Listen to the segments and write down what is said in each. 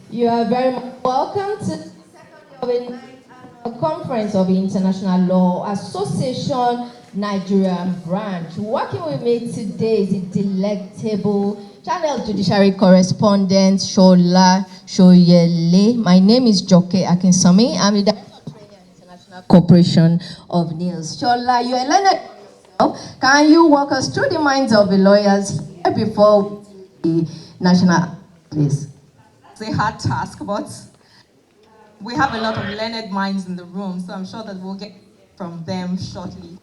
You are very much welcome to the second day of a annual conference of International Law Association Nigerian branch. Working with me today is the delectable Channel Judiciary correspondent Shola Shoyele. My name is Joke Akinsami. I'm the Director of Training and International Corporation of NILS. Shola, you are learned yourself. Can you walk us through the minds of the lawyers here before the national, please? It's a hard task, but we have a lot of learned minds in the room, so I'm sure that we'll get from them shortly.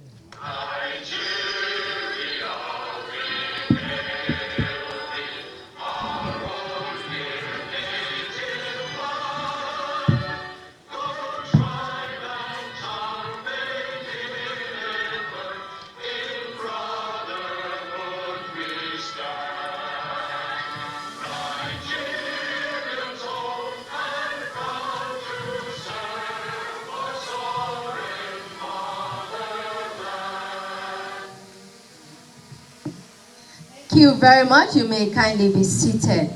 Thank you very much. You may kindly be seated.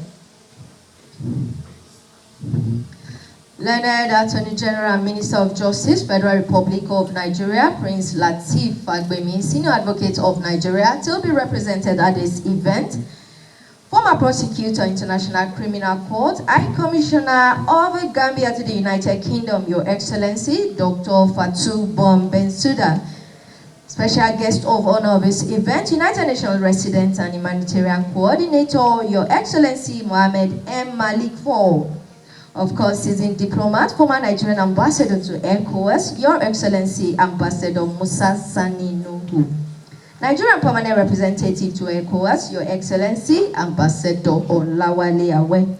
Learned Attorney General and Minister of Justice, Federal Republic of Nigeria, Prince Lateef Fagbemi, Senior Advocate of Nigeria, to be represented at this event. Former Prosecutor, International Criminal Court, High Commissioner of Gambia to the United Kingdom, Your Excellency, Dr. Fatou Bensouda. Special guest of honor of this event, United Nations Resident and Humanitarian Coordinator, Your Excellency Mohammed M. Malik Fall. Of course, seasoned diplomat, former Nigerian ambassador to ECOWAS, Your Excellency Ambassador Musa Sani Nuhu. Nigerian permanent representative to ECOWAS, Your Excellency Ambassador Olawale Awe.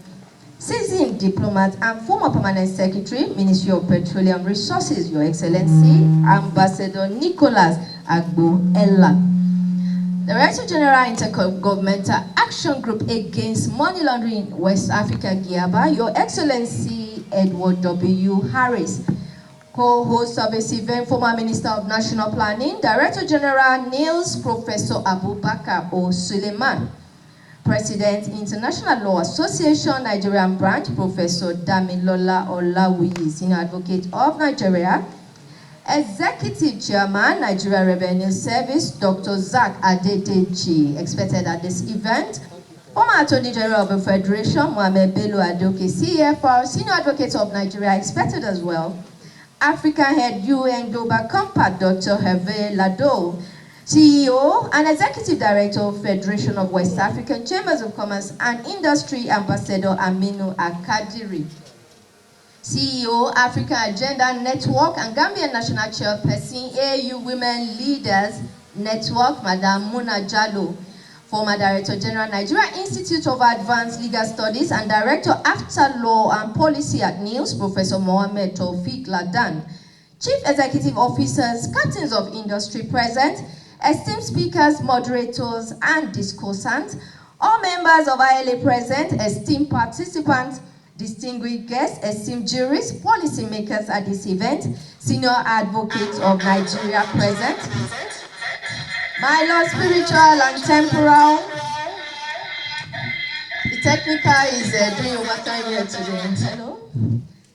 Seasoned diplomat and former permanent secretary, Ministry of Petroleum Resources, Your Excellency Ambassador Nicholas Agbo Ella. Director General Intergovernmental Action Group Against Money Laundering in West Africa, GIABA, Your Excellency Edward W. Harris. Co-host of this event, former Minister of National Planning, Director General NILS, Professor Abubakar O. Suleiman. President, International Law Association, Nigerian branch, Professor Damilola Olawuyi, Senior Advocate of Nigeria. Executive Chairman, Nigeria Revenue Service, Dr. Zach Adedeji, expected at this event. Former Attorney General of the Federation, Mohamed Bello Adoke, CFR, Senior Advocate of Nigeria, expected as well. African Head UN Global Compact, Dr. Hervé Lado, CEO and Executive Director of Federation of West African Chambers of Commerce and Industry, Ambassador Aminu Akadiri. CEO, African Agenda Network and Gambian National Chairperson, AU Women Leaders Network, Madam Muna Jallo. Former Director General, Nigeria Institute of Advanced Legal Studies and Director After Law and Policy at NILS, Professor Mohamed Tawfiq Ladan. Chief Executive Officers, Captains of Industry present, esteemed speakers, moderators, and discussants, all members of ILA present, esteemed participants, distinguished guests, esteemed juries, policymakers at this event, senior advocates of Nigeria present, my Lord spiritual and temporal. The technical is doing overtime here today. Hello?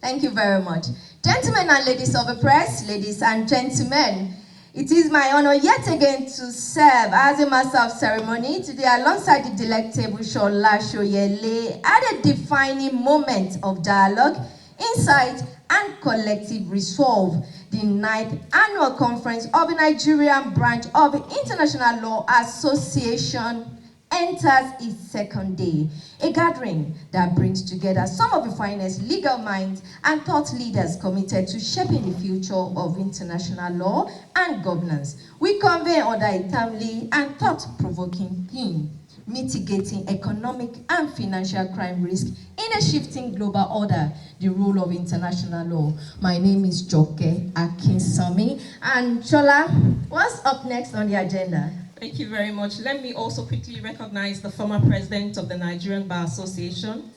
Thank you very much. Gentlemen and ladies of the press, ladies and gentlemen, it is my honor yet again to serve as a master of ceremony today alongside the delectable Shola Shoyele at a defining moment of dialogue, insight, and collective resolve. The 9th annual conference of the Nigerian branch of the International Law Association enters its second day, a gathering that brings together some of the finest legal minds and thought leaders committed to shaping the future of international law and governance. We convey under a timely and thought-provoking theme, mitigating economic and financial crime risk in a shifting global order, the rule of international law. My name is Joke Akinsami, and Shola, what's up next on the agenda? Thank you very much. Let me also quickly recognize the former president of the Nigerian Bar Association,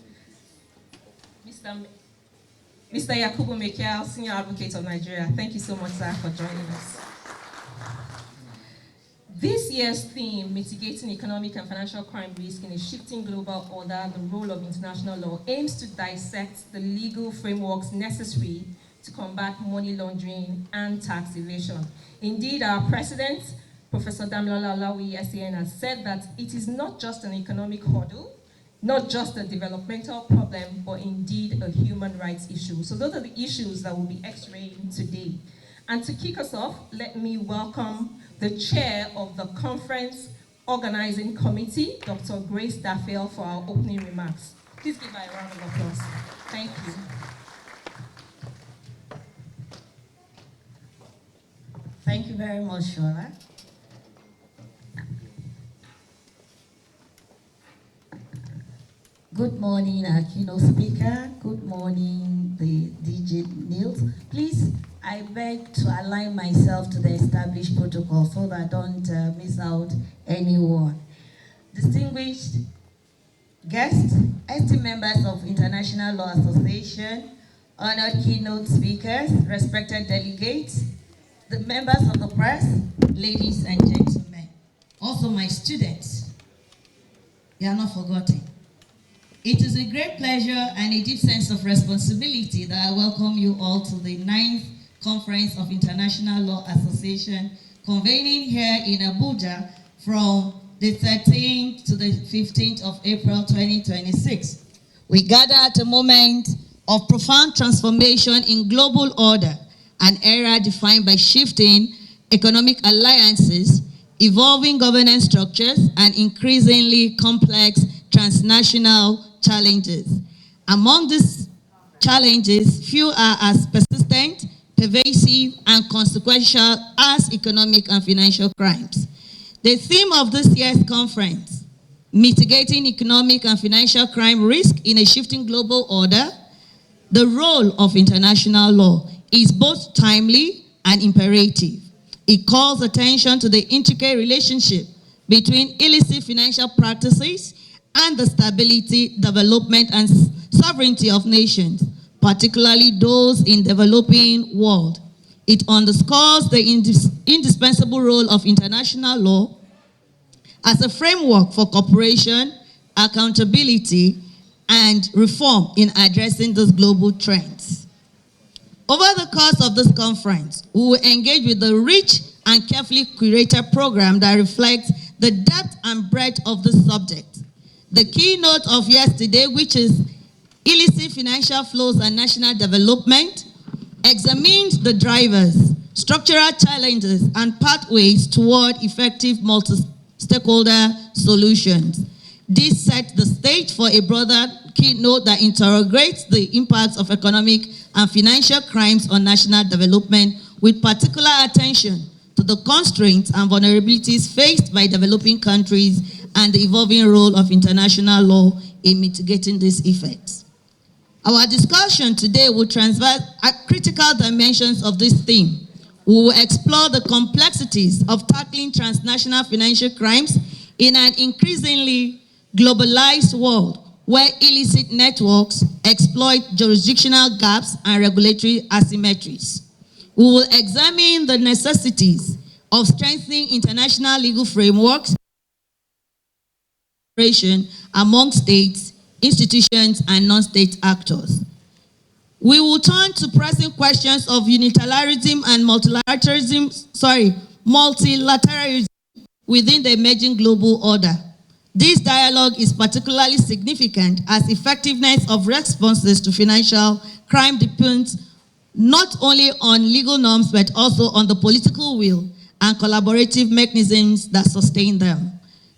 Mr. Yakubu Mekel, Senior Advocate of Nigeria. Thank you so much, sir, for joining us. This year's theme, Mitigating Economic and Financial Crime Risk in a Shifting Global Order, the Role of International Law, aims to dissect the legal frameworks necessary to combat money laundering and tax evasion. Indeed, our president, Professor Damilola Olaoye SAN, has said that it is not just an economic hurdle, not just a developmental problem, but indeed a human rights issue. So those are the issues that we'll be x-raying today. And to kick us off, let me welcome the chair of the conference organizing committee, Dr. Grace Daffiel, for our opening remarks. Please give her a round of applause. Thank you. Thank you very much, Shola. Good morning, our keynote speaker. Good morning, the DJ Niels. Please, I beg to align myself to the established protocol so that I don't miss out anyone. Distinguished guests, esteemed members of International Law Association, honored keynote speakers, respected delegates, the members of the press, ladies and gentlemen, also my students, you are not forgotten. It is a great pleasure and a deep sense of responsibility that I welcome you all to the 9th Conference of International Law Association, convening here in Abuja from the 13th to the 15th of April 2026. We gather at a moment of profound transformation in global order, an era defined by shifting economic alliances, evolving governance structures, and increasingly complex transnational challenges. Among these challenges, few are as persistent, pervasive, and consequential as economic and financial crimes. The theme of this year's conference, Mitigating Economic and Financial Crime Risk in a Shifting Global Order, the Role of International Law, is both timely and imperative. It calls attention to the intricate relationship between illicit financial practices and the stability, development, and sovereignty of nations, particularly those in the developing world. It underscores the indispensable role of international law as a framework for cooperation, accountability, and reform in addressing those global trends. Over the course of this conference, we will engage with the rich and carefully curated program that reflects the depth and breadth of the subject. The keynote of yesterday, which is Illicit Financial Flows and National Development, examined the drivers, structural challenges, and pathways toward effective multi-stakeholder solutions. This set the stage for a broader keynote that interrogates the impacts of economic and financial crimes on national development, with particular attention to the constraints and vulnerabilities faced by developing countries and the evolving role of international law in mitigating these effects. Our discussion today will transverse critical dimensions of this theme. We will explore the complexities of tackling transnational financial crimes in an increasingly globalized world where illicit networks exploit jurisdictional gaps and regulatory asymmetries. We will examine the necessities of strengthening international legal frameworks among states, institutions, and non-state actors. We will turn to pressing questions of unilateralism and multilateralism within the emerging global order. This dialogue is particularly significant as effectiveness of responses to financial crime depends not only on legal norms, but also on the political will and collaborative mechanisms that sustain them.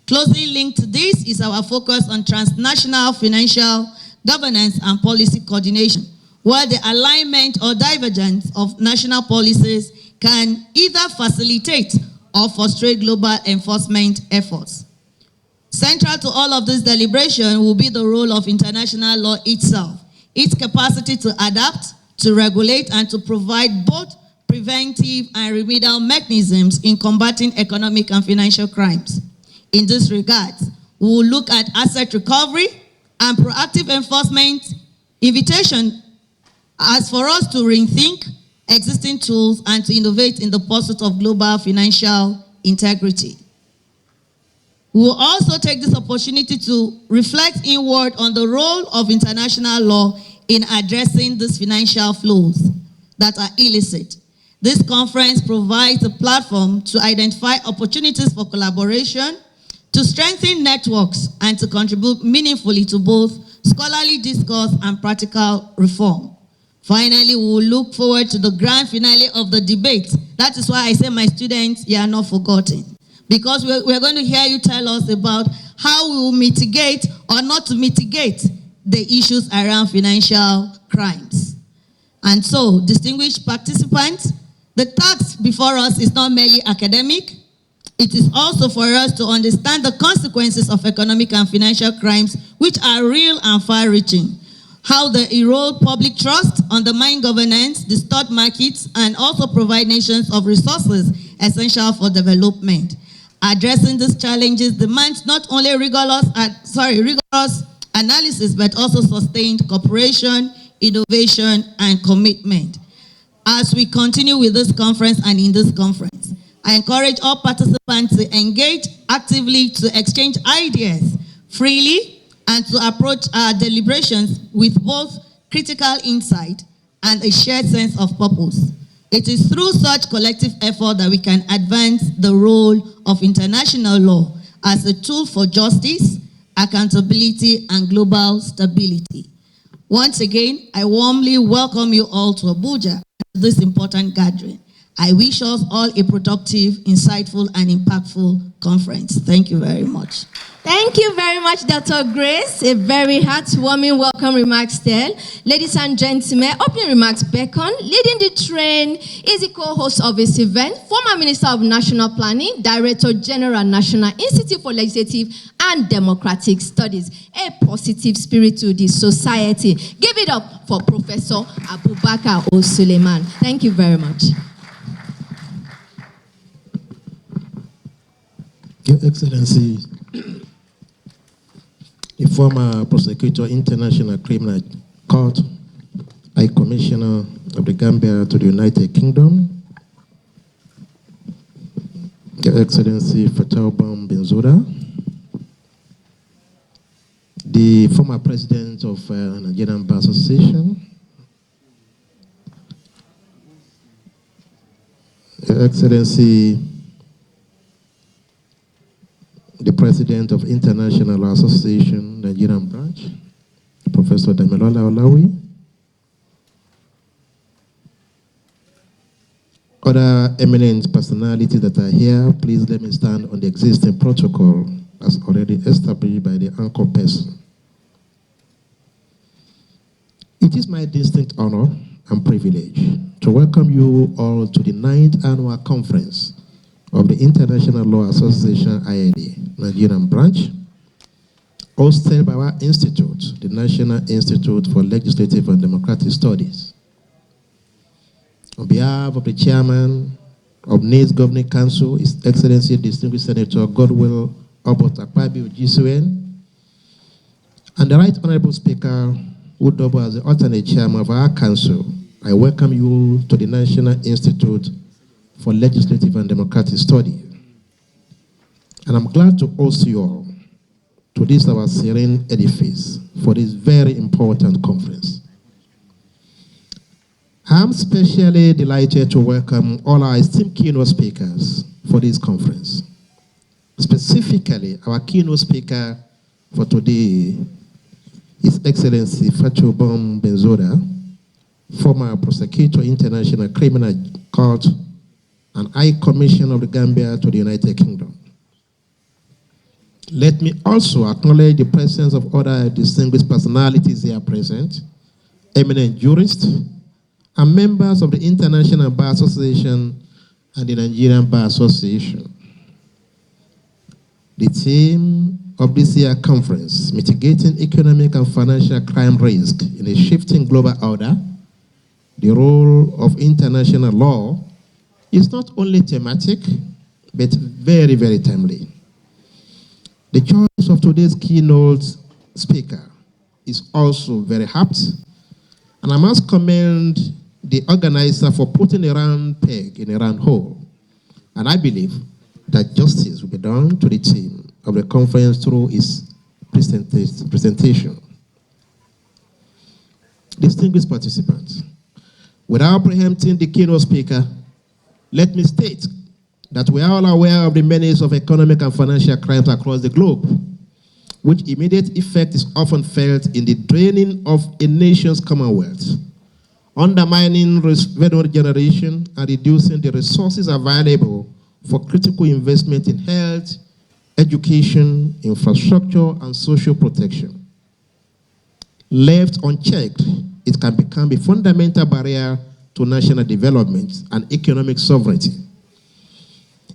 Closely linked to this is our focus on transnational financial governance and policy coordination, where the alignment or divergence of national policies can either facilitate or frustrate global enforcement efforts. Central to all of this deliberation will be the role of international law itself, its capacity to adapt, to regulate, and to provide both preventive and remedial mechanisms in combating economic and financial crimes. In this regard, we will look at asset recovery and proactive enforcement invitation as for us to rethink existing tools and to innovate in the pursuit of global financial integrity. We will also take this opportunity to reflect inward on the role of international law in addressing these financial flows that are illicit. This conference provides a platform to identify opportunities for collaboration, to strengthen networks, and to contribute meaningfully to both scholarly discourse and practical reform. Finally, we will look forward to the grand finale of the debate. That is why I say, my students, you are not forgotten. Because we're going to hear you tell us about how we will mitigate or not to mitigate the issues around financial crimes. And so, distinguished participants, the task before us is not merely academic. It is also for us to understand the consequences of economic and financial crimes, which are real and far-reaching. How they erode public trust, undermine governance, distort markets, and also provide nations of resources essential for development. Addressing these challenges demands not only rigorous analysis, but also sustained cooperation, innovation, and commitment. As we continue with this conference and in this conference, I encourage all participants to engage actively, to exchange ideas freely, and to approach our deliberations with both critical insight and a shared sense of purpose. It is through such collective effort that we can advance the role of international law as a tool for justice, accountability, and global stability. Once again, I warmly welcome you all to Abuja, this important gathering. I wish us all a productive, insightful, and impactful conference. Thank you very much. Thank you very much, Dr. Grace. A very heartwarming welcome remarks there. Ladies and gentlemen, opening remarks beckon. Leading the train is the co-host of this event, former Minister of National Planning, Director General, National Institute for Legislative and Democratic Studies. A positive spirit to the society. Give it up for Professor Abubakar O. Thank you very much. Your Excellency, the former prosecutor, International Criminal Court, High Commissioner of the Gambia to the United Kingdom, Your Excellency Fatou Bensouda, the former president of Nigerian Bar Association, Your Excellency the President of International Law Association, Nigerian branch, Professor Damilola Olawi, other eminent personalities that are here, please let me stand on the existing protocol as already established by the anchor person. It is my distinct honor and privilege to welcome you all to the 9th annual conference of the International Law Association, ILA, Nigerian branch, hosted by our institute, the National Institute for Legislative and Democratic Studies. On behalf of the chairman of NAIDS Governing Council, His Excellency Distinguished Senator Godwill Obot Akpabio GCN, and the Right Honorable Speaker, who double as the alternate chairman of our council, I welcome you to the National Institute for Legislative and Democratic Study. And I'm glad to host you all to this our serene edifice for this very important conference. I'm especially delighted to welcome all our esteemed keynote speakers for this conference. Specifically, our keynote speaker for today, His Excellency Fatou Bensouda, former prosecutor, International Criminal Court, and High Commissioner of the Gambia to the United Kingdom. Let me also acknowledge the presence of other distinguished personalities here present, eminent jurists, and members of the International Bar Association and the Nigerian Bar Association. The theme of this year's conference, Mitigating Economic and Financial Crime Risk in a Shifting Global Order, the role of international law, is not only thematic, but very, very timely. The choice of today's keynote speaker is also very apt, and I must commend the organizer for putting a round peg in a round hole. And I believe that justice will be done to the team of the conference through his presentation. Distinguished participants, without preempting the keynote speaker, let me state that we are all aware of the menace of economic and financial crimes across the globe, which immediate effect is often felt in the draining of a nation's commonwealth, undermining revenue generation and reducing the resources available for critical investment in health, education, infrastructure, and social protection. Left unchecked, it can become a fundamental barrier to national development and economic sovereignty.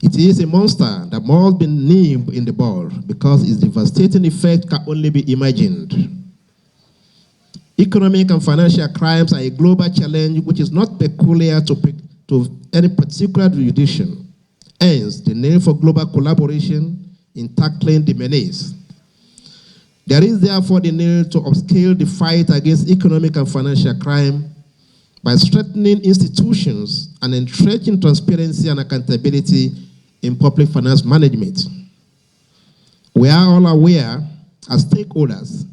It is a monster that must be nipped in the bud because its devastating effect can only be imagined. Economic and financial crimes are a global challenge which is not peculiar to any particular jurisdiction. Hence, the need for global collaboration in tackling the menace. There is therefore the need to upscale the fight against economic and financial crime by strengthening institutions and entrenching transparency and accountability in public finance management. We are all aware, as stakeholders,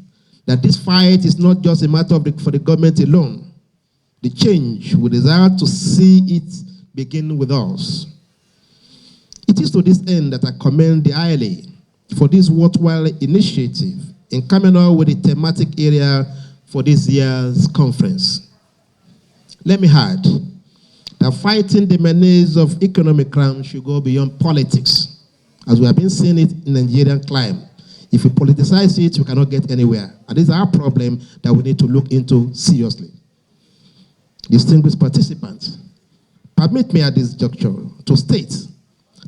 that this fight is not just a matter for the government alone. The change we desire to see it begin with us. It is to this end that I commend the ILA for this worthwhile initiative in coming up with a thematic area for this year's conference. Let me add that fighting the menace of economic crime should go beyond politics, as we have been seeing it in Nigerian climate. If we politicize it, we cannot get anywhere. And this is our problem that we need to look into seriously. Distinguished participants, permit me at this juncture to state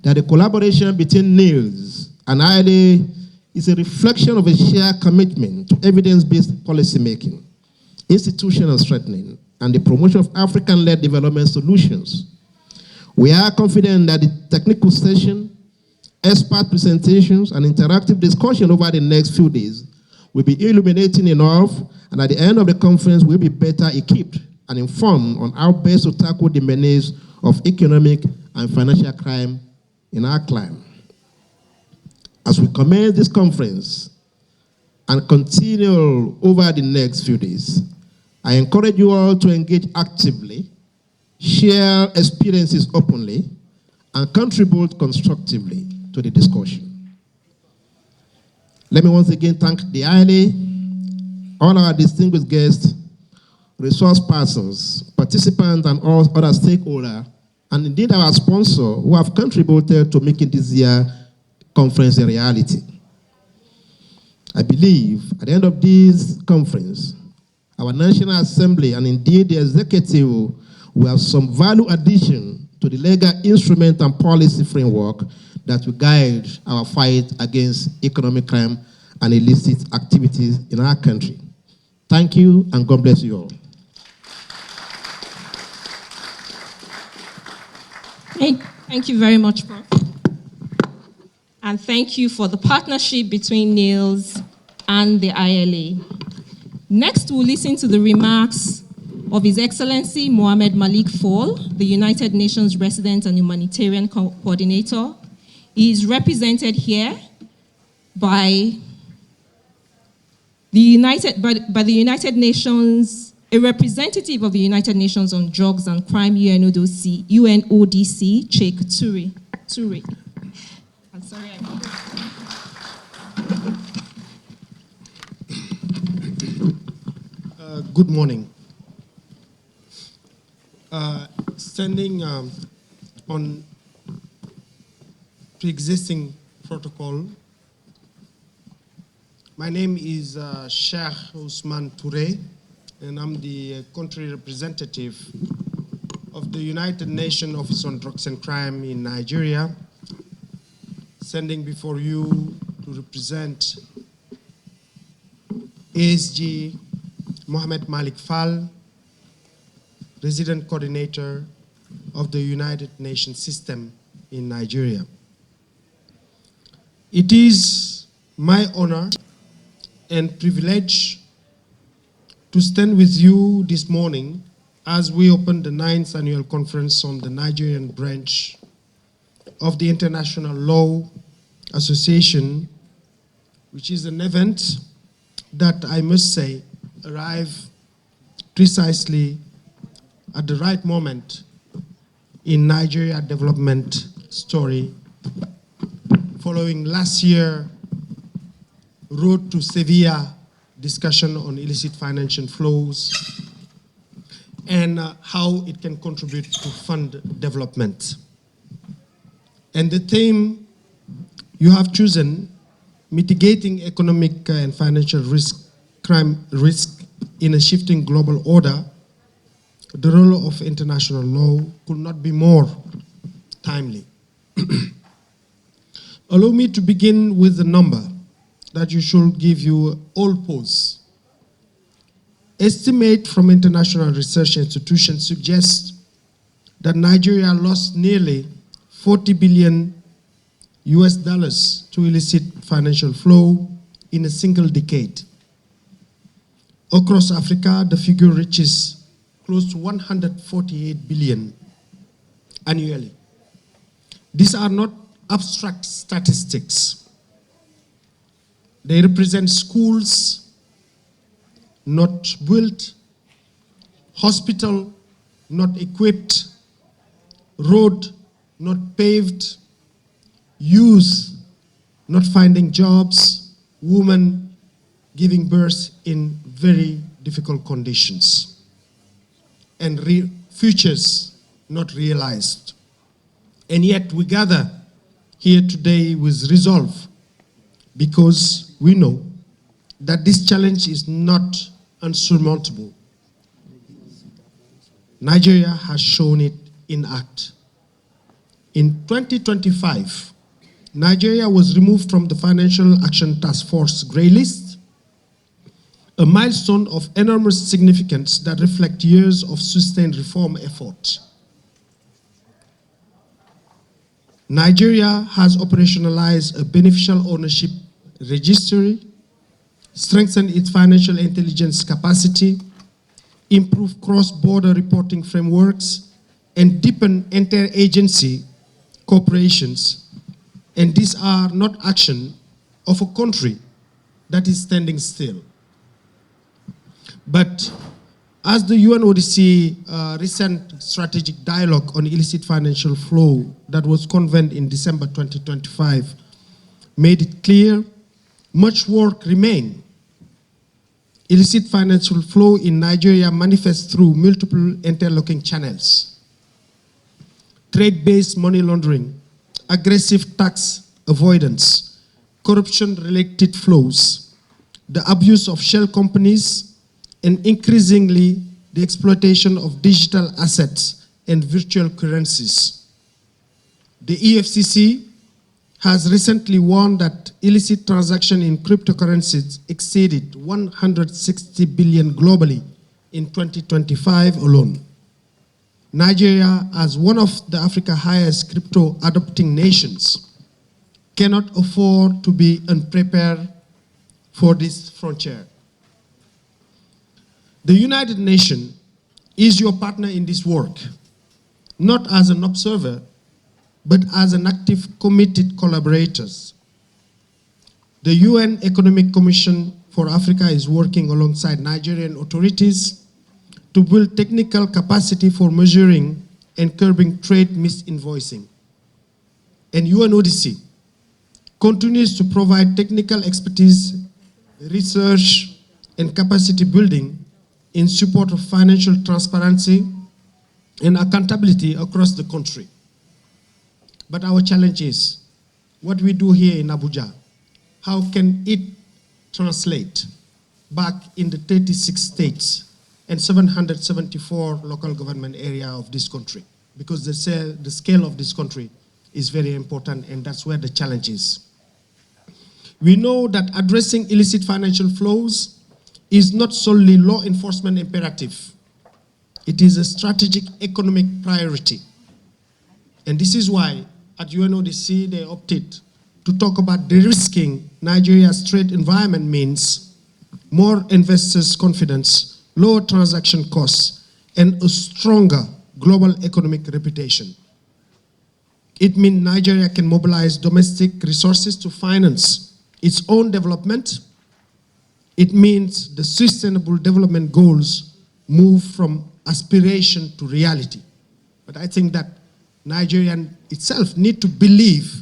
that the collaboration between NILS and ILA is a reflection of a shared commitment to evidence-based policymaking, institutional strengthening, and the promotion of African-led development solutions. We are confident that the technical session, expert presentations, and interactive discussion over the next few days will be illuminating enough, and at the end of the conference, we'll be better equipped and informed on how best to tackle the menace of economic and financial crime in our climate. As we commence this conference and continue over the next few days, I encourage you all to engage actively, share experiences openly, and contribute constructively to the discussion. Let me once again thank the ILA, all our distinguished guests, resource persons, participants, and all other stakeholders, and indeed our sponsor who have contributed to making this year's conference a reality. I believe at the end of this conference, our National Assembly and indeed the executive will have some value addition to the legal instrument and policy framework that will guide our fight against economic crime and illicit activities in our country. Thank you, and God bless you all. Thank you very much, Prof. And thank you for the partnership between NILS and the ILA. Next, we'll listen to the remarks of His Excellency Mohamed Malik Fall, the United Nations Resident and Humanitarian Coordinator. He is represented here by the United Nations, a representative of the United Nations on Drugs and Crime, UNODC, Sheikh Turi. I'm sorry. Good morning. Standing on pre-existing protocol, my name is Sheikh Ousmane Touré, and I'm the country representative of the United Nations Office on Drugs and Crime in Nigeria, standing before you to represent ASG Mohamed Malik Fall, Resident Coordinator of the United Nations System in Nigeria. It is my honor and privilege to stand with you this morning as we open the 9th annual conference on the Nigerian branch of the International Law Association which is an event that I must say arrived precisely at the right moment in Nigeria development story, following last year Road to Sevilla discussion on illicit financial flows and how it can contribute to fund development. And the theme you have chosen, mitigating economic and financial crime risk in a shifting global order, the role of international law could not be more timely. Allow me to begin with the number that you should give you all pause. Estimate from international research institutions suggest that Nigeria lost nearly $40 billion to illicit financial flow in a single decade. Across Africa, the figure reaches close to 148 billion annually. These are not abstract statistics. They represent schools not built, hospital not equipped, road not paved, youth not finding jobs, women giving birth in very difficult conditions, and futures not realized. And yet we gather here today with resolve, because we know that this challenge is not unsurmountable. Nigeria has shown it in act. In 2025, Nigeria was removed from the Financial Action Task Force grey list, a milestone of enormous significance that reflects years of sustained reform effort. Nigeria has operationalized a beneficial ownership registry, strengthened its financial intelligence capacity, improved cross-border reporting frameworks, and deepened inter-agency cooperations. And these are not action of a country that is standing still. But as the UNODC recent strategic dialogue on illicit financial flow that was convened in December 2025 made it clear, much work remains. Illicit financial flow in Nigeria manifests through multiple interlocking channels: trade-based money laundering, aggressive tax avoidance, corruption-related flows, the abuse of shell companies, and increasingly the exploitation of digital assets and virtual currencies. The EFCC has recently warned that illicit transactions in cryptocurrencies exceeded 160 billion globally in 2025 alone. Nigeria, as one of the Africa's highest crypto-adopting nations, cannot afford to be unprepared for this frontier. The United Nations is your partner in this work, not as an observer, but as an active, committed collaborator. The UN Economic Commission for Africa is working alongside Nigerian authorities to build technical capacity for measuring and curbing trade misinvoicing. And UNODC continues to provide technical expertise, research, and capacity building in support of financial transparency and accountability across the country. But our challenge is, what we do here in Abuja, how can it translate back in the 36 states and 774 local government area of this country? Because the scale of this country is very important, and that's where the challenge is. We know that addressing illicit financial flows is not solely law enforcement imperative. It is a strategic economic priority. And this is why at UNODC they opted to talk about de-risking Nigeria's trade environment means more investors' confidence, lower transaction costs, and a stronger global economic reputation. It means Nigeria can mobilize domestic resources to finance its own development. It means the sustainable development goals move from aspiration to reality. But I think that Nigeria itself need to believe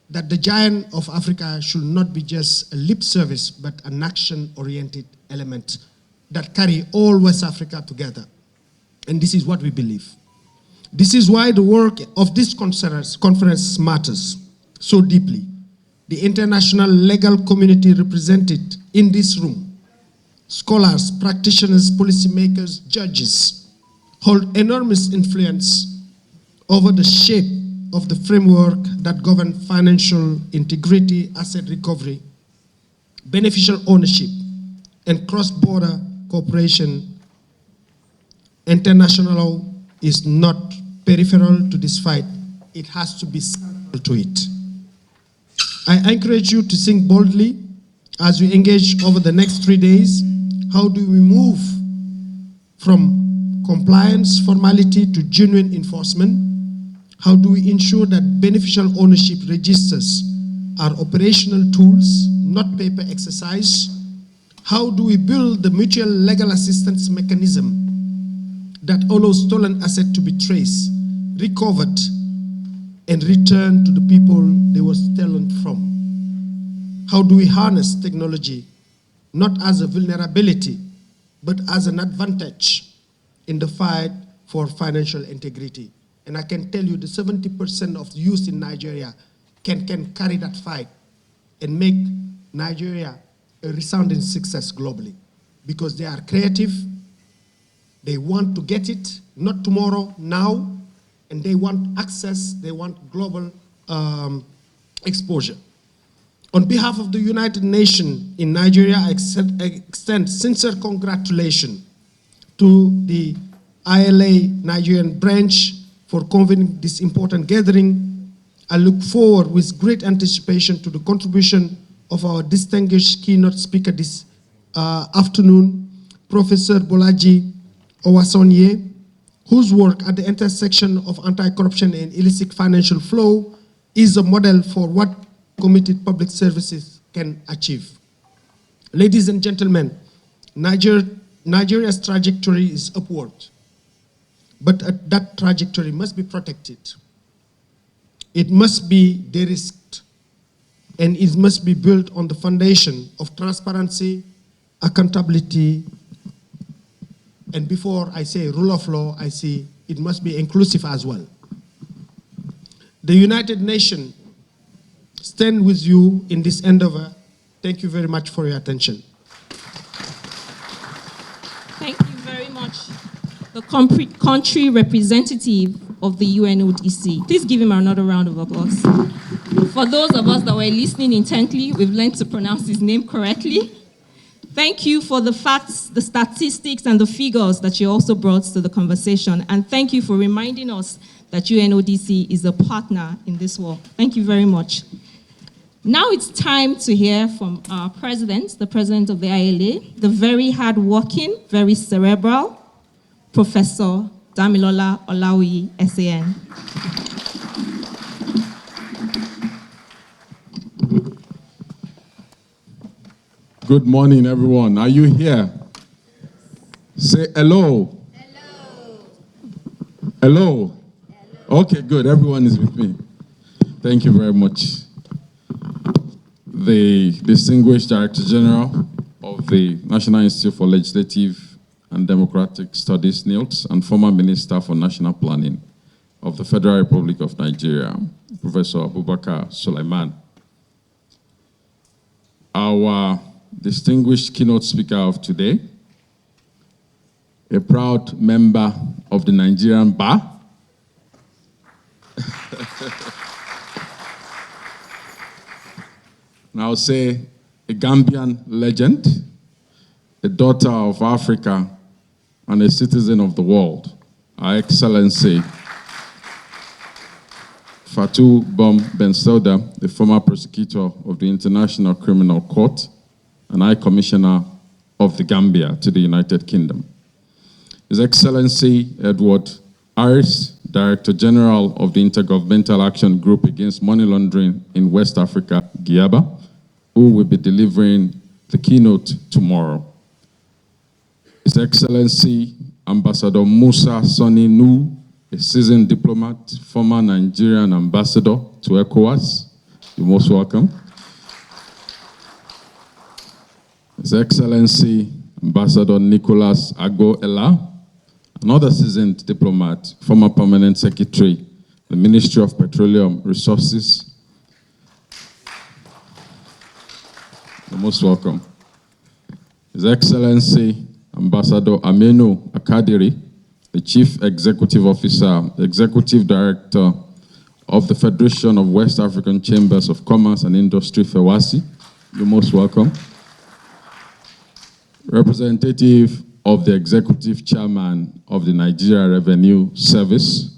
that the giant of Africa should not be just a lip service, but an action-oriented element that carry all West Africa together. And this is what we believe. This is why the work of this conference matters so deeply. The international legal community represented in this room, scholars, practitioners, policymakers, judges, hold enormous influence over the shape of the framework that govern financial integrity, asset recovery, beneficial ownership, and cross-border cooperation. International law is not peripheral to this fight. It has to be central to it. I encourage you to think boldly as we engage over the next 3 days. How do we move from compliance formality to genuine enforcement? How do we ensure that beneficial ownership registers are operational tools, not paper exercise? How do we build the mutual legal assistance mechanism that allows stolen assets to be traced, recovered, and returned to the people they were stolen from? How do we harness technology, not as a vulnerability, but as an advantage in the fight for financial integrity? And I can tell you the 70% of youth in Nigeria can carry that fight and make Nigeria a resounding success globally, because they are creative, they want to get it, not tomorrow, now, and they want access, they want global exposure. On behalf of the United Nations in Nigeria, I extend sincere congratulations to the ILA Nigerian branch for convening this important gathering. I look forward with great anticipation to the contribution of our distinguished keynote speaker this afternoon, Professor Bolaji Owasonye, whose work at the intersection of anti-corruption and illicit financial flow is a model for what committed public services can achieve. Ladies and gentlemen, Nigeria's trajectory is upward, but that trajectory must be protected. It must be de-risked, and it must be built on the foundation of transparency, accountability, and before I say rule of law, I say it must be inclusive as well. The United Nations stand with you in this endeavor. Thank you very much for your attention. Thank you very much. The country representative of the UNODC. Please give him another round of applause. For those of us that were listening intently, we've learned to pronounce his name correctly. Thank you for the facts, the statistics, and the figures that you also brought to the conversation. And thank you for reminding us that UNODC is a partner in this work. Thank you very much. Now it's time to hear from our president, the president of the ILA, the very hardworking, very cerebral, Professor Damilola Olaoyi, SAN. Good morning, everyone. Are you here? Say hello. Hello. Hello. Okay, good. Everyone is with me. Thank you very much. The distinguished Director General of the National Institute for Legislative and Democratic Studies, NILT, and former Minister for National Planning of the Federal Republic of Nigeria, Professor Abubakar Sulaiman. Our distinguished keynote speaker of today, a proud member of the Nigerian Bar, and I'll say a Gambian legend, a daughter of Africa, and a citizen of the world, Our Excellency Fatou Bom Bensouda, the former prosecutor of the International Criminal Court and High Commissioner of the Gambia to the United Kingdom. His Excellency Edward Harris, Director General of the Intergovernmental Action Group Against Money Laundering in West Africa, GIABA, who will be delivering the keynote tomorrow. His Excellency Ambassador Musa Sani Nu, a seasoned diplomat, former Nigerian ambassador to ECOWAS. You're most welcome. His Excellency Ambassador Nicholas Agbo Ella, another seasoned diplomat, former permanent secretary, the Ministry of Petroleum Resources. You're most welcome. His Excellency Ambassador Aminu Akadiri, the Chief Executive Officer, Executive Director of the Federation of West African Chambers of Commerce and Industry, FEWASI. You're most welcome. Representative of the Executive Chairman of the Nigeria Revenue Service,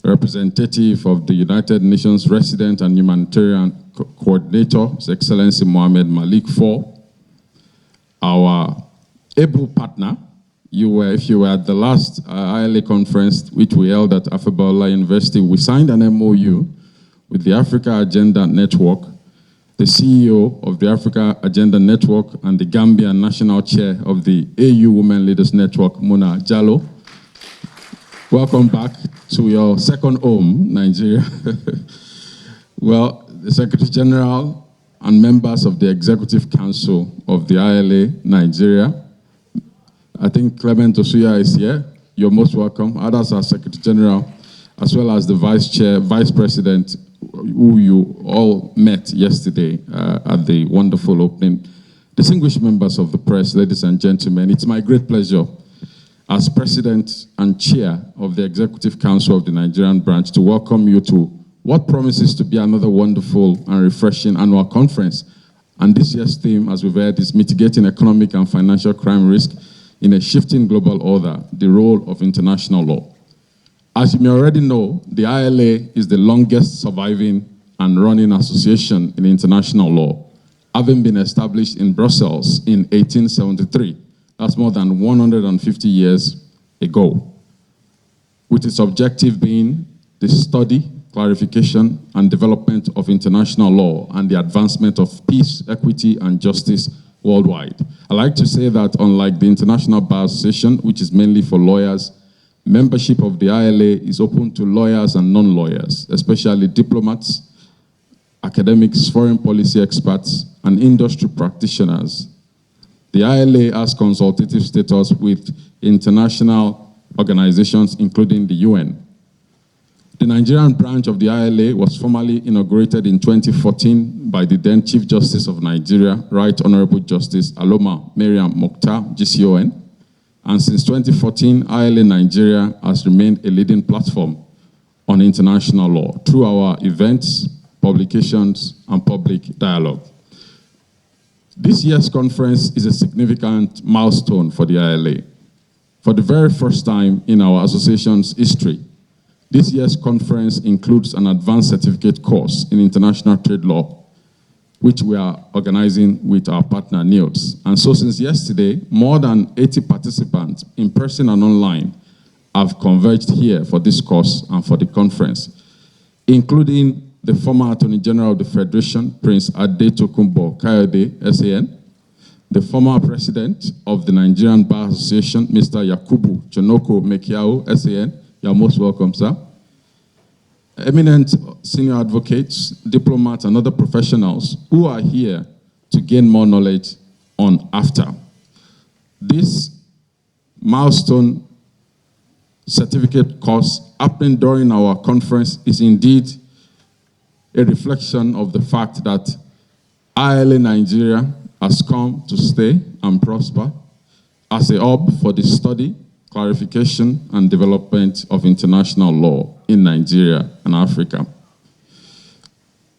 representative of the United Nations Resident and Humanitarian Coordinator, His Excellency Mohamed Malik IV, our able partner. If you were at the last ILA conference, which we held at Afebaola University, we signed an MOU with the Africa Agenda Network, the CEO of the Africa Agenda Network and the Gambian National Chair of the AU Women Leaders Network, Muna Jallo. Welcome back to your second home, Nigeria. Well, the Secretary General and members of the Executive Council of the ILA Nigeria, I think Clement Osuya is here. You're most welcome. Others are Secretary General, as well as the Vice Chair, Vice President, who you all met yesterday at the wonderful opening. Distinguished members of the press, ladies and gentlemen, it's my great pleasure as President and Chair of the Executive Council of the Nigerian branch to welcome you to what promises to be another wonderful and refreshing annual conference. And this year's theme, as we've heard, is mitigating economic and financial crime risk in a shifting global order, the role of international law. As you may already know, the ILA is the longest surviving and running association in international law, having been established in Brussels in 1873. That's more than 150 years ago, with its objective being the study, clarification, and development of international law and the advancement of peace, equity, and justice worldwide. I like to say that unlike the International Bar Association, which is mainly for lawyers, membership of the ILA is open to lawyers and non-lawyers, especially diplomats, academics, foreign policy experts, and industry practitioners. The ILA has consultative status with international organizations, including the UN. The Nigerian branch of the ILA was formally inaugurated in 2014 by the then Chief Justice of Nigeria, Right Honorable Justice Aloma Mariam Mokhtar, GCON. And since 2014, ILA Nigeria has remained a leading platform on international law through our events, publications, and public dialogue. This year's conference is a significant milestone for the ILA. For the very first time in our association's history, this year's conference includes an advanced certificate course in international trade law, which we are organizing with our partner NILS. And so since yesterday, more than 80 participants in person and online have converged here for this course and for the conference, including the former Attorney General of the Federation, Prince Adetokunbo Kayode, SAN, the former President of the Nigerian Bar Association, Mr. Yakubu Chonoko Mekiao, SAN. You're most welcome, sir. Eminent senior advocates, diplomats, and other professionals who are here to gain more knowledge on AFTA. This milestone certificate course happening during our conference is indeed a reflection of the fact that ILA Nigeria has come to stay and prosper as a hub for the study, clarification, and development of international law in Nigeria and Africa.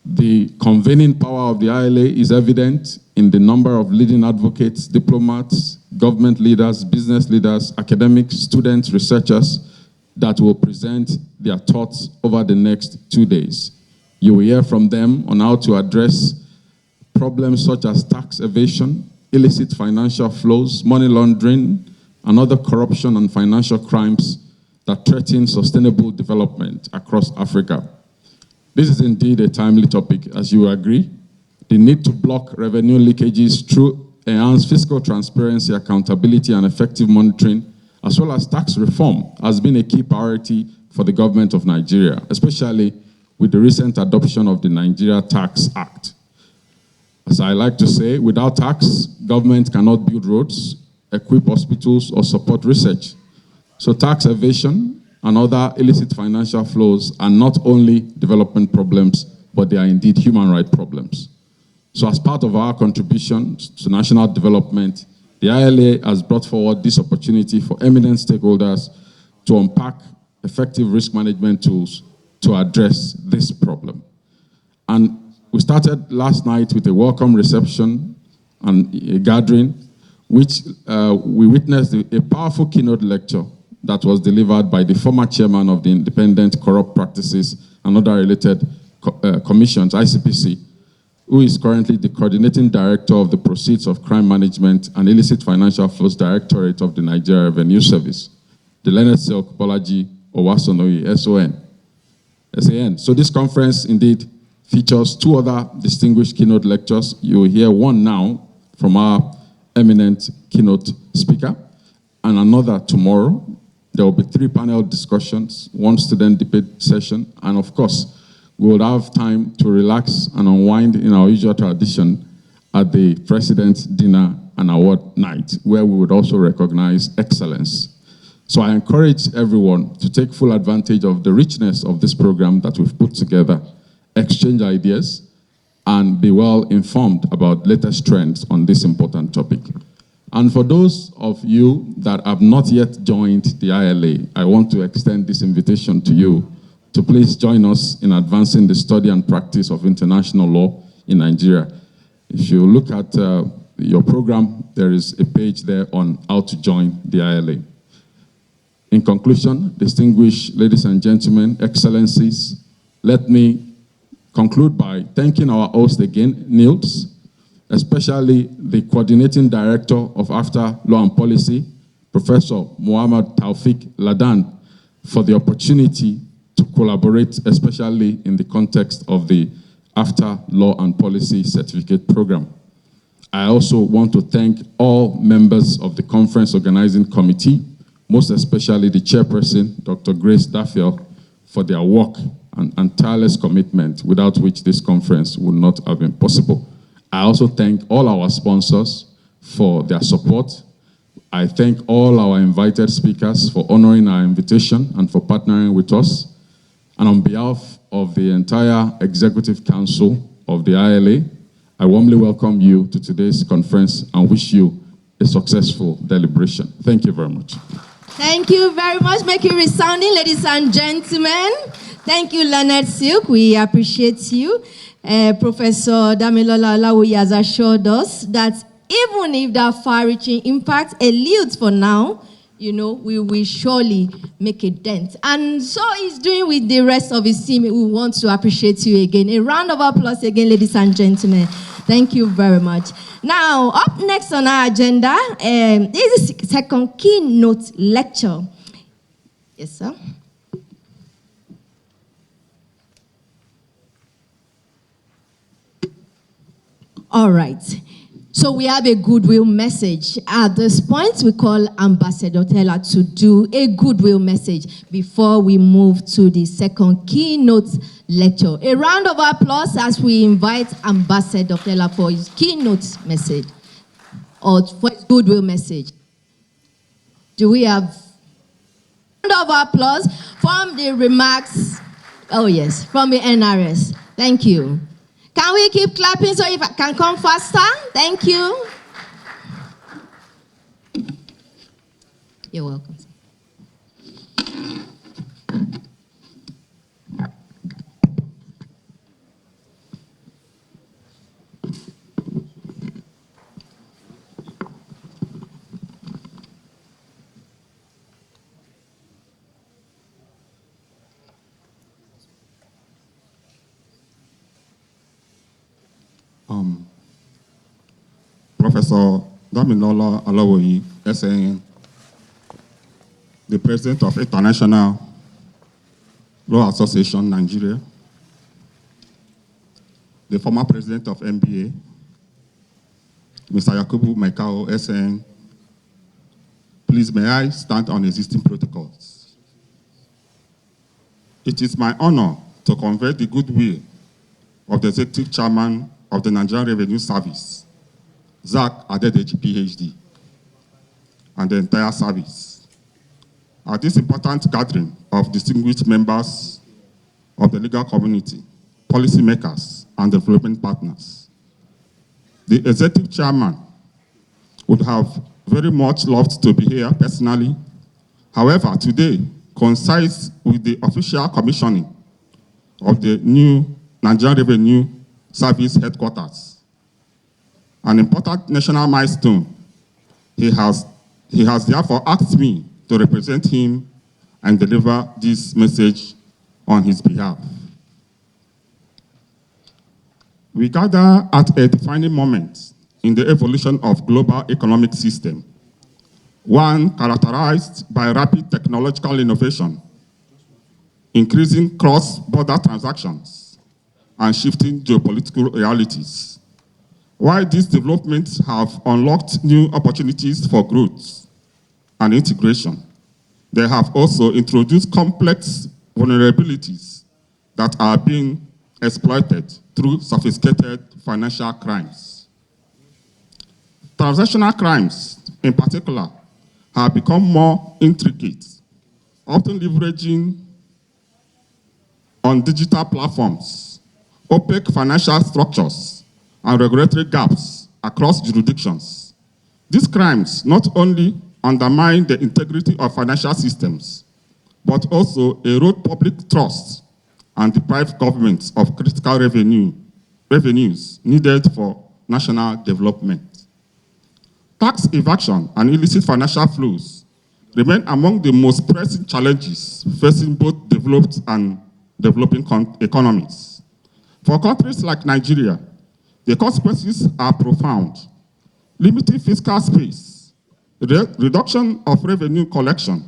The convening power of the ILA is evident in the number of leading advocates, diplomats, government leaders, business leaders, academics, students, researchers that will present their thoughts over the next 2 days. You will hear from them on how to address problems such as tax evasion, illicit financial flows, money laundering, and other corruption and financial crimes that threaten sustainable development across Africa. This is indeed a timely topic, as you agree, the need to block revenue leakages through enhanced fiscal transparency, accountability, and effective monitoring, as well as tax reform, has been a key priority for the government of Nigeria, especially with the recent adoption of the Nigeria Tax Act. As I like to say, without tax, government cannot build roads, equip hospitals, or support research. So tax evasion and other illicit financial flows are not only development problems, but they are indeed human rights problems. So as part of our contribution to national development, the ILA has brought forward this opportunity for eminent stakeholders to unpack effective risk management tools to address this problem. And we started last night with a welcome reception and a gathering, which we witnessed a powerful keynote lecture that was delivered by the former chairman of the Independent Corrupt Practices and Other Related Commissions, ICPC, who is currently the coordinating director of the Proceeds of Crime Management and Illicit Financial Flows Directorate of the Nigeria Revenue Service, the Leonard Silk Bolaji Owasonoyi, SAN. So this conference indeed features two other distinguished keynote lectures. You will hear one now from our eminent keynote speaker, and another tomorrow. There will be 3 panel discussions, 1 student debate session, and of course, we will have time to relax and unwind in our usual tradition at the President's Dinner and Award Night, where we would also recognize excellence. So I encourage everyone to take full advantage of the richness of this program that we've put together, exchange ideas, and be well informed about latest trends on this important topic. And for those of you that have not yet joined the ILA, I want to extend this invitation to you to please join us in advancing the study and practice of international law in Nigeria. If you look at your program, there is a page there on how to join the ILA. In conclusion, distinguished ladies and gentlemen, excellencies, let me conclude by thanking our host again, Niels, especially the coordinating director of AFTA Law and Policy, Professor Muhammad Taufik Ladan, for the opportunity to collaborate, especially in the context of the AFTA Law and Policy Certificate Program. I also want to thank all members of the conference organizing committee, most especially the chairperson, Dr. Grace Daffiel, for their work and tireless commitment, without which this conference would not have been possible. I also thank all our sponsors for their support. I thank all our invited speakers for honoring our invitation and for partnering with us. And on behalf of the entire Executive Council of the ILA, I warmly welcome you to today's conference and wish you a successful deliberation. Thank you very much. Thank you very much. Make it resounding, ladies and gentlemen. Thank you, Leonard Silk. We appreciate you. Professor Damilola Olawoye has assured us that even if that far-reaching impact eludes for now, you know, we will surely make a dent. And so he's doing with the rest of his team. We want to appreciate you again. A round of applause again, ladies and gentlemen. Thank you very much. Now, up next on our agenda is the second keynote lecture. Yes, sir. All right. So we have a goodwill message. At this point, we call Ambassador Taylor to do a goodwill message before we move to the second keynote lecture. A round of applause as we invite Ambassador Taylor for his keynote message or for his goodwill message. Do we have a round of applause from the remarks? Oh yes, from the NRS. Thank you. Can we keep clapping so if I can come faster? Thank you. You're welcome. Professor Damilola Olawoye, SAN, the President of International Law Association, Nigeria, the former president of NBA, Mr. Yakubu Maikao, SN, please may I stand on existing protocols. It is my honor to convey the goodwill of the Executive Chairman of the Nigerian Revenue Service, Zach Adedeji, PhD, and the entire service at this important gathering of distinguished members of the legal community, policymakers, and development partners. The Executive Chairman would have very much loved to be here personally. However, today coincides with the official commissioning of the new Nigerian Revenue Service headquarters, an important national milestone. He has therefore asked me to represent him and deliver this message on his behalf. We gather at a defining moment in the evolution of global economic system, one characterized by rapid technological innovation, increasing cross-border transactions, and shifting geopolitical realities. While these developments have unlocked new opportunities for growth and integration, they have also introduced complex vulnerabilities that are being exploited through sophisticated financial crimes. Transactional crimes, in particular, have become more intricate, often leveraging on digital platforms, opaque financial structures, and regulatory gaps across jurisdictions. These crimes not only undermine the integrity of financial systems, but also erode public trust and deprive governments of critical revenues needed for national development. Tax evasion and illicit financial flows remain among the most pressing challenges facing both developed and developing economies. For countries like Nigeria, the consequences are profound. Limiting fiscal space, reduction of revenue collection,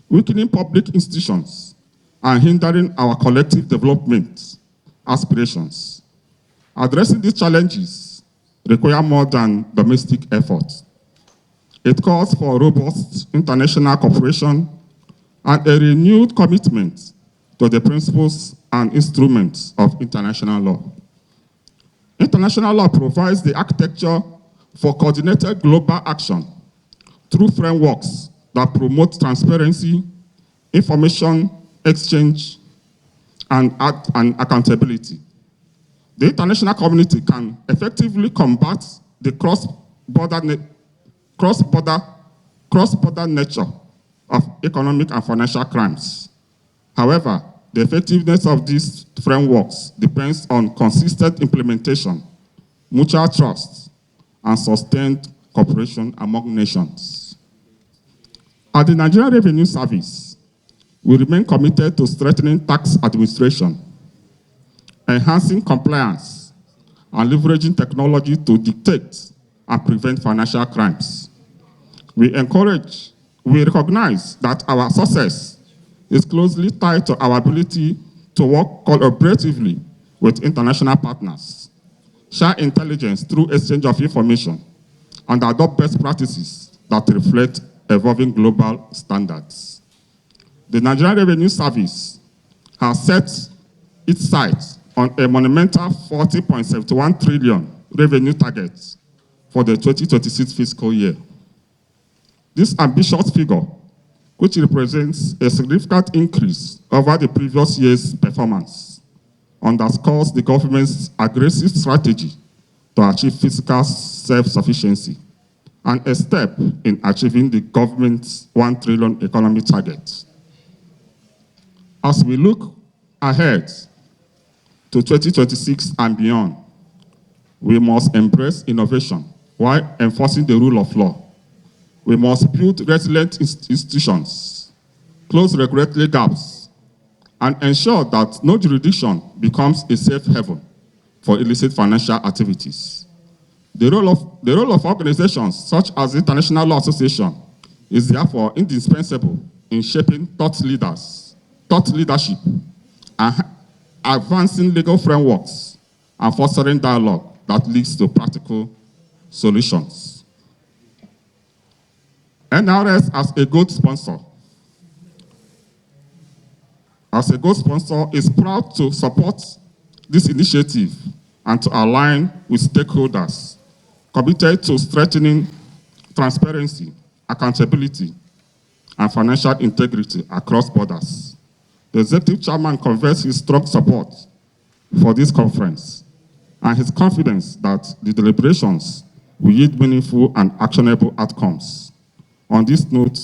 weakening public institutions, and hindering our collective development aspirations. Addressing these challenges require more than domestic effort. It calls for robust international cooperation and a renewed commitment to the principles and instruments of international law. International law provides the architecture for coordinated global action through frameworks that promote transparency, information exchange, and accountability. The international community can effectively combat the cross-border nature of economic and financial crimes. However, the effectiveness of these frameworks depends on consistent implementation, mutual trust, and sustained cooperation among nations. At the Nigerian Revenue Service, we remain committed to strengthening tax administration, enhancing compliance, and leveraging technology to detect and prevent financial crimes. We recognize that our success is closely tied to our ability to work collaboratively with international partners, share intelligence through exchange of information, and adopt best practices that reflect evolving global standards. The Nigerian Revenue Service has set its sights on a monumental 40.71 trillion revenue target for the 2026 fiscal year. This ambitious figure, which represents a significant increase over the previous year's performance, underscores the government's aggressive strategy to achieve fiscal self-sufficiency and a step in achieving the government's 1 trillion economy target. As we look ahead to 2026 and beyond, we must embrace innovation while enforcing the rule of law. We must build resilient institutions, close regulatory gaps, and ensure that no jurisdiction becomes a safe haven for illicit financial activities. The role of organizations such as the International Law Association is therefore indispensable in shaping thought leadership, and advancing legal frameworks and fostering dialogue that leads to practical solutions. NRS as a gold sponsor is proud to support this initiative and to align with stakeholders committed to strengthening transparency, accountability, and financial integrity across borders. The executive chairman conveys his strong support for this conference and his confidence that the deliberations will yield meaningful and actionable outcomes. On this note,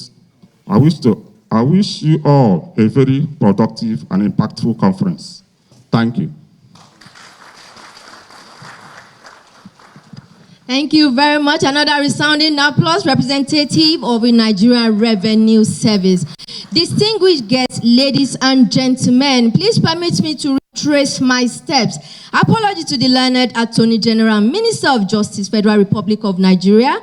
I wish you all a very productive and impactful conference. Thank you. Thank you very much. Another resounding applause, representative of the Nigerian Revenue Service. Distinguished guests, ladies and gentlemen, please permit me to retrace my steps. Apology to the learned Attorney General, Minister of Justice, Federal Republic of Nigeria,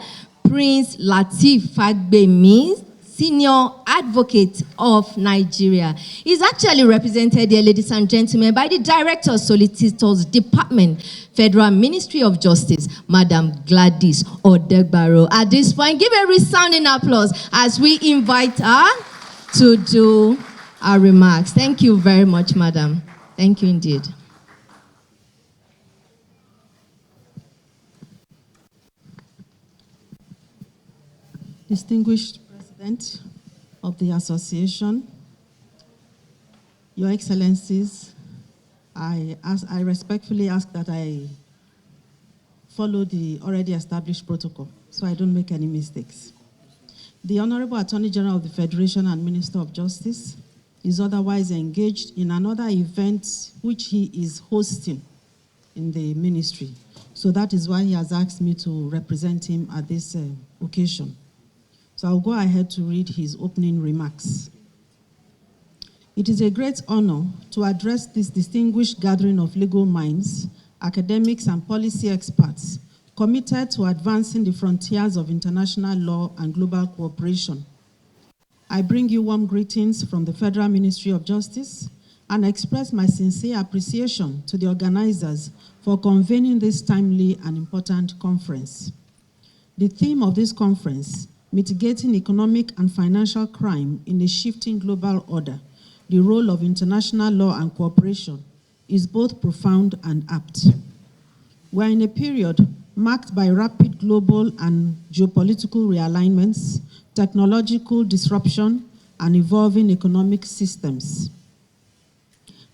Prince Lateef Fagbemi, Senior Advocate of Nigeria. He's actually represented here, ladies and gentlemen, by the Director Solicitors Department, Federal Ministry of Justice, Madam Gladys Odegbaro. At this point, give a resounding applause as we invite her to do our remarks. Thank you very much, Madam. Thank you indeed. Distinguished President of the Association, Your Excellencies, I respectfully ask that I follow the already established protocol so I don't make any mistakes. The Honorable Attorney General of the Federation and Minister of Justice is otherwise engaged in another event which he is hosting in the ministry. So that is why he has asked me to represent him at this occasion. So I'll go ahead to read his opening remarks. It is a great honor to address this distinguished gathering of legal minds, academics, and policy experts committed to advancing the frontiers of international law and global cooperation. I bring you warm greetings from the Federal Ministry of Justice and express my sincere appreciation to the organizers for convening this timely and important conference. The theme of this conference, Mitigating Economic and Financial Crime in a Shifting Global Order, the Role of International Law and Cooperation, is both profound and apt. We are in a period marked by rapid global and geopolitical realignments, technological disruption, and evolving economic systems.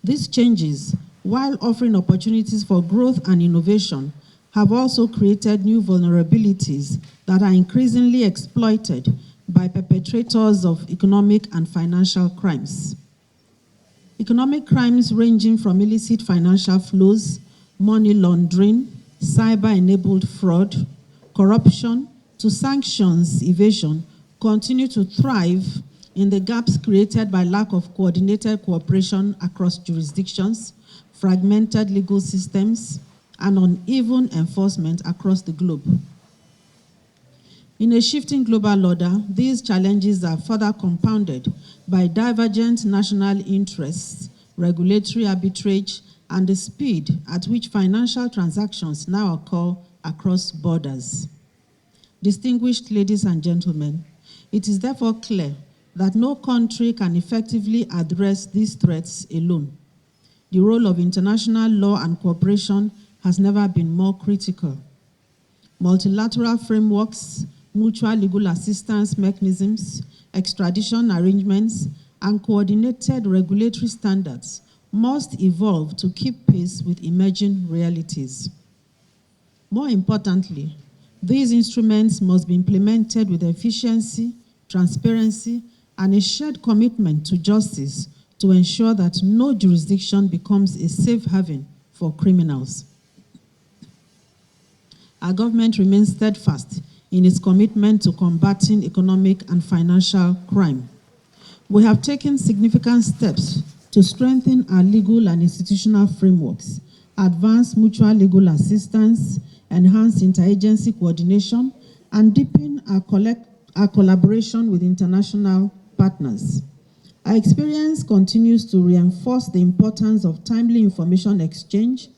These changes, while offering opportunities for growth and innovation, have also created new vulnerabilities that are increasingly exploited by perpetrators of economic and financial crimes. Economic crimes ranging from illicit financial flows, money laundering, cyber-enabled fraud, corruption, to sanctions evasion continue to thrive in the gaps created by lack of coordinated cooperation across jurisdictions, fragmented legal systems, and uneven enforcement across the globe. In a shifting global order, these challenges are further compounded by divergent national interests, regulatory arbitrage, and the speed at which financial transactions now occur across borders. Distinguished ladies and gentlemen, it is therefore clear that no country can effectively address these threats alone. The role of international law and cooperation has never been more critical. Multilateral frameworks, mutual legal assistance mechanisms, extradition arrangements, and coordinated regulatory standards must evolve to keep pace with emerging realities. More importantly, these instruments must be implemented with efficiency, transparency, and a shared commitment to justice to ensure that no jurisdiction becomes a safe haven for criminals. Our government remains steadfast in its commitment to combating economic and financial crime. We have taken significant steps to strengthen our legal and institutional frameworks, advance mutual legal assistance, enhance interagency coordination, and deepen our collaboration with international partners. Our experience continues to reinforce the importance of timely information exchange,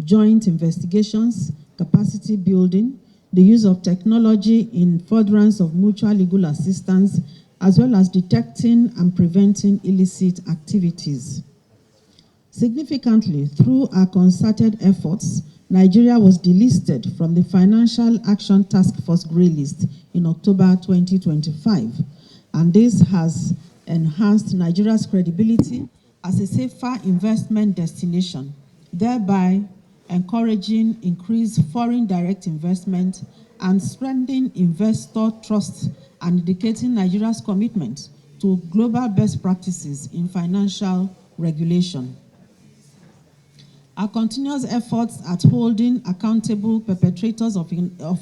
joint investigations, capacity building, the use of technology in furtherance of mutual legal assistance, as well as detecting and preventing illicit activities. Significantly, through our concerted efforts, Nigeria was delisted from the Financial Action Task Force grey list in October 2025, and this has enhanced Nigeria's credibility as a safer investment destination, thereby encouraging increased foreign direct investment and strengthening investor trust and indicating Nigeria's commitment to global best practices in financial regulation. Our continuous efforts at holding accountable perpetrators of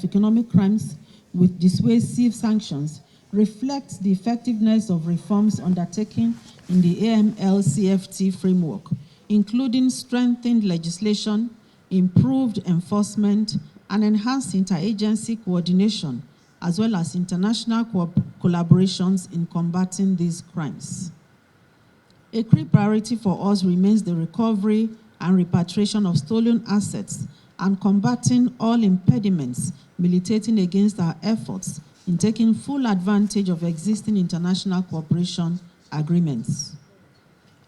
economic crimes with dissuasive sanctions reflect the effectiveness of reforms undertaken in the AML-CFT framework, including strengthened legislation, improved enforcement, and enhanced interagency coordination, as well as international collaborations in combating these crimes. A key priority for us remains the recovery and repatriation of stolen assets and combating all impediments militating against our efforts in taking full advantage of existing international cooperation agreements.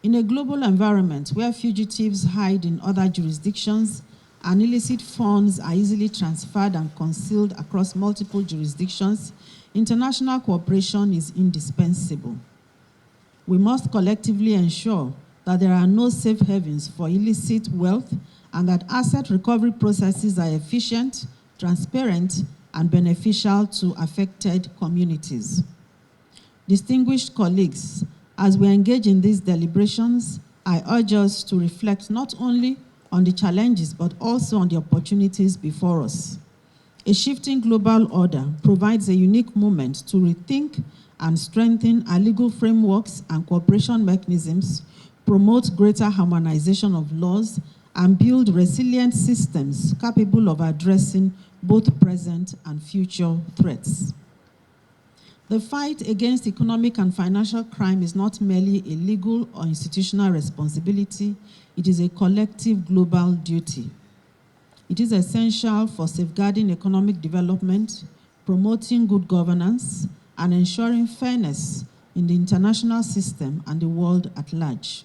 In a global environment where fugitives hide in other jurisdictions and illicit funds are easily transferred and concealed across multiple jurisdictions, international cooperation is indispensable. We must collectively ensure that there are no safe havens for illicit wealth and that asset recovery processes are efficient, transparent, and beneficial to affected communities. Distinguished colleagues, as we engage in these deliberations, I urge us to reflect not only on the challenges but also on the opportunities before us. A shifting global order provides a unique moment to rethink and strengthen our legal frameworks and cooperation mechanisms, promote greater harmonization of laws, and build resilient systems capable of addressing both present and future threats. The fight against economic and financial crime is not merely a legal or institutional responsibility, it is a collective global duty. It is essential for safeguarding economic development, promoting good governance, and ensuring fairness in the international system and the world at large.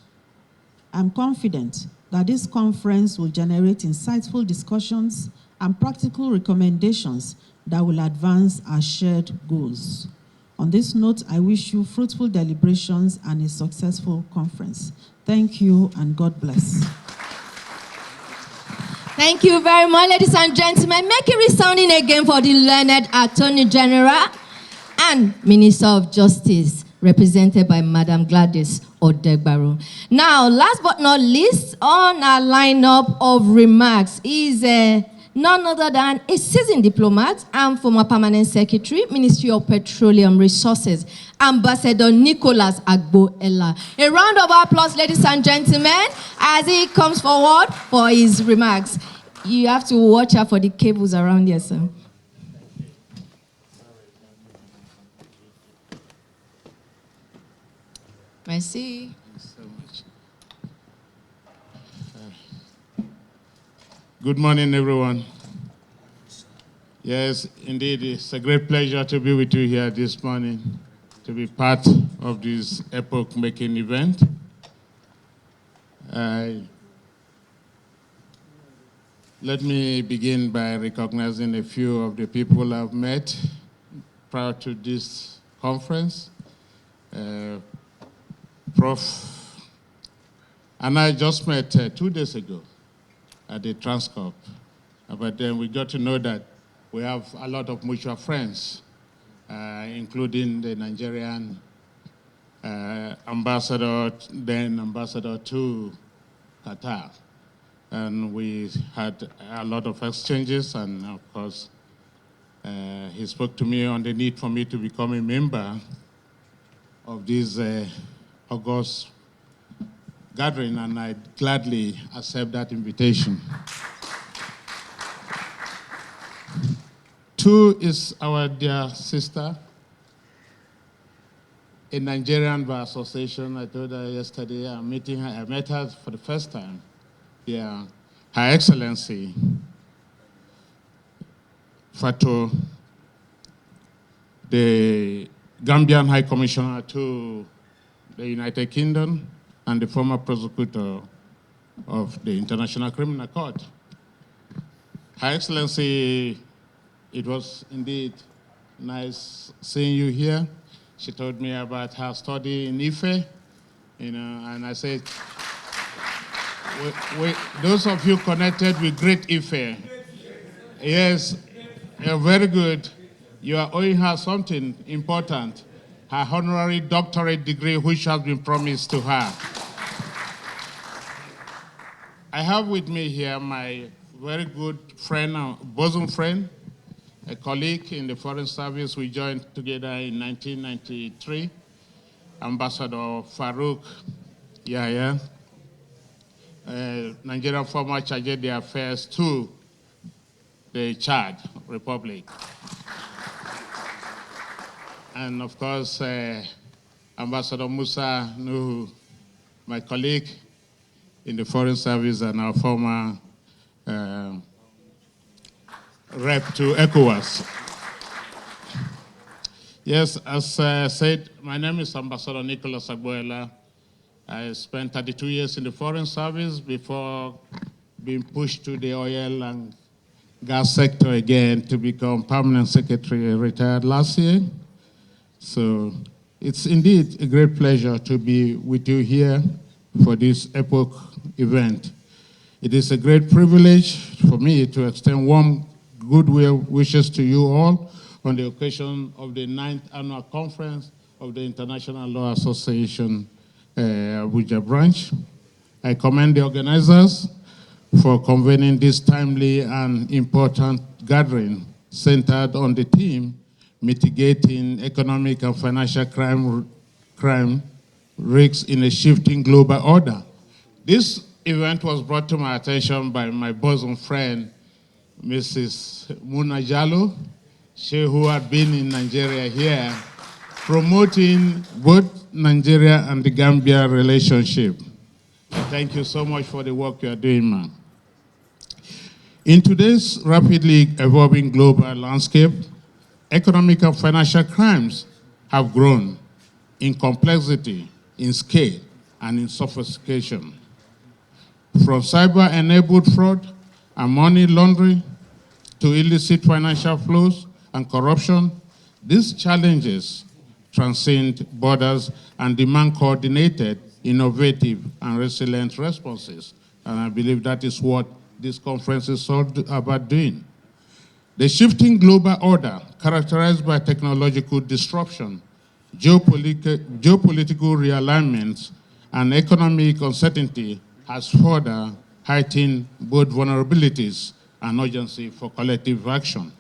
I'm confident that this conference will generate insightful discussions and practical recommendations that will advance our shared goals. On this note, I wish you fruitful deliberations and a successful conference. Thank you and God bless. Thank you very much, ladies and gentlemen. Make it resounding again for the learned Attorney General and Minister of Justice, represented by Madam Gladys Odegbaro. Now, last but not least, on our lineup of remarks is none other than a seasoned diplomat and former Permanent Secretary, Ministry of Petroleum Resources, Ambassador Nicholas Agbo-Ella. A round of applause, ladies and gentlemen, as he comes forward for his remarks. You have to watch out for the cables around here, sir. Merci. Thanks so much. Good morning, everyone. Yes, indeed, it's a great pleasure to be with you here this morning, to be part of this epoch-making event. Let me begin by recognizing a few of the people I've met prior to this conference. Prof. and I just met 2 days ago at the Transcorp, but then we got to know that we have a lot of mutual friends, including the Nigerian ambassador, then ambassador to Qatar. And we had a lot of exchanges, and of course, he spoke to me on the need for me to become a member of this August gathering, and I gladly accept that invitation. 2 is our dear sister, a Nigerian Bar Association. I told her yesterday I'm meeting her. I met her for the first time. Yeah, Her Excellency Fatou, the Gambian High Commissioner to the United Kingdom and the former prosecutor of the International Criminal Court. Her Excellency, it was indeed nice seeing you here. She told me about her study in IFE, and I said, those of you connected with Great IFE, yes, very good. You are owing her something important, her honorary doctorate degree, which has been promised to her. I have with me here my very good friend, bosom friend, a colleague in the Foreign Service. We joined together in 1993, Ambassador Farouk Yahya, Nigerian former charge d'affaires to the Chad Republic. And of course, Ambassador Musa Nuhu, my colleague in the Foreign Service and our former rep to ECOWAS. Yes, as said, my name is Ambassador Nicholas Agboela. I spent 32 years in the Foreign Service before being pushed to the oil and gas sector again to become permanent secretary, retired last year. So it's indeed a great pleasure to be with you here for this epoch event. It is a great privilege for me to extend warm goodwill wishes to you all on the occasion of the 9th annual conference of the International Law Association Abuja branch. I commend the organizers for convening this timely and important gathering centered on the theme mitigating economic and financial crime risks in a shifting global order. This event was brought to my attention by my bosom friend, Mrs. Muna Jallo, she who had been in Nigeria here, promoting both Nigeria and the Gambia relationship. Thank you so much for the work you are doing, ma'am. In today's rapidly evolving global landscape, economic and financial crimes have grown in complexity, in scale, and in sophistication. From cyber-enabled fraud and money laundering to illicit financial flows and corruption, these challenges transcend borders and demand coordinated, innovative, and resilient responses. And I believe that is what this conference is all about doing. The shifting global order, characterized by technological disruption, geopolitical realignments, and economic uncertainty, has further heightened both vulnerabilities and urgency for collective action.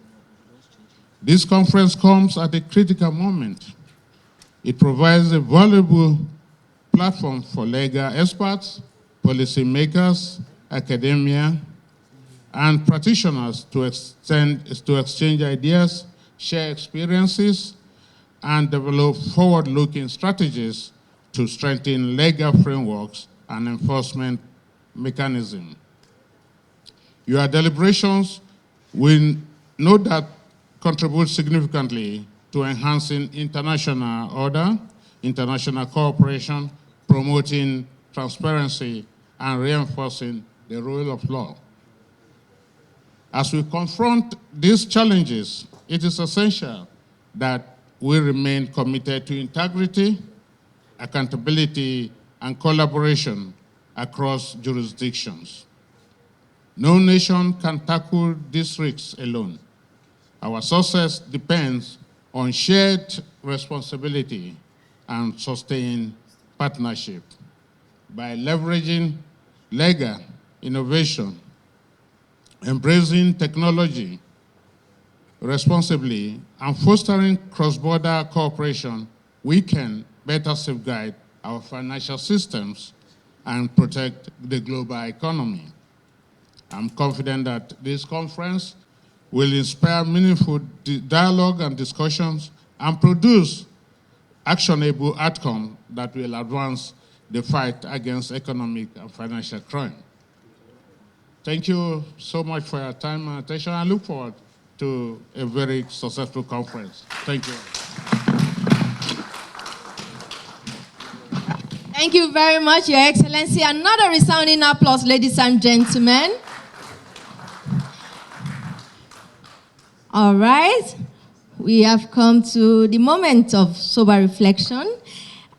This conference comes at a critical moment. It provides a valuable platform for legal experts, policymakers, academia, and practitioners to exchange ideas, share experiences, and develop forward-looking strategies to strengthen legal frameworks and enforcement mechanisms. Your deliberations will no doubt contribute significantly to enhancing international order, international cooperation, promoting transparency, and reinforcing the rule of law. As we confront these challenges, it is essential that we remain committed to integrity, accountability, and collaboration across jurisdictions. No nation can tackle these risks alone. Our success depends on shared responsibility and sustained partnership. By leveraging legal innovation, embracing technology responsibly, and fostering cross-border cooperation, we can better safeguard our financial systems and protect the global economy. I'm confident that this conference will inspire meaningful dialogue and discussions and produce actionable outcomes that will advance the fight against economic and financial crime. Thank you so much for your time and attention. I look forward to a very successful conference. Thank you. Thank you very much, Your Excellency. Another resounding applause, ladies and gentlemen. All right. We have come to the moment of sober reflection.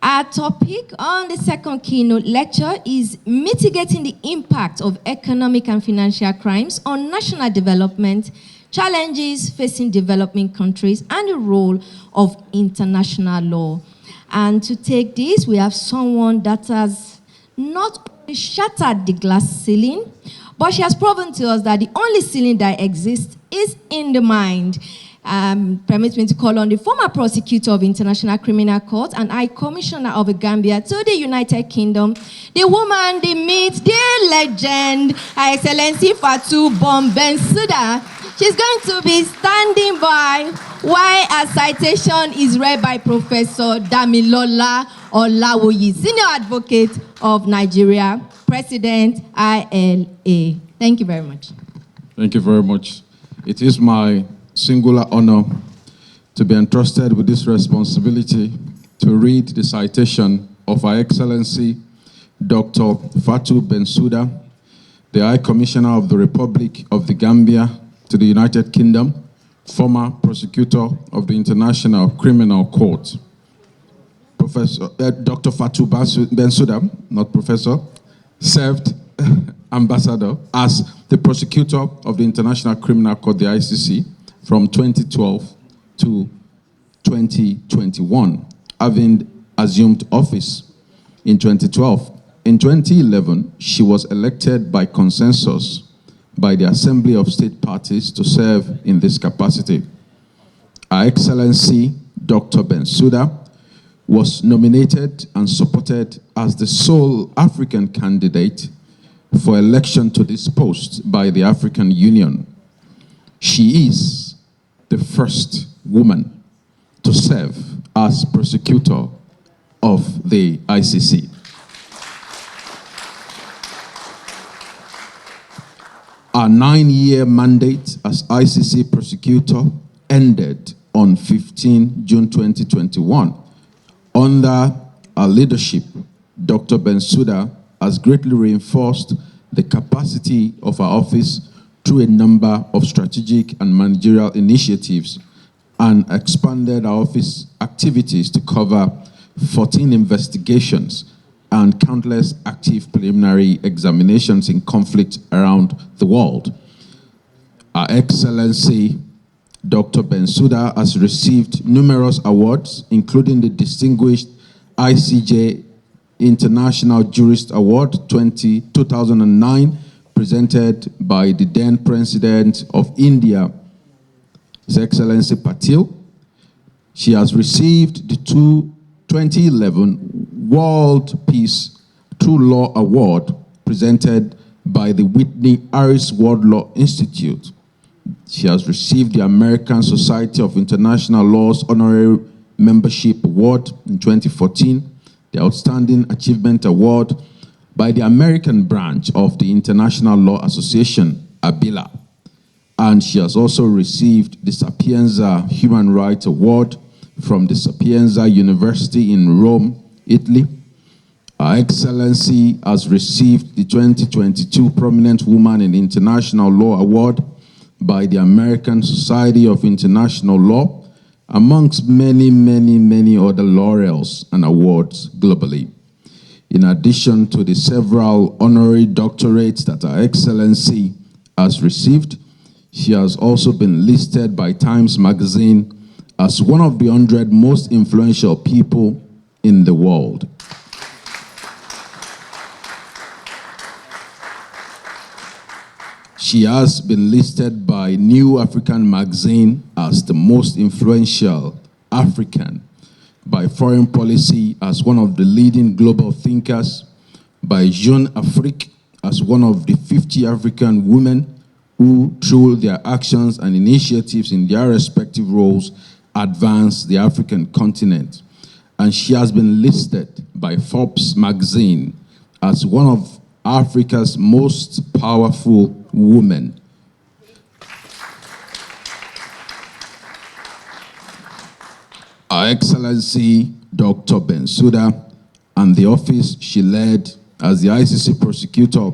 Our topic on the second keynote lecture is mitigating the impact of economic and financial crimes on national development, challenges facing developing countries, and the role of international law. And to take this, we have someone that has not only shattered the glass ceiling, but she has proven to us that the only ceiling that exists is in the mind. Permit me to call on the former prosecutor of International Criminal Court and High Commissioner of the Gambia to the United Kingdom, the woman, the myth, the legend, Her Excellency Fatou Bensouda. She's going to be standing by while a citation is read by Professor Damilola Olawoyi, Senior Advocate of Nigeria, President ILA. Thank you very much. Thank you very much. It is my singular honor to be entrusted with this responsibility to read the citation of Her Excellency Dr. Fatou Bensouda, the High Commissioner of the Republic of the Gambia to the United Kingdom, former prosecutor of the International Criminal Court. Dr. Fatou Bensouda, not professor, served ambassador as the prosecutor of the International Criminal Court, the ICC, from 2012 to 2021, having assumed office in 2012. In 2011, she was elected by consensus by the Assembly of State Parties to serve in this capacity. Her Excellency Dr. Bensouda was nominated and supported as the sole African candidate for election to this post by the African Union. She is the first woman to serve as prosecutor of the ICC. Our 9-year mandate as ICC prosecutor ended on 15 June 2021. Under our leadership, Dr. Bensouda has greatly reinforced the capacity of our office through a number of strategic and managerial initiatives and expanded our office activities to cover 14 investigations and countless active preliminary examinations in conflict around the world. Our Excellency Dr. Bensouda has received numerous awards, including the Distinguished ICJ International Jurist Award 2009, presented by the then President of India, His Excellency Patil. She has received the 2011 World Peace True Law Award, presented by the Whitney Harris World Law Institute. She has received the American Society of International Law's Honorary Membership Award in 2014, the Outstanding Achievement Award by the American branch of the International Law Association, ILA. And she has also received the Sapienza Human Rights Award from the Sapienza University in Rome, Italy. Her Excellency has received the 2022 Prominent Woman in International Law Award by the American Society of International Law, amongst many, many, many other laurels and awards globally. In addition to the several honorary doctorates that Her Excellency has received, she has also been listed by Times Magazine as one of the 100 most influential people in the world. She has been listed by New African Magazine as the most influential African, by Foreign Policy as one of the leading global thinkers, by Jeune Afrique as one of the 50 African women who, through their actions and initiatives in their respective roles, advance the African continent. And she has been listed by Forbes magazine as one of Africa's most powerful woman. Her Excellency Dr. Bensouda and the office she led as the ICC prosecutor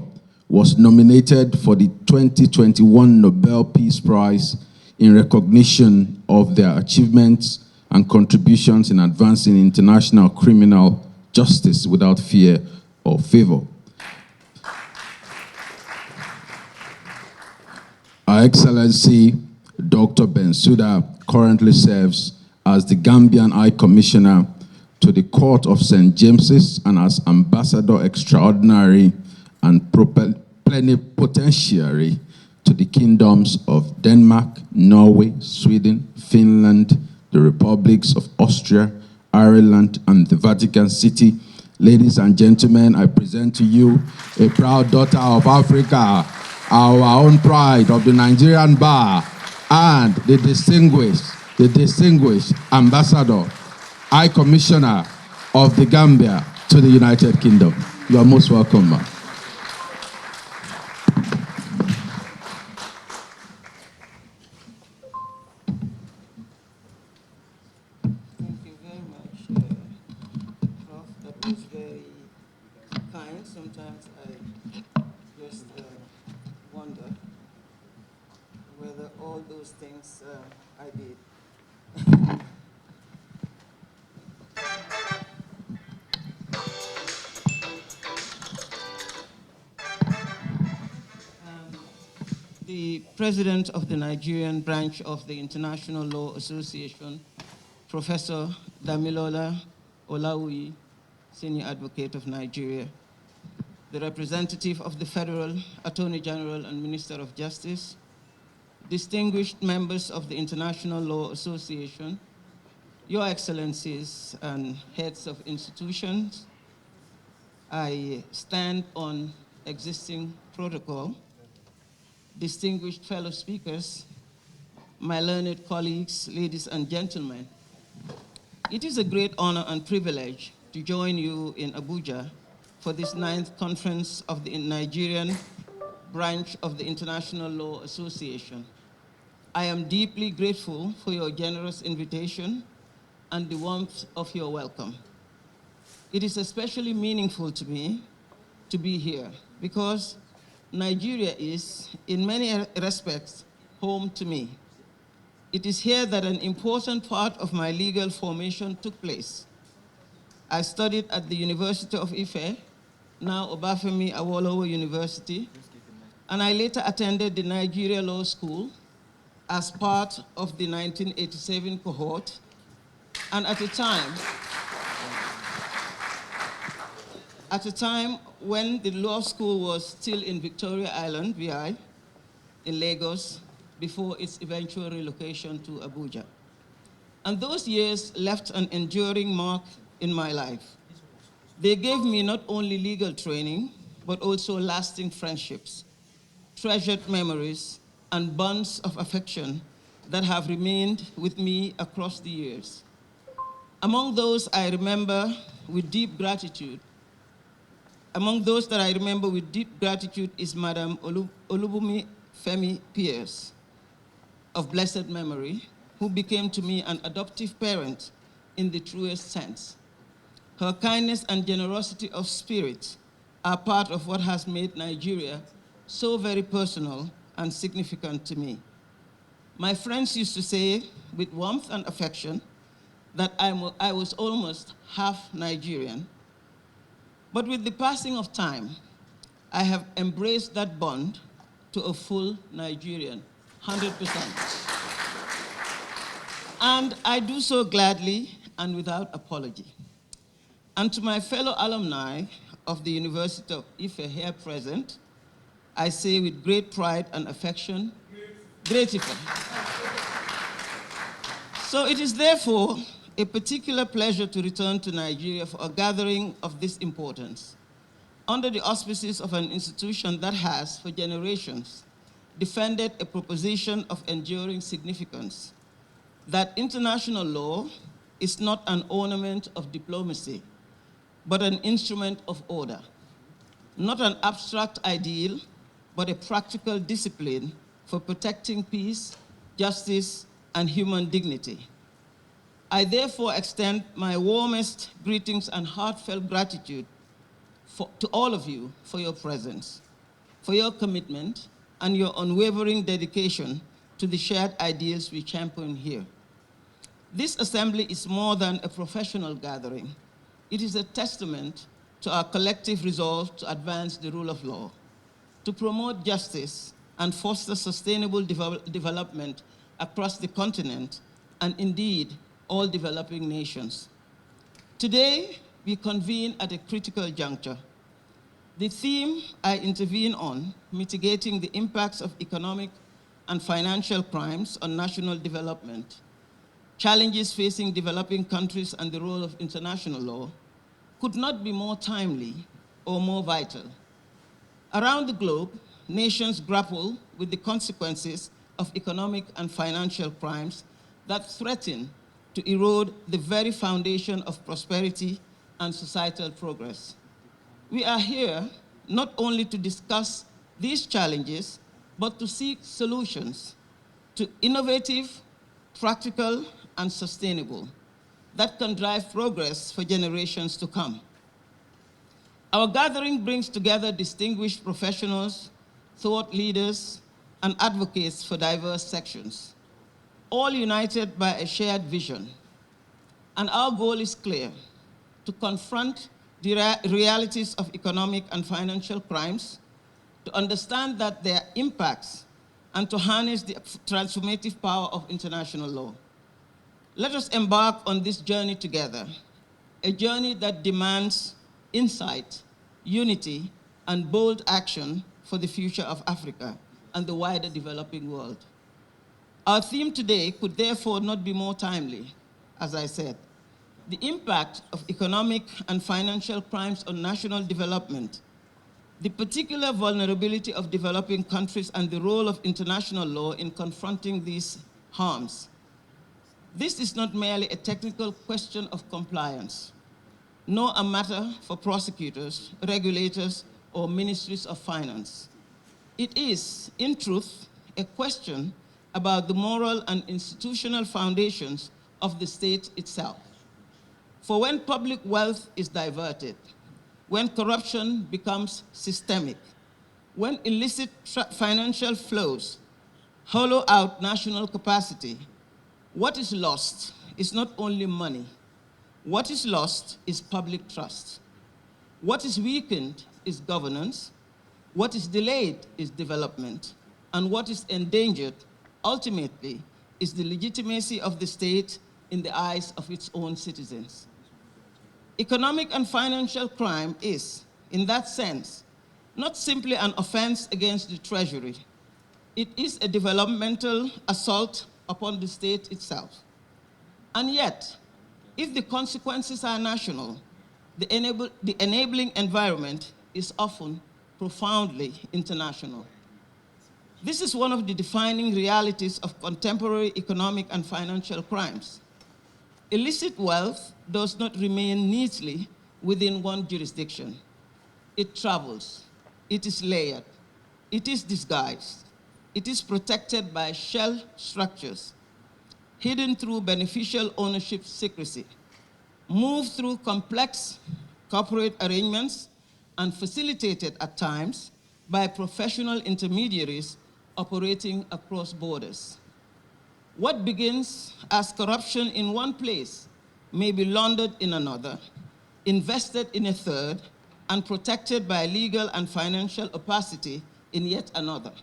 was nominated for the 2021 Nobel Peace Prize in recognition of their achievements and contributions in advancing international criminal justice without fear or favor. Her Excellency Dr. Bensouda currently serves as the Gambian High Commissioner to the Court of St. James's and as Ambassador Extraordinary and Plenipotentiary to the Kingdoms of Denmark, Norway, Sweden, Finland, the Republics of Austria, Ireland, and the Vatican City. Ladies and gentlemen, I present to you a proud daughter of Africa, our own pride of the Nigerian bar, and the distinguished Ambassador, High Commissioner of the Gambia to the United Kingdom. You are most welcome, ma'am. Thank you very much, Prof. That was very kind. Sometimes I just wonder whether all those things I did. The president of the Nigerian branch of the International Law Association, Professor Damilola Olawuyi, Senior Advocate of Nigeria, the representative of the Federal Attorney General and Minister of Justice, distinguished members of the International Law Association, Your Excellencies and heads of institutions, I stand on existing protocol. Distinguished fellow speakers, my learned colleagues, ladies and gentlemen, it is a great honor and privilege to join you in Abuja for this 9th conference of the Nigerian branch of the International Law Association. I am deeply grateful for your generous invitation and the warmth of your welcome. It is especially meaningful to me to be here because Nigeria is, in many respects, home to me. It is here that an important part of my legal formation took place. I studied at the University of Ife, now Obafemi Awolowo University, and I later attended the Nigeria Law School as part of the 1987 cohort, and at a time when the law school was still in Victoria Island, VI, in Lagos, before its eventual relocation to Abuja. And those years left an enduring mark in my life. They gave me not only legal training, but also lasting friendships, treasured memories, and bonds of affection that have remained with me across the years. Among those I remember with deep gratitude is Madam Olubumi Femi Pierce, of blessed memory, who became to me an adoptive parent in the truest sense. Her kindness and generosity of spirit are part of what has made Nigeria so very personal and significant to me. My friends used to say with warmth and affection that I was almost half Nigerian. But with the passing of time, I have embraced that bond to a full Nigerian, 100%. And I do so gladly and without apology. And to my fellow alumni of the University of Ife here present, I say with great pride and affection, grateful. So it is therefore a particular pleasure to return to Nigeria for a gathering of this importance, under the auspices of an institution that has, for generations, defended a proposition of enduring significance, that international law is not an ornament of diplomacy, but an instrument of order. not an abstract ideal, but a practical discipline for protecting peace, justice, and human dignity. I therefore extend my warmest greetings and heartfelt gratitude to all of you for your presence, for your commitment, and your unwavering dedication to the shared ideals we champion here. This assembly is more than a professional gathering. It is a testament to our collective resolve to advance the rule of law, to promote justice and foster sustainable development across the continent and indeed all developing nations. Today, we convene at a critical juncture. The theme I intervene on, mitigating the impacts of economic and financial crimes on national development, challenges facing developing countries and the role of international law, could not be more timely or more vital. Around the globe, nations grapple with the consequences of economic and financial crimes that threaten to erode the very foundation of prosperity and societal progress. We are here not only to discuss these challenges, but to seek solutions to innovative, practical, and sustainable that can drive progress for generations to come. Our gathering brings together distinguished professionals, thought leaders, and advocates for diverse sections, all united by a shared vision. And our goal is clear: to confront the realities of economic and financial crimes, to understand that their impacts, and to harness the transformative power of international law. Let us embark on this journey together, a journey that demands insight, unity, and bold action for the future of Africa and the wider developing world. Our theme today could therefore not be more timely, as I said. The impact of economic and financial crimes on national development, the particular vulnerability of developing countries, and the role of international law in confronting these harms. This is not merely a technical question of compliance, nor a matter for prosecutors, regulators, or ministries of finance. It is, in truth, a question about the moral and institutional foundations of the state itself. For when public wealth is diverted, when corruption becomes systemic, when illicit financial flows hollow out national capacity, what is lost is not only money. What is lost is public trust. What is weakened is governance. What is delayed is development. And what is endangered, ultimately, is the legitimacy of the state in the eyes of its own citizens. Economic and financial crime is, in that sense, not simply an offense against the treasury. It is a developmental assault upon the state itself. And yet, if the consequences are national, the enabling environment is often profoundly international. This is one of the defining realities of contemporary economic and financial crimes. Illicit wealth does not remain neatly within one jurisdiction. It travels, it is layered, it is disguised, it is protected by shell structures, hidden through beneficial ownership secrecy, moved through complex corporate arrangements, and facilitated at times by professional intermediaries operating across borders. What begins as corruption in one place may be laundered in another, invested in a third, and protected by legal and financial opacity in yet another.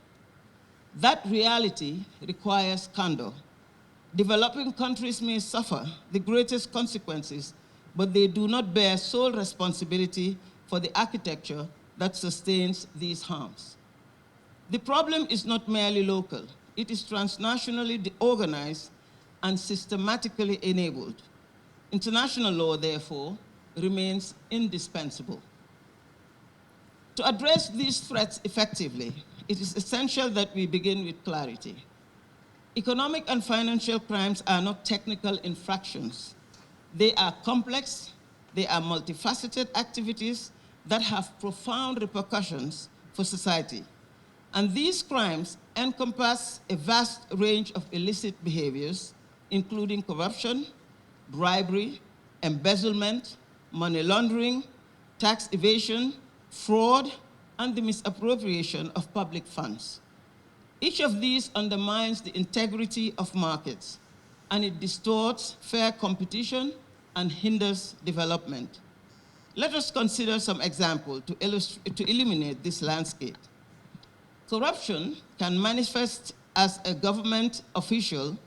That reality requires candor. Developing countries may suffer the greatest consequences, but they do not bear sole responsibility for the architecture that sustains these harms. The problem is not merely local. It is transnationally organized and systematically enabled. International law, therefore, remains indispensable. To address these threats effectively, it is essential that we begin with clarity. Economic and financial crimes are not technical infractions. They are complex, they are multifaceted activities that have profound repercussions for society. And these crimes encompass a vast range of illicit behaviors, including corruption, bribery, embezzlement, money laundering, tax evasion, fraud, and the misappropriation of public funds. Each of these undermines the integrity of markets, and it distorts fair competition and hinders development. Let us consider some examples to illuminate this landscape. Corruption can manifest as a government official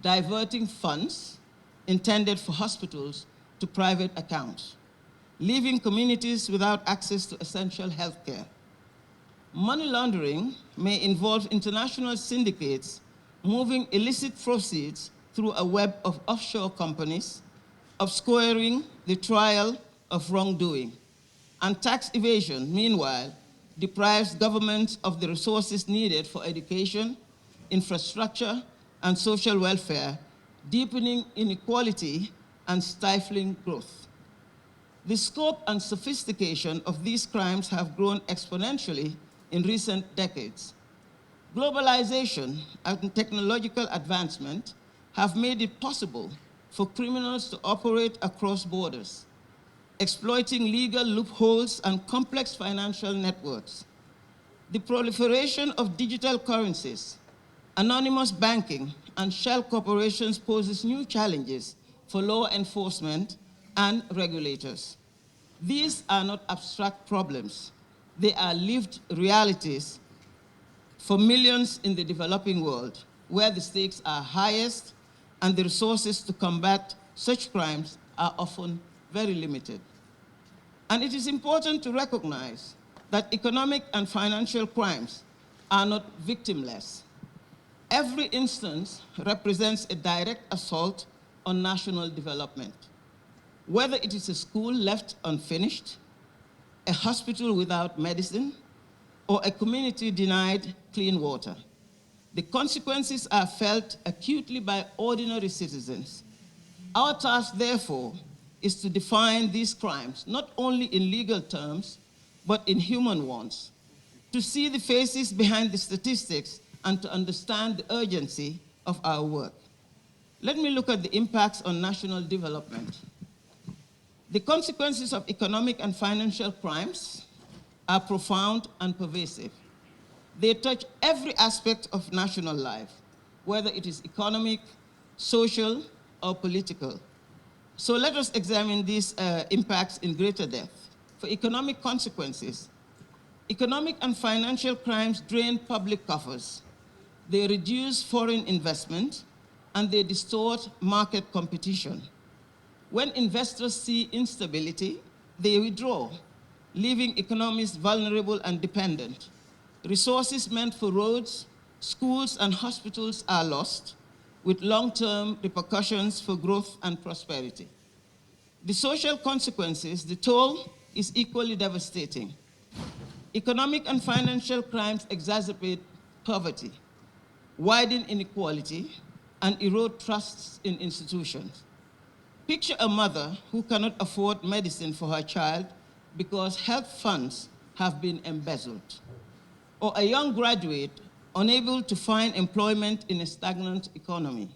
diverting funds intended for hospitals to private accounts, leaving communities without access to essential health care. Money laundering may involve international syndicates moving illicit proceeds through a web of offshore companies, obscuring the trial of wrongdoing. And tax evasion, meanwhile, deprives governments of the resources needed for education, infrastructure, and social welfare, deepening inequality and stifling growth. The scope and sophistication of these crimes have grown exponentially in recent decades. Globalization and technological advancement have made it possible for criminals to operate across borders, exploiting legal loopholes and complex financial networks. The proliferation of digital currencies, anonymous banking, and shell corporations poses new challenges for law enforcement and regulators. These are not abstract problems. They are lived realities for millions in the developing world, where the stakes are highest and the resources to combat such crimes are often very limited. And it is important to recognize that economic and financial crimes are not victimless. Every instance represents a direct assault on national development, whether it is a school left unfinished, a hospital without medicine, or a community denied clean water. The consequences are felt acutely by ordinary citizens. Our task, therefore, is to define these crimes, not only in legal terms, but in human ones, to see the faces behind the statistics and to understand the urgency of our work. Let me look at the impacts on national development. The consequences of economic and financial crimes are profound and pervasive. They touch every aspect of national life, whether it is economic, social, or political. So let us examine these impacts in greater depth. For economic consequences, economic and financial crimes drain public coffers. They reduce foreign investment, and they distort market competition. When investors see instability, they withdraw, leaving economies vulnerable and dependent. Resources meant for roads, schools, and hospitals are lost, with long-term repercussions for growth and prosperity. The social consequences, the toll, is equally devastating. Economic and financial crimes exacerbate poverty, widen inequality, and erode trusts in institutions. Picture a mother who cannot afford medicine for her child because health funds have been embezzled, or a young graduate unable to find employment in a stagnant economy.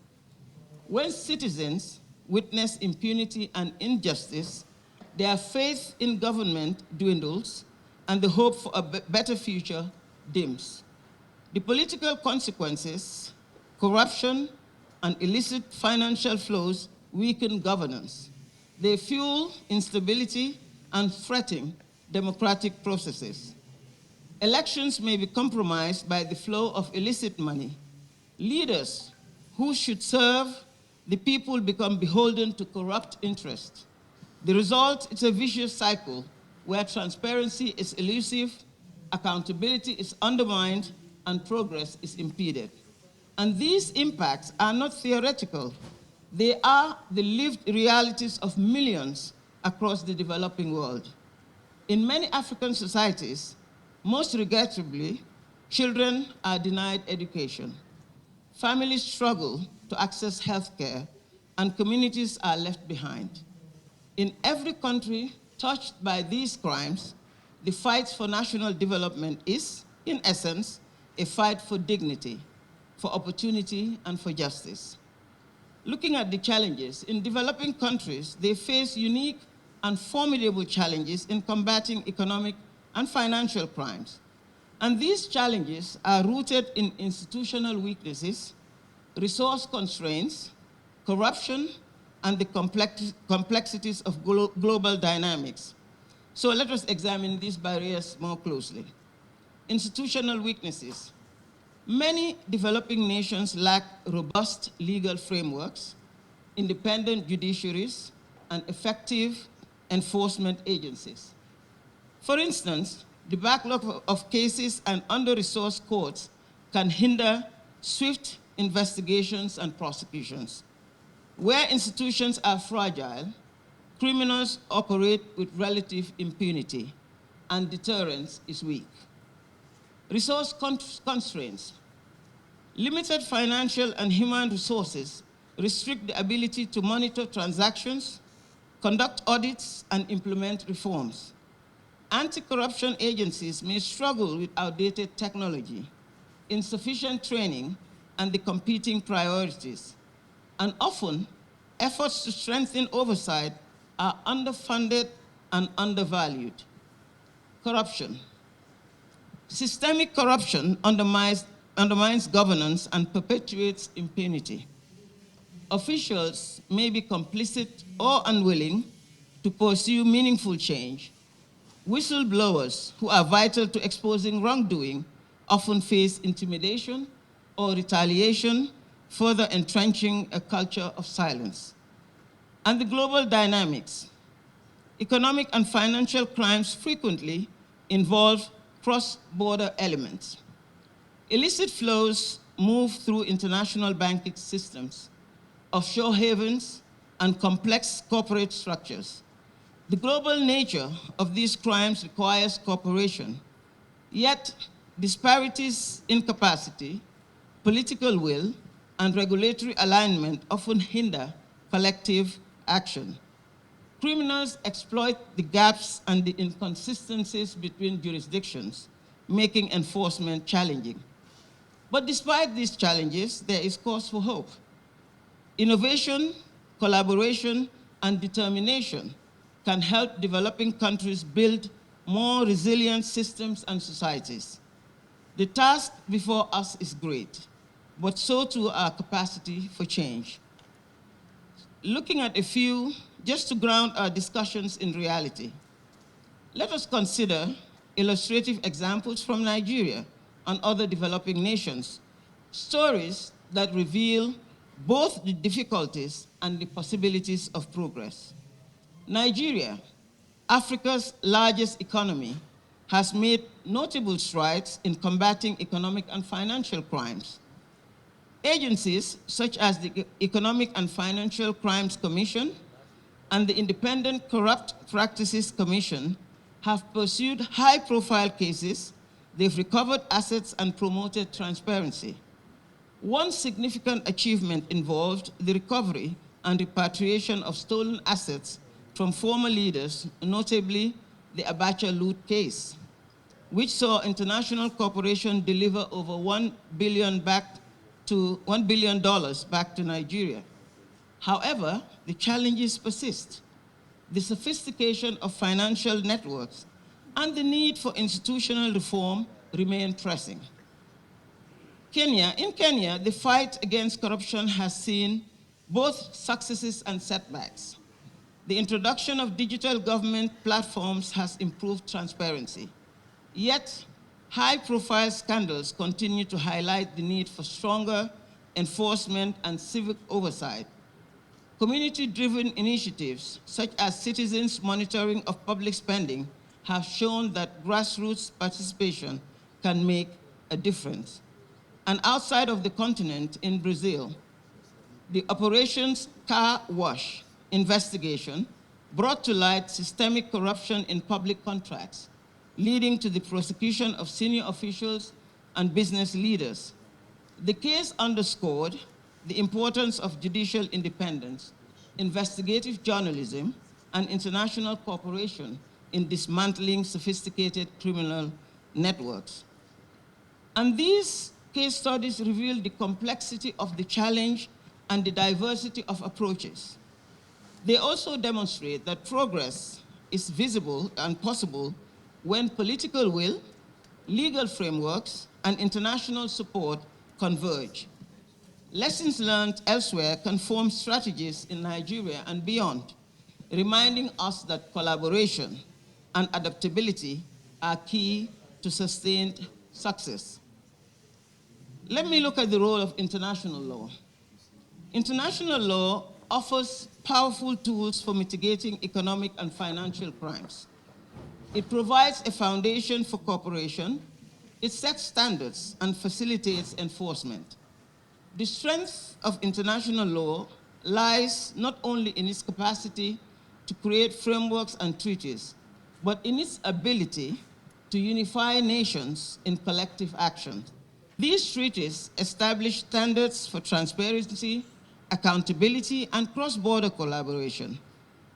When citizens witness impunity and injustice, their faith in government dwindles and the hope for a better future dims. The political consequences, corruption, and illicit financial flows weaken governance. They fuel instability and threaten democratic processes. Elections may be compromised by the flow of illicit money. Leaders who should serve the people become beholden to corrupt interests. The result is a vicious cycle where transparency is elusive, accountability is undermined, and progress is impeded. And these impacts are not theoretical. They are the lived realities of millions across the developing world. In many African societies, most regrettably, children are denied education. Families struggle to access health care, and communities are left behind. In every country touched by these crimes, the fight for national development is, in essence, a fight for dignity, for opportunity, and for justice. Looking at the challenges, in developing countries, they face unique and formidable challenges in combating economic and financial crimes. And these challenges are rooted in institutional weaknesses, resource constraints, corruption, and the complexities of global dynamics. So let us examine these barriers more closely. Institutional weaknesses. Many developing nations lack robust legal frameworks, independent judiciaries, and effective enforcement agencies. For instance, the backlog of cases and under-resourced courts can hinder swift investigations and prosecutions. Where institutions are fragile, criminals operate with relative impunity, and deterrence is weak. Resource constraints. Limited financial and human resources restrict the ability to monitor transactions, conduct audits, and implement reforms. Anti-corruption agencies may struggle with outdated technology, insufficient training, and the competing priorities. And often, efforts to strengthen oversight are underfunded and undervalued. Corruption. Systemic corruption undermines governance and perpetuates impunity. Officials may be complicit or unwilling to pursue meaningful change. Whistleblowers, who are vital to exposing wrongdoing, often face intimidation or retaliation, further entrenching a culture of silence. And the global dynamics. Economic and financial crimes frequently involve cross-border elements. Illicit flows move through international banking systems, offshore havens, and complex corporate structures. The global nature of these crimes requires cooperation, yet disparities in capacity, political will, and regulatory alignment often hinder collective action. Criminals exploit the gaps and the inconsistencies between jurisdictions, making enforcement challenging. But despite these challenges, there is cause for hope. Innovation, collaboration, and determination can help developing countries build more resilient systems and societies. The task before us is great, but so too our capacity for change. Looking at a few, just to ground our discussions in reality, let us consider illustrative examples from Nigeria and other developing nations, stories that reveal both the difficulties and the possibilities of progress. Nigeria, Africa's largest economy, has made notable strides in combating economic and financial crimes. Agencies such as the Economic and Financial Crimes Commission and the Independent Corrupt Practices Commission have pursued high-profile cases. They've recovered assets and promoted transparency. One significant achievement involved the recovery and repatriation of stolen assets from former leaders, notably the Abacha loot case, which saw international cooperation deliver over $1 billion back to Nigeria. However, the challenges persist. The sophistication of financial networks and the need for institutional reform remain pressing. In Kenya, the fight against corruption has seen both successes and setbacks. The introduction of digital government platforms has improved transparency. Yet, high-profile scandals continue to highlight the need for stronger enforcement and civic oversight. Community-driven initiatives, such as citizens' monitoring of public spending, have shown that grassroots participation can make a difference. And outside of the continent, in Brazil, the Operations Car Wash investigation brought to light systemic corruption in public contracts, leading to the prosecution of senior officials and business leaders. The case underscored the importance of judicial independence, investigative journalism, and international cooperation in dismantling sophisticated criminal networks. And these case studies reveal the complexity of the challenge and the diversity of approaches. They also demonstrate that progress is visible and possible when political will, legal frameworks, and international support converge. Lessons learned elsewhere can form strategies in Nigeria and beyond, reminding us that collaboration and adaptability are key to sustained success. Let me look at the role of international law. International law offers powerful tools for mitigating economic and financial crimes. It provides a foundation for cooperation, it sets standards, and facilitates enforcement. The strength of international law lies not only in its capacity to create frameworks and treaties, but in its ability to unify nations in collective action. These treaties establish standards for transparency, accountability, and cross-border collaboration.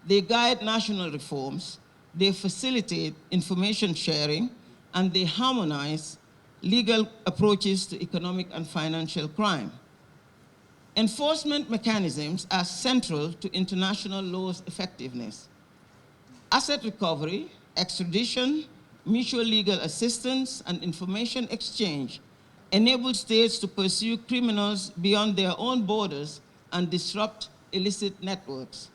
They guide national reforms, they facilitate information sharing, and they harmonize legal approaches to economic and financial crime. Enforcement mechanisms are central to international law's effectiveness. Asset recovery, extradition, mutual legal assistance, and information exchange enable states to pursue criminals beyond their own borders and disrupt illicit networks.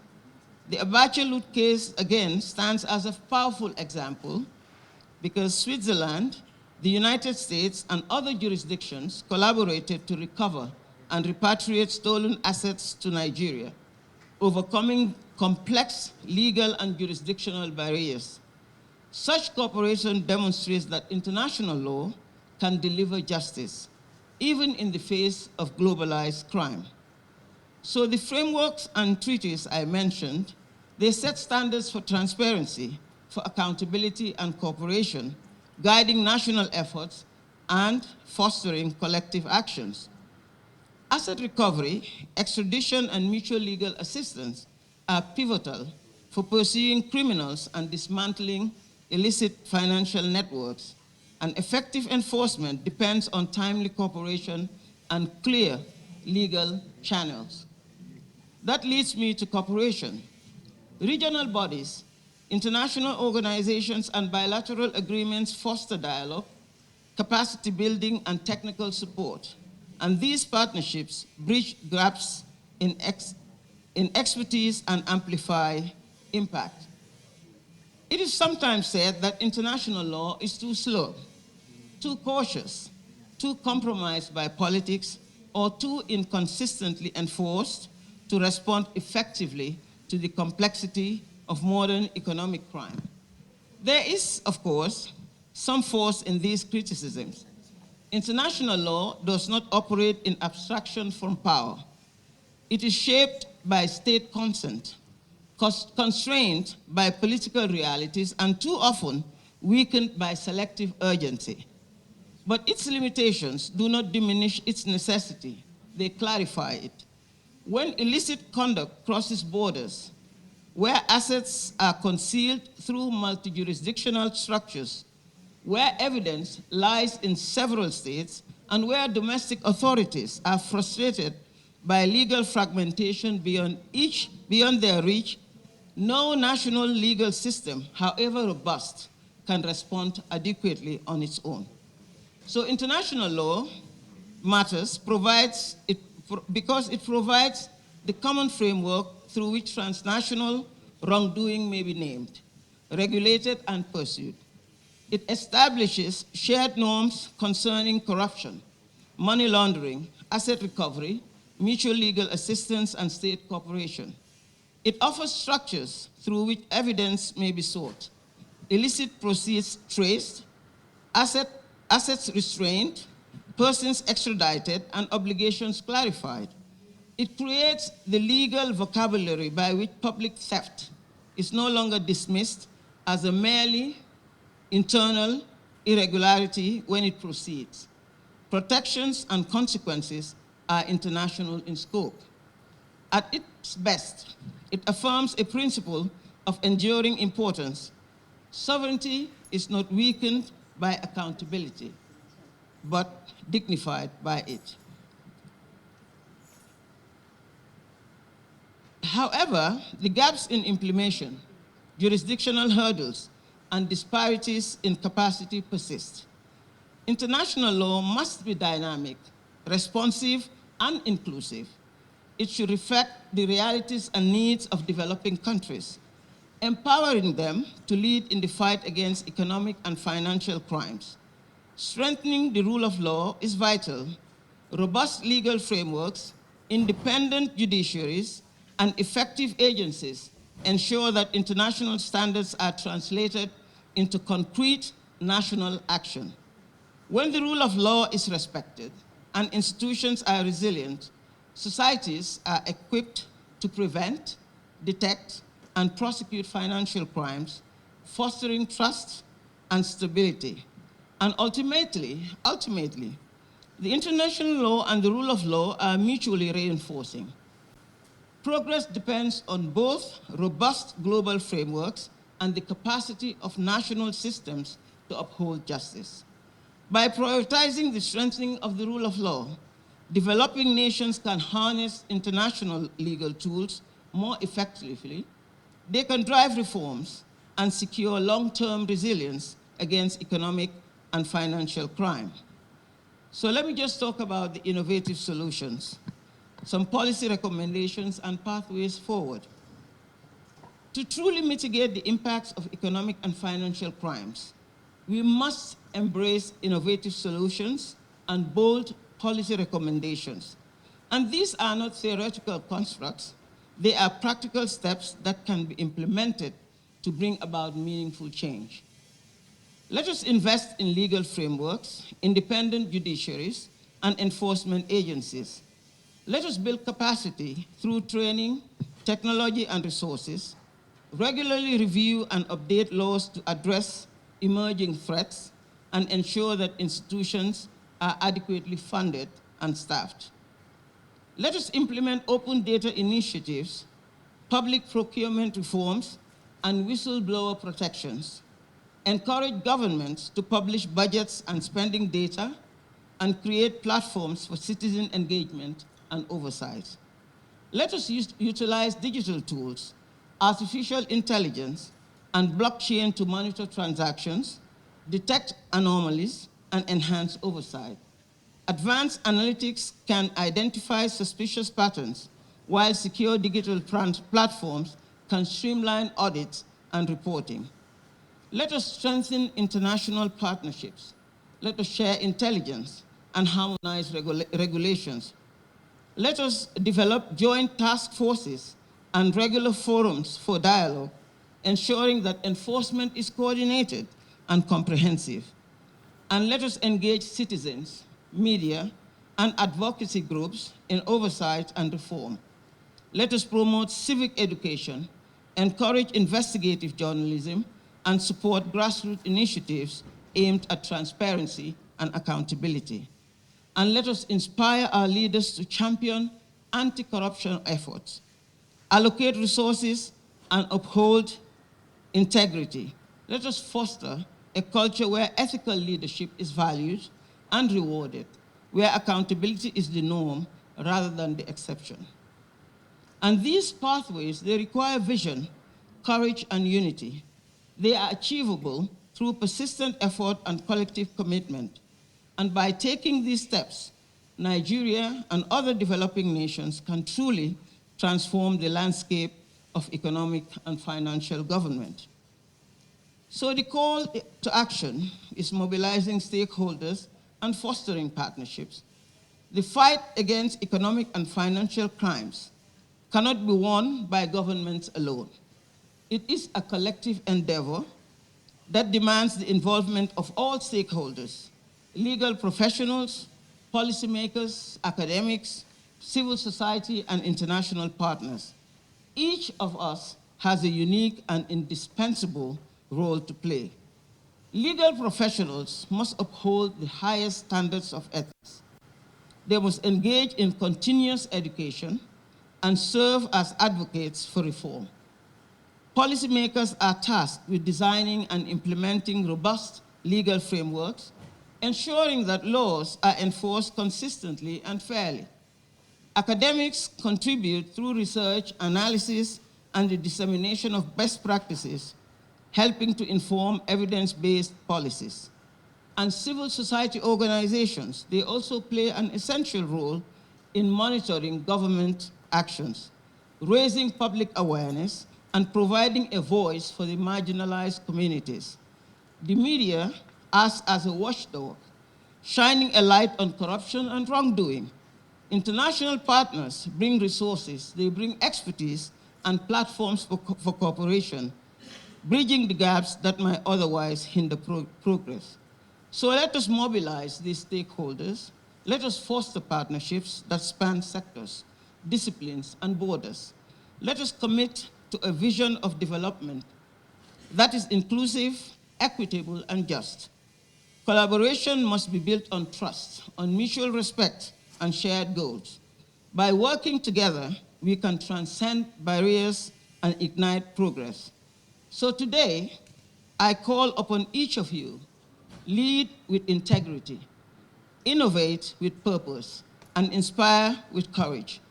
The Abacha loot case, again, stands as a powerful example because Switzerland, the United States, and other jurisdictions collaborated to recover and repatriate stolen assets to Nigeria, overcoming complex legal and jurisdictional barriers. Such cooperation demonstrates that international law can deliver justice, even in the face of globalized crime. So the frameworks and treaties I mentioned, they set standards for transparency, for accountability and cooperation, guiding national efforts and fostering collective actions. Asset recovery, extradition, and mutual legal assistance are pivotal for pursuing criminals and dismantling illicit financial networks. And effective enforcement depends on timely cooperation and clear legal channels. That leads me to cooperation. Regional bodies, international organizations, and bilateral agreements foster dialogue, capacity building, and technical support. And these partnerships bridge gaps in expertise and amplify impact. It is sometimes said that international law is too slow, too cautious, too compromised by politics, or too inconsistently enforced to respond effectively to the complexity of modern economic crime. There is, of course, some force in these criticisms. International law does not operate in abstraction from power. It is shaped by state consent, constrained by political realities, and too often weakened by selective urgency. But its limitations do not diminish its necessity, they clarify it. When illicit conduct crosses borders, where assets are concealed through multi-jurisdictional structures, where evidence lies in several states, and where domestic authorities are frustrated by legal fragmentation beyond their reach, no national legal system, however robust, can respond adequately on its own. So international law matters because it provides the common framework through which transnational wrongdoing may be named, regulated, and pursued. It establishes shared norms concerning corruption, money laundering, asset recovery, mutual legal assistance, and state cooperation. It offers structures through which evidence may be sought, illicit proceeds traced, assets restrained, persons extradited, and obligations clarified. It creates the legal vocabulary by which public theft is no longer dismissed as a merely internal irregularity when it proceeds. Protections and consequences are international in scope. At its best, it affirms a principle of enduring importance. Sovereignty is not weakened by accountability, but dignified by it. However, the gaps in implementation, jurisdictional hurdles, and disparities in capacity persist. International law must be dynamic, responsive, and inclusive. It should reflect the realities and needs of developing countries, empowering them to lead in the fight against economic and financial crimes. Strengthening the rule of law is vital. Robust legal frameworks, independent judiciaries, and effective agencies ensure that international standards are translated into concrete national action. When the rule of law is respected and institutions are resilient, societies are equipped to prevent, detect, and prosecute financial crimes, fostering trust and stability. And ultimately, the international law and the rule of law are mutually reinforcing. Progress depends on both robust global frameworks and the capacity of national systems to uphold justice. By prioritizing the strengthening of the rule of law, developing nations can harness international legal tools more effectively. They can drive reforms and secure long-term resilience against economic and financial crime. So let me just talk about the innovative solutions, some policy recommendations and pathways forward. To truly mitigate the impacts of economic and financial crimes, we must embrace innovative solutions and bold policy recommendations. And these are not theoretical constructs, they are practical steps that can be implemented to bring about meaningful change. Let us invest in legal frameworks, independent judiciaries, and enforcement agencies. Let us build capacity through training, technology, and resources, regularly review and update laws to address emerging threats, and ensure that institutions are adequately funded and staffed. Let us implement open data initiatives, public procurement reforms, and whistleblower protections. Encourage governments to publish budgets and spending data, and create platforms for citizen engagement and oversight. Let us utilize digital tools, artificial intelligence, and blockchain to monitor transactions, detect anomalies, and enhance oversight. Advanced analytics can identify suspicious patterns, while secure digital platforms can streamline audits and reporting. Let us strengthen international partnerships. Let us share intelligence and harmonize regulations. Let us develop joint task forces and regular forums for dialogue, ensuring that enforcement is coordinated and comprehensive. And let us engage citizens, media, and advocacy groups in oversight and reform. Let us promote civic education, encourage investigative journalism, and support grassroots initiatives aimed at transparency and accountability. And let us inspire our leaders to champion anti-corruption efforts, allocate resources, and uphold integrity. Let us foster a culture where ethical leadership is valued and rewarded, where accountability is the norm rather than the exception. And these pathways, they require vision, courage, and unity. They are achievable through persistent effort and collective commitment. And by taking these steps, Nigeria and other developing nations can truly transform the landscape of economic and financial government. So the call to action is mobilizing stakeholders and fostering partnerships. The fight against economic and financial crimes cannot be won by governments alone. It is a collective endeavor that demands the involvement of all stakeholders: legal professionals, policymakers, academics, civil society, and international partners. Each of us has a unique and indispensable role to play. Legal professionals must uphold the highest standards of ethics. They must engage in continuous education and serve as advocates for reform. Policymakers are tasked with designing and implementing robust legal frameworks, ensuring that laws are enforced consistently and fairly. Academics contribute through research, analysis, and the dissemination of best practices, helping to inform evidence-based policies. And civil society organizations, they also play an essential role in monitoring government actions, raising public awareness, and providing a voice for the marginalized communities. The media acts as a watchdog, shining a light on corruption and wrongdoing. International partners bring resources, they bring expertise and platforms for cooperation, bridging the gaps that might otherwise hinder progress. So let us mobilize these stakeholders. Let us foster partnerships that span sectors, disciplines, and borders. Let us commit to a vision of development that is inclusive, equitable, and just. Collaboration must be built on trust, on mutual respect, and shared goals. By working together, we can transcend barriers and ignite progress. So today, I call upon each of you, lead with integrity, innovate with purpose, and inspire with courage.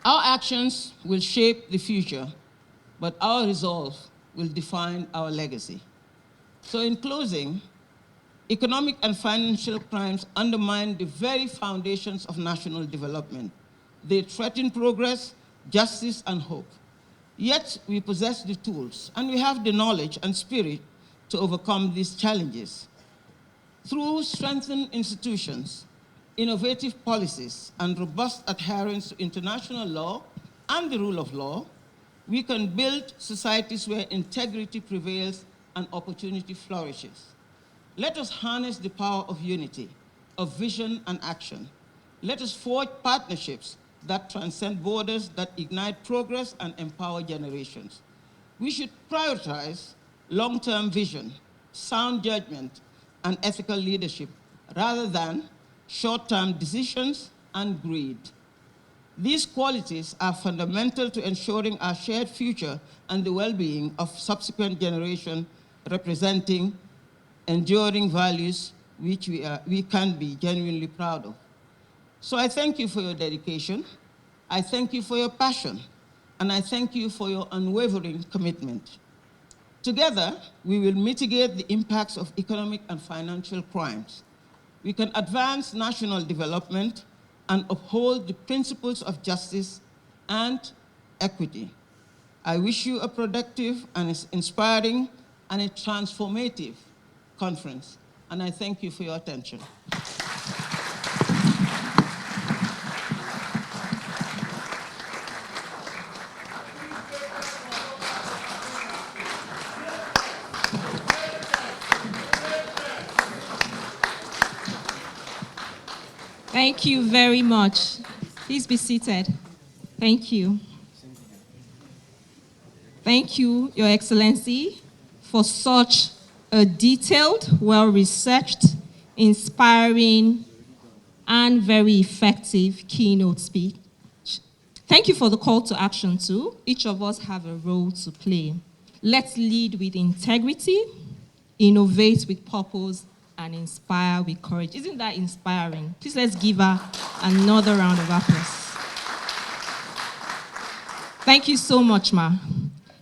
Our actions will shape the future, but our resolve will define our legacy. So in closing, economic and financial crimes undermine the very foundations of national development. They threaten progress, justice, and hope. Yet we possess the tools, and we have the knowledge and spirit to overcome these challenges. Through strengthened institutions, innovative policies, and robust adherence to international law and the rule of law, we can build societies where integrity prevails and opportunity flourishes. Let us harness the power of unity, of vision and action. Let us forge partnerships that transcend borders, that ignite progress and empower generations. We should prioritize long-term vision, sound judgment, and ethical leadership rather than short-term decisions and greed. These qualities are fundamental to ensuring our shared future and the well-being of subsequent generations, representing enduring values which we can be genuinely proud of. So I thank you for your dedication, I thank you for your passion, and I thank you for your unwavering commitment. Together, we will mitigate the impacts of economic and financial crimes. We can advance national development and uphold the principles of justice and equity. I wish you a productive and inspiring and a transformative conference, and I thank you for your attention. Thank you very much. Please be seated. Thank you. Thank you, Your Excellency, for such a detailed, well-researched, inspiring, and very effective keynote speech. Thank you for the call to action too. Each of us have a role to play. Let's lead with integrity, innovate with purpose, and inspire with courage. Isn't that inspiring? Please let's give her another round of applause. Thank you so much, Ma.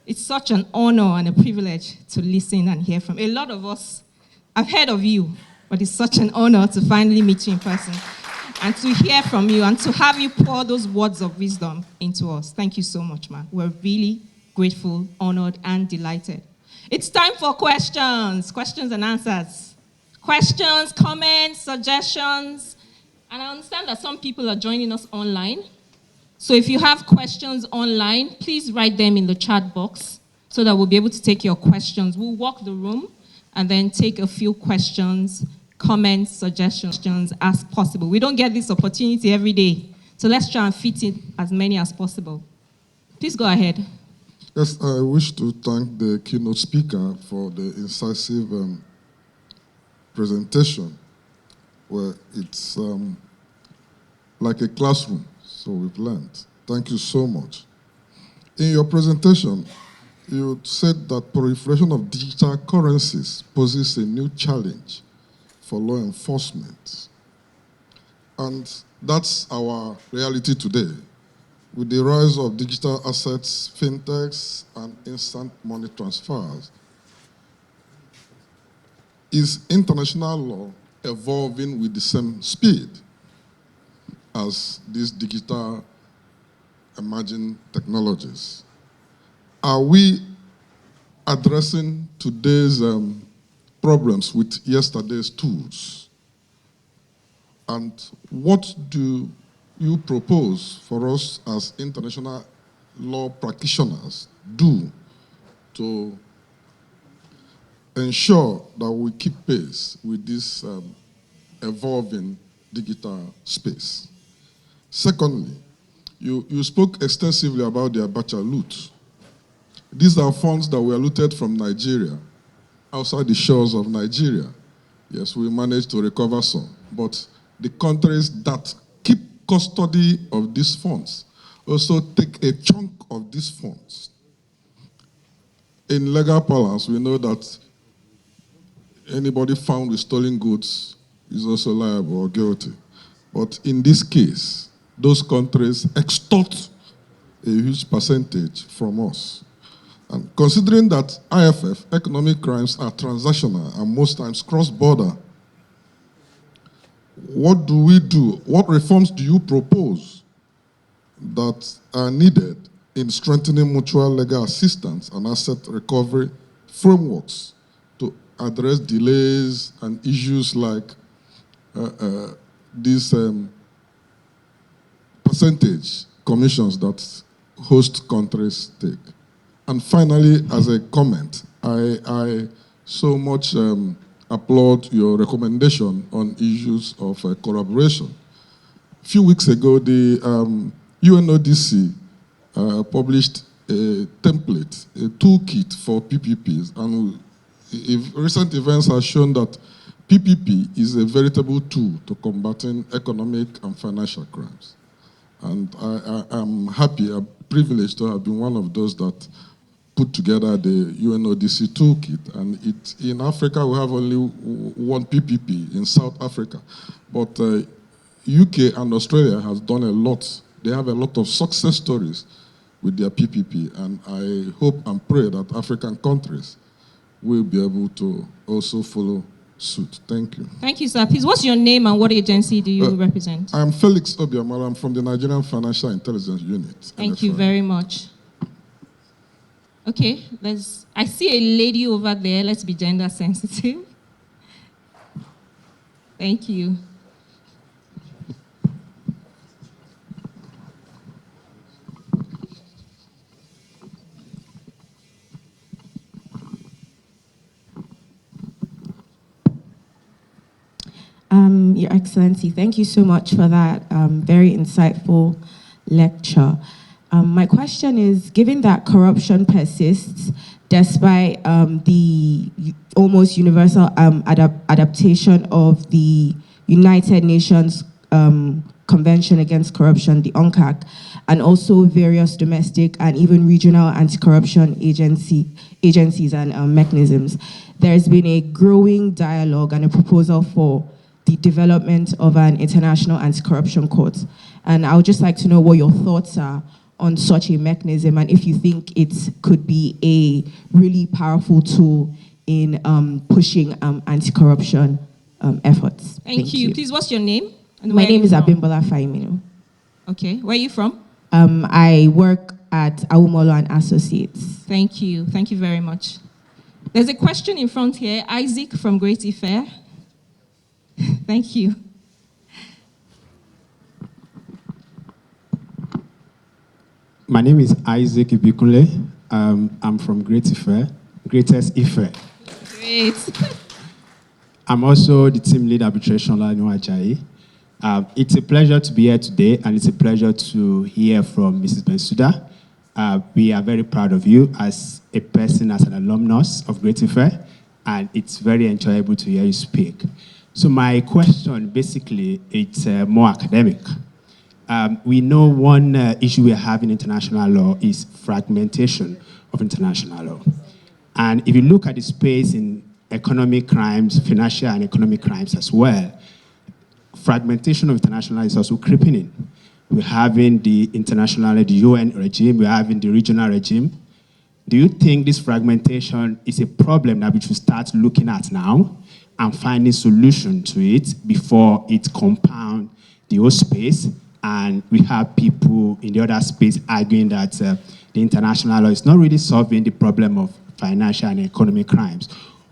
It's such an honor and a privilege to listen and hear from. A lot of us, I've heard of you, but it's such an honor to finally meet you in person and to hear from you and to have you pour those words of wisdom into us. Thank you so much, Ma. We're really grateful, honored, and delighted. It's time for questions and answers. Questions, comments, suggestions. And I understand that some people are joining us online. So if you have questions online, please write them in the chat box so that we'll be able to take your questions. We'll walk the room and then take a few questions, comments, suggestions as possible. We don't get this opportunity every day. So let's try and fit in as many as possible. Please go ahead. Yes, I wish to thank the keynote speaker for the incisive presentation, where it's like a classroom. So we've learned. Thank you so much. In your presentation, you said that proliferation of digital currencies poses a new challenge for law enforcement. And that's our reality today. With the rise of digital assets, fintechs, and instant money transfers, is international law evolving with the same speed as these digital emerging technologies? Are we addressing today's problems with yesterday's tools? And what do you propose for us as international law practitioners do to ensure that we keep pace with this evolving digital space? Secondly, you spoke extensively about the Abacha loot. These are funds that were looted from Nigeria, outside the shores of Nigeria. Yes, we managed to recover some, but the countries that keep custody of these funds also take a chunk of these funds. In legal parlance, we know that anybody found with stolen goods is also liable or guilty. But in this case, those countries extort a huge percentage from us. And considering that IFF, economic crimes, are transactional and most times cross-border, what do we do? What reforms do you propose that are needed in strengthening mutual legal assistance and asset recovery frameworks to address delays and issues like these percentage commissions that host countries take? And finally, as a comment, I so much applaud your recommendation on issues of collaboration. A few weeks ago, the UNODC published a template, a toolkit for PPPs, and recent events have shown that PPP is a veritable tool to combating economic and financial crimes. And I'm happy, I'm privileged to have been one of those that put together the UNODC toolkit. And in Africa, we have only one PPP in South Africa. But UK and Australia has done a lot. They have a lot of success stories with their PPP. And I hope and pray that African countries will be able to also follow suit. Thank you. Thank you, sir. Please, what's your name and what agency do you represent? I'm Felix Obiamala. I'm from the Nigerian Financial Intelligence Unit. Thank you very much. Okay, I see a lady over there. Let's be gender sensitive. Thank you. Your Excellency, thank you so much for that very insightful lecture. My question is, given that corruption persists despite the almost universal adaptation of the United Nations Convention Against Corruption, the UNCAC, and also various domestic and even regional anti-corruption agencies and mechanisms, there's been a growing dialogue and a proposal for the development of an international anti-corruption court. And I would just like to know what your thoughts are on such a mechanism and if you think it could be a really powerful tool in pushing anti-corruption efforts. Thank you. Please, what's your name? And my name is Abimbola Faimino. Okay, where are you from? I work at Awumolo and Associates. Thank you. Thank you very much. There's a question in front here. Isaac from Great Ife. Thank you. My name is Isaac Ibikunle. I'm from Greatest Ife. Great. I'm also the team lead arbitration lawyer in Ajayi. It's a pleasure to be here today, and it's a pleasure to hear from Mrs. Bensouda. We are very proud of you as a person, as an alumnus of Great Ife, and it's very enjoyable to hear you speak. So my question, basically, it's more academic. We know one issue we have in international law is fragmentation of international law. And if you look at the space in economic crimes, financial and economic crimes as well, fragmentation of international is also creeping in. We're having the international, the UN regime, we're having the regional regime. Do you think this fragmentation is a problem that we should start looking at now and finding solution to it before it compounds the whole space? And we have people in the other space arguing that the international law is not really solving the problem of financial and economic crimes.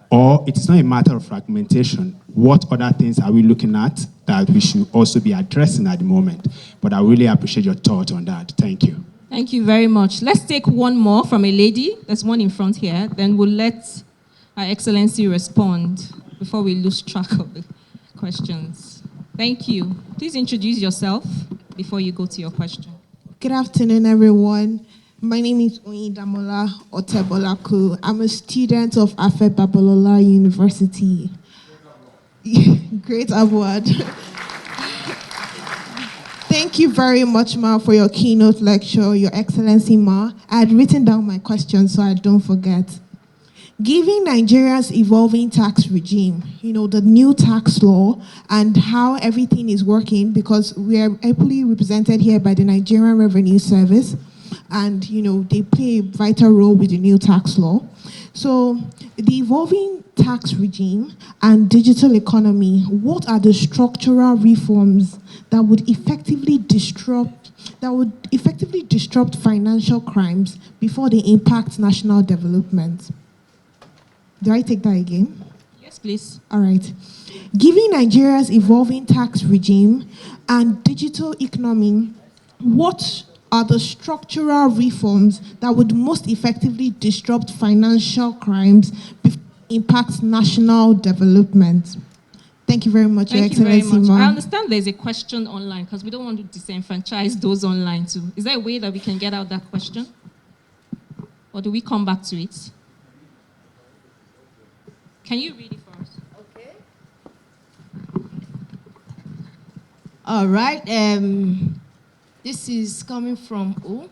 Or it is not a matter of fragmentation. What other things are we looking at that we should also be addressing at the moment? But I really appreciate your thought on that. Thank you. Thank you very much. Let's take one more from a lady. There's one in front here. Then we'll let Her Excellency respond before we lose track of the questions. Thank you. Please introduce yourself before you go to your question. Good afternoon, everyone. My name is Oyedamola Otebolaku. I'm a student of Afe Babalola University. Great award. Thank you very much, Ma, for your keynote lecture, Your Excellency, Ma. I had written down my questions so I don't forget. Given Nigeria's evolving tax regime, the new tax law and how everything is working, because we are ably represented here by the Nigerian Revenue Service, and they play a vital role with the new tax law. So the evolving tax regime and digital economy, what are the structural reforms that would effectively disrupt financial crimes before they impact national development? Do I take that again? Yes, please. All right. Given Nigeria's evolving tax regime and digital economy, what are the structural reforms that would most effectively disrupt financial crimes before they impact national development? Thank you very much, Your Excellency. Thank you very much. Ma. I understand there's a question online because we don't want to disenfranchise those online too. Is there a way that we can get out that question? Or do we come back to it? Can you read it for us? Okay. All right. This is coming from who?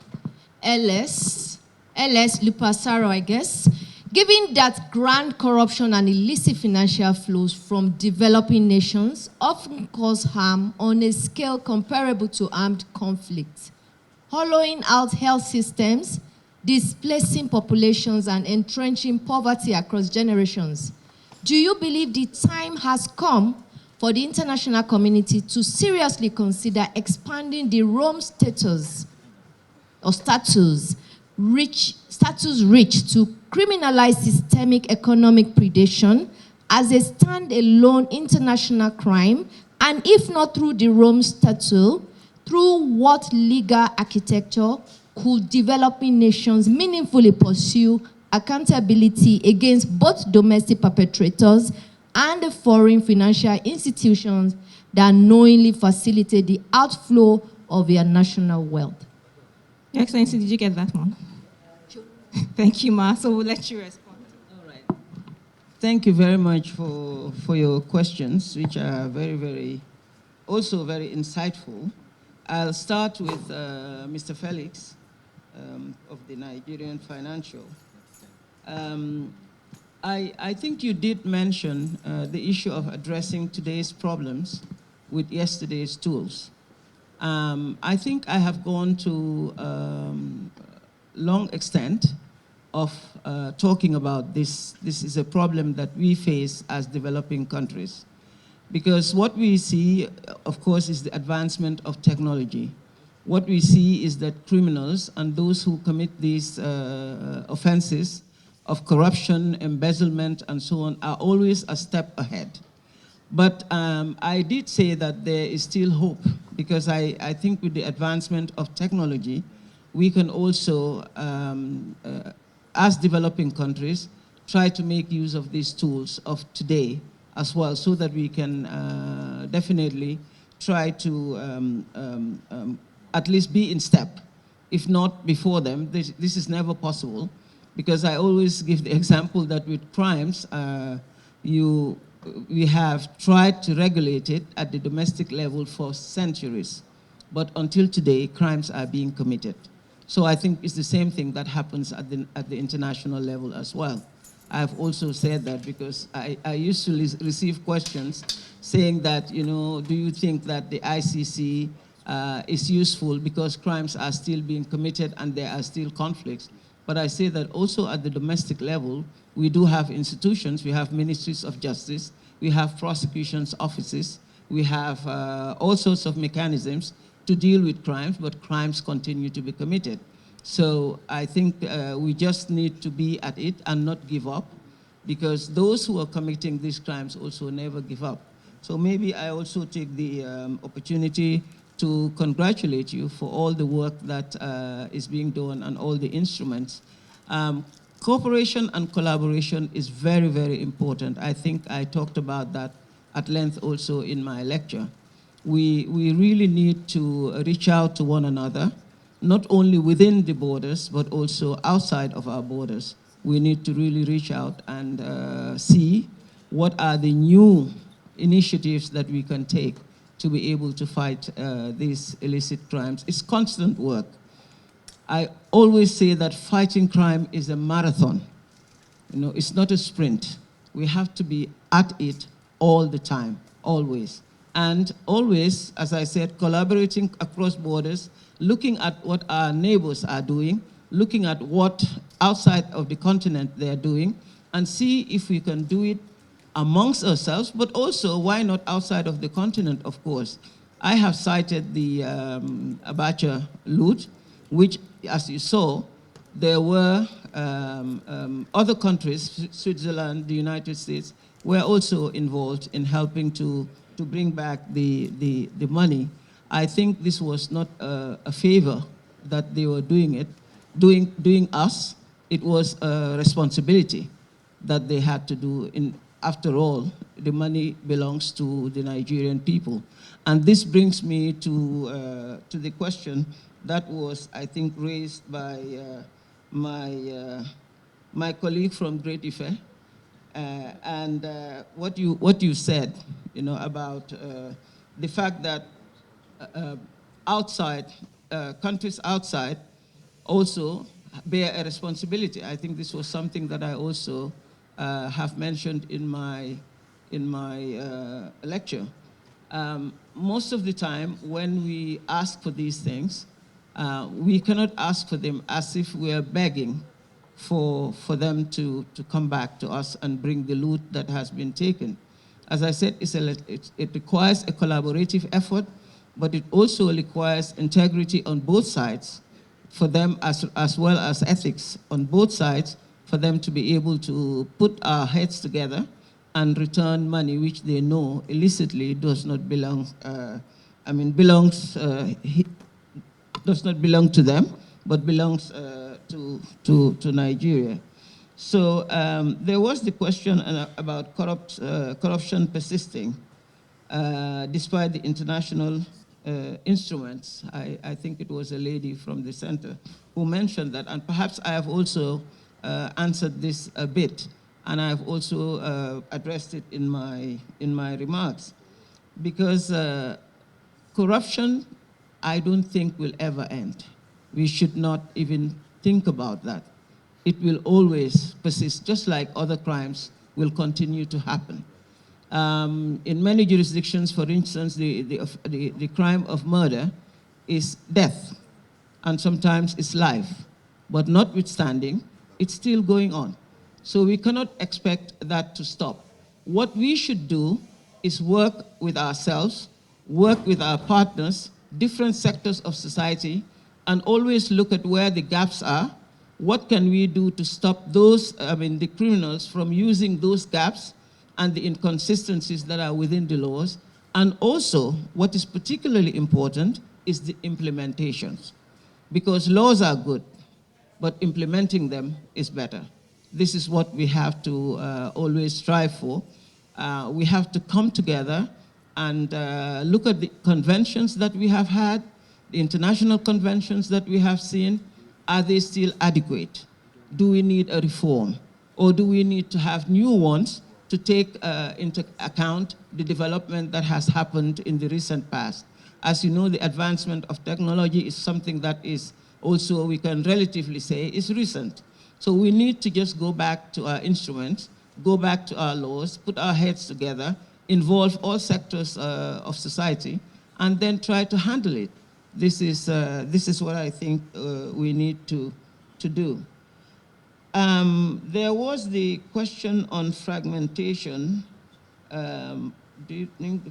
LS Lupasaro, I guess. Given that grand corruption and illicit financial flows from developing nations often cause harm on a scale comparable to armed conflict, hollowing out health systems, displacing populations, and entrenching poverty across generations, do you believe the time has come for the international community to seriously consider expanding the Rome status reach to criminalize systemic economic predation as a standalone international crime, and if not through the Rome Statute, through what legal architecture could developing nations meaningfully pursue accountability against both domestic perpetrators and the foreign financial institutions that knowingly facilitate the outflow of their national wealth? Your Excellency, did you get that one? Thank you, Ma. So we'll let you respond. All right. Thank you very much for your questions, which are also very insightful. I'll start with Mr. Felix of the Nigerian Financial. I think you did mention the issue of addressing today's problems with yesterday's tools. I think I have gone to long extent of talking about this. This is a problem that we face as developing countries. Because what we see, of course, is the advancement of technology. What we see is that criminals and those who commit these offenses of corruption, embezzlement, and so on are always a step ahead. But I did say that there is still hope, because I think with the advancement of technology, we can also, as developing countries, try to make use of these tools of today as well, so that we can definitely try to at least be in step, if not before them. This is never possible, because I always give the example that with crimes, we have tried to regulate it at the domestic level for centuries. But until today, crimes are being committed. So I think it's the same thing that happens at the international level as well. I've also said that because I used to receive questions saying that, you know, do you think that the ICC is useful because crimes are still being committed and there are still conflicts? But I say that also at the domestic level, we do have institutions. We have ministries of justice. We have prosecutions offices. We have all sorts of mechanisms to deal with crimes, but crimes continue to be committed. So I think we just need to be at it and not give up, because those who are committing these crimes also never give up. So maybe I also take the opportunity to congratulate you for all the work that is being done and all the instruments. Cooperation and collaboration is very, very important. I think I talked about that at length also in my lecture. We really need to reach out to one another, not only within the borders, but also outside of our borders. We need to really reach out and see what are the new initiatives that we can take to be able to fight these illicit crimes. It's constant work. I always say that fighting crime is a marathon. You know, it's not a sprint. We have to be at it all the time, always. And always, as I said, collaborating across borders, looking at what our neighbors are doing, looking at what outside of the continent they're doing, and see if we can do it amongst ourselves, but also, why not outside of the continent, of course. I have cited the Abacha loot, which, as you saw, there were other countries, Switzerland, the United States, were also involved in helping to bring back the money. I think this was not a favor that they were doing us. It was a responsibility that they had to do. After all, the money belongs to the Nigerian people. And this brings me to the question that was, I think, raised by my colleague from Great Ife, and what you said, you know, about the fact that countries outside also bear a responsibility. I think this was something that I also have mentioned in my lecture. Most of the time, when we ask for these things, we cannot ask for them as if we are begging for them to come back to us and bring the loot that has been taken. As I said, it requires a collaborative effort, but it also requires integrity on both sides for them, as well as ethics on both sides, for them to be able to put our heads together and return money which they know illicitly does not belong, does not belong to them, but belongs to Nigeria. So there was the question about corruption persisting despite the international instruments. I think it was a lady from the center who mentioned that, and perhaps I have also answered this a bit, and I've also addressed it in my remarks, because corruption, I don't think, will ever end. We should not even think about that. It will always persist, just like other crimes will continue to happen. In many jurisdictions, for instance, the crime of murder is death, and sometimes it's life. But notwithstanding, it's still going on. So we cannot expect that to stop. What we should do is work with ourselves, work with our partners, different sectors of society, and always look at where the gaps are. What can we do to stop those, the criminals from using those gaps and the inconsistencies that are within the laws? And also, what is particularly important is the implementations. Because laws are good, but implementing them is better. This is what we have to always strive for. We have to come together and look at the conventions that we have had, the international conventions that we have seen. Are they still adequate? Do we need a reform? Or do we need to have new ones to take into account the development that has happened in the recent past? As you know, the advancement of technology is something that is also, we can relatively say, is recent. So we need to just go back to our instruments, go back to our laws, put our heads together, involve all sectors of society, and then try to handle it. This is what I think we need to do. There was the question on fragmentation. Do you think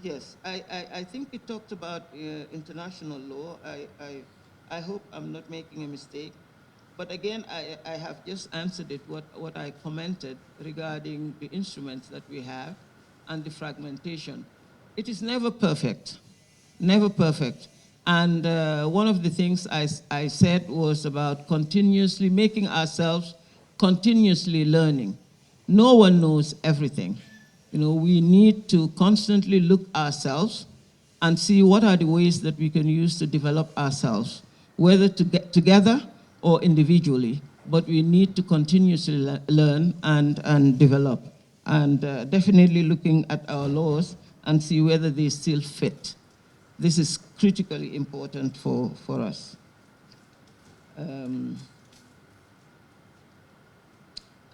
yes, I think we talked about international law. I hope I'm not making a mistake. But again, I have just answered it, what I commented regarding the instruments that we have and the fragmentation. It is never perfect, never perfect. And one of the things I said was about continuously making ourselves continuously learning. No one knows everything. You know, we need to constantly look ourselves and see what are the ways that we can use to develop ourselves, whether to get together or individually, but we need to continuously learn and develop. And definitely looking at our laws and see whether they still fit. This is critically important for us.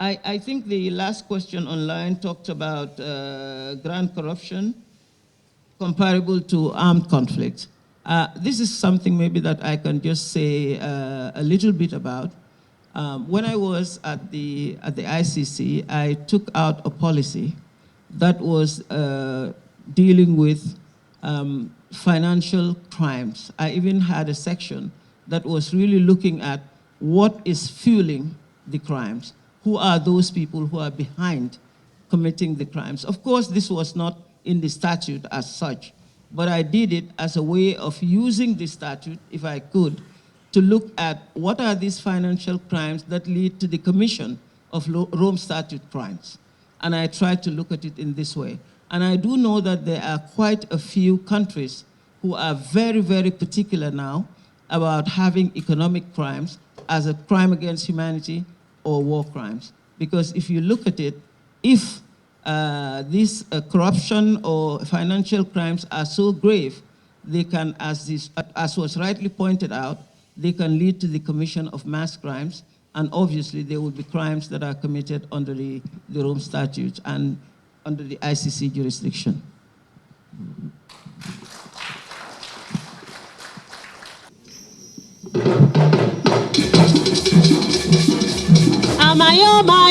I think the last question online talked about grand corruption comparable to armed conflict. This is something maybe that I can just say a little bit about. When I was at the ICC, I took out a policy that was dealing with financial crimes. I even had a section that was really looking at what is fueling the crimes. Who are those people who are behind committing the crimes? Of course, this was not in the statute as such, but I did it as a way of using the statute, if I could, to look at what are these financial crimes that lead to the commission of Rome Statute crimes. And I tried to look at it in this way. And I do know that there are quite a few countries who are very, very particular now about having economic crimes as a crime against humanity or war crimes. Because if you look at it, if these corruption or financial crimes are so grave, they can, as was rightly pointed out, they can lead to the commission of mass crimes, and obviously there will be crimes that are committed under the Rome Statute and under the ICC jurisdiction. Amayoma,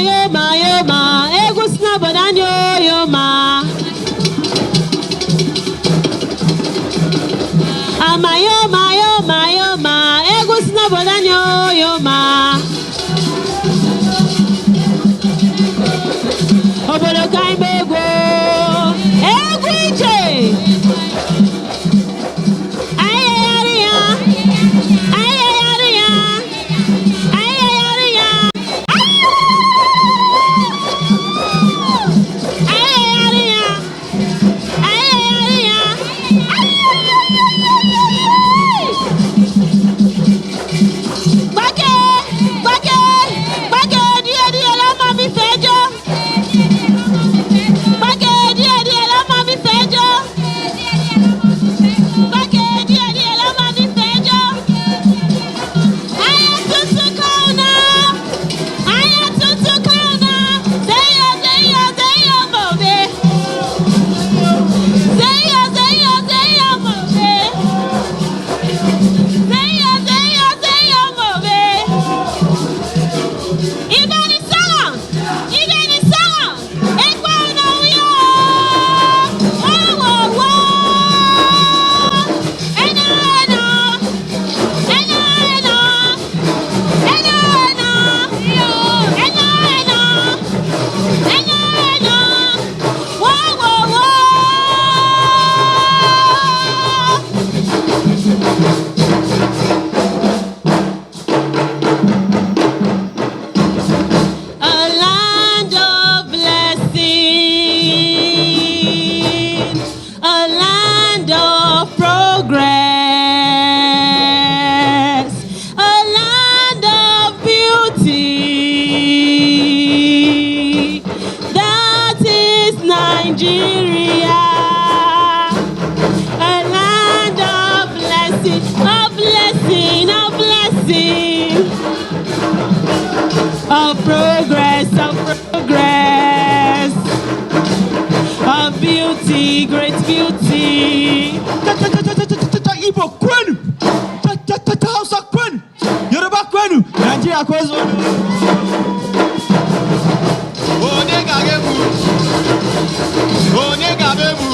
egusna bodanyo yoma. Amayoma, egusna bodanyo yoma. Obolo kaimego, egwije. Ayaria. of progress, of beauty, great beauty. Igbo kwenu, Hausa kwenu, Yoruba kwenu, Nigeria kwenu. Onye ga-egbu, onye ga-egbu,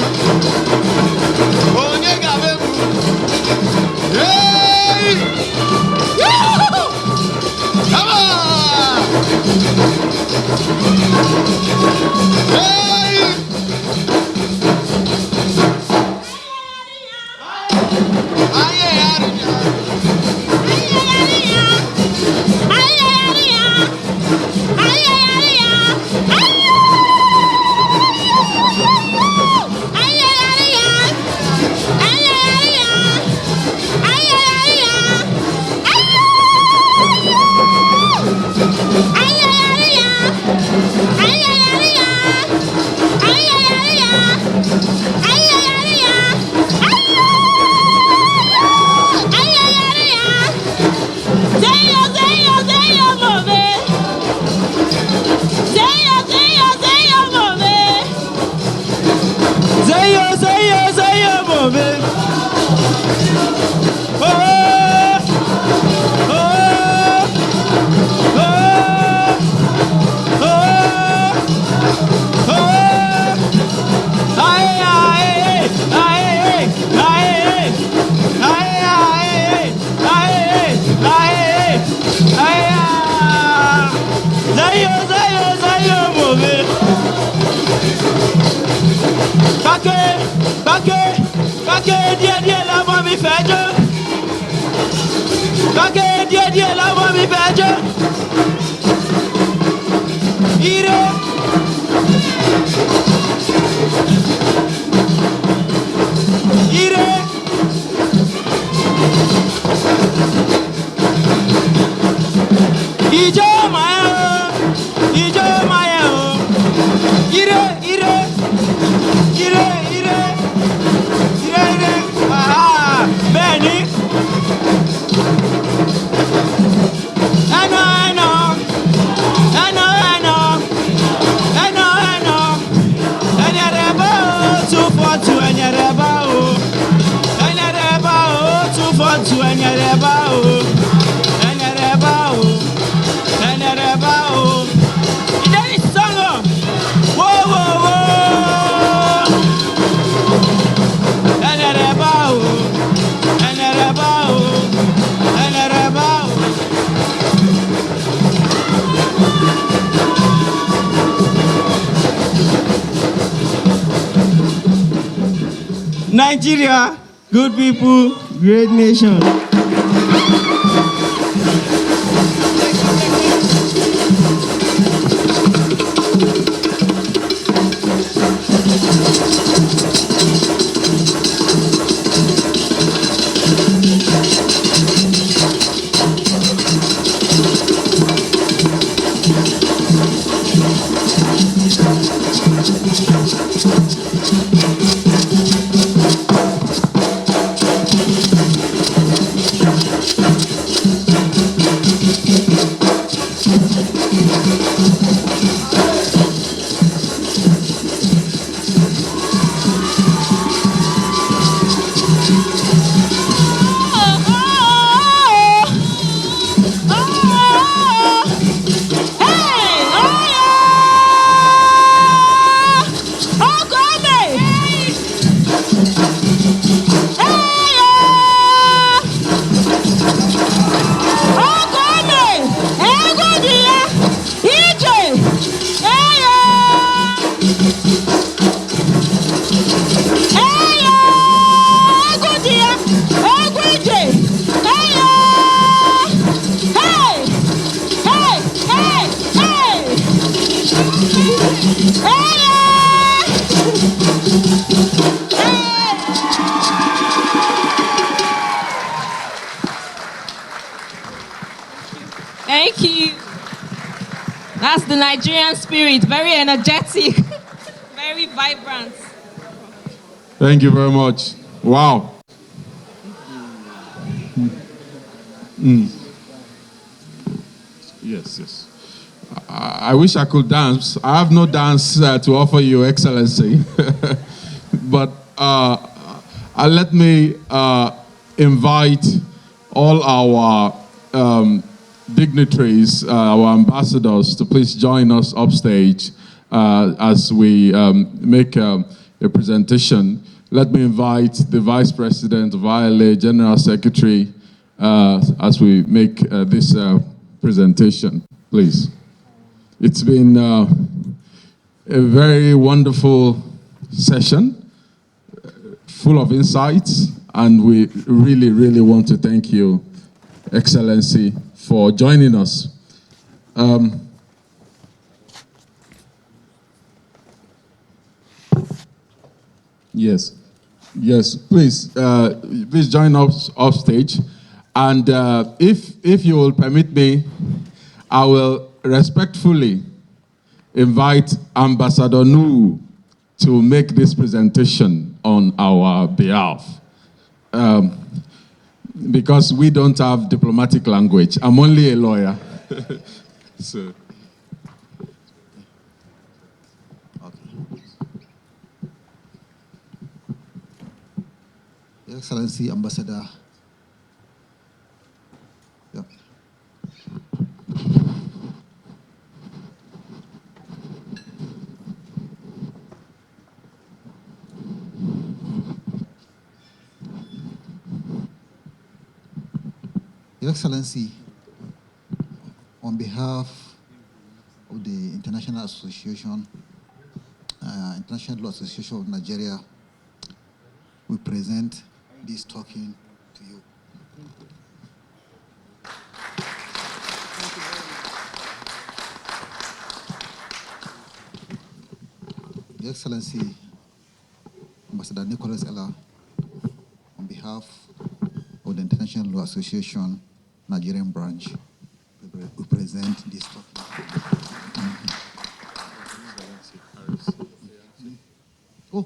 onye ga-egbu. Hey! Come on! Hey! Nigeria, good people, great nation. Thank you. That's the Nigerian spirit, very energetic, very vibrant. Thank you very much. Wow. Yes, yes. I wish I could dance. I have no dance to offer you, Excellency. But let me invite all our dignitaries, our ambassadors, to please join us upstage as we make a presentation. Let me invite the Vice President of ILA, General Secretary, as we make this presentation, please. It's been a very wonderful session, full of insights, and we really, really want to thank you, Excellency, for joining us. Yes, please join us off stage, and if you will permit me, I will respectfully invite Ambassador Nu to make this presentation on our behalf. Because we don't have diplomatic language. I'm only a lawyer. So. Your Excellency, Ambassador. Yep. Your Excellency, on behalf of the International Association, International Law Association of Nigeria, we present this token to you. Your Excellency, Ambassador Nicholas Ella, on behalf of the International Law Association Nigerian branch, we present this token. Oh.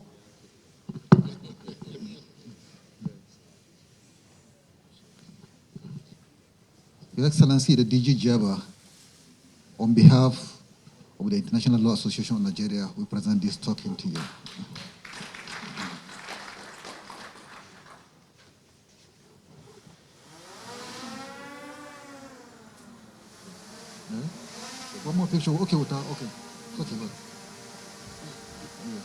Your Excellency, the DG Java, on behalf of the International Law Association of Nigeria, we present this token to you. One more picture. Okay, okay. Okay, good. Yeah.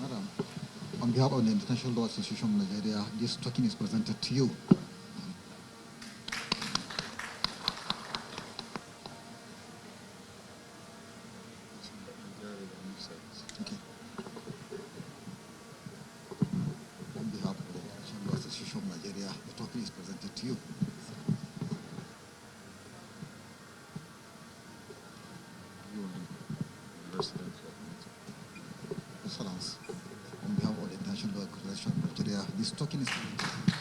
Madam, on behalf of the International Law Association of Nigeria, this token is presented to you. Okay. On behalf of the International Law Association of Nigeria, the token is presented to you. Excellence, on behalf of the International Law Association of Nigeria, this token is presented to you.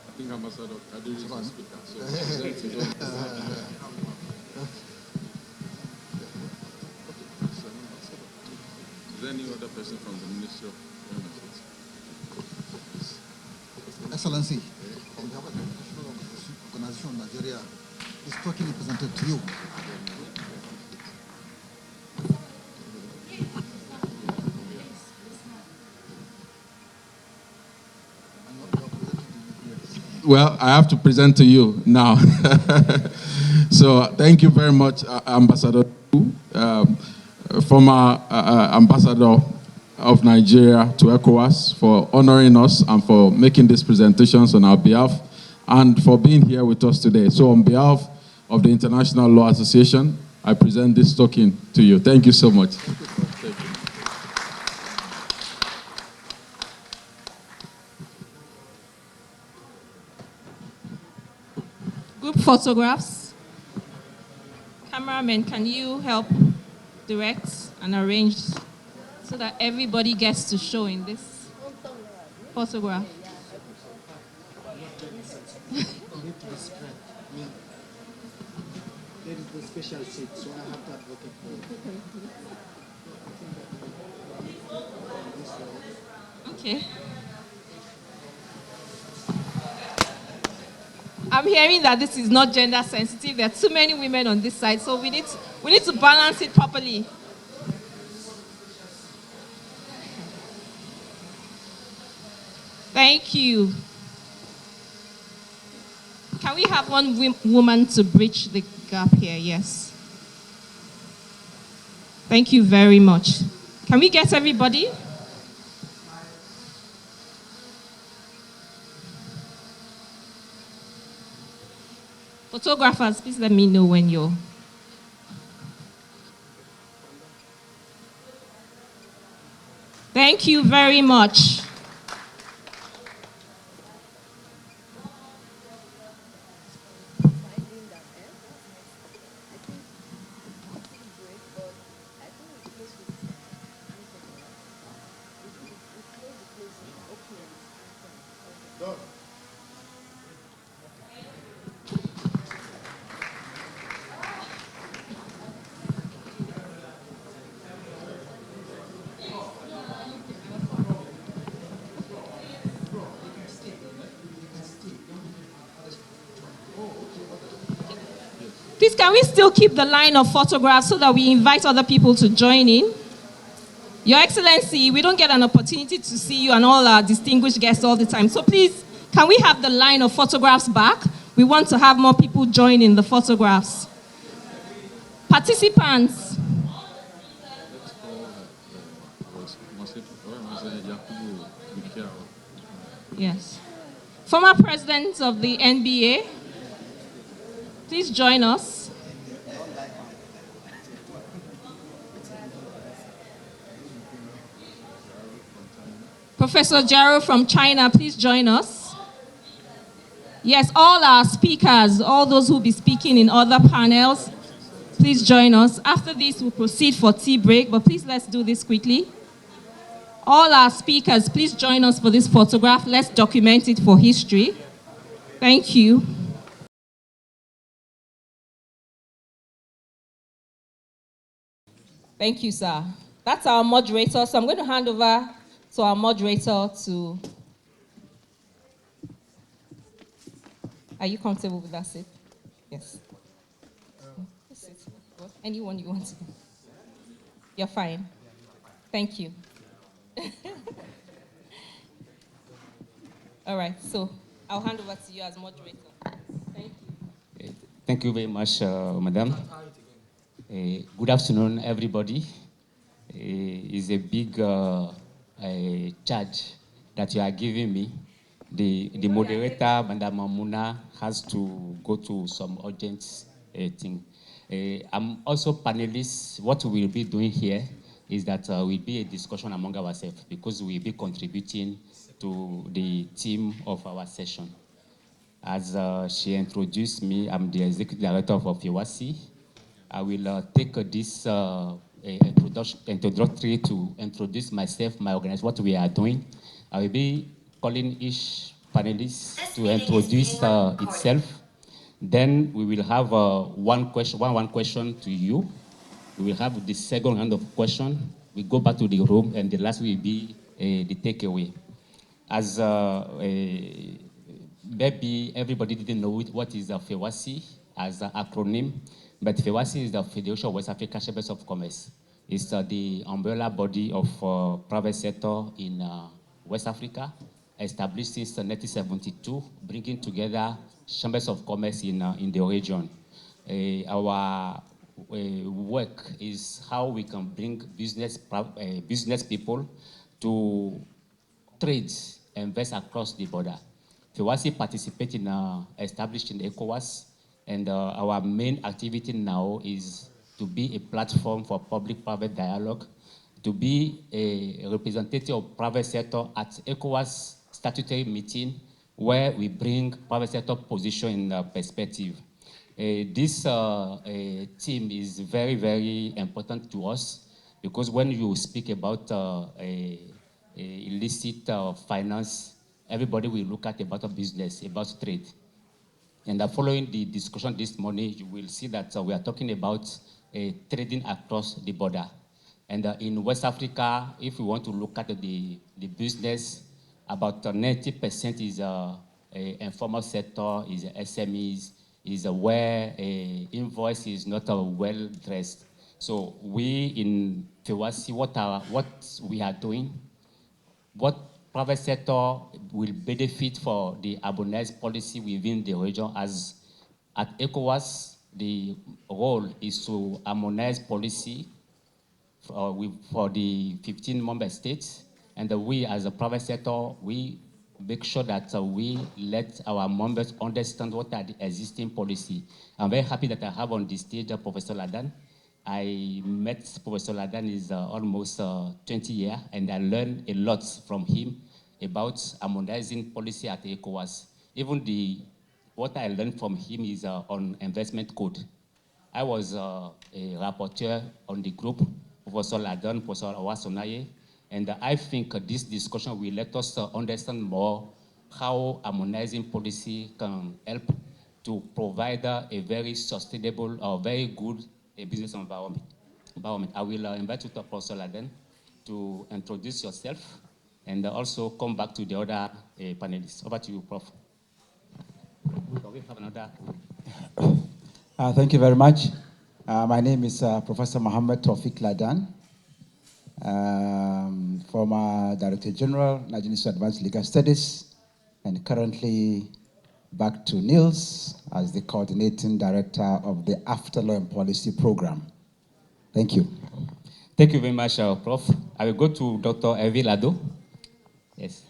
I think Ambassador Kadiri is the speaker. So is there any other person from the Ministry of Foreign Affairs? Excellency, on behalf of the International Organization of Nigeria, this token is presented to you. Well, I have to present to you now. So thank you very much, Ambassador, former ambassador of Nigeria to ECOWAS, for honoring us and for making these presentations on our behalf and for being here with us today. So on behalf of the International Law Association, I present this token to you. Thank you so much. Thank you. Group photographs. Cameraman, can you help direct and arrange so that everybody gets to show in this photograph? special seat, so I have to advocate for it. Okay. I'm hearing that this is not gender sensitive. There are too many women on this side, so we need to balance it properly. Thank you. Can we have one woman to bridge the gap here? Yes. Thank you very much. Can we get everybody? Photographers, please let me know when you're... Thank you very much. Please, can we still keep the line of photographs so that we invite other people to join in? Your Excellency, we don't get an opportunity to see you and all our distinguished guests all the time. So please, can we have the line of photographs back? We want to have more people join in the photographs. Participants. Yes. Former president of the NBA, please join us. Professor Jaro from China, please join us. Yes, all our speakers, all those who will be speaking in other panels, please join us. After this, we'll proceed for tea break, but please let's do this quickly. All our speakers, please join us for this photograph. Let's document it for history. Thank you. Thank you, sir. That's our moderator. So I'm going to hand over to our moderator to... Are you comfortable with that seat? Yes. Anyone you want to. You're fine. Thank you. All right, so I'll hand over to you as moderator. Thank you. Thank you very much, Madam. Good afternoon, everybody. It's a big charge that you are giving me. The moderator, Madam Mamuna, has to go to some urgent thing. I'm also panelist. What we will be doing here is that will be a discussion among ourselves because we will be contributing to the theme of our session. As she introduced me, I'm the executive director of FEWASI. I will take this introductory to introduce myself, my organization, what we are doing. I will be calling each panelist to introduce itself. Then we will have one question to you. We will have the second round of question. We go back to the room, and the last will be the takeaway. As maybe everybody didn't know what is FEWASI as an acronym, but FEWASI is the Federation of West African Chambers of Commerce. It's the umbrella body of private sector in West Africa, established since 1972, bringing together chambers of commerce in the region. Our work is how we can bring business people to trade and invest across the border. FEWASI participates in established in ECOWAS, and our main activity now is to be a platform for public-private dialogue, to be a representative of private sector at ECOWAS statutory meeting, where we bring private sector position in perspective. This team is very, very important to us because when you speak about illicit finance, everybody will look at about business, about trade. And following the discussion this morning, you will see that we are talking about trading across the border. And in West Africa, if we want to look at the business, about 90% is informal sector, is SMEs, is where invoice is not well dressed. So we in FEWASI, what we are doing, what private sector will benefit for the harmonized policy within the region, as at ECOWAS, the role is to harmonize policy for the 15 member states, and we as a private sector, we make sure that we let our members understand what are the existing policy. I'm very happy that I have on the stage Professor Ladan. I met Professor Ladan is almost 20 years, and I learned a lot from him about harmonizing policy at ECOWAS. Even what I learned from him is on investment code. I was a rapporteur on the group, Professor Ladan, Professor Awasonaye, and I think this discussion will let us understand more how harmonizing policy can help to provide a very sustainable or very good business environment. I will invite you to Professor Ladan to introduce yourself and also come back to the other panelists. Over to you, Prof. We have another. Thank you very much. My name is Professor Mohammed Tawfiq Ladan, former Director General, Nigerian Institute of Advanced Legal Studies, and currently back to NILS as the Coordinating Director of the After Law and Policy Program. Thank you. Thank you very much, Prof. I will go to Dr. Hervé Lado. Yes.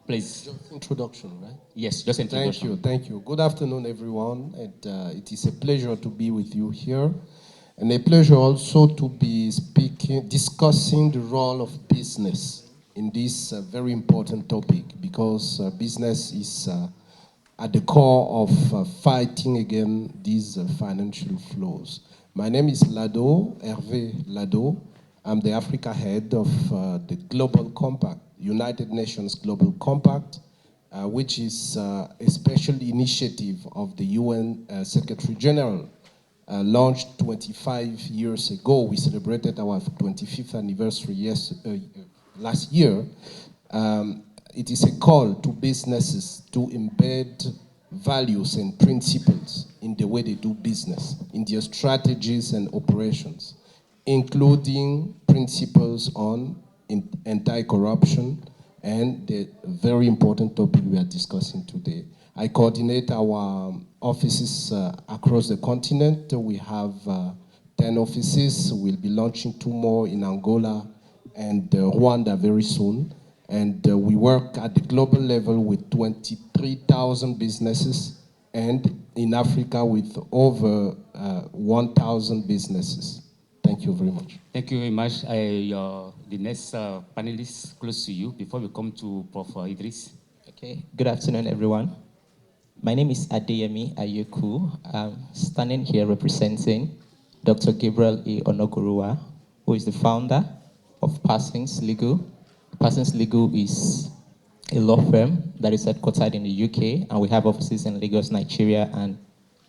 Please. Just introduction, right? Yes, just introduction. Thank you. Good afternoon, everyone. And it is a pleasure to be with you here, and a pleasure also to be discussing the role of business in this very important topic, because business is at the core of fighting against these financial flows. My name is Lado, Hervé Lado. I'm the Africa head of the Global Compact, United Nations Global Compact, which is a special initiative of the UN Secretary General, launched 25 years ago. We celebrated our 25th anniversary last year. It is a call to businesses to embed values and principles in the way they do business, in their strategies and operations, including principles on anti-corruption and the very important topic we are discussing today. I coordinate our offices across the continent. We have 10 offices. We'll be launching 2 more in Angola and Rwanda very soon. And we work at the global level with 23,000 businesses, and in Africa with over 1,000 businesses. Thank you very much. Thank you very much. The next panelist close to you before we come to Prof. Idris. Okay, good afternoon, everyone. My name is Adeyemi Ayeku. I'm standing here representing Dr. Gabriel E. Onoguruwa, who is the founder of Parsons Legal. Parsons Legal is a law firm that is headquartered in the UK, and we have offices in Lagos, Nigeria, and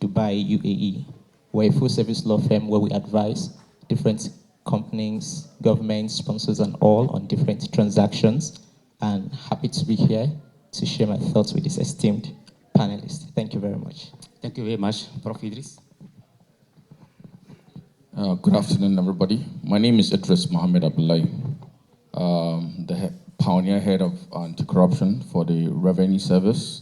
Dubai, UAE. We're a full-service law firm where we advise different companies, governments, sponsors, and all on different transactions. And happy to be here to share my thoughts with this esteemed panelist. Thank you very much. Thank you very much, Prof. Idris. Good afternoon, everybody. My name is Idris Mohammed Abdullahi, the pioneer head of anti-corruption for the Revenue Service,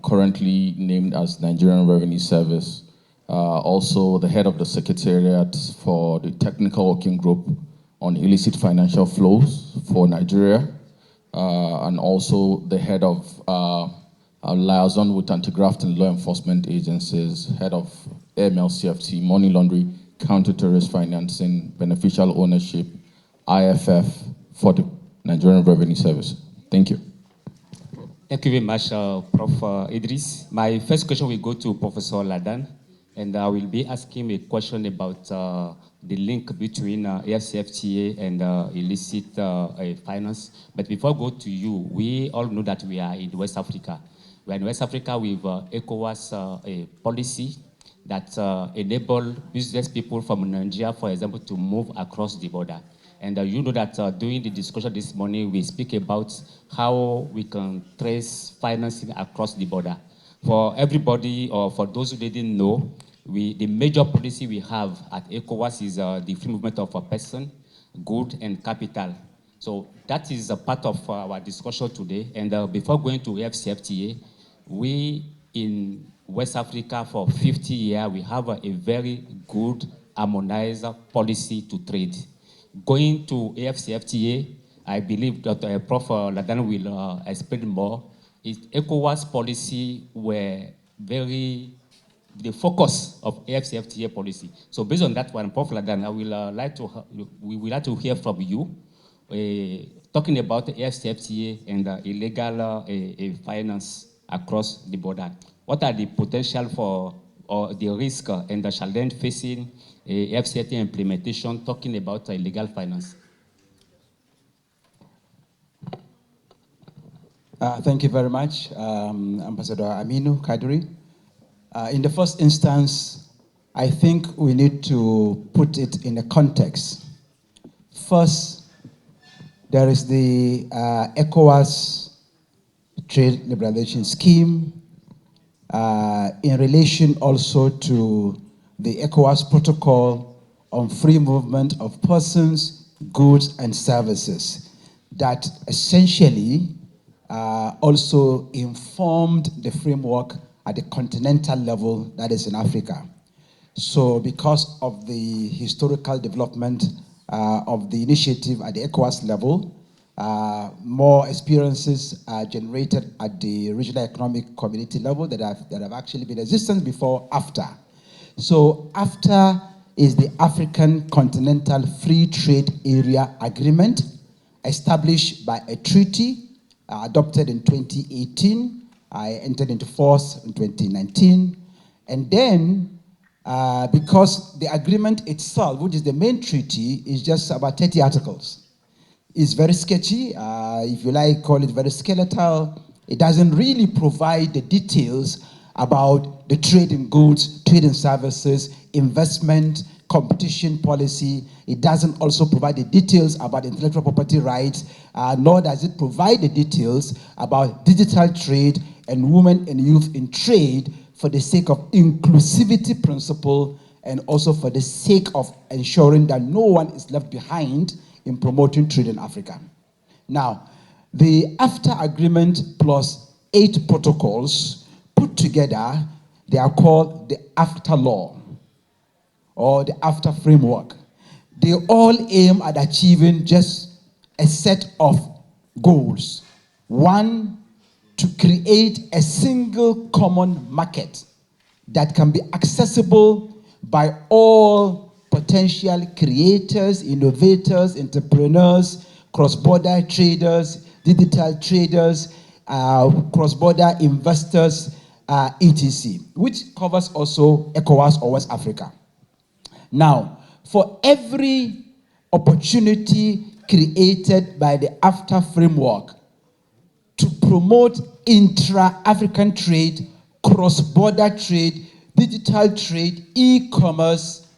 currently named as Nigerian Revenue Service. Also the head of the Secretariat for the Technical Working Group on Illicit Financial Flows for Nigeria, and also the head of liaison with anti-graft and law enforcement agencies, head of AML-CFT, money laundering, counter-terrorist financing, beneficial ownership, IFF for the Nigerian Revenue Service. Thank you. Thank you very much, Prof. Idris. My first question will go to Professor Ladan. and I will be asking a question about the link between AFCFTA and illicit finance. But before I go to you, we all know that we are in West Africa. We are in West Africa with ECOWAS a policy that enable business people from Nigeria, for example, to move across the border. And you know that during the discussion this morning, we speak about how we can trace financing across the border. For everybody, or for those who didn't know, the major policy we have at ECOWAS is the free movement of a person, good, and capital. So that is a part of our discussion today. And before going to AFCFTA, we in West Africa for 50 years, we have a very good harmonized policy to trade. Going to AFCFTA, I believe that Prof. Ladan will explain more. ECOWAS policy were the focus of AFCFTA policy. So based on that one, Prof. Ladan, we would like to hear from you, talking about AFCFTA and illegal finance across the border. What are the potential for, or the risk and the challenge facing AFCFTA implementation, talking about illegal finance? Thank you very much, Ambassador Aminu Kadri. In the first instance, I think we need to put it in a context. First, there is the ECOWAS Trade Liberalization Scheme in relation also to the ECOWAS Protocol on free movement of persons, goods, and services that essentially also informed the framework at the continental level, that is in Africa. So because of the historical development of the initiative at the ECOWAS level, more experiences are generated at the regional economic community level that have actually been existent before, after. So after is the African Continental Free Trade Area Agreement, established by a treaty adopted in 2018. I entered into force in 2019. And then, because the agreement itself, which is the main treaty, is just about 30 articles. It's very sketchy, if you like, call it very skeletal. It doesn't really provide the details about the trade in goods, trade in services, investment, competition policy. It doesn't also provide the details about intellectual property rights, nor does it provide the details about digital trade and women and youth in trade for the sake of inclusivity principle and also for the sake of ensuring that no one is left behind in promoting trade in Africa. Now, the AFTA agreement plus 8 protocols put together, they are called the AFTA law or the AFTA framework. They all aim at achieving just a set of goals. One, to create a single common market that can be accessible by all potential creators, innovators, entrepreneurs, cross-border traders, digital traders, cross-border investors, etc., which covers also ECOWAS or West Africa. Now, for every opportunity created by the AFTA framework to promote intra-African trade, cross-border trade, digital trade, e-commerce,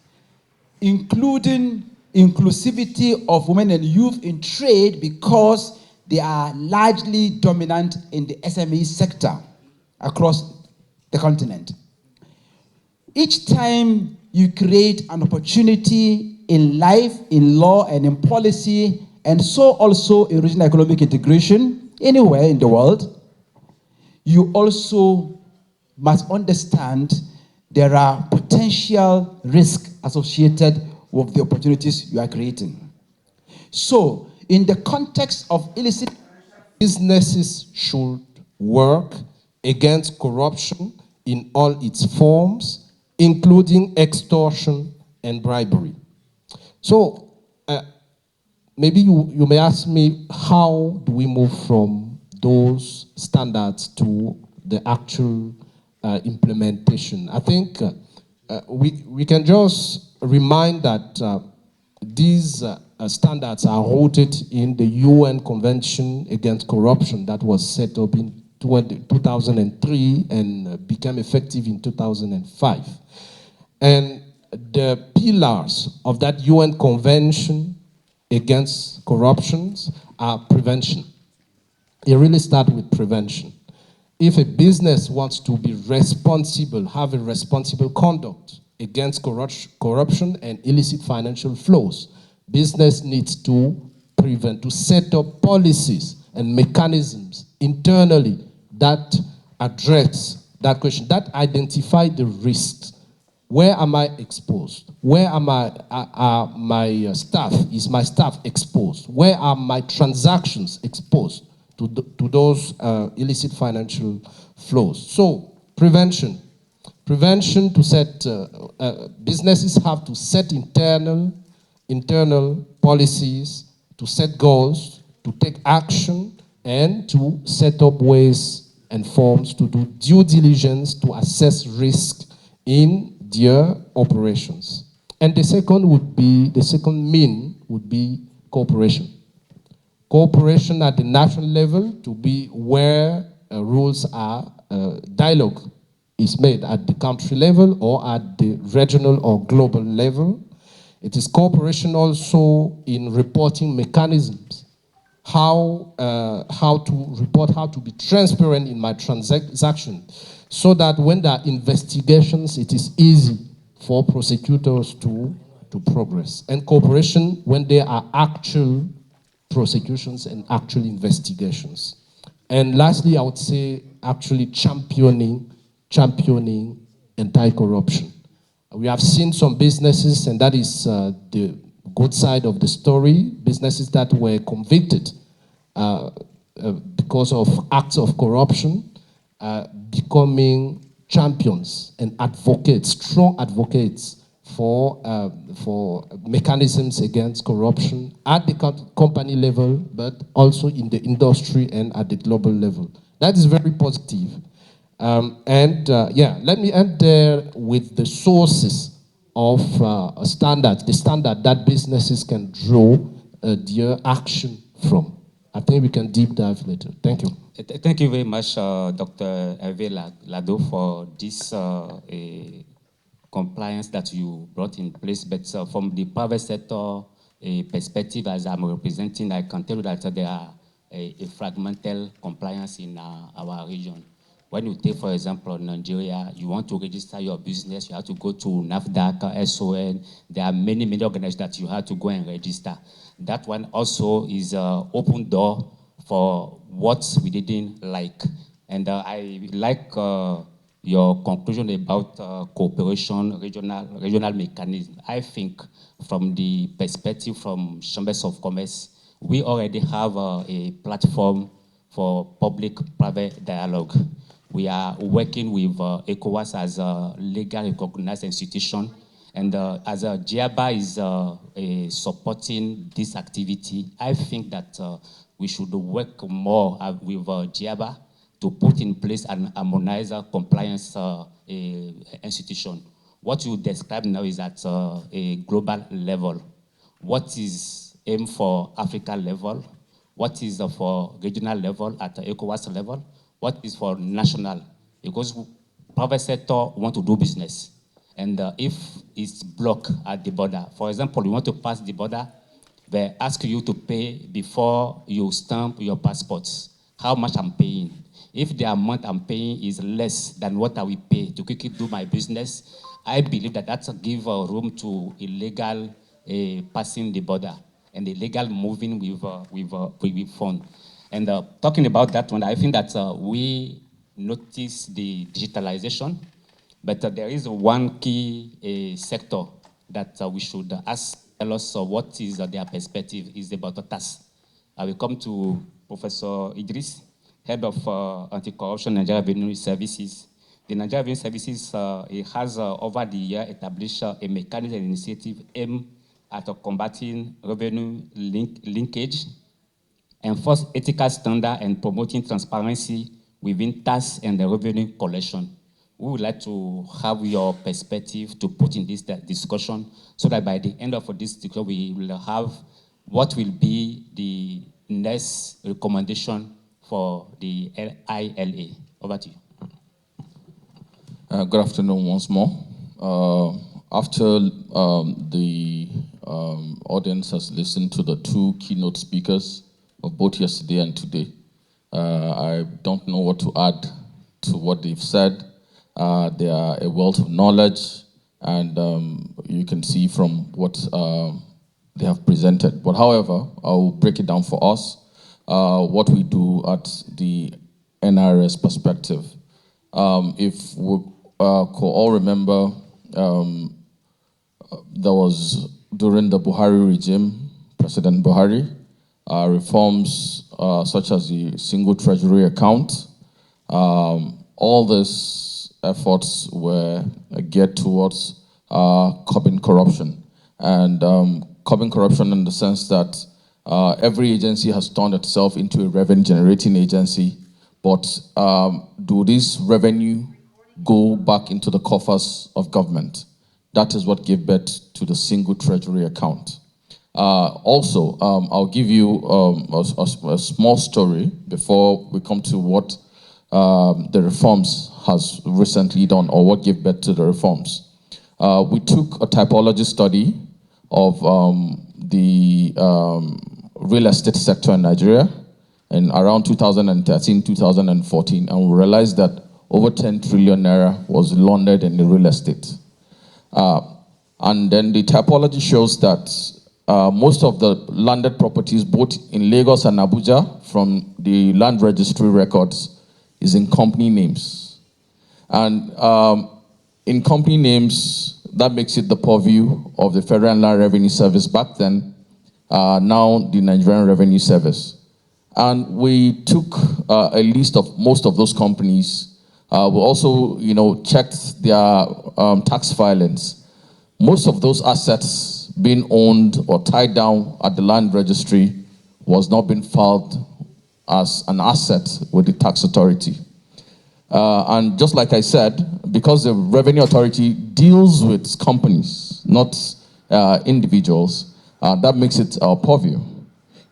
including inclusivity of women and youth in trade because they are largely dominant in the SME sector across the continent. Each time you create an opportunity in life, in law, and in policy, and so also in regional economic integration, anywhere in the world, you also must understand there are potential risks associated with the opportunities you are creating. So, in the context of illicit, businesses should work against corruption in all its forms, including extortion and bribery. So, maybe you may ask me, how do we move from those standards to the actual implementation? I think we can just remind that these standards are rooted in the UN Convention Against Corruption that was set up in 2003 and became effective in 2005. And the pillars of that UN Convention Against Corruption are prevention. It really starts with prevention. If a business wants to be responsible, have a responsible conduct against corruption and illicit financial flows, business needs to prevent, to set up policies and mechanisms internally that address that question, that identify the risks. Where am I exposed? Where am my staff? Is my staff exposed? Where are my transactions exposed to those illicit financial flows? So prevention to set, businesses have to set internal policies, to set goals, to take action, and to set up ways and forms to do due diligence to assess risk in their operations. And the second mean would be cooperation. Cooperation at the national level to be where rules are, dialogue is made at the country level or at the regional or global level. It is cooperation also in reporting mechanisms, how to report, how to be transparent in my transaction, so that when there are investigations, it is easy for prosecutors to progress. And cooperation when there are actual prosecutions and actual investigations. And lastly, I would say actually championing anti-corruption. We have seen some businesses, and that is the good side of the story, businesses that were convicted because of acts of corruption, becoming champions and advocates, strong advocates for mechanisms against corruption at the company level, but also in the industry and at the global level. That is very positive. Let me end there with the sources of standards, the standard that businesses can draw their action from. I think we can deep dive later. Thank you. Thank you very much, Dr. Hervé Lado, for this compliance that you brought in place. But from the private sector perspective, as I'm representing, I can tell you that there are a fragmented compliance in our region. When you take, for example, Nigeria, you want to register your business, you have to go to NAFDAC, SON. There are many organizations that you have to go and register. That one also is an open door for what we didn't like. And I like your conclusion about cooperation, regional mechanism. I think from the perspective from Chambers of Commerce, we already have a platform for public-private dialogue. We are working with ECOWAS as a legally recognized institution, and as GIABA is supporting this activity, I think that we should work more with GIABA to put in place an harmonized compliance institution. What you describe now is at a global level. What is aimed for Africa level? What is for regional level at the ECOWAS level? What is for national? Because private sector want to do business. And if it's blocked at the border, for example, you want to pass the border, they ask you to pay before you stamp your passports. How much I'm paying? If the amount I'm paying is less than what I will pay to quickly do my business, I believe that that's give room to illegal passing the border and illegal moving with phone. And talking about that one, I think that we notice the digitalization, but there is one key sector that we should tell us what is their perspective is about tax. I will come to Professor Idris, Head of Anti-Corruption Nigeria Revenue Services. The Nigeria Revenue Services it has over the year established a mechanism and initiative aimed at combating revenue linkage, enforce ethical standard and promoting transparency within tax and the revenue collection. we would like to have your perspective to put in this discussion so that by the end of this discussion, we will have what will be the next recommendation for the ILA. Over to you. Good afternoon once more. After the audience has listened to the two keynote speakers of both yesterday and today, I don't know what to add to what they've said. They are a wealth of knowledge, and you can see from what they have presented. But however, I will break it down for us, what we do at the NRS perspective. If we could all remember, there was, during the Buhari regime, President Buhari, reforms such as the single treasury account. All these efforts were geared towards curbing corruption. And curbing corruption in the sense that every agency has turned itself into a revenue-generating agency, but do this revenue go back into the coffers of government? That is what gave birth to the single treasury account. Also, I'll give you a small story before we come to what the reforms has recently done, or what gave birth to the reforms. We took a typology study of the real estate sector in Nigeria in around 2013, 2014, and we realized that over 10 trillion naira was laundered in the real estate. And then the typology shows that most of the landed properties, both in Lagos and Abuja, from the land registry records, is in company names. And in company names, that makes it the purview of the Federal Land Revenue Service back then, now the Nigerian Revenue Service. And we took a list of most of those companies. We also, checked their tax filings. Most of those assets being owned or tied down at the land registry was not being filed as an asset with the tax authority. And just like I said, because the Revenue Authority deals with companies, not individuals, that makes it our purview.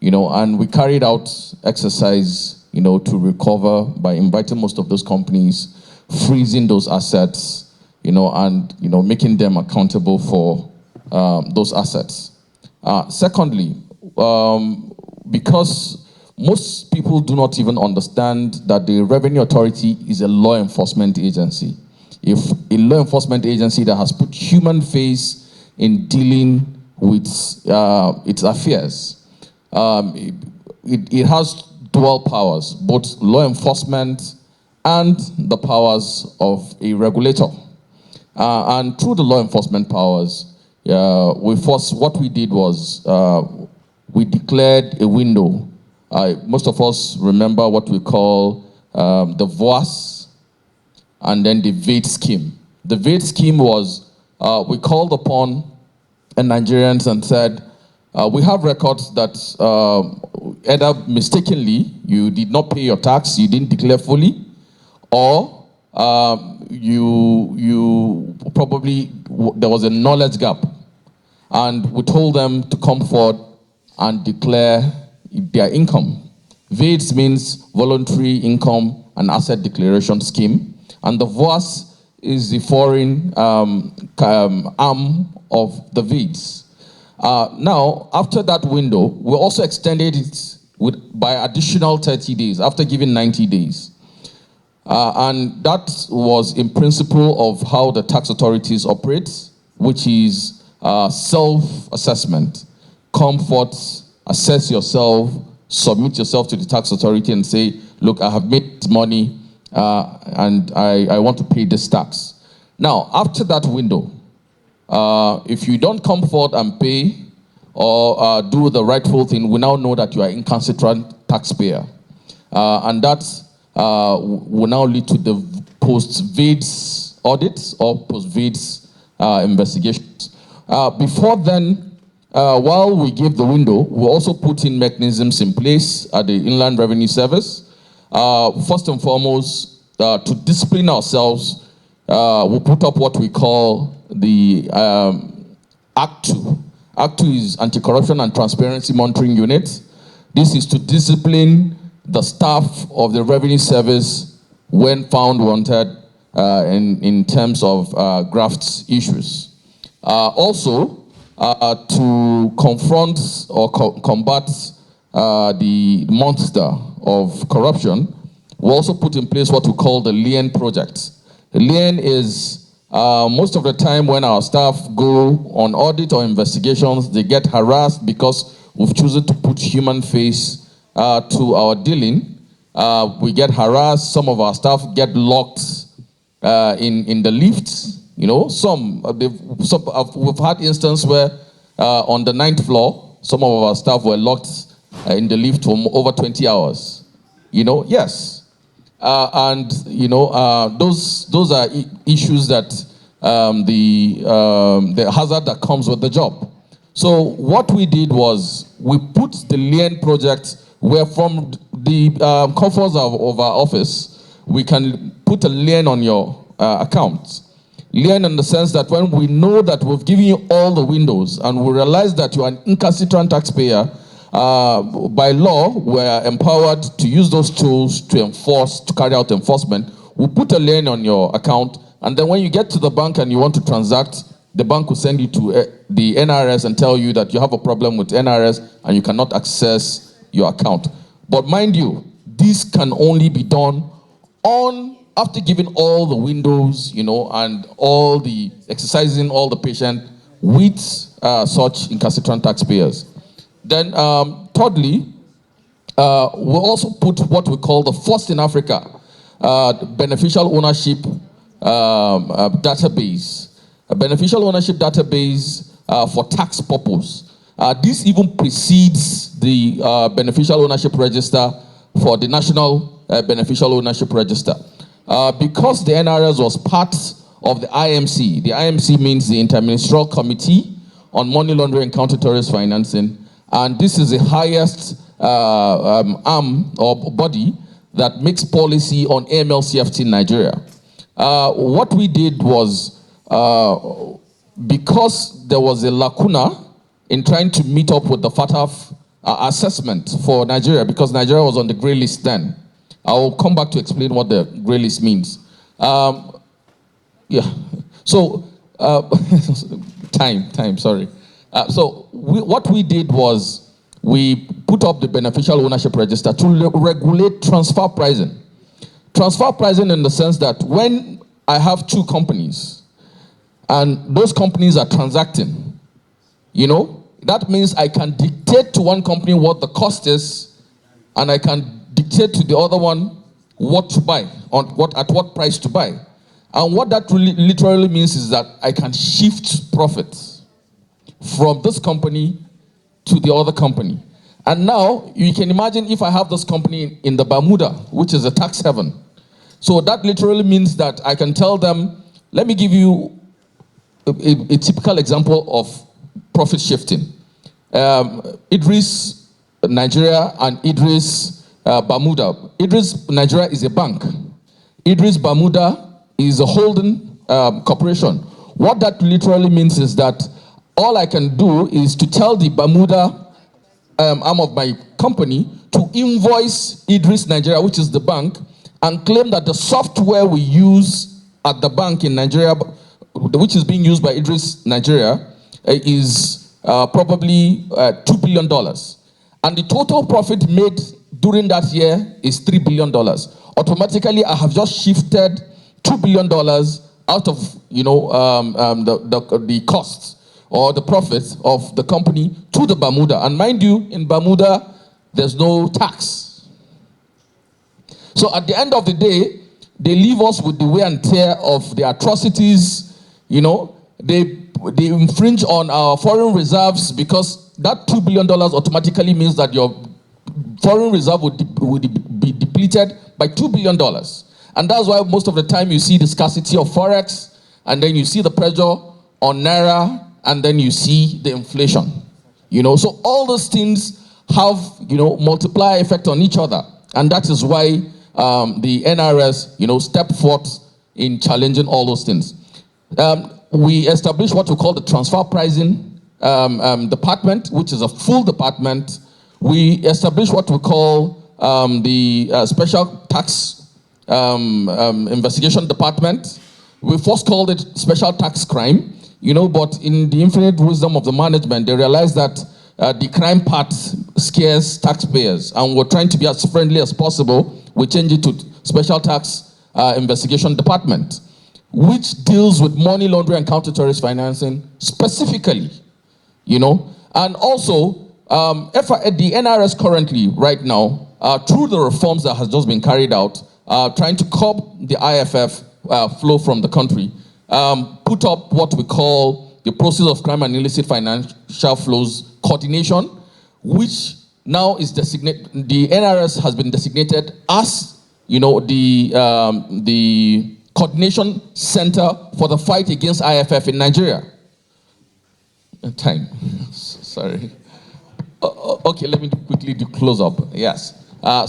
And we carried out exercise, to recover by inviting most of those companies, freezing those assets, and, making them accountable for those assets. Secondly, because most people do not even understand that the Revenue Authority is a law enforcement agency. If a law enforcement agency that has put human face in dealing with its affairs, it has dual powers, both law enforcement and the powers of a regulator. And through the law enforcement powers, what we did was we declared a window. Most of us remember what we call the VOAS and then the VAT scheme. The VAT scheme was, we called upon Nigerians and said, we have records that either mistakenly you did not pay your tax, you didn't declare fully, or you probably, there was a knowledge gap. And we told them to come forward and declare their income. VAT means Voluntary Income and Asset Declaration Scheme. And the VOAS is the foreign arm of the VATs. Now, after that window, we also extended it by additional 30 days, after giving 90 days. And that was in principle of how the tax authorities operate, which is self-assessment. Come forth, assess yourself, submit yourself to the tax authority and say, look, I have made money and I want to pay this tax. Now, after that window, if you don't come forward and pay or do the rightful thing, we now know that you are an incalcitrant taxpayer. And that will now lead to the post-VADS audits or post-VADS investigations. Before then, while we gave the window, we also put in mechanisms in place at the Inland Revenue Service. First and foremost, to discipline ourselves, we put up what we call the Act 2. Act 2 is Anti-Corruption and Transparency Monitoring Unit. This is to discipline the staff of the Revenue Service when found wanted in terms of graft issues. Also, to confront or combat the monster of corruption, we also put in place what we call the LIEN project. The LIEN is most of the time when our staff go on audit or investigations, they get harassed because we've chosen to put human face to our dealing. We get harassed. Some of our staff get locked in the lifts. You know, we've had instances where on the 9th floor, some of our staff were locked in the lift for over 20 hours. You know, yes. And, you know, those are issues that the hazard that comes with the job. So what we did was we put the LIEN project where from the comforts of our office, we can put a LIEN on your account. LIEN in the sense that when we know that we've given you all the windows and we realize that you're an incalcitrant taxpayer, by law, we're empowered to use those tools to carry out enforcement. We'll put a LIEN on your account, and then when you get to the bank and you want to transact, the bank will send you to the NRS and tell you that you have a problem with NRS and you cannot access your account. But mind you, this can only be done after giving all the windows, you know, and all the exercising all the patient with such incalcitrant taxpayers. Then, thirdly, we also put what we call the first in Africa beneficial ownership database. A beneficial ownership database for tax purpose. This even precedes the beneficial ownership register for the National Beneficial Ownership Register. Because the NRS was part of the IMC means the Interministerial Committee on Money Laundering and Counter-Terrorist Financing, and this is the highest arm or body that makes policy on AML-CFT in Nigeria. What we did was, because there was a lacuna in trying to meet up with the FATF assessment for Nigeria, because Nigeria was on the grey list then. I will come back to explain what the grey list means. Yeah, so, sorry. So what we did was we put up the beneficial ownership register to regulate transfer pricing. Transfer pricing in the sense that when I have two companies and those companies are transacting, you know, that means I can dictate to one company what the cost is and I can dictate to the other one what to buy, at what price to buy. And what that really literally means is that I can shift profits from this company to the other company. And now you can imagine if I have this company in the Bermuda, which is a tax haven. So that literally means that I can tell them, let me give you a typical example of profit shifting. Idris, Nigeria, and Idris, Bermuda. Idris, Nigeria is a bank. Idris, Bermuda is a holding corporation. What that literally means is that all I can do is to tell the Bermuda arm of my company to invoice Idris, Nigeria, which is the bank, and claim that the software we use at the bank in Nigeria, which is being used by Idris, Nigeria, is probably $2 billion. And the total profit made during that year is $3 billion. Automatically, I have just shifted $2 billion out of, you know, the costs or the profits of the company to the Bermuda. And mind you, in Bermuda, there's no tax. So at the end of the day, they leave us with the wear and tear of the atrocities. You know, they infringe on our foreign reserves because that $2 billion automatically means that your foreign reserve would be depleted by $2 billion. And that's why most of the time you see the scarcity of Forex, and then you see the pressure on Naira, and then you see the inflation. You know, so all those things have, you know, multiplier effect on each other. And that is why the NRS, you know, stepped forth in challenging all those things. We established what we call the transfer pricing department, which is a full department. We established what we call the special tax investigation department. We first called it special tax crime, but in the infinite wisdom of the management, they realized that the crime part scares taxpayers, and we're trying to be as friendly as possible. We changed it to special tax investigation department, which deals with money laundering and counter-terrorist financing specifically, And also, the NRS currently, right now, through the reforms that has just been carried out, trying to curb the IFF flow from the country, put up what we call the process of crime and illicit financial flows coordination, which now is designated, the NRS has been designated as, the coordination center for the fight against IFF in Nigeria. Time, sorry. Okay, let me quickly do close up. Yes. We'll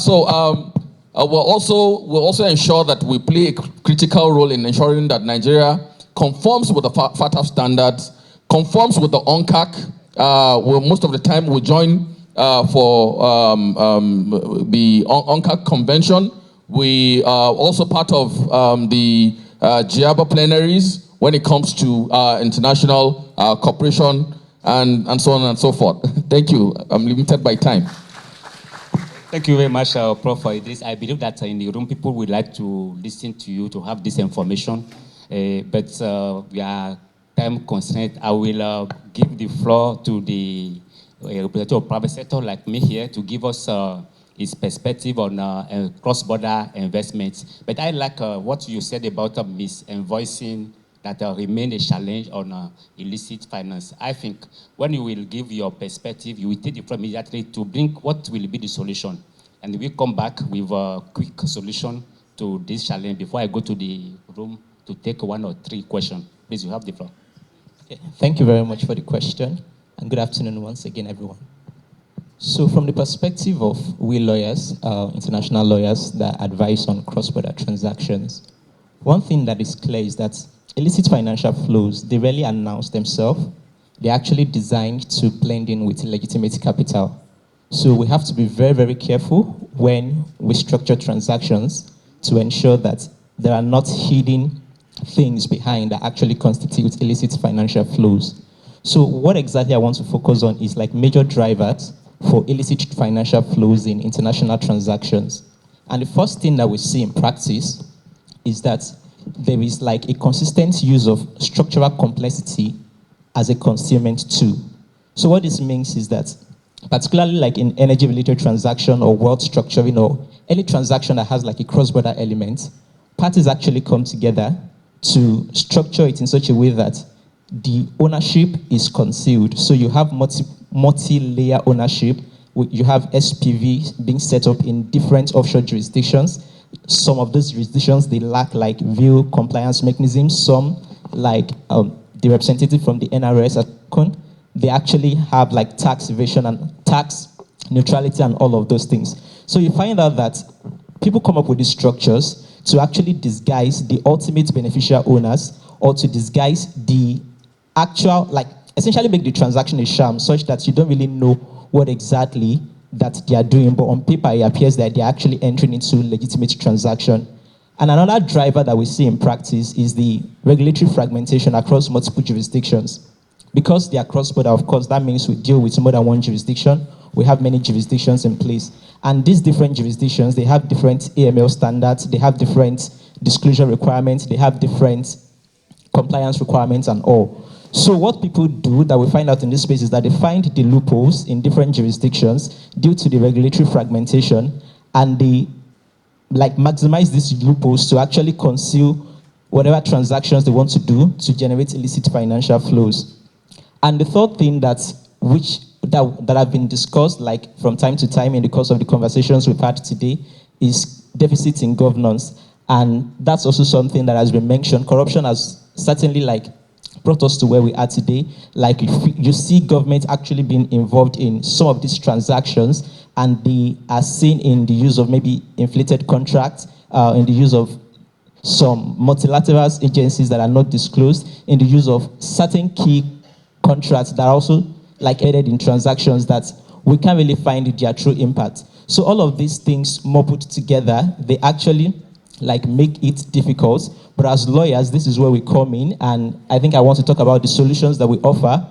also ensure that we play a critical role in ensuring that Nigeria conforms with the FATF standards, conforms with the UNCAC. Most of the time we join for the UNCAC convention. We are also part of the GIABA plenaries when it comes to international cooperation and so on and so forth. Thank you. I'm limited by time. Thank you very much, Prof, for this. I believe that in the room, people would like to listen to you to have this information, but we are time constrained. I will give the floor to the representative of private sector like me here to give us his perspective on cross-border investments. But I like what you said about misinvoicing that remain a challenge on illicit finance. I think when you will give your perspective, you will take it from immediately to bring what will be the solution. And we come back with a quick solution to this challenge before I go to the room to take 1 or 3 questions. Please, you have the floor. Okay. Thank you very much for the question, and good afternoon once again, everyone. So from the perspective of we lawyers, international lawyers that advise on cross-border transactions, one thing that is clear is that illicit financial flows, they rarely announce themselves. They're actually designed to blend in with legitimate capital. So we have to be very, very careful when we structure transactions to ensure that there are not hidden things behind that actually constitute illicit financial flows. So what exactly I want to focus on is like major drivers for illicit financial flows in international transactions. And the first thing that we see in practice is that there is like a consistent use of structural complexity as a concealment tool. So what this means is that, particularly like in energy-related transaction or world structuring or any transaction that has like a cross-border element, parties actually come together to structure it in such a way that the ownership is concealed. So you have multi-layer ownership. You have SPV being set up in different offshore jurisdictions. Some of those jurisdictions, they lack like real compliance mechanisms. Some, like the representative from the NRS, they actually have like tax evasion and tax neutrality and all of those things. So you find out that people come up with these structures to actually disguise the ultimate beneficial owners or to disguise the actual, like essentially make the transaction a sham such that you don't really know what exactly that they are doing, but on paper it appears that they're actually entering into legitimate transaction. And another driver that we see in practice is the regulatory fragmentation across multiple jurisdictions. Because they are cross-border, of course, that means we deal with more than one jurisdiction. We have many jurisdictions in place. And these different jurisdictions, they have different AML standards, they have different disclosure requirements, they have different compliance requirements and all. So what people do that we find out in this space is that they find the loopholes in different jurisdictions due to the regulatory fragmentation, and they like maximize these loopholes to actually conceal whatever transactions they want to do to generate illicit financial flows. And the third thing that have been discussed like from time to time in the course of the conversations we've had today is deficit in governance. And that's also something that has been mentioned. Corruption has certainly like brought us to where we are today. Like you see government actually being involved in some of these transactions, and they are seen in the use of maybe inflated contracts, in the use of some multilateral agencies that are not disclosed in the use of certain key contracts that are also like added in transactions that we can't really find their true impact. So all of these things more put together, they actually like make it difficult. But as lawyers, this is where we come in, and I think I want to talk about the solutions that we offer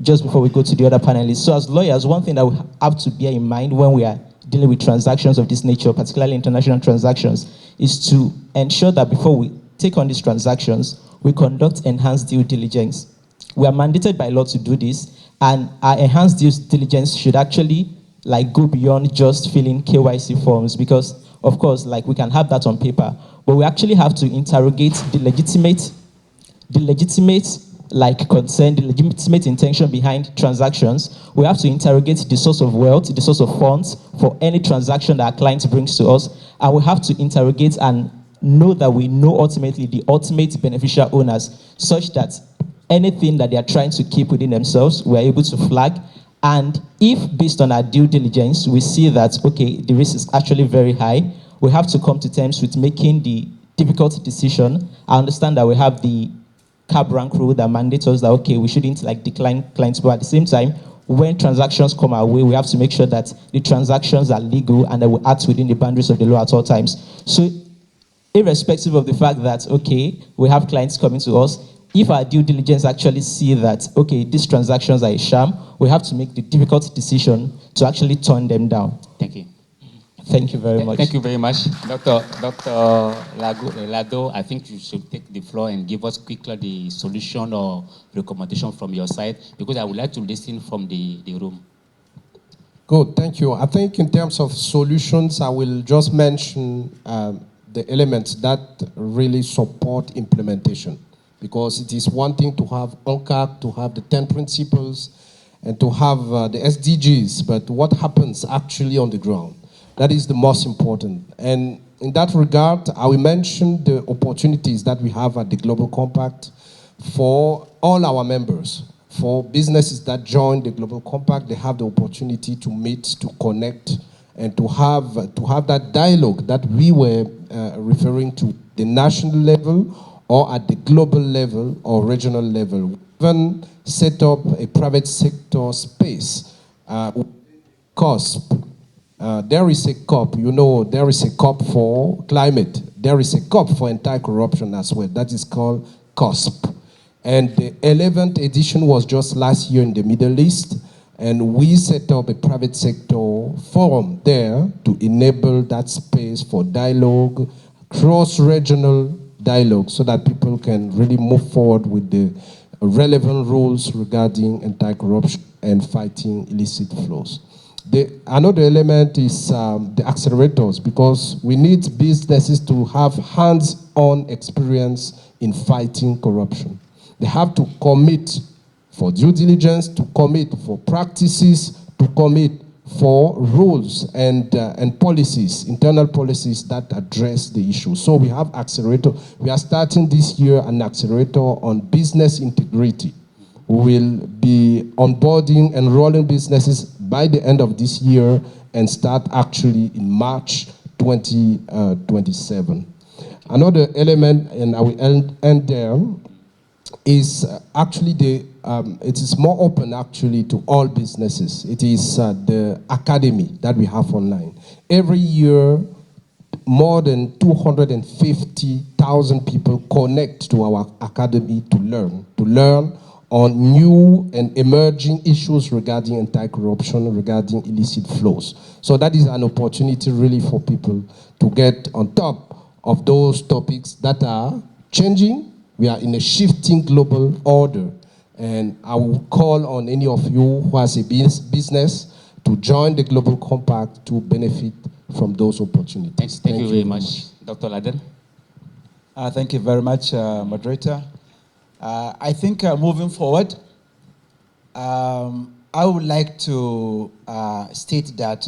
just before we go to the other panelists. So as lawyers, one thing that we have to bear in mind when we are dealing with transactions of this nature, particularly international transactions, is to ensure that before we take on these transactions, we conduct enhanced due diligence. We are mandated by law to do this, and our enhanced due diligence should actually like go beyond just filling KYC forms, because of course, like we can have that on paper, but we actually have to interrogate the legitimate like concern, the legitimate intention behind transactions. We have to interrogate the source of wealth, the source of funds for any transaction that our client brings to us, and we have to interrogate and know that we know ultimately the ultimate beneficial owners, such that anything that they are trying to keep within themselves, we're able to flag. And if based on our due diligence, we see that, okay, the risk is actually very high, we have to come to terms with making the difficult decision. I understand that we have the cab rank rule that mandates us that, okay, we shouldn't like decline clients, but at the same time, when transactions come our way, we have to make sure that the transactions are legal and that we act within the boundaries of the law at all times. So irrespective of the fact that, okay, we have clients coming to us, if our due diligence actually see that, okay, these transactions are a sham, we have to make the difficult decision to actually turn them down. Thank you. Thank you very much. Thank you very much. Dr. Lado, I think you should take the floor and give us quickly the solution or recommendation from your side, because I would like to listen from the room. Good, thank you. I think in terms of solutions, I will just mention the elements that really support implementation. Because it is one thing to have UNCAC, to have the 10 principles, and to have the SDGs, but what happens actually on the ground? That is the most important. And in that regard, I will mention the opportunities that we have at the Global Compact for all our members. For businesses that join the Global Compact, they have the opportunity to meet, to connect, and to have that dialogue that we were referring to, the national level, or at the global level or regional level. Even set up a private sector space. COSP. There is a COP, you know, there is a COP for climate. There is a COP for anti-corruption as well. That is called COSP. And the 11th edition was just last year in the Middle East. And we set up a private sector forum there to enable that space for dialogue, cross-regional dialogue, so that people can really move forward with the relevant rules regarding anti-corruption and fighting illicit flows. Another element is the accelerators, because we need businesses to have hands-on experience in fighting corruption. They have to commit for due diligence, to commit for practices, to commit for rules and policies, internal policies that address the issue. So we have accelerator. We are starting this year an accelerator on business integrity. We will be onboarding, enrolling businesses by the end of this year and start actually in March 2027. Another element, and I will end there, is actually it is more open actually to all businesses. It is the academy that we have online. Every year, more than 250,000 people connect to our academy to learn on new and emerging issues regarding anti-corruption, regarding illicit flows. So that is an opportunity really for people to get on top of those topics that are changing. We are in a shifting global order, and I will call on any of you who has a business to join the Global Compact to benefit from those opportunities. Thank you very much. Dr. Laden? Thank you very much, moderator. I think moving forward, I would like to state that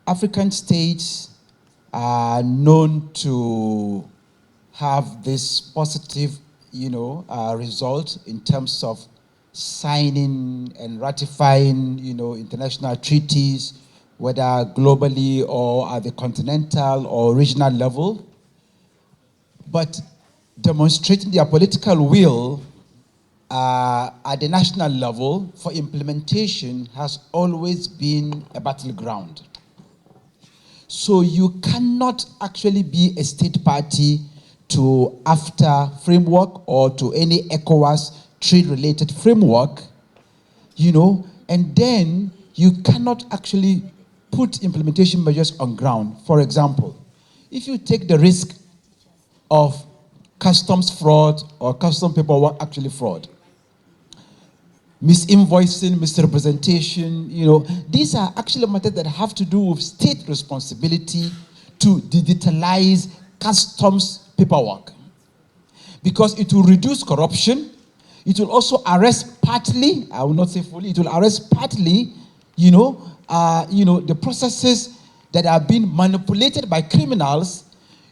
African states are known to have this positive, result in terms of signing and ratifying, international treaties whether globally or at the continental or regional level, but demonstrating their political will at the national level for implementation has always been a battleground. So you cannot actually be a state party to AFTA framework or to any ECOWAS trade-related framework, and then you cannot actually put implementation measures on ground. For example, if you take the risk of customs fraud or custom paperwork actually fraud, misinvoicing, misrepresentation, these are actually matters that have to do with state responsibility to digitalize customs paperwork. Because it will reduce corruption, it will also arrest partly, I will not say fully, it will arrest partly, the processes that are being manipulated by criminals,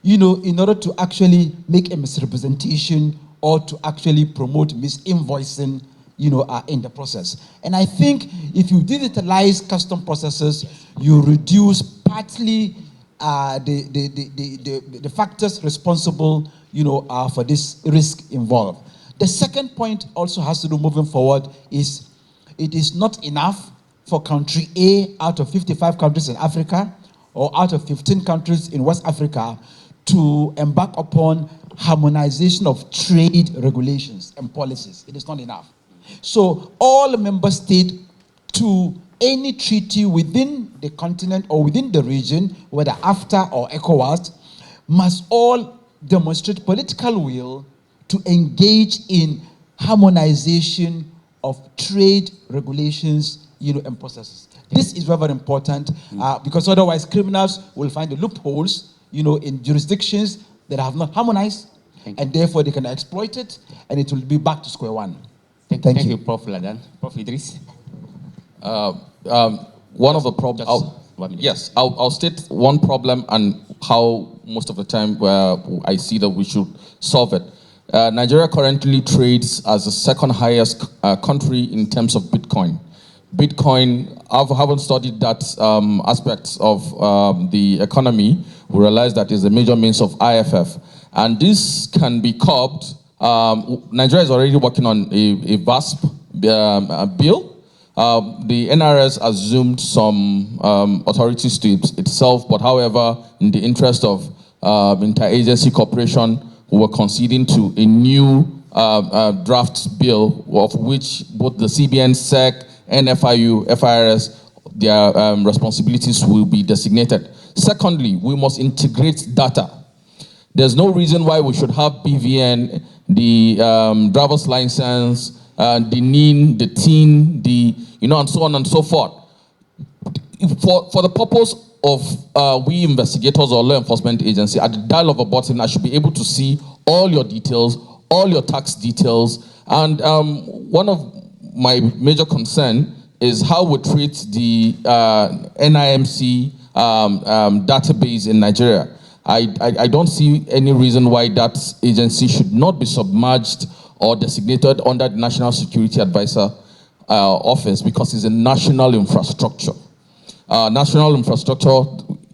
in order to actually make a misrepresentation or to actually promote misinvoicing, in the process. And I think if you digitalize custom processes, you reduce partly the factors responsible, for this risk involved. The second point also has to do moving forward is it is not enough for country A out of 55 countries in Africa or out of 15 countries in West Africa to embark upon harmonization of trade regulations and policies. It is not enough. So all member states to any treaty within the continent or within the region, whether AFTA or ECOWAS, must all demonstrate political will to engage in harmonization of trade regulations, and processes. This is very, very important because otherwise criminals will find the loopholes, in jurisdictions that have not harmonized, and therefore they can exploit it, and it will be back to square one. Thank you, Prof. Ladan. Prof. Idris. One of the problems. Yes, I'll state one problem and how most of the time I see that we should solve it. Nigeria currently trades as the second highest country in terms of Bitcoin. Bitcoin, I haven't studied that aspect of the economy. We realize that is a major means of IFF. And this can be curbed. Nigeria is already working on a VASP bill. The NRS assumed some authorities to itself, but however, in the interest of interagency cooperation, we were conceding to a new draft bill of which both the CBN, SEC, NFIU, FIRS, their responsibilities will be designated. Secondly, we must integrate data. There's no reason why we should have BVN, the driver's license, the NIN, the TIN, and so on and so forth. For the purpose of we investigators or law enforcement agency, at the dial of a button, I should be able to see all your details, all your tax details. And one of my major concern is how we treat the NIMC database in Nigeria. I don't see any reason why that agency should not be submerged or designated under the National Security Advisor Office because it's a national infrastructure. National infrastructure,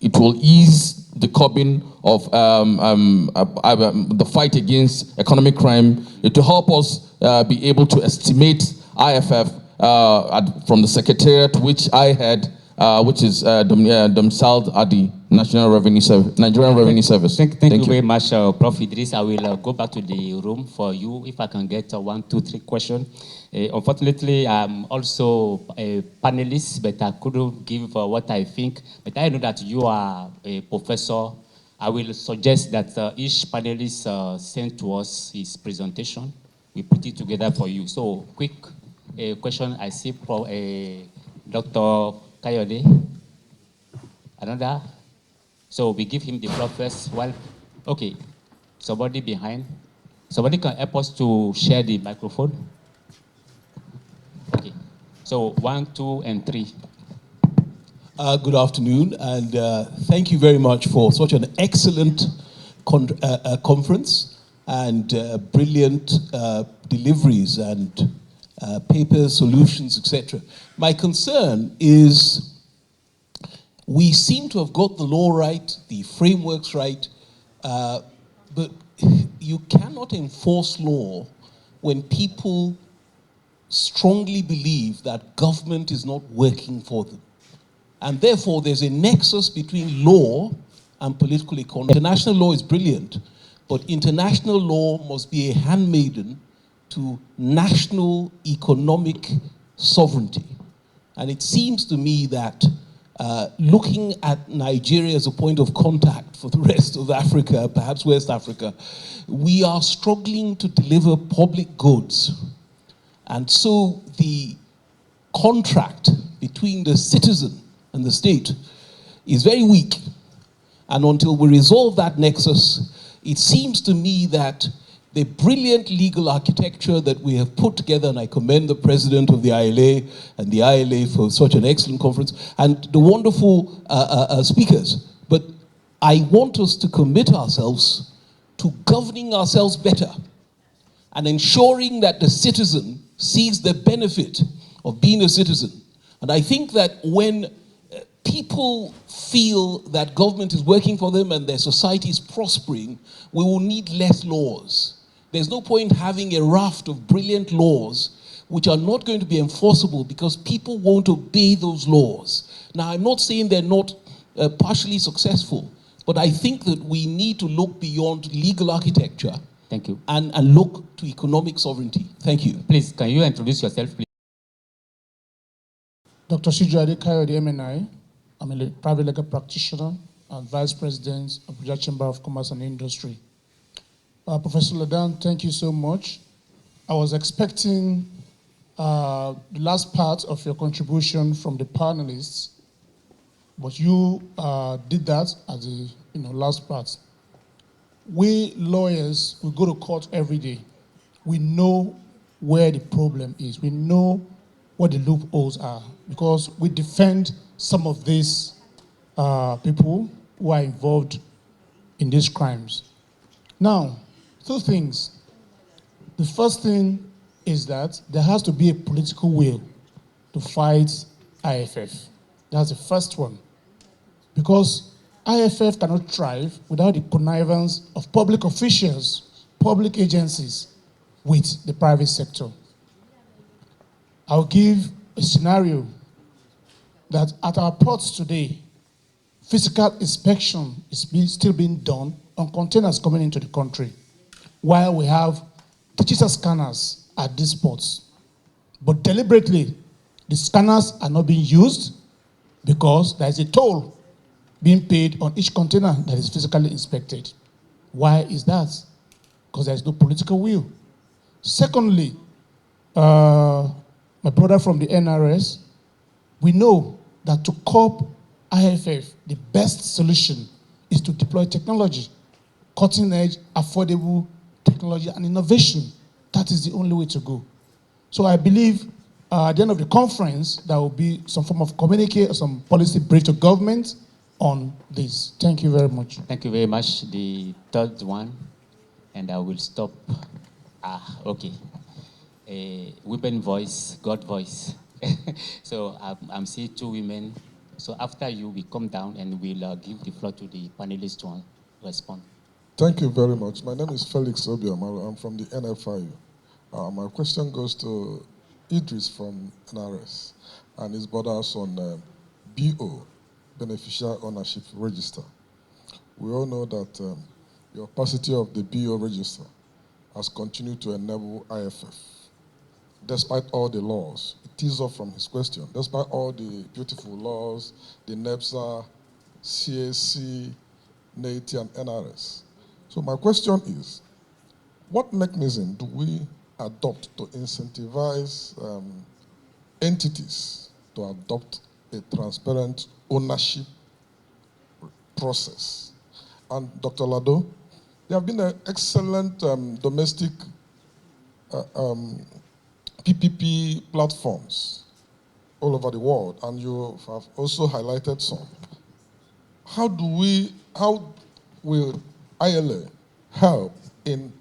it will ease the curbing of the fight against economic crime. It will help us be able to estimate IFF from the Secretariat, which I had, which is domiciled at the Nigerian Revenue Service. Thank you very much, Prof. Idris. I will go back to the room for you if I can get 1, 2, 3 questions. Unfortunately, I'm also a panelist, but I couldn't give what I think. But I know that you are a professor. I will suggest that each panelist send to us his presentation. We put it together for you. So, quick question. I see Dr. Kayode. Another. So we give him the floor first. Well, okay. Somebody behind. Somebody can help us to share the microphone. Okay. So 1, 2, and 3. Good afternoon, and thank you very much for such an excellent conference and brilliant deliveries and papers, solutions, etc. My concern is we seem to have got the law right, the frameworks right, but you cannot enforce law when people strongly believe that government is not working for them. And therefore, there's a nexus between law and political economy. International law is brilliant, but international law must be a handmaiden to national economic sovereignty. And it seems to me that looking at Nigeria as a point of contact for the rest of Africa, perhaps West Africa, we are struggling to deliver public goods. And so the contract between the citizen and the state is very weak. And until we resolve that nexus, it seems to me that the brilliant legal architecture that we have put together, and I commend the president of the ILA and the ILA for such an excellent conference, and the wonderful speakers. But I want us to commit ourselves to governing ourselves better and ensuring that the citizen sees the benefit of being a citizen. And I think that when people feel that government is working for them and their society is prospering, we will need less laws. There's no point having a raft of brilliant laws which are not going to be enforceable because people won't obey those laws. Now, I'm not saying they're not partially successful, but I think that we need to look beyond legal architecture. Thank you. And look to economic sovereignty. Thank you. Please, can you introduce yourself, please? Dr. Sijade Kayo, the MNI. I'm a private legal practitioner and Vice President of the Chamber of Commerce and Industry. Professor Ladan, thank you so much. I was expecting the last part of your contribution from the panelists, but you did that as the last part. We lawyers, we go to court every day. We know where the problem is. We know what the loopholes are because we defend some of these people who are involved in these crimes. Now, two things. The first thing is that there has to be a political will to fight IFF. That's the first one. Because IFF cannot thrive without the connivance of public officials, public agencies with the private sector. I'll give a scenario that at our ports today, physical inspection is still being done on containers coming into the country, while we have digital scanners at these ports. But deliberately, the scanners are not being used because there is a toll being paid on each container that is physically inspected. Why is that? Because there is no political will. Secondly, my brother from the NRS, we know that to curb IFF, the best solution is to deploy technology, cutting edge, affordable technology and innovation. That is the only way to go. So I believe at the end of the conference, there will be some form of communique or some policy brief to government on this. Thank you very much. Thank you very much. The third one, and I will stop. Okay. Women voice, God voice. So I'm seeing two women. So after you, we come down and we'll give the floor to the panelists to respond. Thank you very much. My name is Felix Obiamalu. I'm from the NFIU. My question goes to Idris from NRS, and his borders on BO, Beneficial Ownership Register. We all know that the opacity of the BO register has continued to enable IFF, despite all the laws. It teases off from his question. Despite all the beautiful laws, the NEPSA, CAC, NAT, and NRS. So my question is, what mechanism do we adopt to incentivize entities to adopt a transparent ownership process? And Dr. Lado, there have been excellent domestic PPP platforms all over the world, and you have also highlighted some. How will ILA help in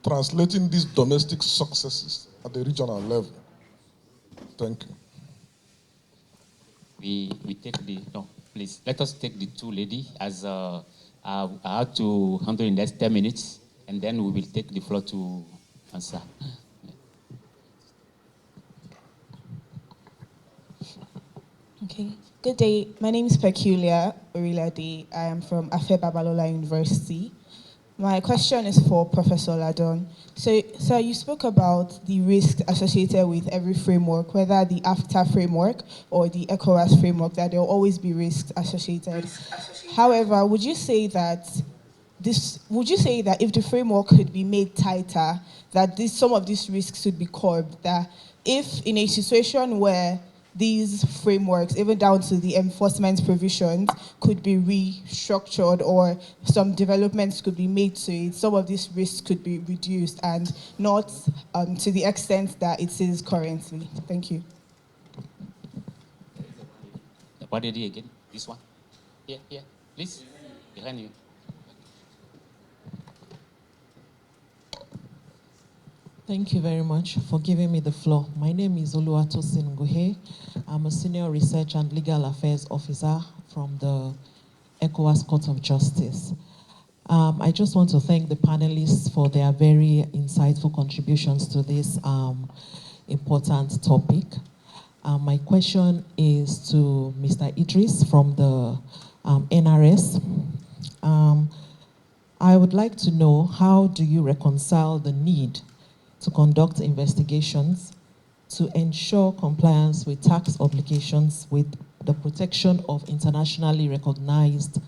translating these domestic successes at the regional level? Thank you. We take the, no, Please, let us take the two lady as I have to handle in the next 10 minutes, and then we will take the floor to answer. Okay. Good day. My name is Peculiar Orilade. I am from Afe Babalola University. My question is for Professor Ladon. So you spoke about the risks associated with every framework, whether the AFTA framework or the ECOWAS framework, that there will always be risks associated. However, would you say that if the framework could be made tighter, that some of these risks should be curbed, that if in a situation where these frameworks, even down to the enforcement provisions, could be restructured or some developments could be made to it, some of these risks could be reduced and not to the extent that it is currently? Thank you. What did he again? This one? Here, please. Behind you. Thank you very much for giving me the floor. My name is Oluwatosin Nguhe. I'm a Senior Research and Legal Affairs Officer from the ECOWAS Court of Justice. I just want to thank the panelists for their very insightful contributions to this important topic. My question is to Mr. Idris from the NRS. I would like to know, how do you reconcile the need to conduct investigations to ensure compliance with tax obligations with the protection of internationally recognized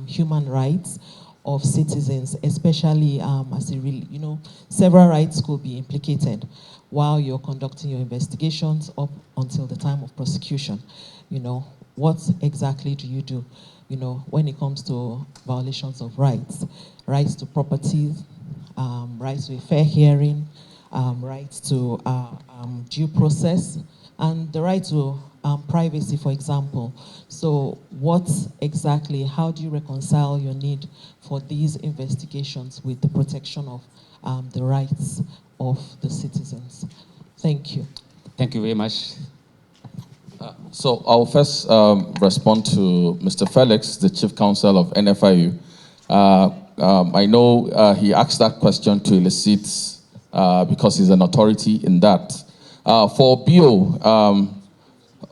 human rights of citizens, especially as several rights could be implicated while you're conducting your investigations up until the time of prosecution. What exactly do you do, when it comes to violations of rights to property, rights to a fair hearing, rights to due process, and the right to privacy, for example. So how do you reconcile your need for these investigations with the protection of the rights of the citizens? Thank you. Thank you very much. So I'll first respond to Mr. Felix, the Chief Counsel of NFIU. I know he asked that question to elicit, because he's an authority in that. For BO,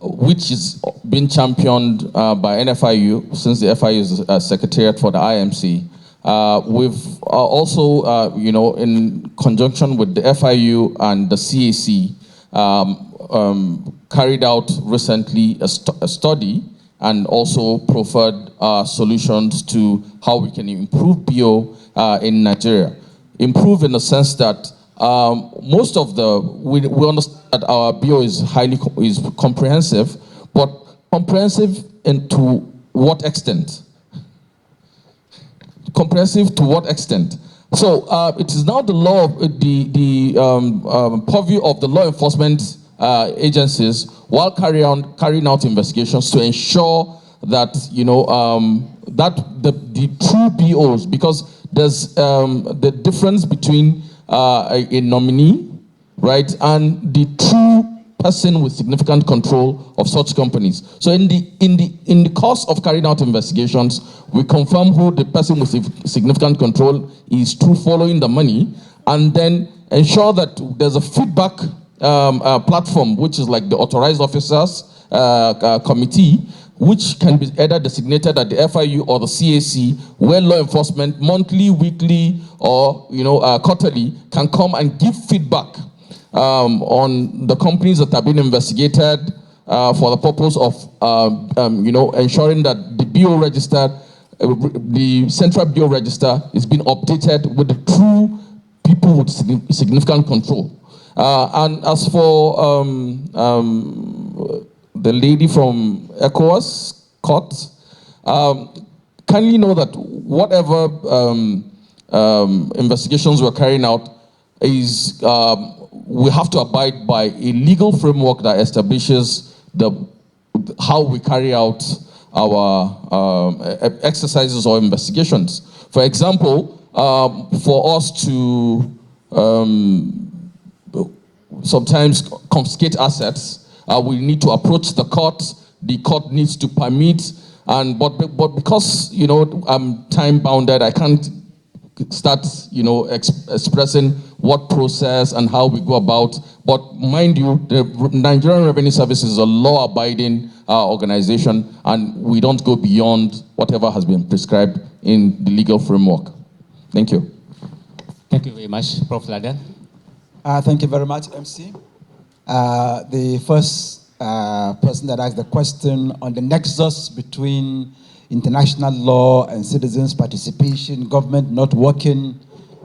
which is being championed by NFIU, since the FIU is a secretariat for the IMC, we've also, in conjunction with the FIU and the CAC, carried out recently a study and also proffered solutions to how we can improve BO in Nigeria. Improve in the sense that most of we understand that our BO is is comprehensive, but comprehensive to what extent? Comprehensive to what extent? So it is now the law of the purview of the law enforcement agencies while carrying out investigations to ensure that that the true BOs, because there's the difference between a nominee, right, and the true person with significant control of such companies. So in the course of carrying out investigations, we confirm who the person with significant control is through following the money, and then ensure that there's a feedback platform, which is like the authorized officers committee, which can be either designated at the FIU or the CAC, where law enforcement monthly, weekly, or quarterly can come and give feedback on the companies that have been investigated for the purpose of ensuring that the BO register, the central BO register, is being updated with the true people with significant control. And as for the lady from ECOWAS court, kindly know that whatever investigations we're carrying out is we have to abide by a legal framework that establishes how we carry out our exercises or investigations. For example, for us to sometimes confiscate assets, we need to approach the court. The court needs to permit But because, you know, I'm time bounded, I can't start, you know, expressing what process and how we go about. But mind you, the Nigerian Revenue Service is a law-abiding organization, and we don't go beyond whatever has been prescribed in the legal framework. Thank you. Thank you very much, Prof. Laden. Thank you very much, MC. The first person that asked the question on the nexus between international law and citizens' participation, government not working,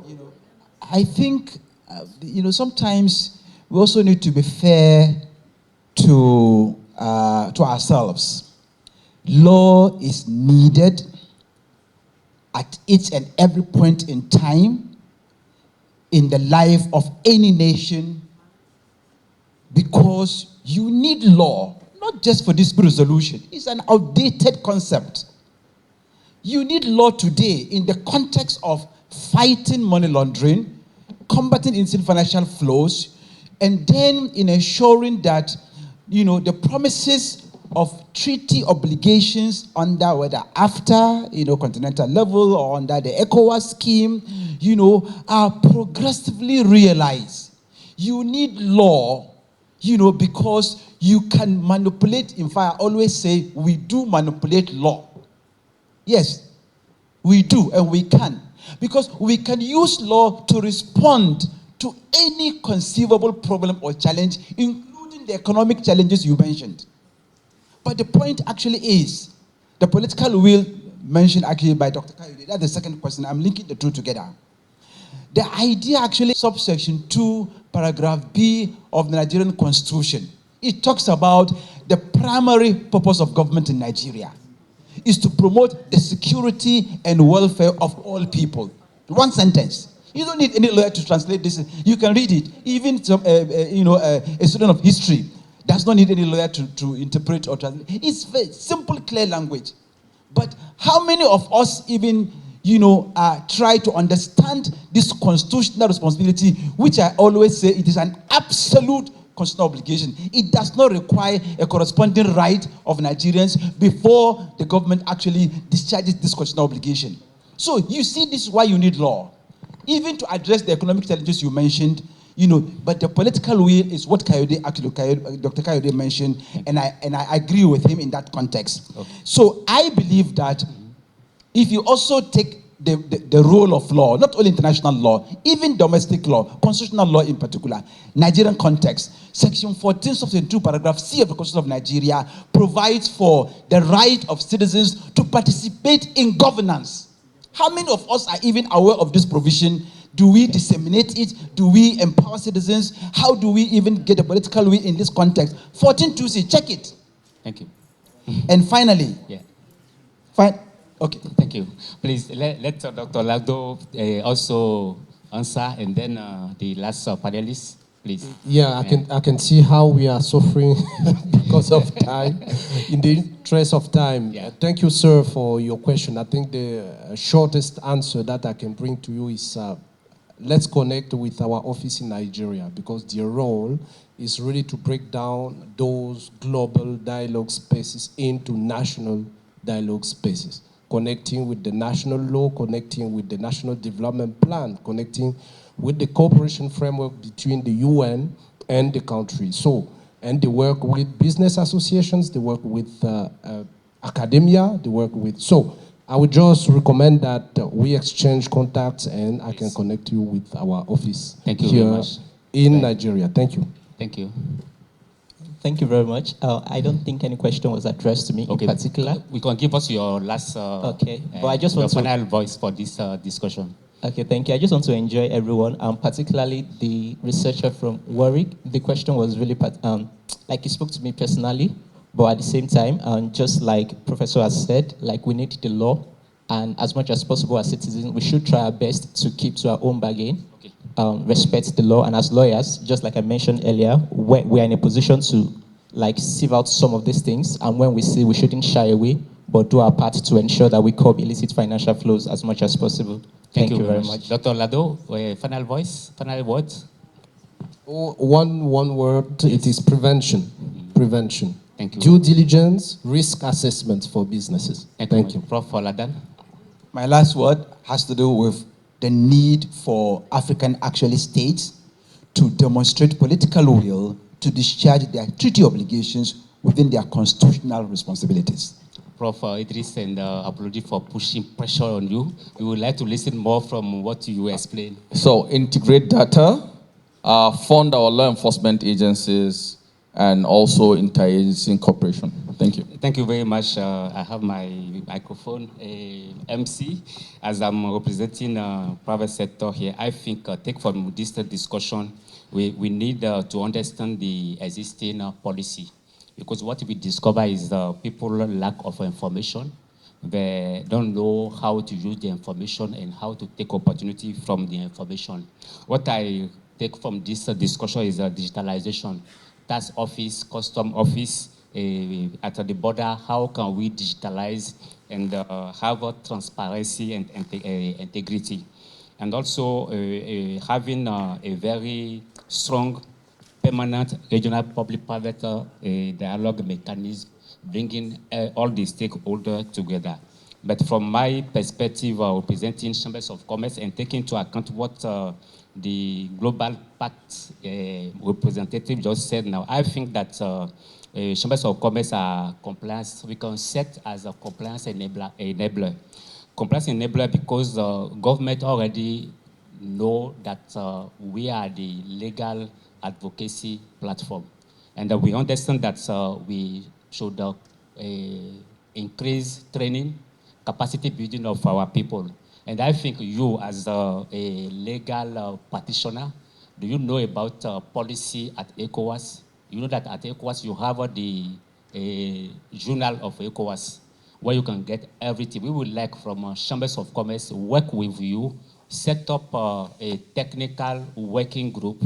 you know, I think, you know, sometimes we also need to be fair to ourselves. Law is needed at each and every point in time in the life of any nation, because you need law, not just for dispute resolution. It's an outdated concept. You need law today in the context of fighting money laundering, combating illicit financial flows, and then in ensuring that, you know, the promises of treaty obligations under whether after, you know, continental level or under the ECOWAS scheme, you know, are progressively realized. You need law, you know, because you can manipulate. In fact, I always say we do manipulate law. Yes, we do, and we can. Because we can use law to respond to any conceivable problem or challenge, including the economic challenges you mentioned. But the point actually is, the political will mentioned actually by Dr. Kayode, that's the second question. I'm linking the two together. The idea actually, subsection 2, paragraph B of the Nigerian Constitution, it talks about the primary purpose of government in Nigeria is to promote the security and welfare of all people. One sentence. You don't need any lawyer to translate this. You can read it. Even some, a student of history does not need any lawyer to interpret or translate. It's very simple, clear language. But how many of us even, you know, try to understand this constitutional responsibility, which I always say it is an absolute constitutional obligation. It does not require a corresponding right of Nigerians before the government actually discharges this constitutional obligation. So you see, this is why you need law, even to address the economic challenges you mentioned, you know, but the political will is what Dr. Kayode mentioned, and I agree with him in that context. Okay. So I believe that if you also take the role of law, not only international law, even domestic law, constitutional law in particular, Nigerian context, Section 14, Subsection 2, Paragraph C of the Constitution of Nigeria provides for the right of citizens to participate in governance. How many of us are even aware of this provision? Do we disseminate it? Do we empower citizens? How do we even get a political will in this context? 14.2c, check it. Thank you. And finally, okay. Thank you. Please let Dr. Lado also answer, and then the last panelist, please. Yeah, I can see how we are suffering because of time. In the interest of time, thank you, sir, for your question. I think the shortest answer that I can bring to you is let's connect with our office in Nigeria, because their role is really to break down those global dialogue spaces into national dialogue spaces, connecting with the national law, connecting with the national development plan, connecting with the cooperation framework between the UN and the country. So, and they work with business associations, they work with academia, they work with, so I would just recommend that we exchange contacts, and I can connect you with our office here in Nigeria. Thank you. Thank you. Thank you very much. I don't think any question was addressed to me in particular. We can give us your last but I just want your final voice for this discussion. Okay, thank you. I just want to enjoy everyone, particularly the researcher from Warwick. The question was really, like he spoke to me personally, but at the same time, just like Professor has said, like we need the law, and as much as possible as citizens, we should try our best to keep to our own bargain, respect the law, and as lawyers, just like I mentioned earlier, we are in a position to like sieve out some of these things, and when we see, we shouldn't shy away, but do our part to ensure that we curb illicit financial flows as much as possible. Thank you very much. Dr. Lado, final voice, final words? One word, it is prevention. Prevention. Thank you. due diligence, risk assessment for businesses. Thank you. Prof. Ladan. My last word has to do with the need for African actually states to demonstrate political will to discharge their treaty obligations within their constitutional responsibilities. Prof. Idris, and apology for pushing pressure on you. We would like to listen more from what you explained. So integrate data, fund our law enforcement agencies, and also interagency cooperation. Thank you. Thank you very much. I have my microphone, MC, as I'm representing private sector here. I think take from this discussion, we need to understand the existing policy, because what we discover is people lack of information. They don't know how to use the information and how to take opportunity from the information. What I take from this discussion is digitalization. Tax office, custom office, at the border, how can we digitalize and have transparency and integrity? And also having a very strong, permanent regional public-private dialogue mechanism, bringing all the stakeholders together. But from my perspective, representing chambers of commerce and taking into account what the Global Pact representative just said now, I think that chambers of commerce are compliance. We can set as a compliance enabler. Compliance enabler because government already know that we are the legal advocacy platform. And we understand that we should increase training, capacity building of our people. And I think you, as a legal practitioner, do you know about policy at ECOWAS? You know that at ECOWAS you have the journal of ECOWAS, where you can get everything. We would like from chambers of commerce work with you, set up a technical working group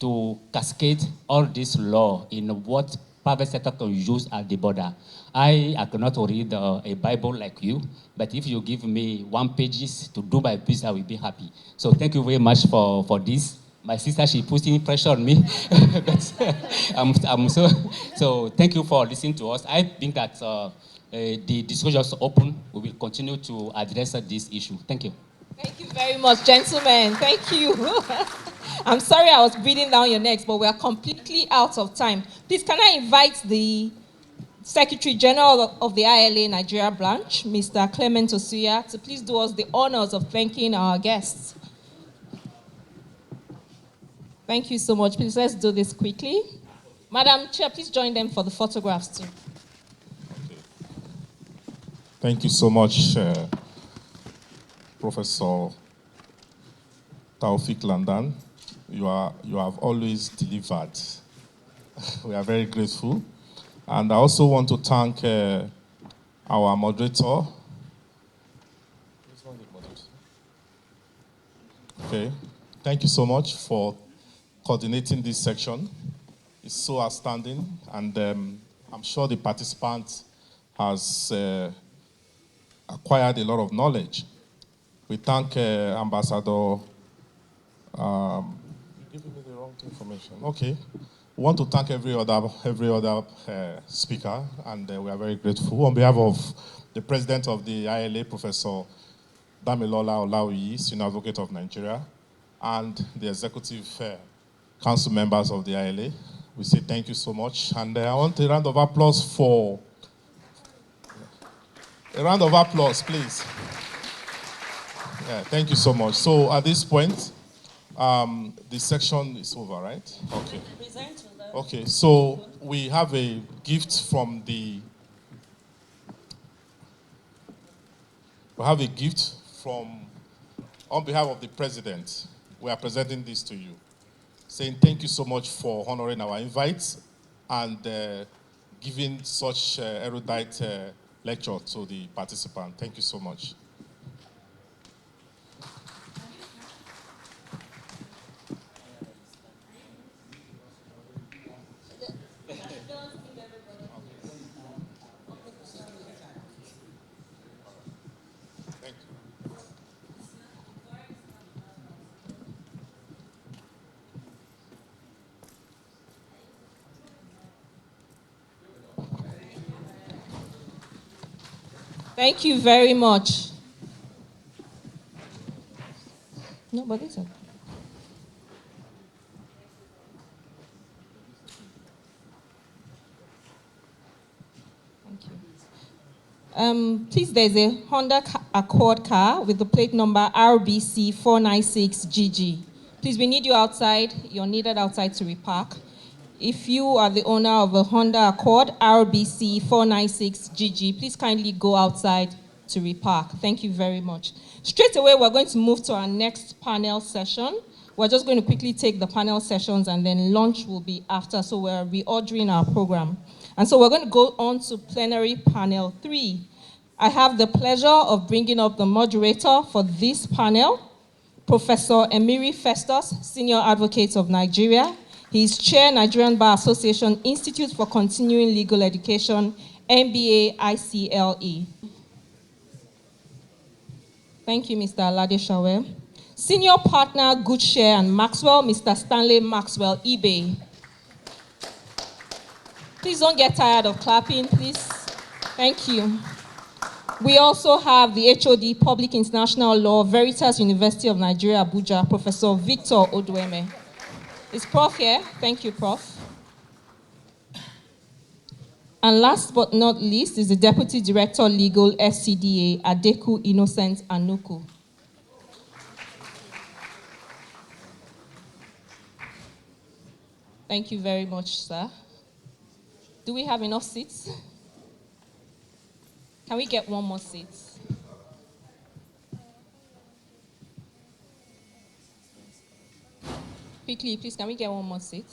to cascade all this law in what private sector can use at the border. I cannot read a Bible like you, but if you give me 1 pages to do my business, I will be happy. So thank you very much for this. My sister, she putting pressure on me, but I'm so thank you for listening to us. I think that the discussion is open. We will continue to address this issue. Thank you. Thank you very much, gentlemen. Thank you. I'm sorry I was breathing down your necks, but we are completely out of time. Please, can I invite the Secretary General of the ILA Nigeria branch, Mr. Clement Osuya, to please do us the honors of thanking our guests. Thank you so much. Please, let's do this quickly. Madam Chair, please join them for the photographs too. Thank you so much, Professor Taufik Landan. You have always delivered. We are very grateful. And I also want to thank our moderator. Okay. Thank you so much for coordinating this section. It's so outstanding, and I'm sure the participants has acquired a lot of knowledge. We thank Ambassador. You're giving me the wrong information. Okay. We want to thank every other speaker, and we are very grateful. On behalf of the President of the ILA, Professor Damilola Olaoyi, Senior Advocate of Nigeria, and the Executive Council members of the ILA, we say thank you so much. And I want a round of applause for... A round of applause, please. Yeah, thank you so much. So at this point, the section is over, right? Okay. Okay, so we have a gift from the... We have a gift from, on behalf of the President, we are presenting this to you, saying thank you so much for honoring our invite and giving such erudite lecture to the participant. Thank you so much. Thank you very much. No, but it's okay. Please, there's a Honda Accord car with the plate number RBC 496GG. Please, we need you outside. You're needed outside to repark. If you are the owner of a Honda Accord RBC 496GG, please kindly go outside to repark. Thank you very much. Straight away, we're going to move to our next panel session. We're just going to quickly take the panel sessions and then lunch will be after, so we're reordering our program. And so we're going to go on to plenary panel 3. I have the pleasure of bringing up the moderator for this panel, Professor Emiri Festus, Senior Advocate of Nigeria. He is Chair, Nigerian Bar Association Institute for Continuing Legal Education, MBA ICLE. Thank you, Mr. Alade Shawe. Senior Partner, Goodshare and Maxwell, Mr. Stanley Maxwell, eBay. Please don't get tired of clapping, please. Thank you. We also have the HOD, Public International Law, Veritas University of Nigeria, Abuja, Professor Victor Odweme. Is Prof here? Thank you, Prof. And last but not least is the Deputy Director Legal, FCDA, Adeku Innocent Anuku. Thank you very much, sir. Do we have enough seats? Can we get one more seat? Quickly, please, can we get one more seat?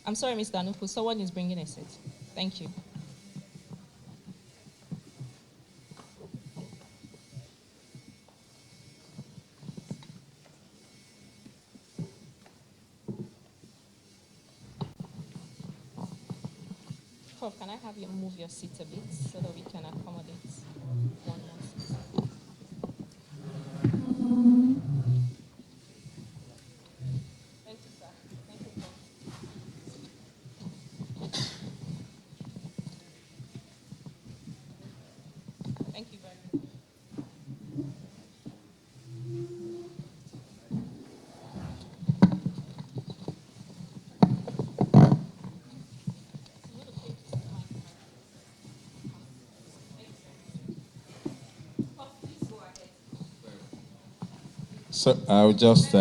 I'm sorry, Mr. Anuku, someone is bringing a seat. Thank you. Prof, can I have you move your seat a bit so that we can accommodate one more seat? Thank you, sir. Thank you, Prof. Thank you very much. So I'll just,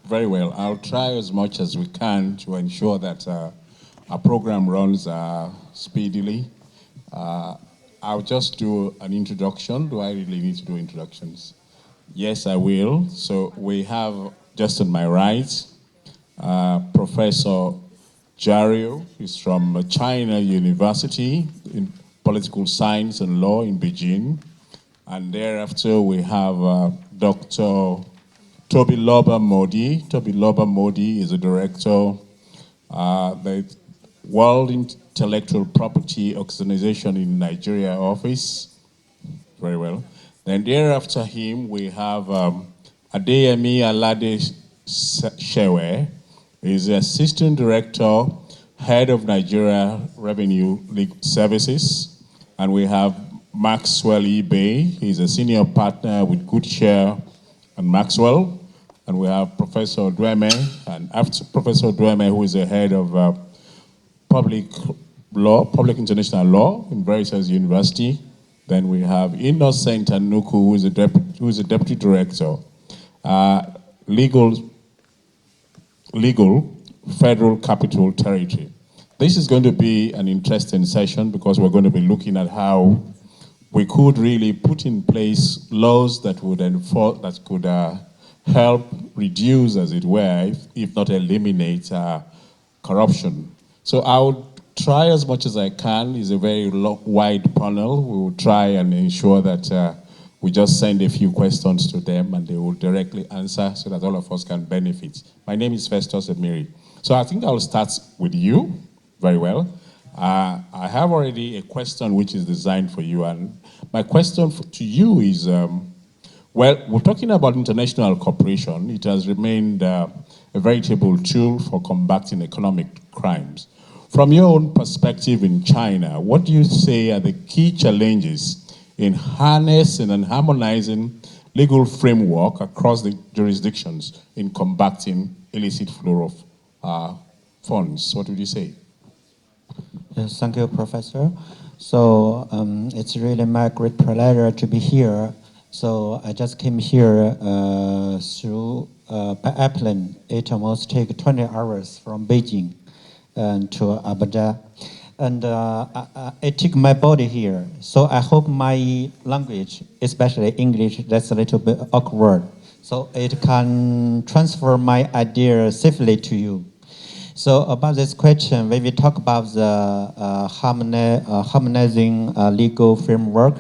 very well, I'll try as much as we can to ensure that our program runs speedily. I'll just do an introduction. Do I really need to do introductions? Yes, I will. So we have just on my right, Professor Jario. He's from China University in Political Science and Law in Beijing. And thereafter, we have Dr. Toby Loba Modi. Toby Loba Modi is a director, the World Intellectual Property Organization in Nigeria office. Very well. Then thereafter him, we have Adeyemi Alade Shewe. He's the Assistant Director, Head of Nigeria Revenue Legal Services. And we have Maxwell eBay. He's a Senior Partner with Goodshare and Maxwell. And we have Professor Odweme, and after Professor Odweme, who is the Head of Public International Law in Veritas University. Then we have Innocent Anuku, who is a Deputy Director, Legal Federal Capital Territory. This is going to be an interesting session because we're going to be looking at how we could really put in place laws that would enforce, that could help reduce, as it were, if not eliminate corruption. So I would try as much as I can. It's a very wide panel. We will try and ensure that we just send a few questions to them and they will directly answer so that all of us can benefit. My name is Festus Emiri. So I think I'll start with you. Very well. I have already a question which is designed for you, and my question to you is, well, we're talking about international cooperation. It has remained a veritable tool for combating economic crimes. From your own perspective in China, what do you say are the key challenges in harnessing and harmonizing legal framework across the jurisdictions in combating illicit flow of funds? What would you say? Yes, thank you, Professor. So it's really my great pleasure to be here. So I just came here through by airplane. It almost take 20 hours from Beijing to Abuja. And I took my body here. So I hope my language, especially English, that's a little bit awkward. So it can transfer my idea safely to you. So about this question, when we talk about the harmonizing legal framework,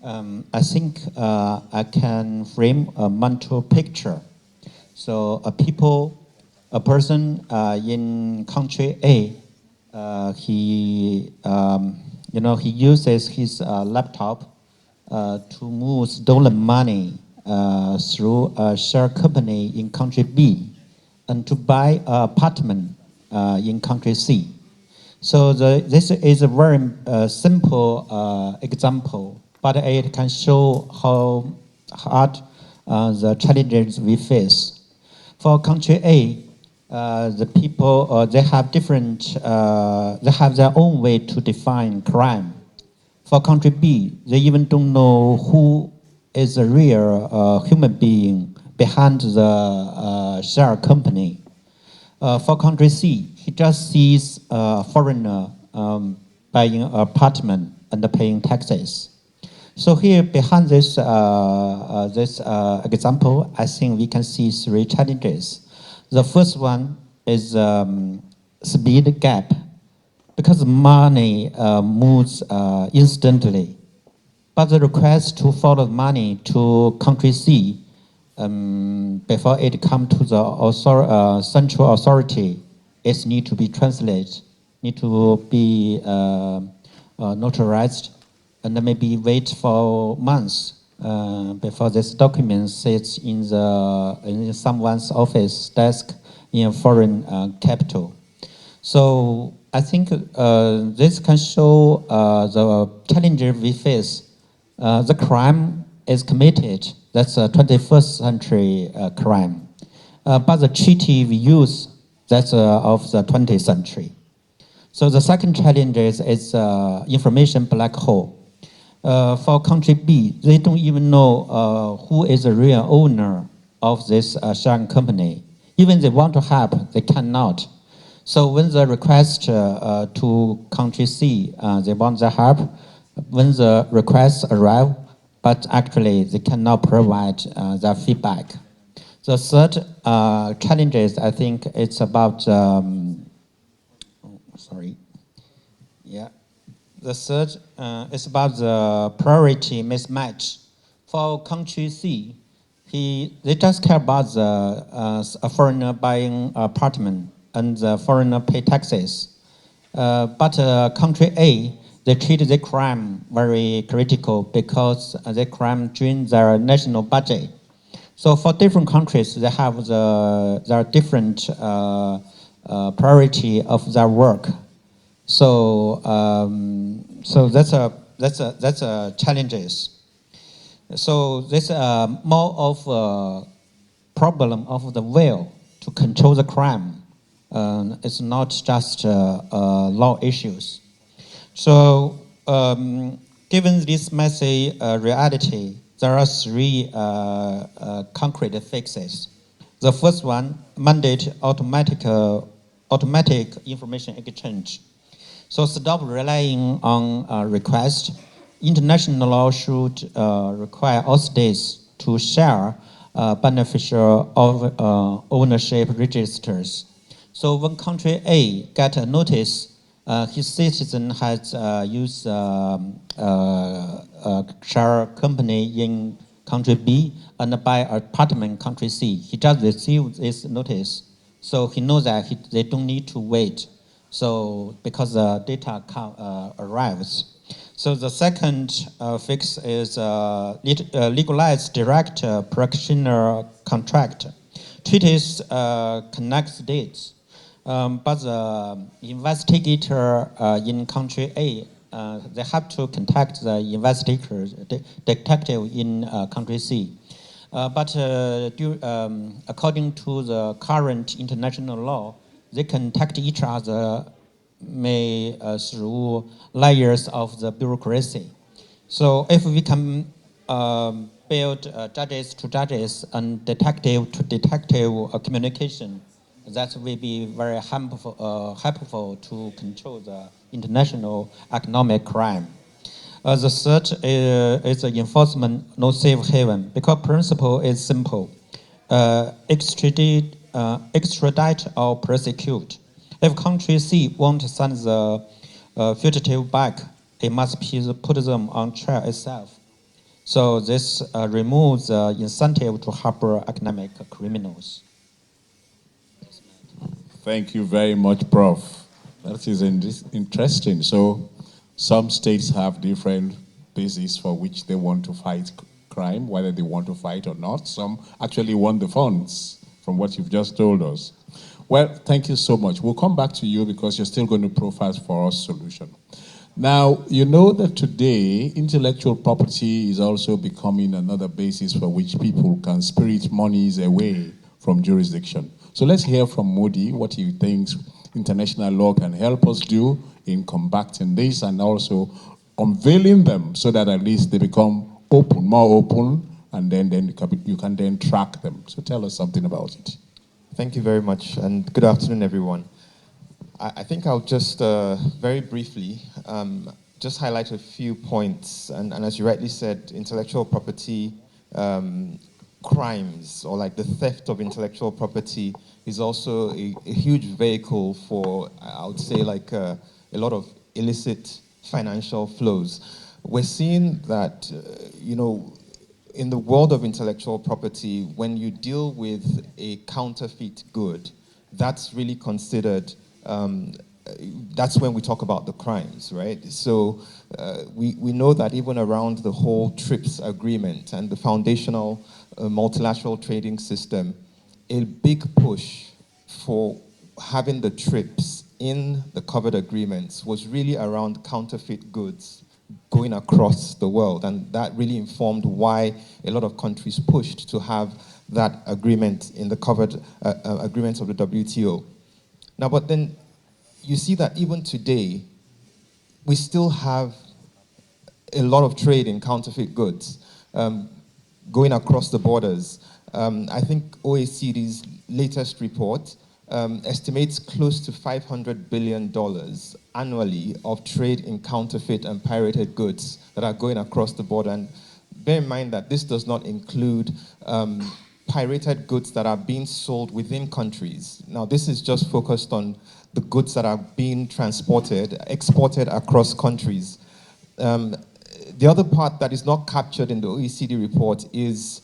I think I can frame a mental picture. So a person in country A, he uses his laptop to move stolen money through a share company in country B and to buy an apartment in country C. So this is a very simple example, but it can show how hard the challenges we face. For country A, the people they have their own way to define crime. For country B, they even don't know who is the real human being behind the share company. For country C, he just sees a foreigner buying an apartment and paying taxes. So here, behind this example, I think we can see three challenges. The first one is speed gap, because money moves instantly. But the request to follow money to country C before it comes to the central authority, it needs to be translated, need to be notarized, and then maybe wait for months before this document sits in someone's office desk in a foreign capital. So I think this can show the challenges we face. The crime is committed. That's a 21st century crime. But the treaty we use, that's of the 20th century. So the second challenge is information black hole. For country B, they don't even know who is the real owner of this sharing company. Even they want to help, they cannot. So when the request to country C, they want the help, when the requests arrive, but actually they cannot provide their feedback. The third challenge is, I think it's about, The third is about the priority mismatch. For country C, they just care about a foreigner buying apartment and the foreigner pay taxes. But country A, they treat the crime very critical because the crime drains their national budget. So for different countries, they have their different priority of their work. So that's a challenges. So this more of a problem of the will to control the crime. It's not just law issues. So given this messy reality, there are three concrete fixes. The first one, mandate automatic information exchange. So stop relying on request. International law should require all states to share beneficial ownership registers. So when country A get a notice, his citizen has used share company in country B and buy apartment country C. He just received this notice So he knows that they don't need to wait. So because the data arrives. So the second fix is legalize direct practitioner contract. Treaties connect states, but the investigator in country A, they have to contact the investigators, detective in country C. According to the current international law, they contact each other through layers of the bureaucracy. So if we can build judges to judges and detective to detective communication, that will be very helpful to control the international economic crime. The third is the enforcement no safe haven, because principle is simple. Extradite or prosecute. If country C won't send the fugitive back, it must put them on trial itself. So this removes the incentive to harbor economic criminals. Thank you very much, Prof. That is interesting. So some states have different bases for which they want to fight crime, whether they want to fight or not. Some actually want the funds, from what you've just told us. Well, thank you so much. We'll come back to you because you're still going to profile for us solution. Now, you know that today, intellectual property is also becoming another basis for which people can spirit monies away from jurisdiction. So let's hear from Modi what he thinks international law can help us do in combating this and also unveiling them so that at least they become open, more open, and then you can then track them. So tell us something about it. Thank you very much, and good afternoon, everyone. I think I'll just very briefly just highlight a few points. And as you rightly said, intellectual property crimes, or like the theft of intellectual property, is also a huge vehicle for, I would say, like a lot of illicit financial flows. We're seeing that, in the world of intellectual property, when you deal with a counterfeit good, that's really considered, that's when we talk about the crimes, right? So we know that even around the whole TRIPS agreement and the foundational multilateral trading system, a big push for having the TRIPS in the covered agreements was really around counterfeit goods going across the world, and that really informed why a lot of countries pushed to have that agreement in the covered agreements of the WTO. Now, but then you see that even today, we still have a lot of trade in counterfeit goods going across the borders. I think OECD's latest report estimates close to $500 billion annually of trade in counterfeit and pirated goods that are going across the border. And bear in mind that this does not include pirated goods that are being sold within countries. Now, this is just focused on the goods that are being transported, exported across countries. The other part that is not captured in the OECD report is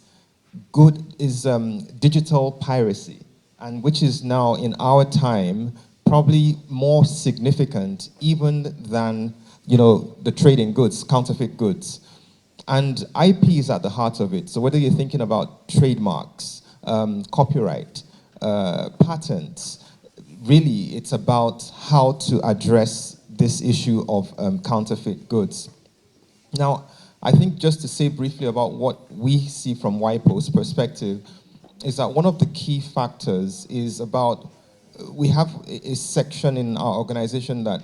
digital piracy, and which is now in our time probably more significant even than the trade in goods, counterfeit goods. And IP is at the heart of it. So whether you're thinking about trademarks, copyright, patents, really it's about how to address this issue of counterfeit goods. Now, I think just to say briefly about what we see from WIPO's perspective is that one of the key factors is about, we have a section in our organization that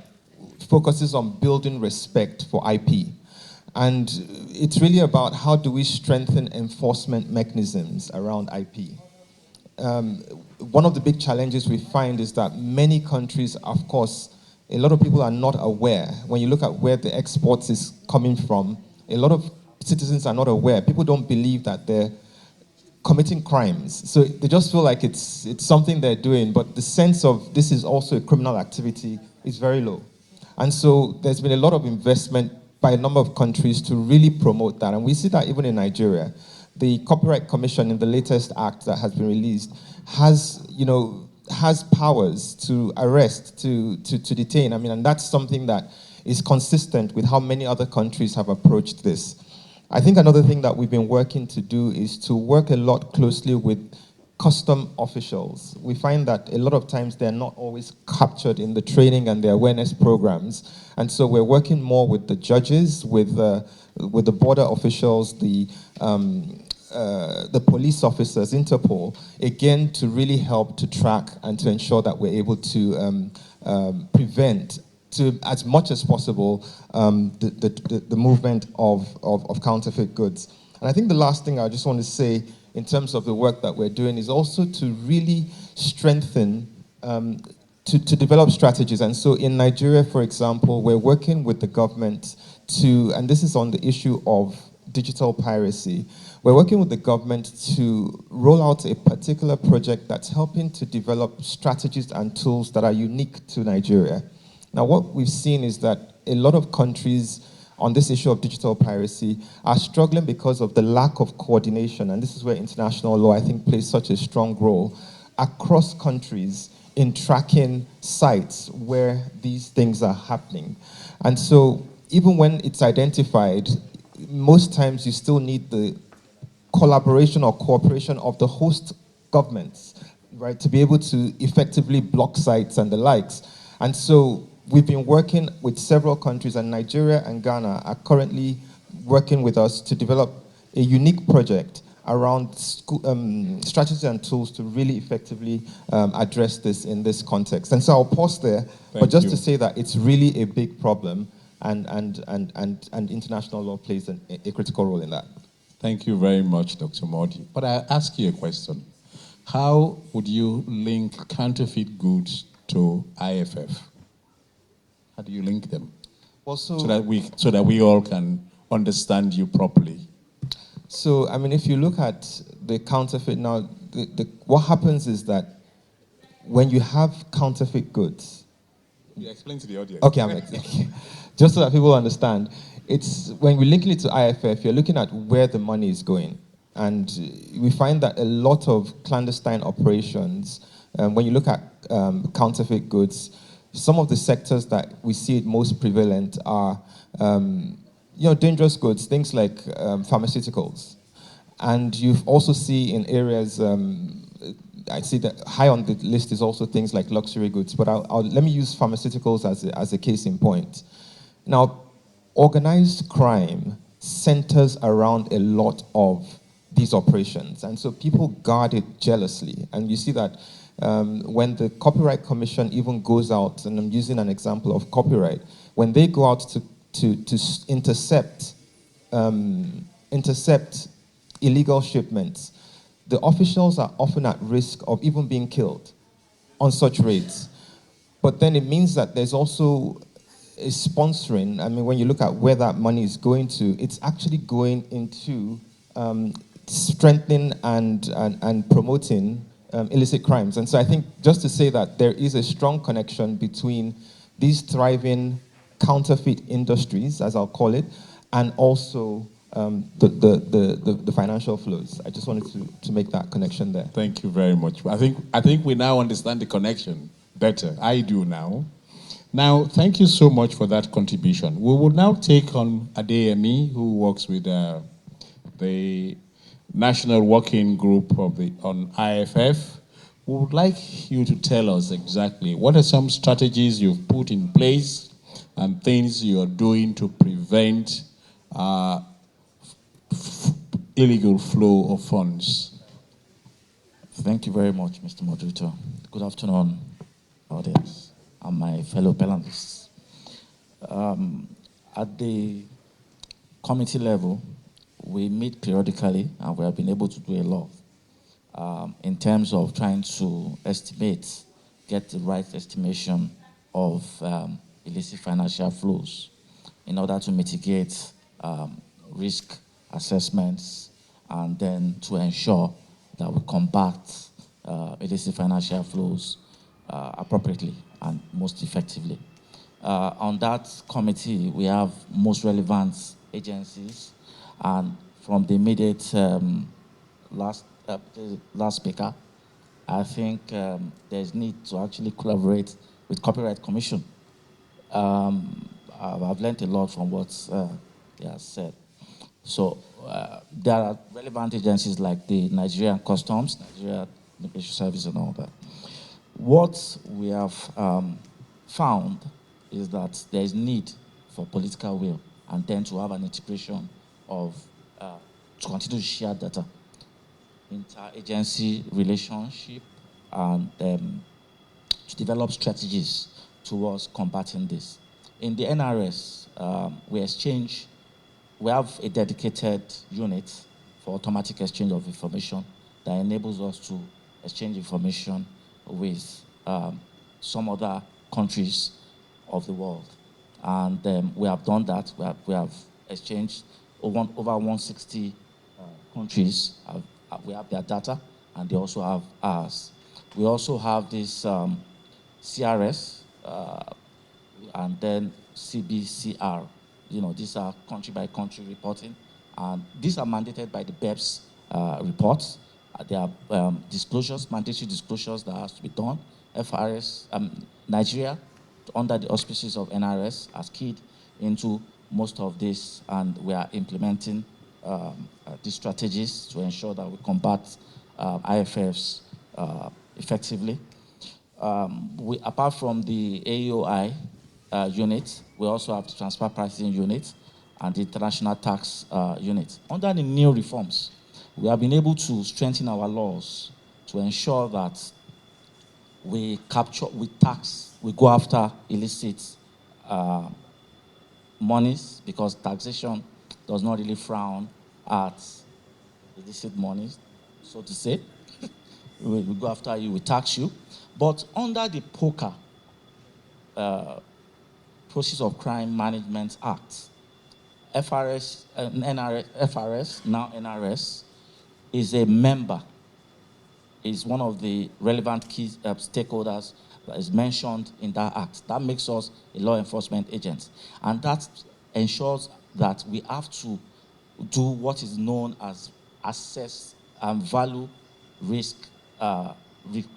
focuses on building respect for IP. And it's really about how do we strengthen enforcement mechanisms around IP. One of the big challenges we find is that many countries, of course, a lot of people are not aware. When you look at where the exports is coming from, a lot of citizens are not aware. People don't believe that they're committing crimes. So they just feel like it's something they're doing, but the sense of this is also a criminal activity is very low. And so there's been a lot of investment by a number of countries to really promote that. And we see that even in Nigeria. The Copyright Commission in the latest act that has been released has, has powers to arrest, to detain. I mean, and that's something that is consistent with how many other countries have approached this. I think another thing that we've been working to do is to work a lot closely with custom officials. We find that a lot of times they're not always captured in the training and the awareness programs. And so we're working more with the judges, with the border officials, the police officers, Interpol, again, to really help to track and to ensure that we're able to prevent, to as much as possible, the movement of counterfeit goods. And I think the last thing I just want to say in terms of the work that we're doing is also to really strengthen, to develop strategies. And so in Nigeria, for example, we're working with the government to, and this is on the issue of digital piracy, we're working with the government to roll out a particular project that's helping to develop strategies and tools that are unique to Nigeria. Now, what we've seen is that a lot of countries on this issue of digital piracy are struggling because of the lack of coordination, and this is where international law, I think, plays such a strong role across countries in tracking sites where these things are happening. And so even when it's identified, most times you still need the collaboration or cooperation of the host governments, right, to be able to effectively block sites and the likes. And so we've been working with several countries, and Nigeria and Ghana are currently working with us to develop a unique project around strategies and tools to really effectively address this in this context. And so I'll pause there, but just to say that it's really a big problem, and international law plays a critical role in that. Thank you very much, Dr. Modi. But I ask you a question. How would you link counterfeit goods to IFF? How do you link them? Well, so that we all can understand you properly. So, I mean, if you look at the counterfeit now, what happens is that when you have counterfeit goods. You explain to the audience. Okay, just so that people understand. It's when we're linking it to IFF, you're looking at where the money is going. And we find that a lot of clandestine operations, when you look at counterfeit goods, some of the sectors that we see it most prevalent are dangerous goods, things like pharmaceuticals. And you also see in areas, I see that high on the list is also things like luxury goods, but let me use pharmaceuticals as a case in point. Now, organized crime centers around a lot of these operations, and so people guard it jealously. And you see that when the Copyright Commission even goes out, and I'm using an example of copyright, when they go out to intercept illegal shipments, the officials are often at risk of even being killed on such raids. But then it means that there's also a sponsoring. I mean, when you look at where that money is going to, it's actually going into strengthening and promoting illicit crimes. And so I think just to say that there is a strong connection between these thriving counterfeit industries, as I'll call it, and also the financial flows. I just wanted to make that connection there. Thank you very much. I think we now understand the connection better. I do now. Now, thank you so much for that contribution. We will now take on Adeyemi, who works with the National Working Group on IFF. We would like you to tell us exactly what are some strategies you've put in place and things you're doing to prevent illegal flow of funds. Thank you very much, Mr. Moderator. Good afternoon, audience, and my fellow panelists. At the committee level, we meet periodically, and we have been able to do a lot in terms of trying to get the right estimation of illicit financial flows in order to mitigate risk assessments and then to ensure that we combat illicit financial flows appropriately and most effectively. On that committee, we have most relevant agencies, and from the immediate last speaker, I think there's need to actually collaborate with Copyright Commission. I've learned a lot from what he has said. So there are relevant agencies like the Nigerian Customs, Nigeria Immigration Service and all that. What we have found is that there is need for political will and then to have an integration of, to continue to share data, interagency relationship, and to develop strategies towards combating this. In the NRS, we have a dedicated unit for automatic exchange of information that enables us to exchange information with some other countries of the world. And we have done that. We have exchanged over 160 countries. We have their data, and they also have ours. We also have this CRS, and then CBCR. You know, these are country by country reporting, and these are mandated by the BEPS reports. There are disclosures, mandatory disclosures that has to be done. FRS, Nigeria, under the auspices of NRS, has keyed into most of this, and we are implementing these strategies to ensure that we combat IFFs effectively. Apart from the AOI unit, we also have the transfer pricing unit and the international tax unit. Under the new reforms, we have been able to strengthen our laws to ensure that we capture, we tax, we go after illicit monies, because taxation does not really frown at illicit monies, so to say. We go after you, we tax you. But under the POCA, Process of Crime Management Act, FRS, FRS, now NRS, is a member, is one of the relevant key stakeholders that is mentioned in that act. That makes us a law enforcement agent. And that ensures that we have to do what is known as assess and value risk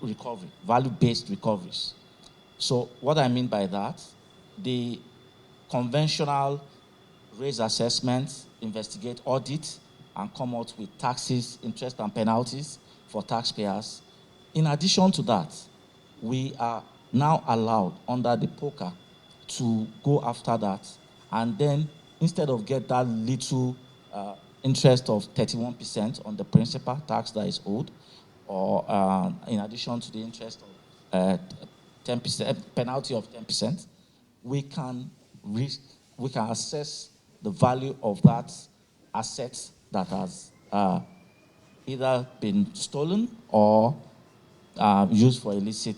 recovery, value-based recoveries. So what I mean by that, the conventional raise assessments, investigate, audit, and come out with taxes, interest, and penalties for taxpayers. In addition to that, we are now allowed under the POCA to go after that, and then instead of get that little interest of 31% on the principal tax that is owed, or in addition to the interest of 10%, penalty of 10%, we can assess the value of that asset that has either been stolen or used for illicit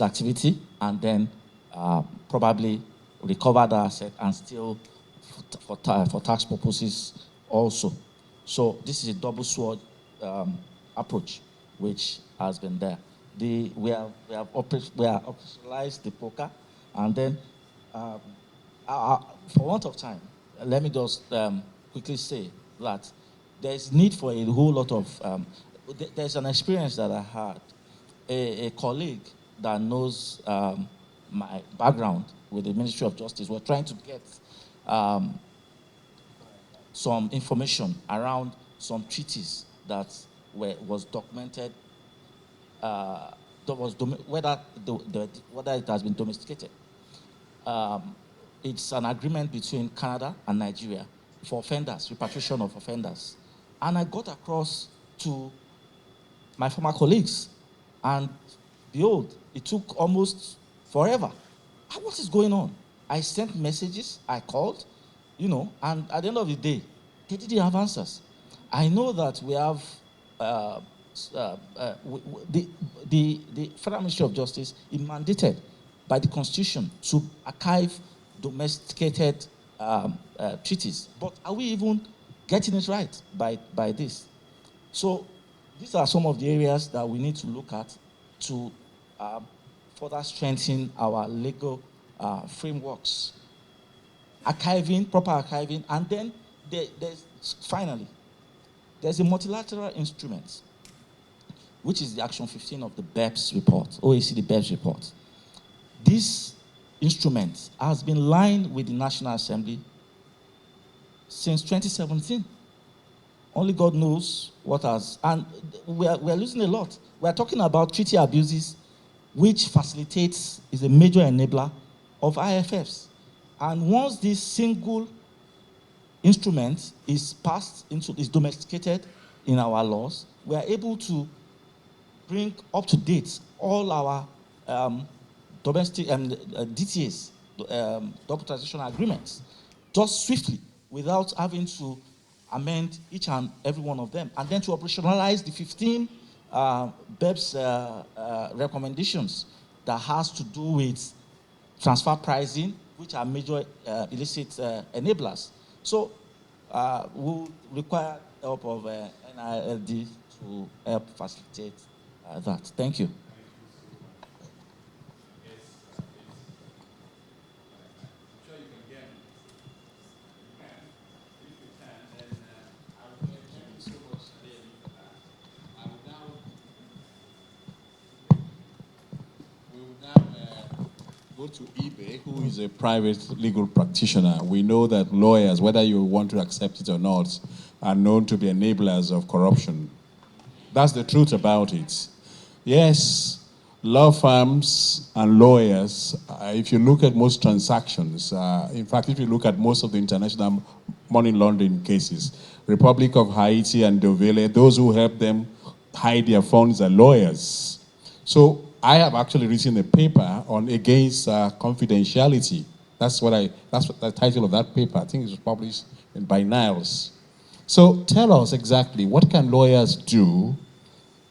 activity, and then probably recover the asset and still for tax purposes also. So this is a double sword approach which has been there. We have operationalized the POCA, and then for want of time, let me just quickly say that there's need for a whole lot of, there's an experience that I had. A colleague that knows my background with the Ministry of Justice were trying to get some information around some treaties that was documented, whether it has been domesticated. It's an agreement between Canada and Nigeria for offenders, repatriation of offenders. And I got across to my former colleagues, and behold, it took almost forever. What is going on? I sent messages, I called, and at the end of the day, they didn't have answers. I know that we have the Federal Ministry of Justice is mandated by the Constitution to archive domesticated treaties. But are we even getting it right by this? So these are some of the areas that we need to look at to further strengthen our legal frameworks. Archiving, proper archiving, and then finally, there's a multilateral instrument which is the Action 15 of the BEPS report, OECD BEPS report. This instrument has been lying with the National Assembly since 2017. Only God knows what has, and we are losing a lot. We are talking about treaty abuses, which facilitates, is a major enabler of IFFs. And once this single instrument is is domesticated in our laws, we are able to bring up to date all our domestic DTAs, double taxation agreements, just swiftly without having to amend each and every one of them, and then to operationalize the 15 BEPS recommendations that has to do with transfer pricing, which are major illicit enablers. So we'll require help of NILD to help facilitate that. Thank you. Go to eBay, who is a private legal practitioner. We know that lawyers, whether you want to accept it or not, are known to be enablers of corruption. That's the truth about it. Yes, law firms and lawyers, if you look at most transactions, in fact, if you look at most of the international money laundering cases, Republic of Haiti and Dovele, those who help them hide their funds are lawyers. So I have actually written a paper on against confidentiality. That's what the title of that paper. I think it was published by Niles. So tell us exactly, what can lawyers do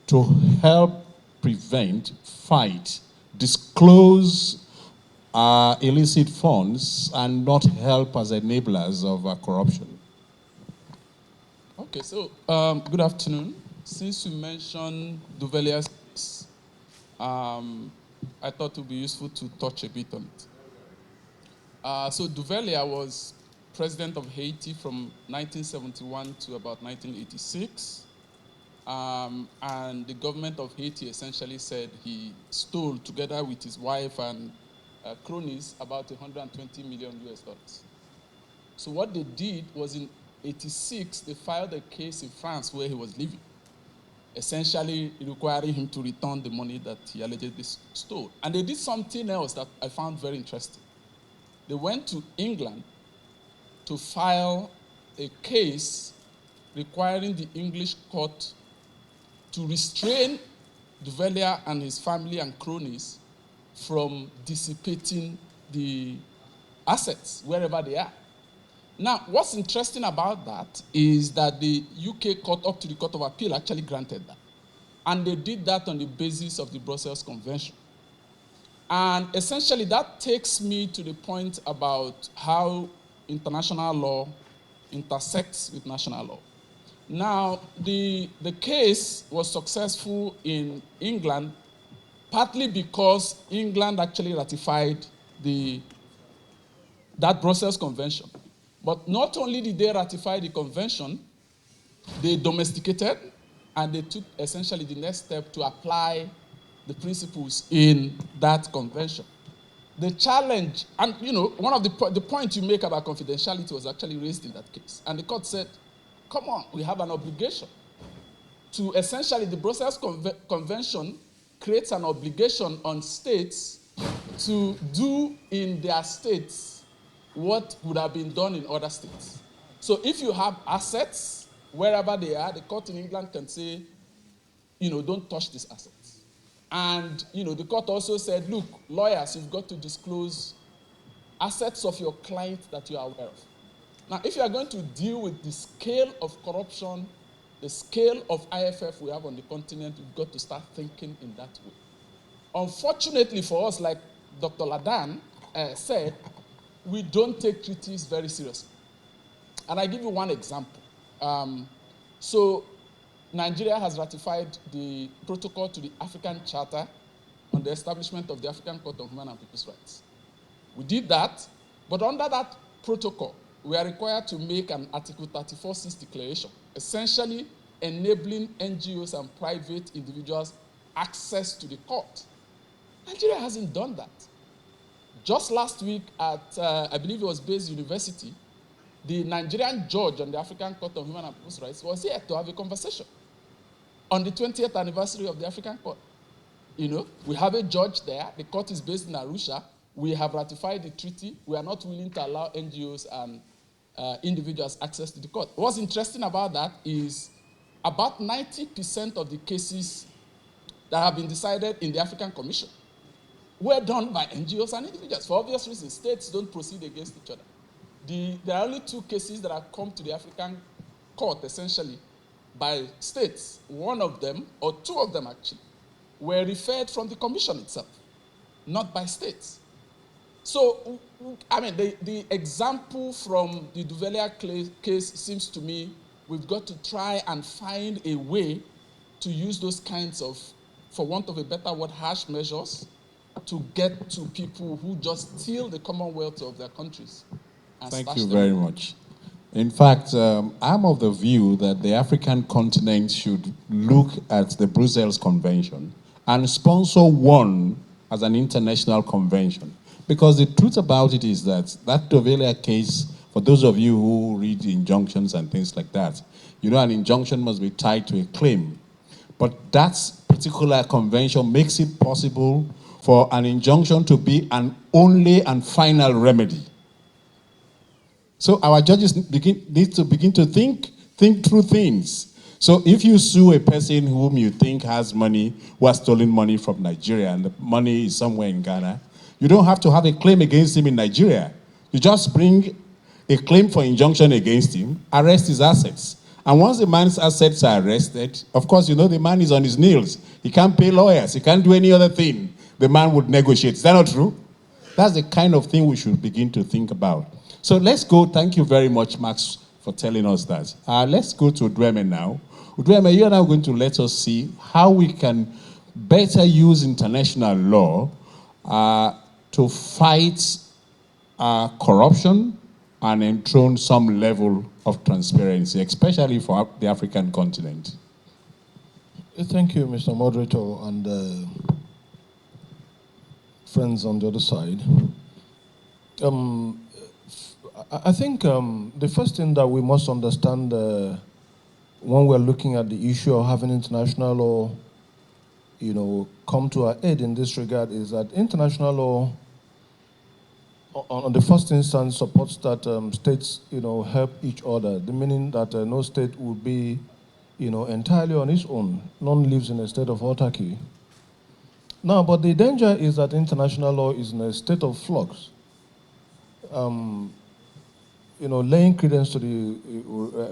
to help prevent, fight, disclose illicit funds and not help as enablers of corruption? Okay, so good afternoon. Since you mentioned Duvalier, I thought it would be useful to touch a bit on it. So Duvalier was president of Haiti from 1971 to about 1986. And the government of Haiti essentially said he stole, together with his wife and cronies, about $120 million US. So what they did was in 86, they filed a case in France where he was living, essentially requiring him to return the money that he allegedly stole. And they did something else that I found very interesting. They went to England to file a case requiring the English court to restrain Duvalier and his family and cronies from dissipating the assets wherever they are. Now, what's interesting about that is that the UK court, up to the Court of Appeal, actually granted that. And they did that on the basis of the Brussels Convention. And essentially, that takes me to the point about how international law intersects with national law. Now, the case was successful in England, partly because England actually ratified that Brussels Convention. But not only did they ratify the convention, they domesticated, and they took essentially the next step to apply the principles in that convention. The challenge, and one of the points you make about confidentiality was actually raised in that case. And the court said, come on, we have an obligation to essentially, the Brussels Convention creates an obligation on states to do in their states what would have been done in other states. So if you have assets, wherever they are, the court in England can say, don't touch these assets. And, the court also said, look, lawyers, you've got to disclose assets of your client that you are aware of. Now, if you are going to deal with the scale of corruption, the scale of IFF we have on the continent, you've got to start thinking in that way. Unfortunately for us, like Dr. Ladan said, we don't take treaties very seriously. And I give you one example. So Nigeria has ratified the protocol to the African Charter on the establishment of the African Court of Human and People's Rights. We did that, but under that protocol, we are required to make an Article 34.6 declaration, essentially enabling NGOs and private individuals access to the court. Nigeria hasn't done that. Just last week at, I believe it was Bayes University, the Nigerian judge on the African Court of Human and People's Rights was here to have a conversation on the 20th anniversary of the African Court. You know, we have a judge there. The court is based in Arusha. We have ratified the treaty. We are not willing to allow NGOs and individuals access to the court. What's interesting about that is about 90% of the cases that have been decided in the African Commission were done by NGOs and individuals. For obvious reasons, states don't proceed against each other. There are only 2 cases that have come to the African court, essentially, by states. One of them, or 2 of them actually, were referred from the commission itself, not by states. So, I mean, the example from the Duvelia case seems to me we've got to try and find a way to use those kinds of, for want of a better word, harsh measures to get to people who just steal the commonwealth of their countries. Thank you very much. In fact, I'm of the view that the African continent should look at the Brussels Convention and sponsor one as an international convention. Because the truth about it is that Dovelia case, for those of you who read injunctions and things like that, you know an injunction must be tied to a claim. But that particular convention makes it possible for an injunction to be an only and final remedy. So our judges need to begin to think through things. So if you sue a person whom you think has money, who has stolen money from Nigeria, and the money is somewhere in Ghana, you don't have to have a claim against him in Nigeria. You just bring a claim for injunction against him, arrest his assets. And once the man's assets are arrested, of course, you know the man is on his knees. He can't pay lawyers. He can't do any other thing. The man would negotiate. Is that not true? That's the kind of thing we should begin to think about. So let's go. Thank you very much, Max, for telling us that. Let's go to Udweme now. Udweme, you are now going to let us see how we can better use international law to fight corruption and enthrone some level of transparency, especially for the African continent. Thank you, Mr. Moderator, and friends on the other side. I think the first thing that we must understand when we're looking at the issue of having international law, you know, come to our aid in this regard is that international law, on the first instance, supports that states, you know, help each other. The meaning that no state will be, you know, entirely on its own. None lives in a state of autarky. Now, but the danger is that international law is in a state of flux. You know, laying credence to the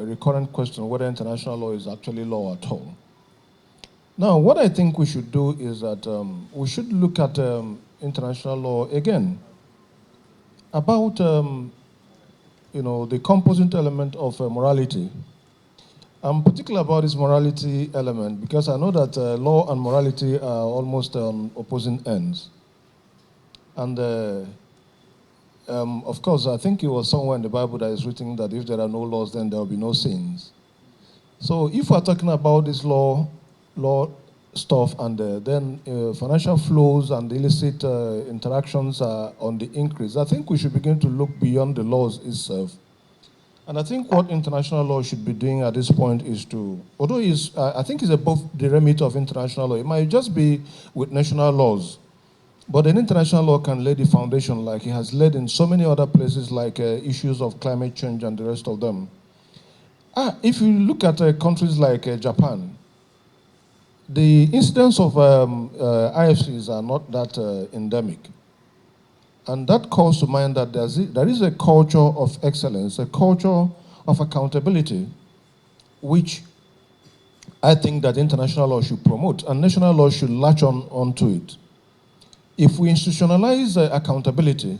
recurrent question whether international law is actually law at all. Now, what I think we should do is that we should look at international law again about, you know, the composite element of morality. I'm particular about this morality element because I know that law and morality are almost on opposing ends. And of course, I think it was somewhere in the Bible that is written that if there are no laws, then there will be no sins. So if we're talking about this law stuff and then financial flows and illicit interactions are on the increase, I think we should begin to look beyond the laws itself. And I think what international law should be doing at this point is to, although I think it's above the remit of international law, it might just be with national laws. But an international law can lay the foundation like it has laid in so many other places like issues of climate change and the rest of them. If you look at countries like Japan, the incidence of IFCs are not that endemic. And that calls to mind that there is a culture of excellence, a culture of accountability, which I think that international law should promote, and national law should latch onto it. If we institutionalize accountability,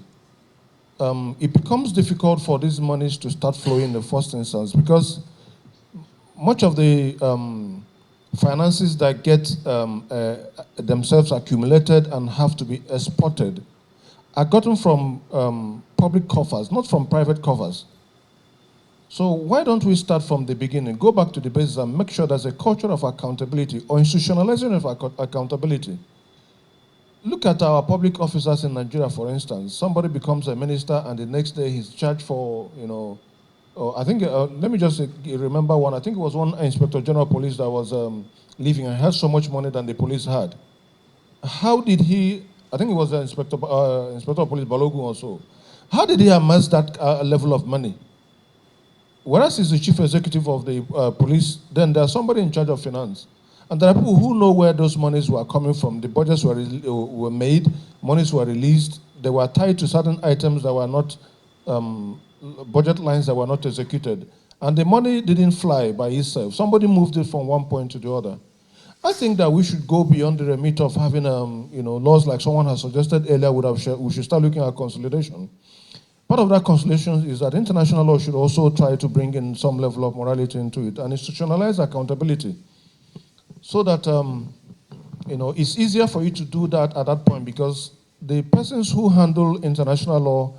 it becomes difficult for these monies to start flowing in the first instance because much of the finances that get themselves accumulated and have to be exported are gotten from public coffers, not from private coffers. So why don't we start from the beginning, go back to the basis and make sure there's a culture of accountability or institutionalization of accountability. Look at our public officers in Nigeria, for instance. Somebody becomes a minister and the next day he's charged for, I think, let me just remember one. I think it was one Inspector General of Police that was leaving and had so much money than the police had. How did he, I think it was the Inspector of Police Balogun also. How did he amass that level of money? Whereas he's the chief executive of the police, then there's somebody in charge of finance. And there are people who know where those monies were coming from. The budgets were made, monies were released. They were tied to certain items that were not, budget lines that were not executed. And the money didn't fly by itself. Somebody moved it from one point to the other. I think that we should go beyond the remit of having laws like someone has suggested earlier. We should start looking at consolidation. Part of that consolidation is that international law should also try to bring in some level of morality into it and institutionalize accountability so that it's easier for you to do that at that point, because the persons who handle international law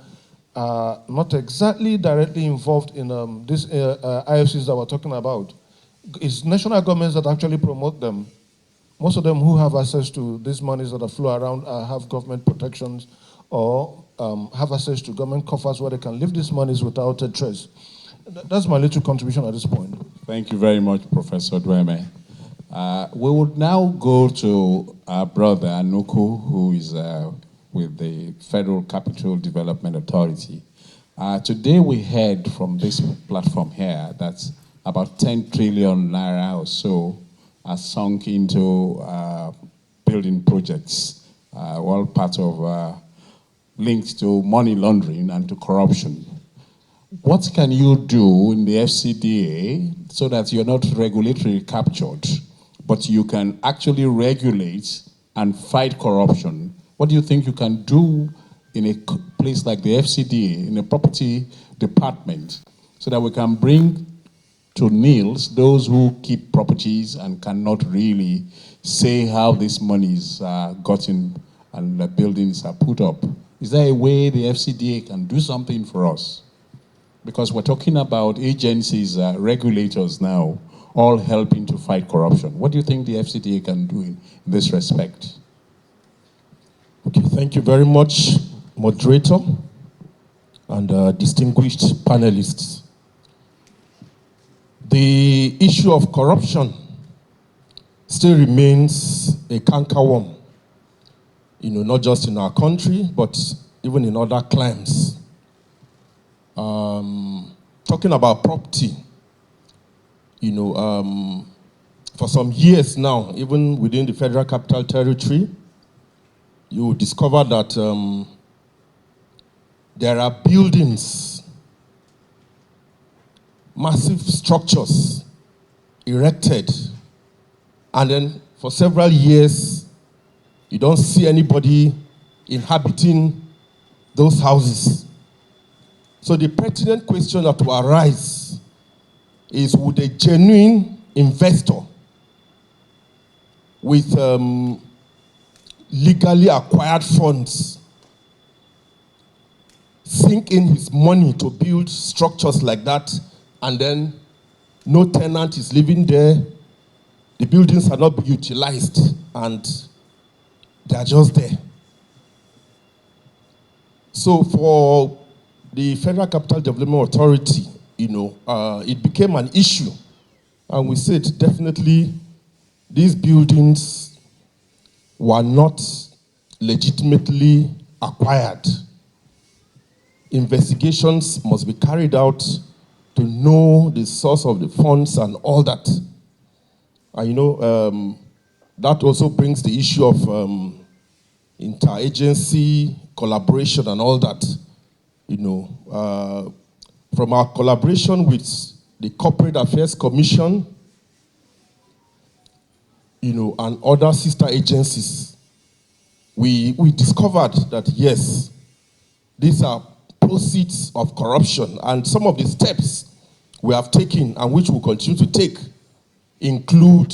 are not exactly directly involved in these IFCs that we're talking about. It's national governments that actually promote them. Most of them who have access to these monies that flow around have government protections or have access to government coffers where they can leave these monies without a trace. That's my little contribution at this point. Thank you very much, Professor Dweme. We would now go to our brother Anuku, who is with the Federal Capital Development Authority. Today we heard from this platform here that about 10 trillion naira or so are sunk into building projects, all part of linked to money laundering and to corruption. What can you do in the FCDA so that you're not regulatory captured, but you can actually regulate and fight corruption? What do you think you can do in a place like the FCDA, in a property department, so that we can bring to Niels those who keep properties and cannot really say how this money is gotten and the buildings are put up? Is there a way the FCDA can do something for us? Because we're talking about agencies, regulators now, all helping to fight corruption. What do you think the FCDA can do in this respect? Okay, thank you very much, moderator and distinguished panelists. The issue of corruption still remains a cankerworm, not just in our country, but even in other climes. Talking about property, for some years now, even within the Federal Capital Territory, you will discover that there are buildings, massive structures erected, and then for several years, you don't see anybody inhabiting those houses. So the pertinent question that will arise is, would a genuine investor with legally acquired funds sink in his money to build structures like that, and then no tenant is living there, the buildings are not being utilized, and they are just there? So for the Federal Capital Development Authority, it became an issue. And we said definitely these buildings were not legitimately acquired. Investigations must be carried out to know the source of the funds and all that. And that also brings the issue of interagency collaboration and all that. From our collaboration with the Corporate Affairs Commission, and other sister agencies, we discovered that yes, these are proceeds of corruption, and some of the steps we have taken and which we'll continue to take include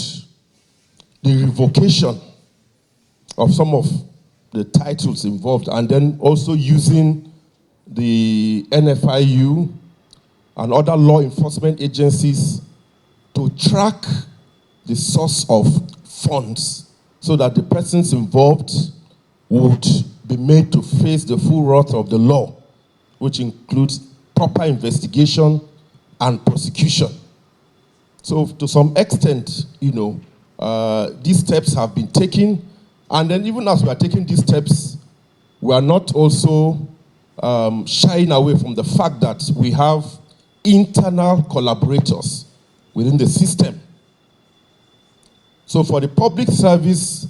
the revocation of some of the titles involved, and then also using the NFIU and other law enforcement agencies to track the source of funds so that the persons involved would be made to face the full wrath of the law, which includes proper investigation and prosecution. So to some extent, these steps have been taken, and then even as we are taking these steps, we are not also shying away from the fact that we have internal collaborators within the system. So for the public service,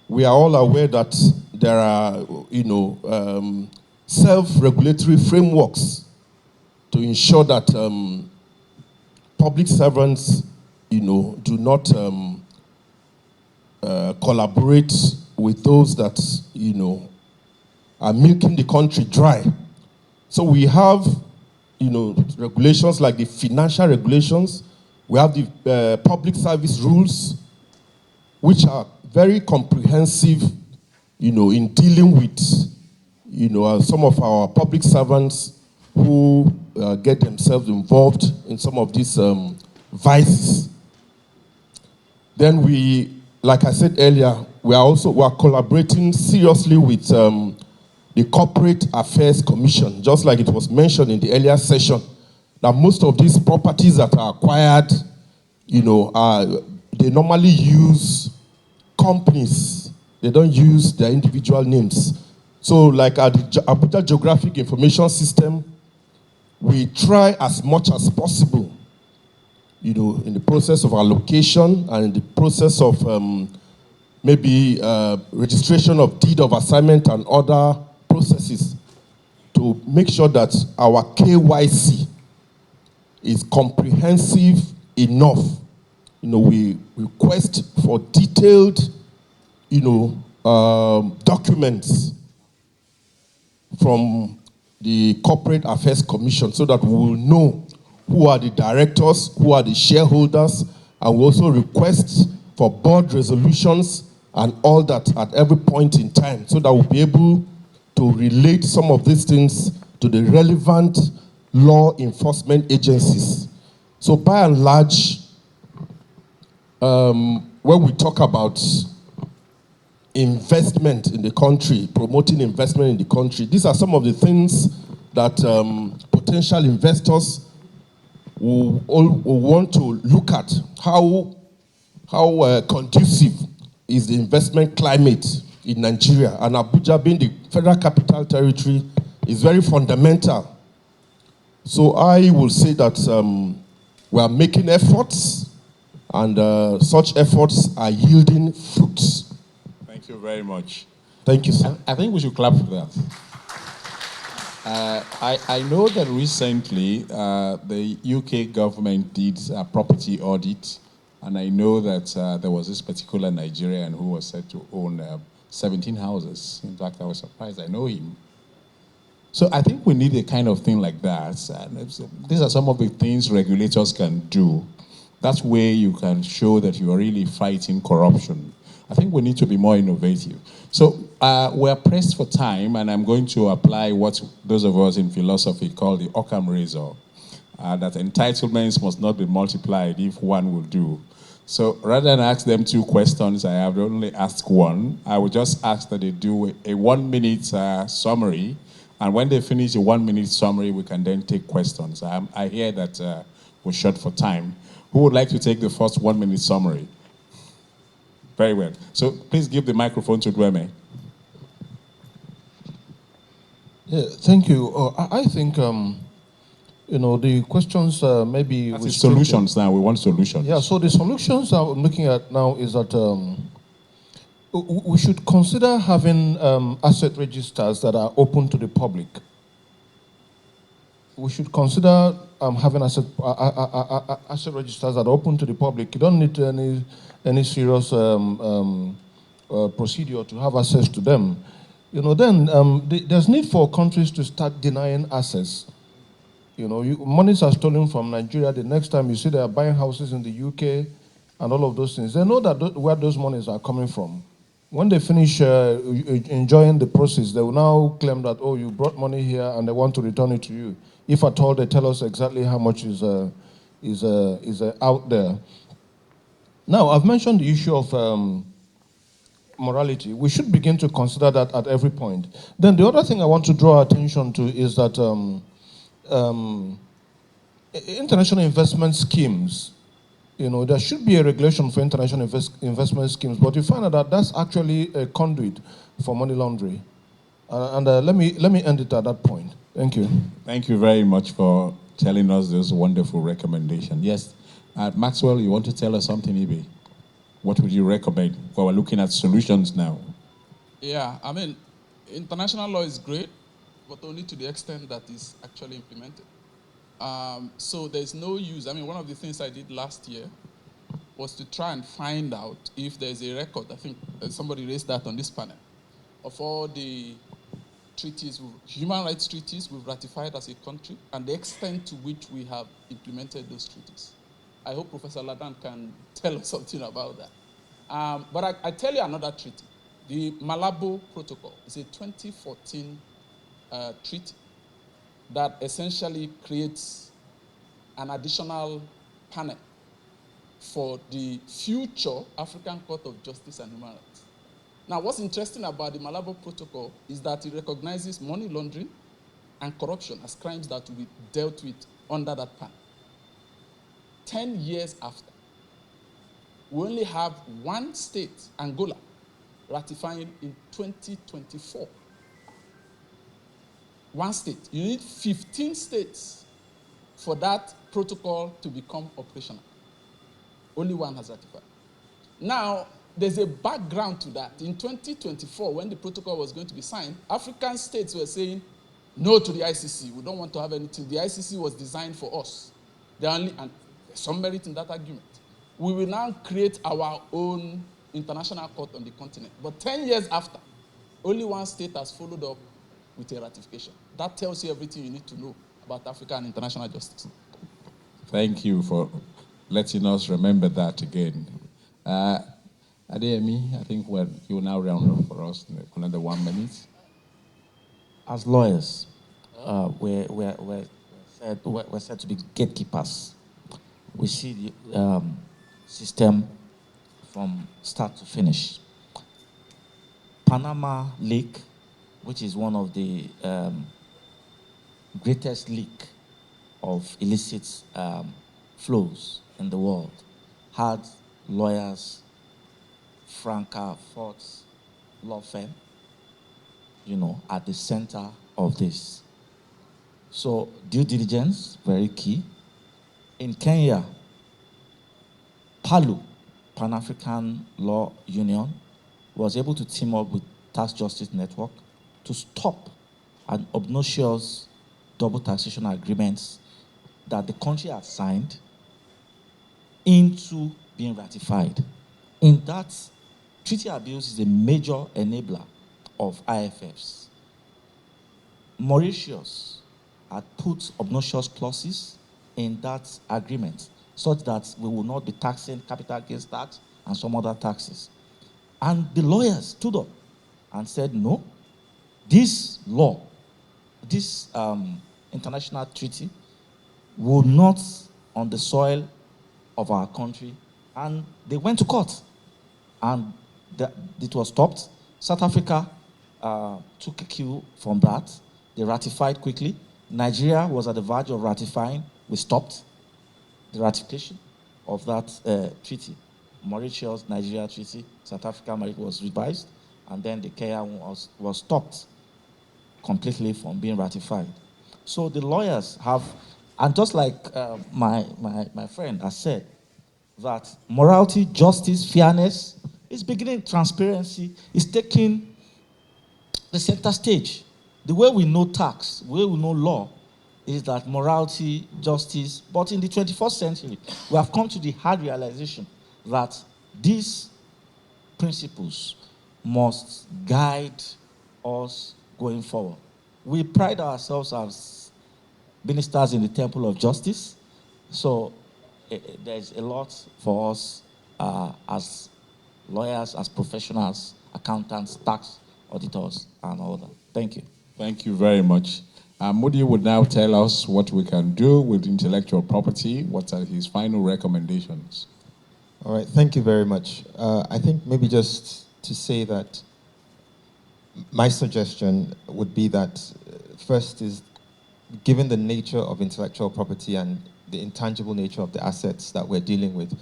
we are all aware that there are, self-regulatory frameworks to ensure that public servants, do not collaborate with those that, are milking the country dry. So we have, regulations like the financial regulations. We have the public service rules, which are very comprehensive, in dealing with, some of our public servants who get themselves involved in some of these vices. Then we, like I said earlier, we are collaborating seriously with the Corporate Affairs Commission, just like it was mentioned in the earlier session, that most of these properties that are acquired, they normally use companies. They don't use their individual names. So like at the Abuja Geographic Information System, we try as much as possible, in the process of allocation and in the process of maybe registration of deed of assignment and other processes, to make sure that our KYC is comprehensive enough. We request for detailed, documents from the Corporate Affairs Commission so that we will know who are the directors, who are the shareholders, and we also request for board resolutions and all that at every point in time so that we'll be able to relate some of these things to the relevant law enforcement agencies. So by and large, when we talk about investment in the country, promoting investment in the country, these are some of the things that potential investors will want to look at. How conducive is the investment climate in Nigeria? And Abuja, being the federal capital territory, is very fundamental. So I will say that we are making efforts, and such efforts are yielding fruits. Thank you very much. Thank you, sir. I think we should clap for that. I know that recently the UK government did a property audit, and I know that there was this particular Nigerian who was said to own 17 houses. In fact, I was surprised. I know him. So I think we need a kind of thing like that. And these are some of the things regulators can do. That way you can show that you are really fighting corruption. I think we need to be more innovative. So we're pressed for time, and I'm going to apply what those of us in philosophy call the Occam razor, that entitlements must not be multiplied if one will do. So rather than ask them 2 questions, I have only asked one. I would just ask that they do a 1-minute summary, and when they finish a 1-minute summary, we can then take questions. I hear that we're short for time. Who would like to take the first 1-minute summary? Very well. So please give the microphone to Dweme. Yeah, thank you. I think, the questions maybe... That is solutions now. We want solutions. Yeah, so the solutions I'm looking at now is that we should consider having asset registers that are open to the public. We should consider having asset registers that are open to the public. You don't need any serious procedure to have access to them. There's need for countries to start denying access. Monies are stolen from Nigeria. The next time you see they are buying houses in the UK and all of those things, they know that where those monies are coming from. When they finish enjoying the process, they will now claim that, oh, you brought money here and they want to return it to you. If at all, they tell us exactly how much is out there. Now, I've mentioned the issue of morality. We should begin to consider that at every point. Then the other thing I want to draw attention to is that international investment schemes, there should be a regulation for international investment schemes, but you find out that that's actually a conduit for money laundering. Let me end it at that point. Thank you. Thank you very much for telling us this wonderful recommendation. Yes, Maxwell, you want to tell us something, Ibe? What would you recommend? Well, we're looking at solutions now. Yeah, I mean, international law is great, but only to the extent that it's actually implemented. So there's no use. I mean, one of the things I did last year was to try and find out if there's a record. I think somebody raised that on this panel, of all the treaties, human rights treaties we've ratified as a country, and the extent to which we have implemented those treaties. I hope Professor Ladan can tell us something about that. But I tell you another treaty. The Malabo Protocol is a 2014 treaty that essentially creates an additional panel for the future African Court of Justice and Human Rights. Now, what's interesting about the Malabo Protocol is that it recognizes money laundering and corruption as crimes that will be dealt with under that panel. 10 years after, we only have one state, Angola, ratifying in 2024. One state. You need 15 states for that protocol to become operational. Only one has ratified. Now, there's a background to that. In 2024, when the protocol was going to be signed, African states were saying no to the ICC. We don't want to have anything. The ICC was designed for us. And there's some merit in that argument. We will now create our own international court on the continent. But 10 years after, only one state has followed up with a ratification. That tells you everything you need to know about Africa and international justice. Thank you for letting us remember that again. Adeyemi, I think you'll now round up for us in another 1 minute. As lawyers, we're said to be gatekeepers. We see the system from start to finish. Panama leak, which is one of the greatest leak of illicit flows in the world, had lawyers, Franca Fort's law firm, at the center of this. So due diligence, very key. In Kenya, PALU, Pan-African Law Union, was able to team up with Tax Justice Network to stop an obnoxious double taxation agreements that the country had signed into being ratified. In that, treaty abuse is a major enabler of IFFs. Mauritius had put obnoxious clauses in that agreement such that we will not be taxing capital gains tax and some other taxes. And the lawyers stood up and said, no, this law, this international treaty will not on the soil of our country. And they went to court and it was stopped. South Africa took a cue from that. They ratified quickly. Nigeria was at the verge of ratifying. We stopped the ratification of that treaty. Mauritius, Nigeria treaty, South Africa was revised, and then the Kenya was stopped completely from being ratified. So the lawyers have, and just like my friend has said, that morality, justice, fairness is beginning, transparency is taking the center stage. The way we know tax, the way we know law, is that morality, justice, but in the 21st century, we have come to the hard realization that these principles must guide us going forward. We pride ourselves as ministers in the temple of justice, so there's a lot for us as lawyers, as professionals, accountants, tax auditors, and all that. Thank you. Thank you very much. Moody would now tell us what we can do with intellectual property. What are his final recommendations? All right, thank you very much. I think maybe just to say that my suggestion would be that first is, given the nature of intellectual property and the intangible nature of the assets that we're dealing with,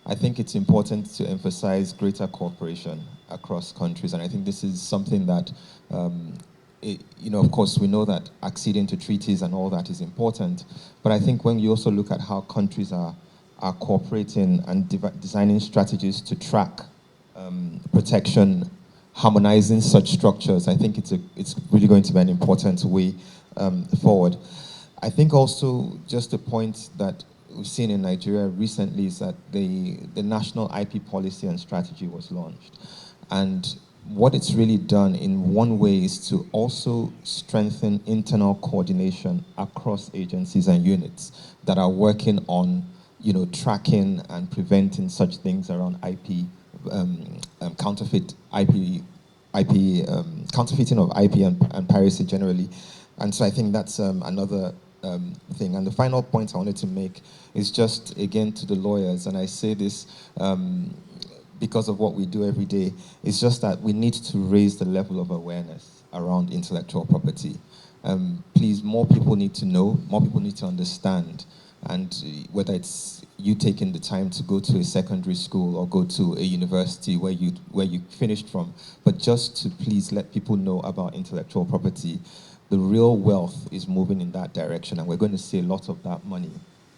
I think it's important to emphasize greater cooperation across countries. And I think this is something that, of course, we know that acceding to treaties and all that is important. But I think when you also look at how countries are cooperating and designing strategies to track protection, harmonizing such structures, I think it's really going to be an important way forward. I think also just a point that we've seen in Nigeria recently is that the national IP policy and strategy was launched. And what it's really done in one way is to also strengthen internal coordination across agencies and units that are working on tracking and preventing such things around IP, counterfeiting of IP and piracy generally. And so I think that's another thing. And the final point I wanted to make is just, again, to the lawyers, and I say this because of what we do every day, it's just that we need to raise the level of awareness around intellectual property. Please, more people need to know, more people need to understand, and whether it's you taking the time to go to a secondary school or go to a university where you finished from, but just to please let people know about intellectual property. The real wealth is moving in that direction, and we're going to see a lot of that money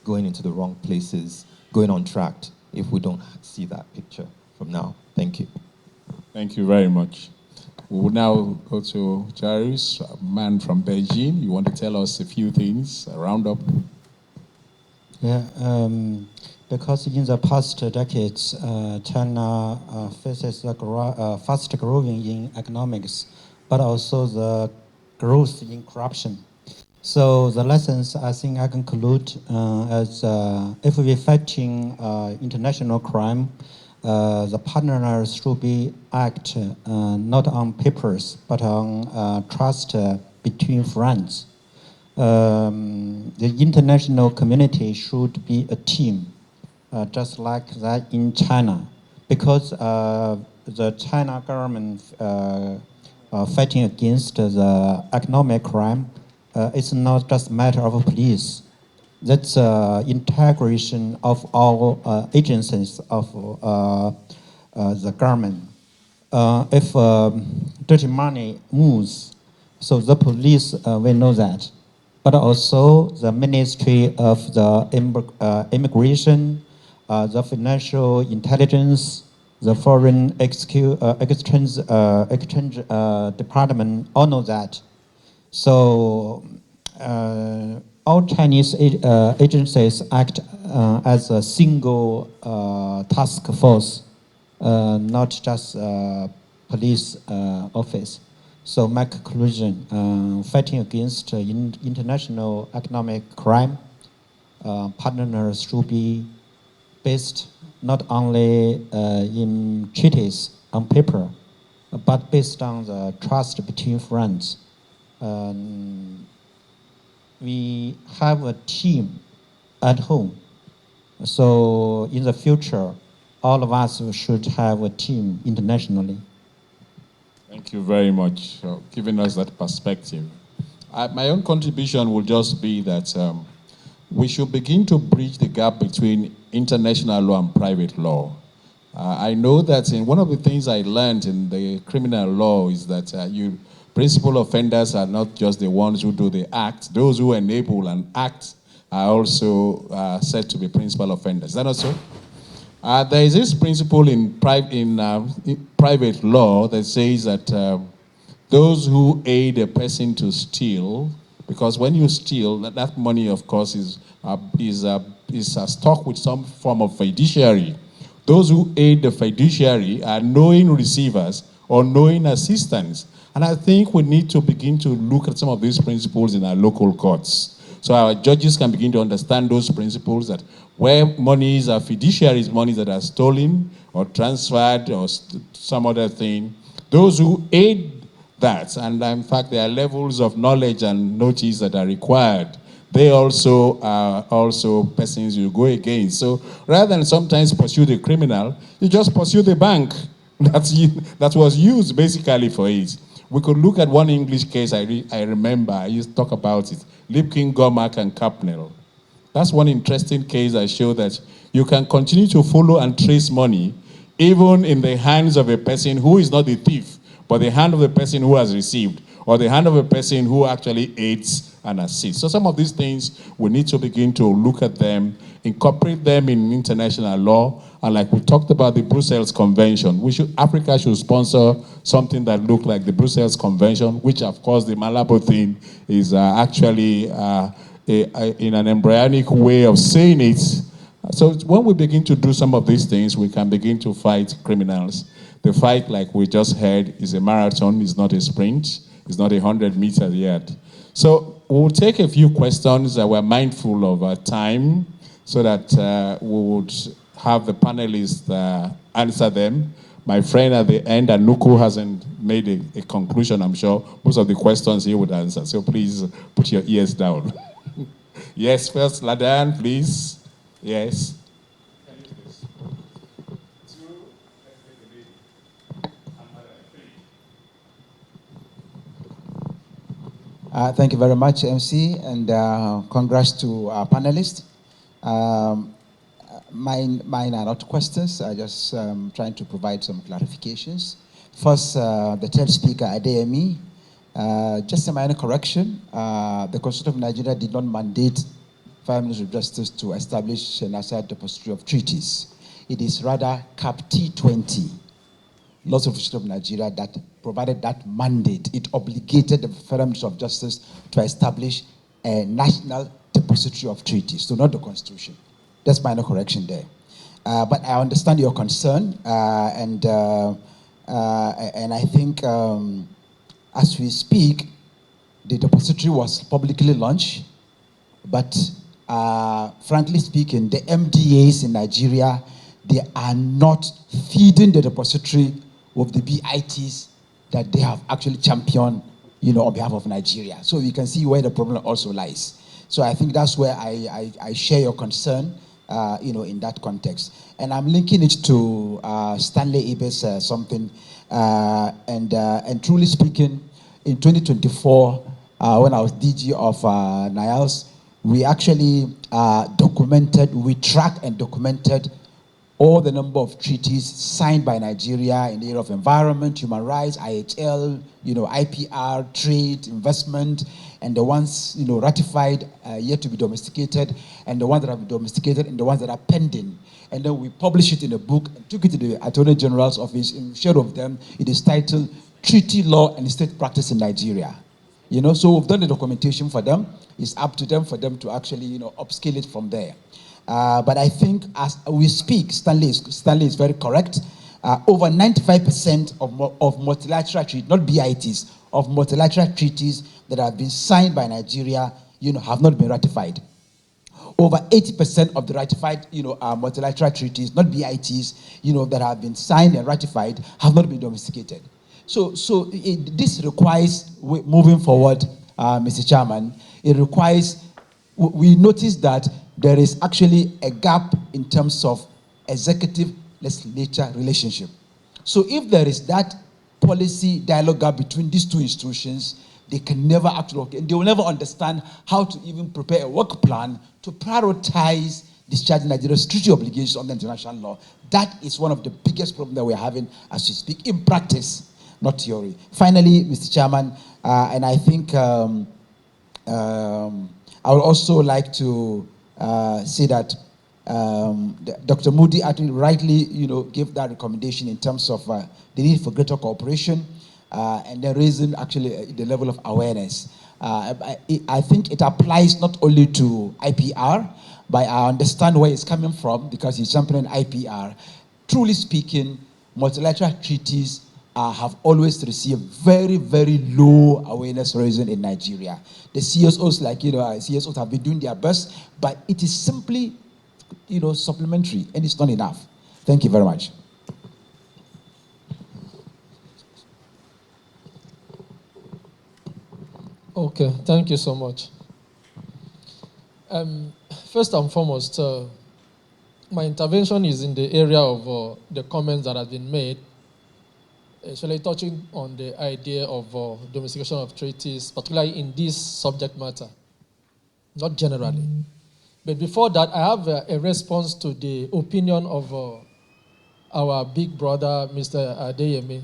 going into the wrong places, going untracked, if we don't see that picture from now. Thank you. Thank you very much. We will now go to Jairus, a man from Beijing. You want to tell us a few things, a roundup? Yeah, because in the past decades, China faces the fast growing in economics, but also the growth in corruption. So the lessons I think I conclude as if we're fighting international crime, the partners should be act not on papers, but on trust between friends. The international community should be a team, just like that in China, because the China government fighting against the economic crime, it's not just a matter of police. That's integration of all agencies of the government. If dirty money moves, so the police will know that. But also the Ministry of the Immigration, the Financial Intelligence, the Foreign Exchange Department all know that. So all Chinese agencies act as a single task force, not just police office. So my conclusion, fighting against international economic crime, partners should be based not only in treaties on paper, but based on the trust between friends. We have a team at home. So in the future, all of us should have a team internationally. Thank you very much for giving us that perspective. My own contribution will just be that we should begin to bridge the gap between international law and private law. I know that one of the things I learned in the criminal law is that principal offenders are not just the ones who do the act. Those who enable and act are also said to be principal offenders. Is that not so? There is this principle in private law that says that those who aid a person to steal, because when you steal, that money, of course, is stuck with some form of fiduciary. Those who aid the fiduciary are knowing receivers or knowing assistants. And I think we need to begin to look at some of these principles in our local courts. So our judges can begin to understand those principles, that where monies are fiduciaries, monies that are stolen or transferred or some other thing, Those who aid that, and in fact there are levels of knowledge and notice that are required, they also are also persons you go against. So rather than sometimes pursue the criminal, you just pursue the bank that was used basically for it. We could look at one English case I remember, I used to talk about it, Lipkin, Gormack, and Capnell. That's one interesting case that showed that you can continue to follow and trace money even in the hands of a person who is not the thief, but the hand of the person who has received, or the hand of a person who actually aids and assists. So some of these things, we need to begin to look at them, incorporate them in international law, and like we talked about the Brussels Convention, Africa should sponsor something that look like the Brussels Convention, which of course the Malabo thing is actually in an embryonic way of saying it. So when we begin to do some of these things, we can begin to fight criminals. The fight, like we just heard, is a marathon, it's not a sprint, it's not 100 meters yet. So we'll take a few questions that we're mindful of our time so that we would have the panelists answer them. My friend at the end, Anuku, hasn't made a conclusion, I'm sure. Most of the questions he would answer. So please put your ears down. Yes, first, Ladan, please. Yes. Thank you very much, MC, and congrats to our panelists. Mine are not questions. I just trying to provide some clarifications. First, the third speaker, Adeyemi, just a minor correction. The Constitution of Nigeria did not mandate Prime Minister of Justice to establish an aside depository of treaties. It is rather Cap T20, Laws of the State of Nigeria, that provided that mandate. It obligated the Federal Minister of Justice to establish a national depository of treaties, so not the Constitution. That's minor correction there. But I understand your concern, and I think as we speak, the depository was publicly launched, but frankly speaking, the MDAs in Nigeria, they are not feeding the depository with the BITs that they have actually championed, on behalf of Nigeria. So you can see where the problem also lies. So I think that's where I share your concern, in that context. And I'm linking it to Stanley Ibe's something. And truly speaking, in 2024, when I was DG of NIALS, we actually we tracked and documented all the number of treaties signed by Nigeria in the area of environment, human rights, IHL, IPR, trade, investment, and the ones, ratified, yet to be domesticated, and the ones that have been domesticated, and the ones that are pending. And then we published it in a book and took it to the Attorney General's office. In share of them, it is titled Treaty Law and State Practice in Nigeria. So we've done the documentation for them. It's up to them for them to actually, upscale it from there. But I think as we speak, Stanley is very correct. Over 95% of multilateral treaties, not BITs, of multilateral treaties that have been signed by Nigeria, have not been ratified. Over 80% of the ratified, multilateral treaties, not BITs, that have been signed and ratified, have not been domesticated. So this requires, moving forward, Mr. Chairman, it requires, we notice that there is actually a gap in terms of executive-legislature relationship. So if there is that policy dialogue gap between these two institutions, they can never actually work, and they will never understand how to even prepare a work plan to prioritize discharging Nigeria's treaty obligations under international law. That is one of the biggest problems that we're having as we speak, in practice, not theory. Finally, Mr. Chairman, and I think I would also like to say that Dr. Moody actually rightly, gave that recommendation in terms of the need for greater cooperation and the reason actually the level of awareness. I think it applies not only to IPR, but I understand where it's coming from because he's championing IPR. Truly speaking, multilateral treaties have always received very, very low awareness raising in Nigeria. The CSOs, CSOs have been doing their best, but it is simply, supplementary, and it's not enough. Thank you very much. Okay, thank you so much. First and foremost, my intervention is in the area of the comments that have been made, especially touching on the idea of domestication of treaties, particularly in this subject matter, not generally. But before that, I have a response to the opinion of our big brother, Mr. Adeyemi,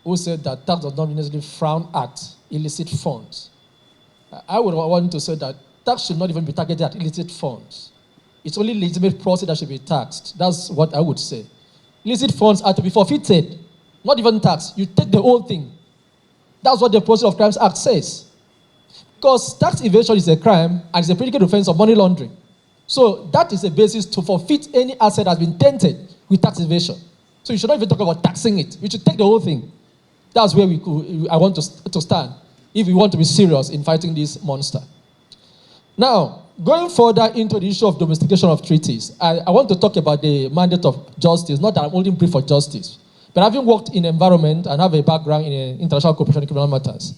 who said that tax does not necessarily frown at illicit funds. I would want to say that tax should not even be targeted at illicit funds. It's only legitimate profit that should be taxed. That's what I would say. Illicit funds are to be forfeited, not even taxed. You take the whole thing. That's what the Proceeds of Crimes Act says. Because tax evasion is a crime and it's a predicate offense of money laundering. So that is the basis to forfeit any asset that has been tainted with tax evasion. So you should not even talk about taxing it. We should take the whole thing. That's where I want to stand if we want to be serious in fighting this monster. Now, going further into the issue of domestication of treaties, I want to talk about the mandate of justice, not that I'm holding brief for justice, but having worked in environment and have a background in international cooperation in criminal matters,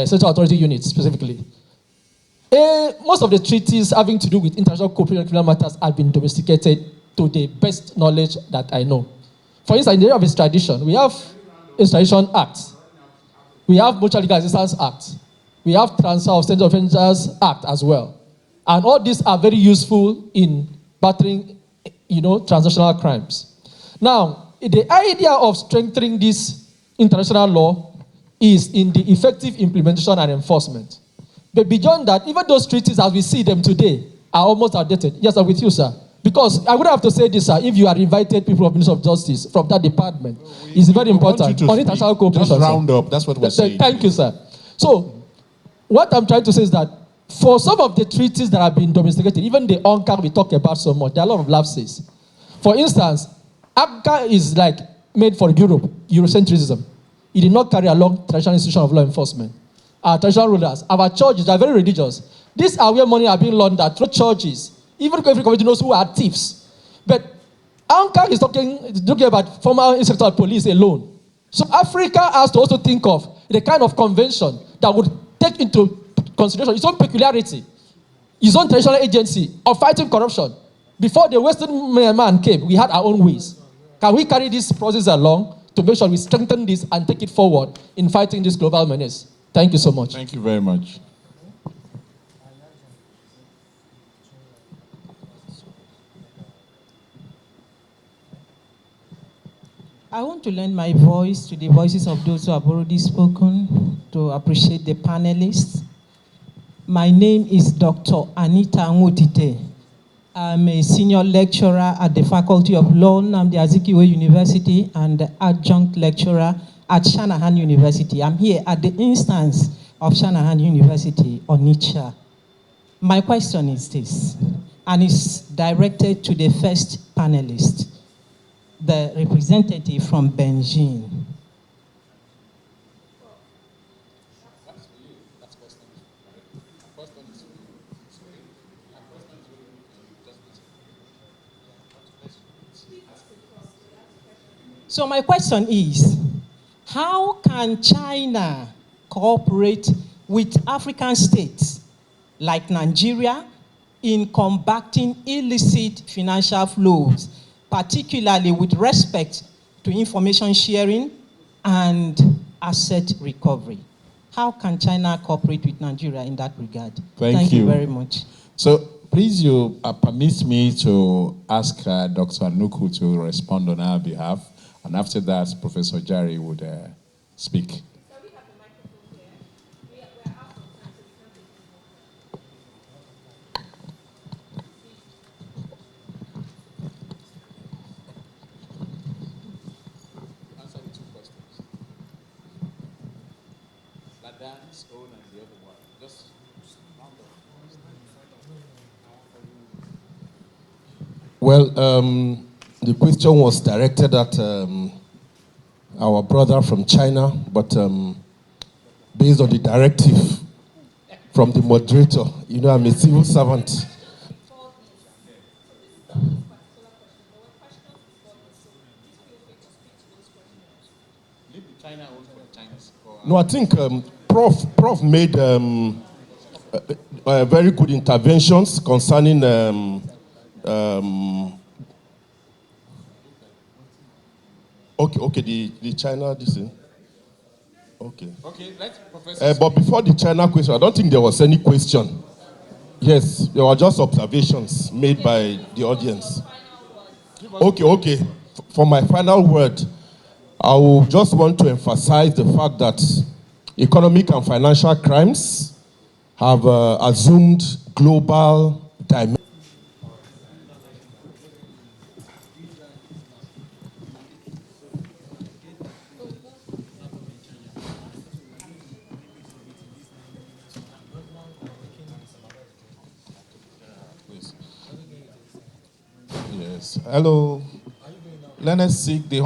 central authority units specifically. Most of the treaties having to do with international cooperation in criminal matters have been domesticated to the best knowledge that I know. For instance, in the area of extradition, we have Extradition Act. We have Mutual Legal Assistance Act. We have Transfer of State Offenders Act as well. And all these are very useful in battering, transnational crimes. Now, the idea of strengthening this international law is in the effective implementation and enforcement. But beyond that, even those treaties as we see them today are almost outdated. Yes, I'm with you, sir. Because I would have to say this, sir, if you are invited people of Ministry of Justice from that department, it's very important. On international cooperation. Just round up, that's what we're saying. Thank you, sir. So, what I'm trying to say is that for some of the treaties that have been domesticated, even the UNCAR we talk about so much, there are a lot of lapses. For instance, ACCA is like made for Europe, Eurocentrism. It did not carry along traditional institution of law enforcement. Our traditional rulers, our churches are very religious. These are where money are being laundered through churches. Even every community knows who are thieves. But ANCA is talking about former inspector of police alone. So Africa has to also think of the kind of convention that would take into consideration its own peculiarity, its own traditional agency of fighting corruption. Before the Western man came, we had our own ways. Can we carry this process along to make sure we strengthen this and take it forward in fighting this global menace? Thank you so much. Thank you very much. I want to lend my voice to the voices of those who have already spoken to appreciate the panelists. My name is Dr. Anita Ngutite. I'm a senior lecturer at the Faculty of Law, Nnamdi Azikiwe University, and adjunct lecturer at Shanahan University. I'm here at the instance of Shanahan University, Onitsha. My question is this, and it's directed to the first panelist, the representative from Beijing. So my question is, how can China cooperate with African states like Nigeria in combating illicit financial flows, particularly with respect to information sharing and asset recovery? How can China cooperate with Nigeria in that regard? Thank you very much. So please, you permit me to ask Dr. Nuku to respond on our behalf. And after that, Professor Jari would speak. Well, the question was directed at our brother from China, but based on the directive from the moderator, I'm a civil servant. No, I think Prof made very good interventions concerning the China this thing. Okay. Okay, let's Professor. But before the China question, I don't think there was any question. Yes, there were just observations made by the audience. Okay. For my final word, I will just want to emphasize the fact that economic and financial crimes have assumed global dimensions. Yes. Hello. Let us seek the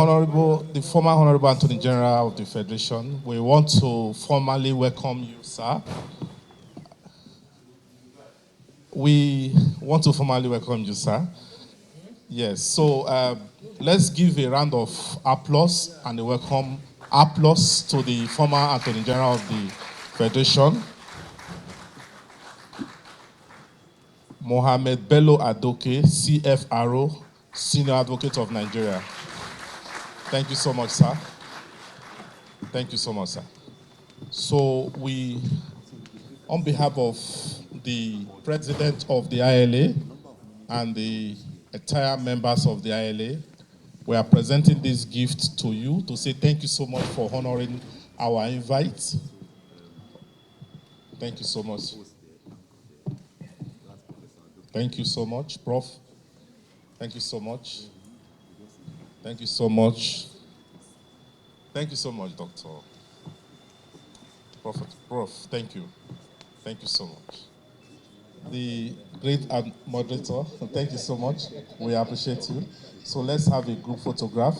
former Honorable Attorney General of the Federation. We want to formally welcome you, sir. We want to formally welcome you, sir. Yes. So let's give a round of applause and a welcome applause to the former Attorney General of the Federation, Mohammed Bello Adoke, CFRO, Senior Advocate of Nigeria. Thank you so much, sir. Thank you so much, sir. So we, on behalf of the President of the ILA and the entire members of the ILA, we are presenting this gift to you to say thank you so much for honoring our invite. Thank you so much. Thank you so much, Prof. Thank you so much. Thank you so much. Thank you so much, Doctor. Prof, thank you. Thank you so much. The great moderator, thank you so much. We appreciate you. So let's have a group photograph.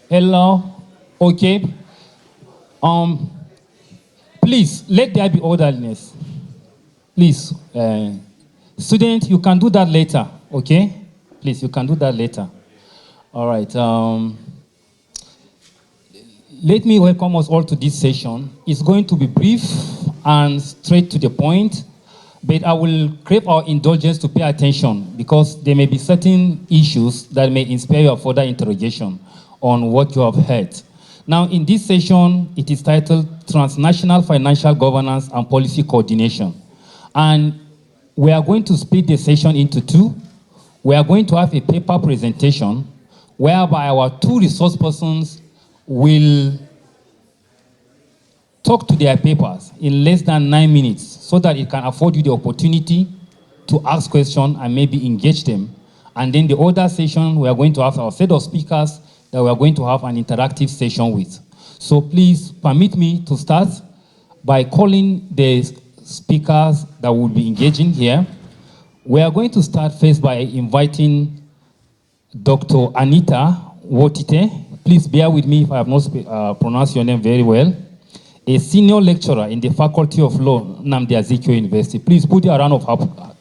Hello. Okay. Please, let there be orderliness. Please, student, you can do that later, okay? Please, you can do that later. All right. Let me welcome us all to this session. It's going to be brief and straight to the point, but I will crave our indulgence to pay attention because there may be certain issues that may inspire your further interrogation on what you have heard. Now, in this session, it is titled Transnational Financial Governance and Policy Coordination. And we are going to split the session into two. We are going to have a paper presentation whereby our two resource persons will talk to their papers in less than 9 minutes so that it can afford you the opportunity to ask questions and maybe engage them. And then the other session, we are going to have our set of speakers that we are going to have an interactive session with. So please permit me to start by calling the speakers that will be engaging here. We are going to start first by inviting Dr. Anita Wotite. Please bear with me if I have not pronounced your name very well. A senior lecturer in the Faculty of Law, Nnamdi Azikiwe University. Please put a round of applause.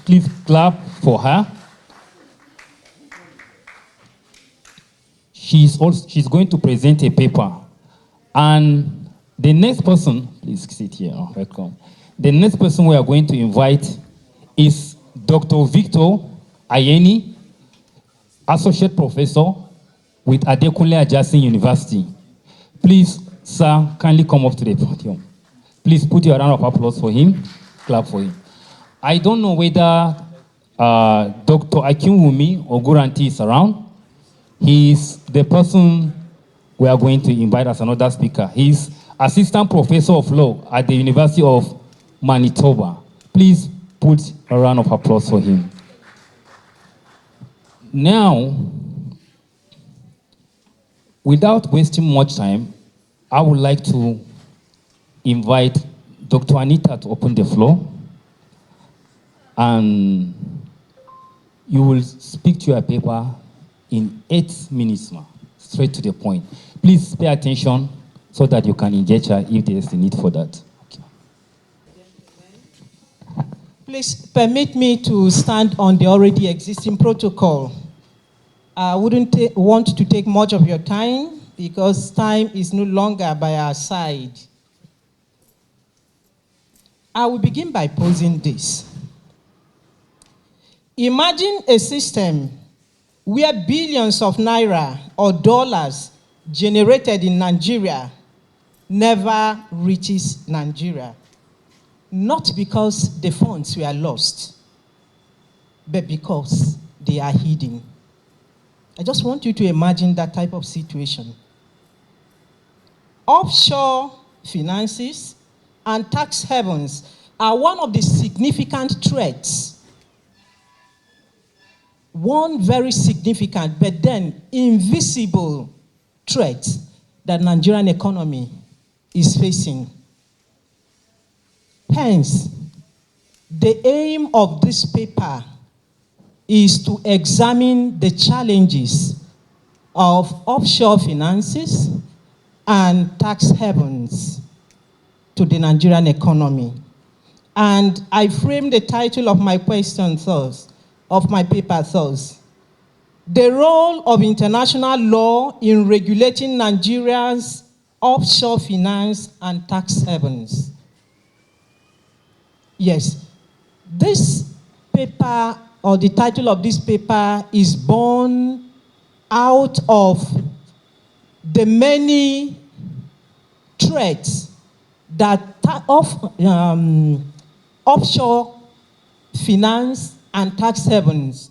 Please clap for her. She's going to present a paper. And the next person, please sit here, welcome. The next person we are going to invite is Dr. Victor Ayeni, Associate Professor with Adekunle Ajasin University. Please, sir, kindly come up to the podium. Please put your round of applause for him, clap for him. I don't know whether Dr. Akinwumi Oguranti is around. He is the person we are going to invite as another speaker. He's Assistant Professor of Law at the University of Manitoba. Please put a round of applause for him. Now, without wasting much time, I would like to invite Dr. Anita to open the floor. And You will speak to your paper in 8 minutes, straight to the point. Please pay attention so that you can engage her if there is a need for that. Okay. Please permit me to stand on the already existing protocol. I wouldn't want to take much of your time because time is no longer by our side. I will begin by posing this. Imagine a system where billions of naira or dollars generated in Nigeria never reaches Nigeria. Not because the funds were lost, but because they are hidden. I just want you to imagine that type of situation. Offshore finances and tax havens are one of the significant threats. One very significant, but then invisible threat that Nigerian economy is facing. Hence, the aim of this paper is to examine the challenges of offshore finances and tax havens to the Nigerian economy. And I frame the title of my question thus, of my paper thus: the role of international law in regulating Nigeria's offshore finance and tax havens. Yes, this paper, or the title of this paper, is born out of the many threats that offshore finance and tax havens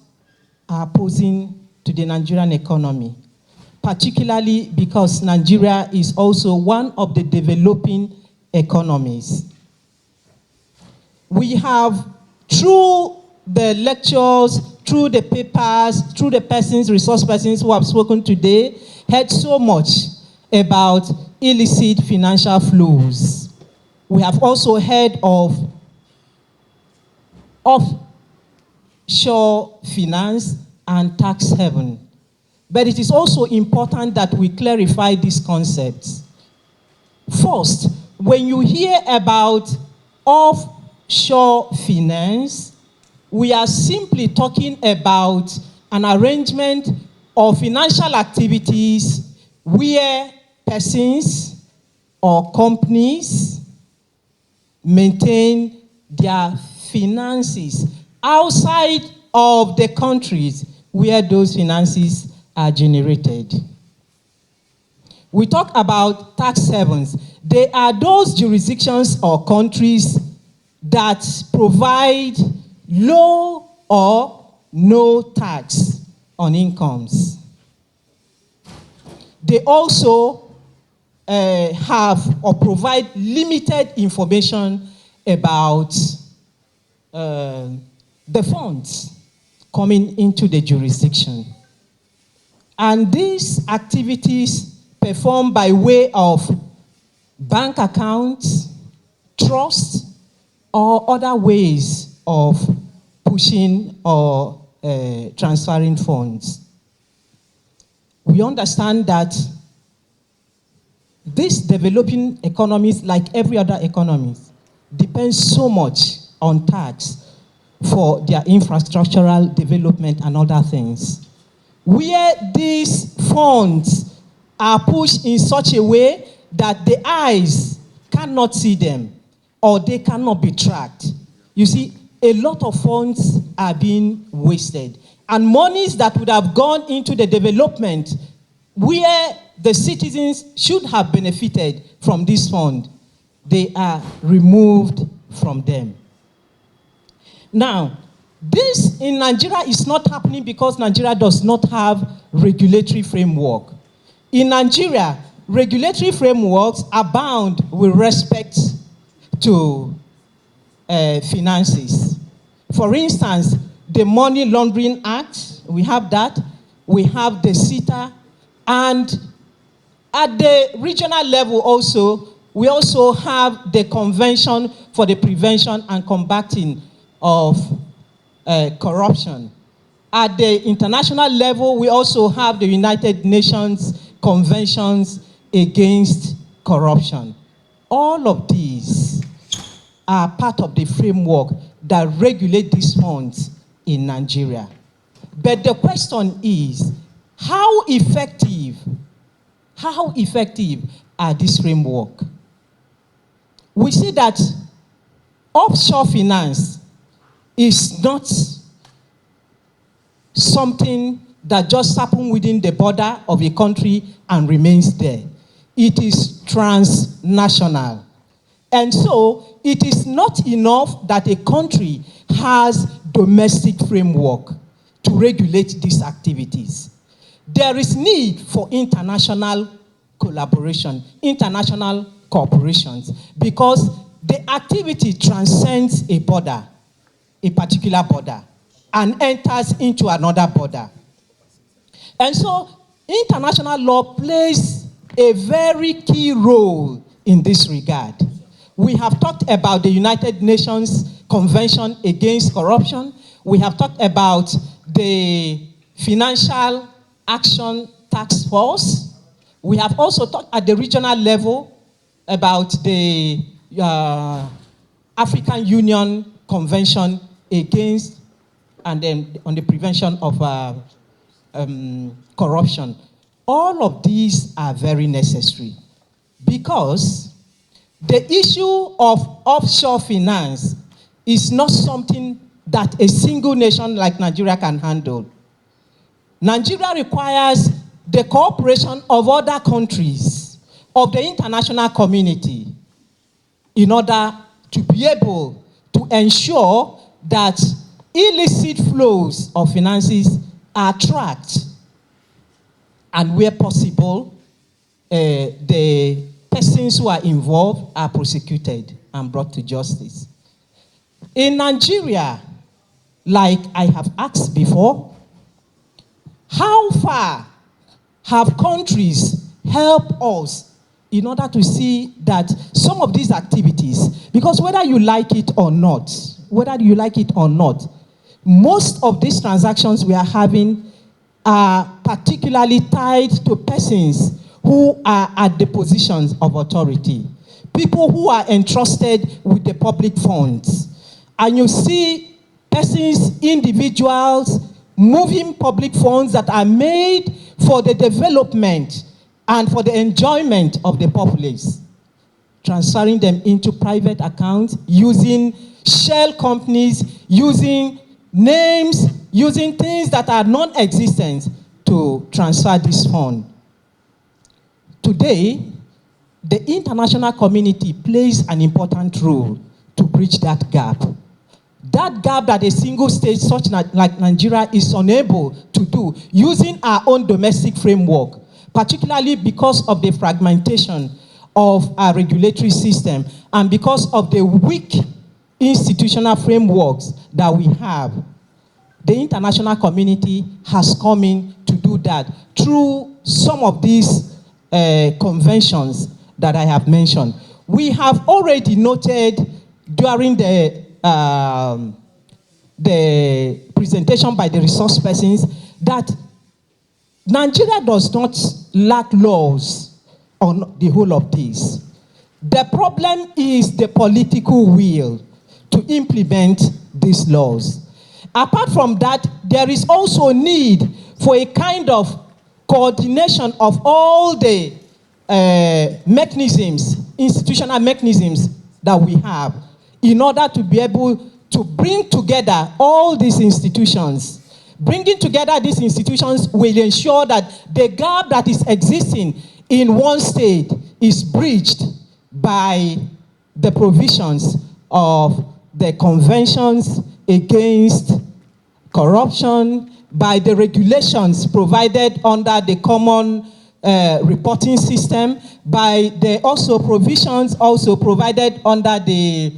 are posing to the Nigerian economy, particularly because Nigeria is also one of the developing economies. We have, through the lectures, through the papers, through the persons, resource persons who have spoken today, heard so much about illicit financial flows. We have also heard of offshore finance and tax haven. But it is also important that we clarify these concepts. First, when you hear about offshore finance, we are simply talking about an arrangement of financial activities where persons or companies maintain their finances outside of the countries where those finances are generated. We talk about tax havens. They are those jurisdictions or countries that provide low or no tax on incomes. They also have or provide limited information about the funds coming into the jurisdiction. And these activities performed by way of bank accounts, trust, or other ways of pushing or transferring funds. We understand that these developing economies, like every other economy, depend so much on tax for their infrastructural development and other things. Where these funds are pushed in such a way that the eyes cannot see them or they cannot be tracked. You see, a lot of funds are being wasted. And monies that would have gone into the development where the citizens should have benefited from this fund, they are removed from them. Now, this in Nigeria is not happening because Nigeria does not have regulatory framework. In Nigeria, regulatory frameworks abound with respect to finances. For instance, the Money Laundering Act, we have that. We have the CETA. And at the regional level also, we also have the Convention for the Prevention and Combating of Corruption. At the international level, we also have the United Nations Conventions Against Corruption. All of these are part of the framework that regulate these funds in Nigeria. But the question is, how effective are these framework? We see that offshore finance is not something that just happens within the border of a country and remains there. It is transnational. And so it is not enough that a country has domestic framework to regulate these activities. There is need for international collaboration, international cooperations, because the activity transcends a border, a particular border, and enters into another border. And so international law plays a very key role in this regard. We have talked about the United Nations Convention Against Corruption. We have talked about the Financial Action Task Force. We have also talked at the regional level about the African Union Convention Against and then on the prevention of corruption. All of these are very necessary because the issue of offshore finance is not something that a single nation like Nigeria can handle. Nigeria requires the cooperation of other countries, of the international community, in order to be able to ensure that illicit flows of finances are tracked, and where possible, the persons who are involved are prosecuted and brought to justice. In Nigeria, like I have asked before, how far have countries helped us in order to see that some of these activities, because whether you like it or not, most of these transactions we are having are particularly tied to persons who are at the positions of authority, people who are entrusted with the public funds. And you see persons, individuals, moving public funds that are made for the development and for the enjoyment of the populace, transferring them into private accounts, using shell companies, using names, using things that are non-existent to transfer this fund. Today, the international community plays an important role to bridge that gap. That gap that a single state such like Nigeria is unable to do using our own domestic framework, particularly because of the fragmentation of our regulatory system and because of the weak institutional frameworks that we have. The international community has come in to do that through some of these conventions that I have mentioned. We have already noted during the presentation by the resource persons that Nigeria does not lack laws on the whole of this. The problem is the political will to implement these laws. Apart from that, there is also need for a kind of coordination of all the mechanisms, institutional mechanisms that we have in order to be able to bring together all these institutions. Bringing together these institutions will ensure that the gap that is existing in one state is bridged by the provisions of the conventions against corruption, by the regulations provided under the common reporting system, by the also provisions also provided under the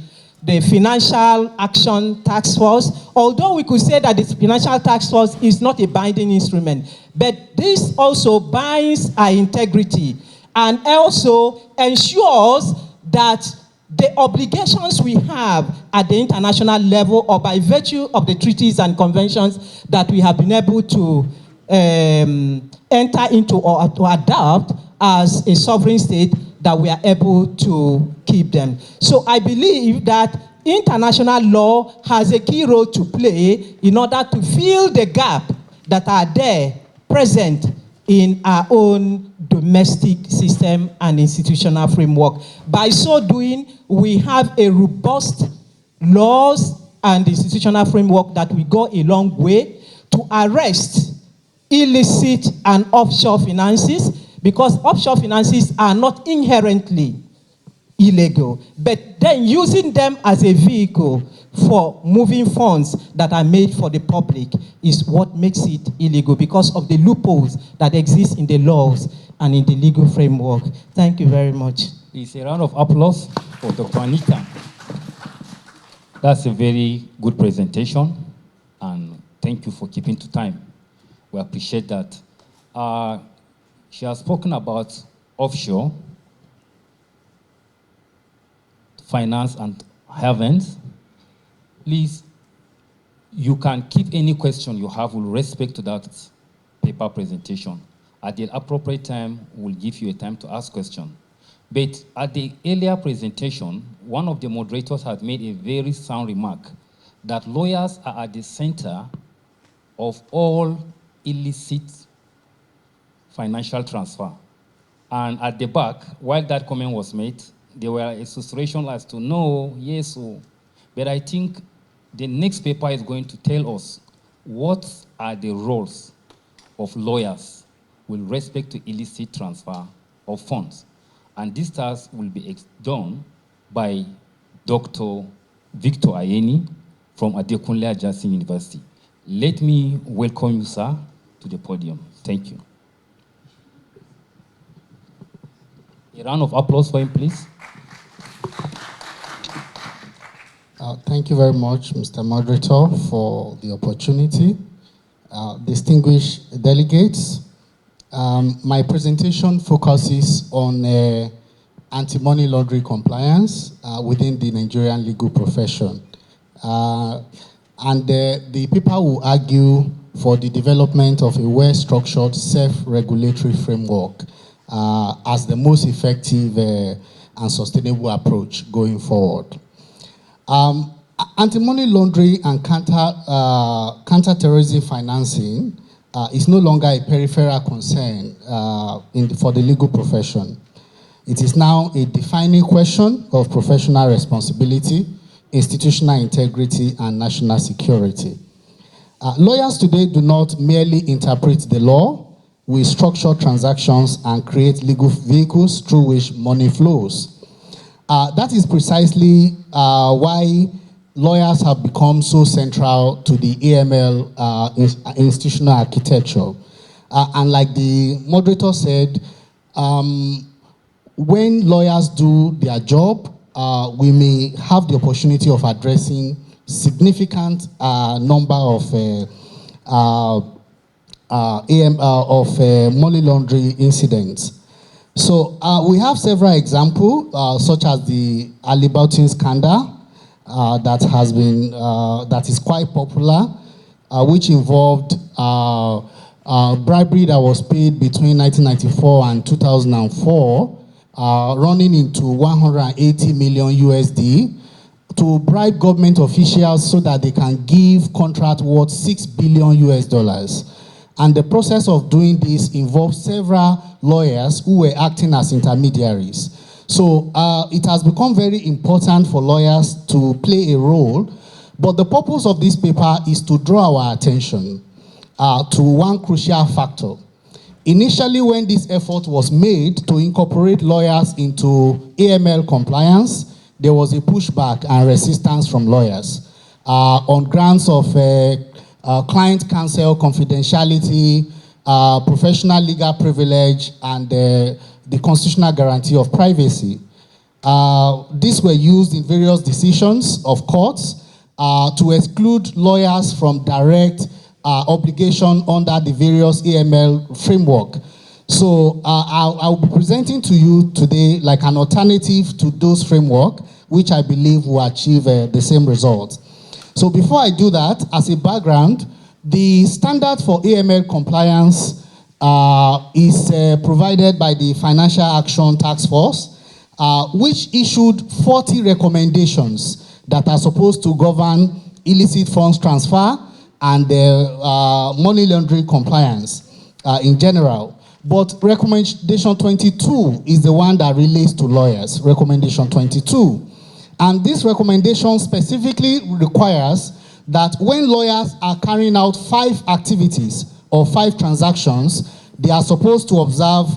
Financial Action Task Force. Although we could say that the Financial Task Force is not a binding instrument, but this also binds our integrity and also ensures that the obligations we have at the international level or by virtue of the treaties and conventions that we have been able to enter into or to adopt as a sovereign state, that we are able to keep them. So I believe that international law has a key role to play in order to fill the gap that are there present in our own domestic system and institutional framework. By so doing, we have a robust laws and institutional framework that will go a long way to arrest illicit and offshore finances, because offshore finances are not inherently illegal, but then using them as a vehicle for moving funds that are made for the public is what makes it illegal, because of the loopholes that exist in the laws and in the legal framework. Thank you very much. It's a round of applause for Dr. Anita. That's a very good presentation, and thank you for keeping to time. We appreciate that. She has spoken about offshore finance and havens. Please, you can keep any question you have with respect to that paper presentation. At the appropriate time, we'll give you a time to ask questions. But at the earlier presentation, one of the moderators had made a very sound remark that lawyers are at the center of all illicit financial transfer. And at the back, while that comment was made, there were associations as to no, yes, oh. But I think the next paper is going to tell us what are the roles of lawyers with respect to illicit transfer of funds. And this task will be done by Dr. Victor Ayeni from Adekunle Ajasin University. Let me welcome you, sir, to the podium. Thank you. A round of applause for him, please. Thank you very much, Mr. Moderator, for the opportunity. Distinguished delegates, my presentation focuses on anti-money laundering compliance within the Nigerian legal profession. And the paper will argue for the development of a well-structured self-regulatory framework as the most effective and sustainable approach going forward. Anti-money laundering and counter-terrorism financing is no longer a peripheral concern for the legal profession. It is now a defining question of professional responsibility, institutional integrity, and national security. Lawyers today do not merely interpret the law, we structure transactions and create legal vehicles through which money flows. That is precisely why lawyers have become so central to the AML institutional architecture. And like the moderator said, when lawyers do their job, we may have the opportunity of addressing significant number of money laundering incidents. So we have several examples, such as the Ali Bautin scandal that is quite popular, which involved bribery that was paid between 1994 and 2004, running into 180 million USD to bribe government officials so that they can give contract worth $6 billion US. And the process of doing this involved several lawyers who were acting as intermediaries. So it has become very important for lawyers to play a role, but the purpose of this paper is to draw our attention to one crucial factor. Initially, when this effort was made to incorporate lawyers into AML compliance, there was a pushback and resistance from lawyers on grounds of client counsel confidentiality, professional legal privilege, and the constitutional guarantee of privacy. These were used in various decisions of courts to exclude lawyers from direct obligation under the various AML framework. So I'll be presenting to you today like an alternative to those framework, which I believe will achieve the same result. So before I do that, as a background, the standard for AML compliance is provided by the Financial Action Task Force, which issued 40 recommendations that are supposed to govern illicit funds transfer and money laundering compliance in general. But recommendation 22 is the one that relates to lawyers, recommendation 22. And this recommendation specifically requires that when lawyers are carrying out 5 activities or 5 transactions, they are supposed to observe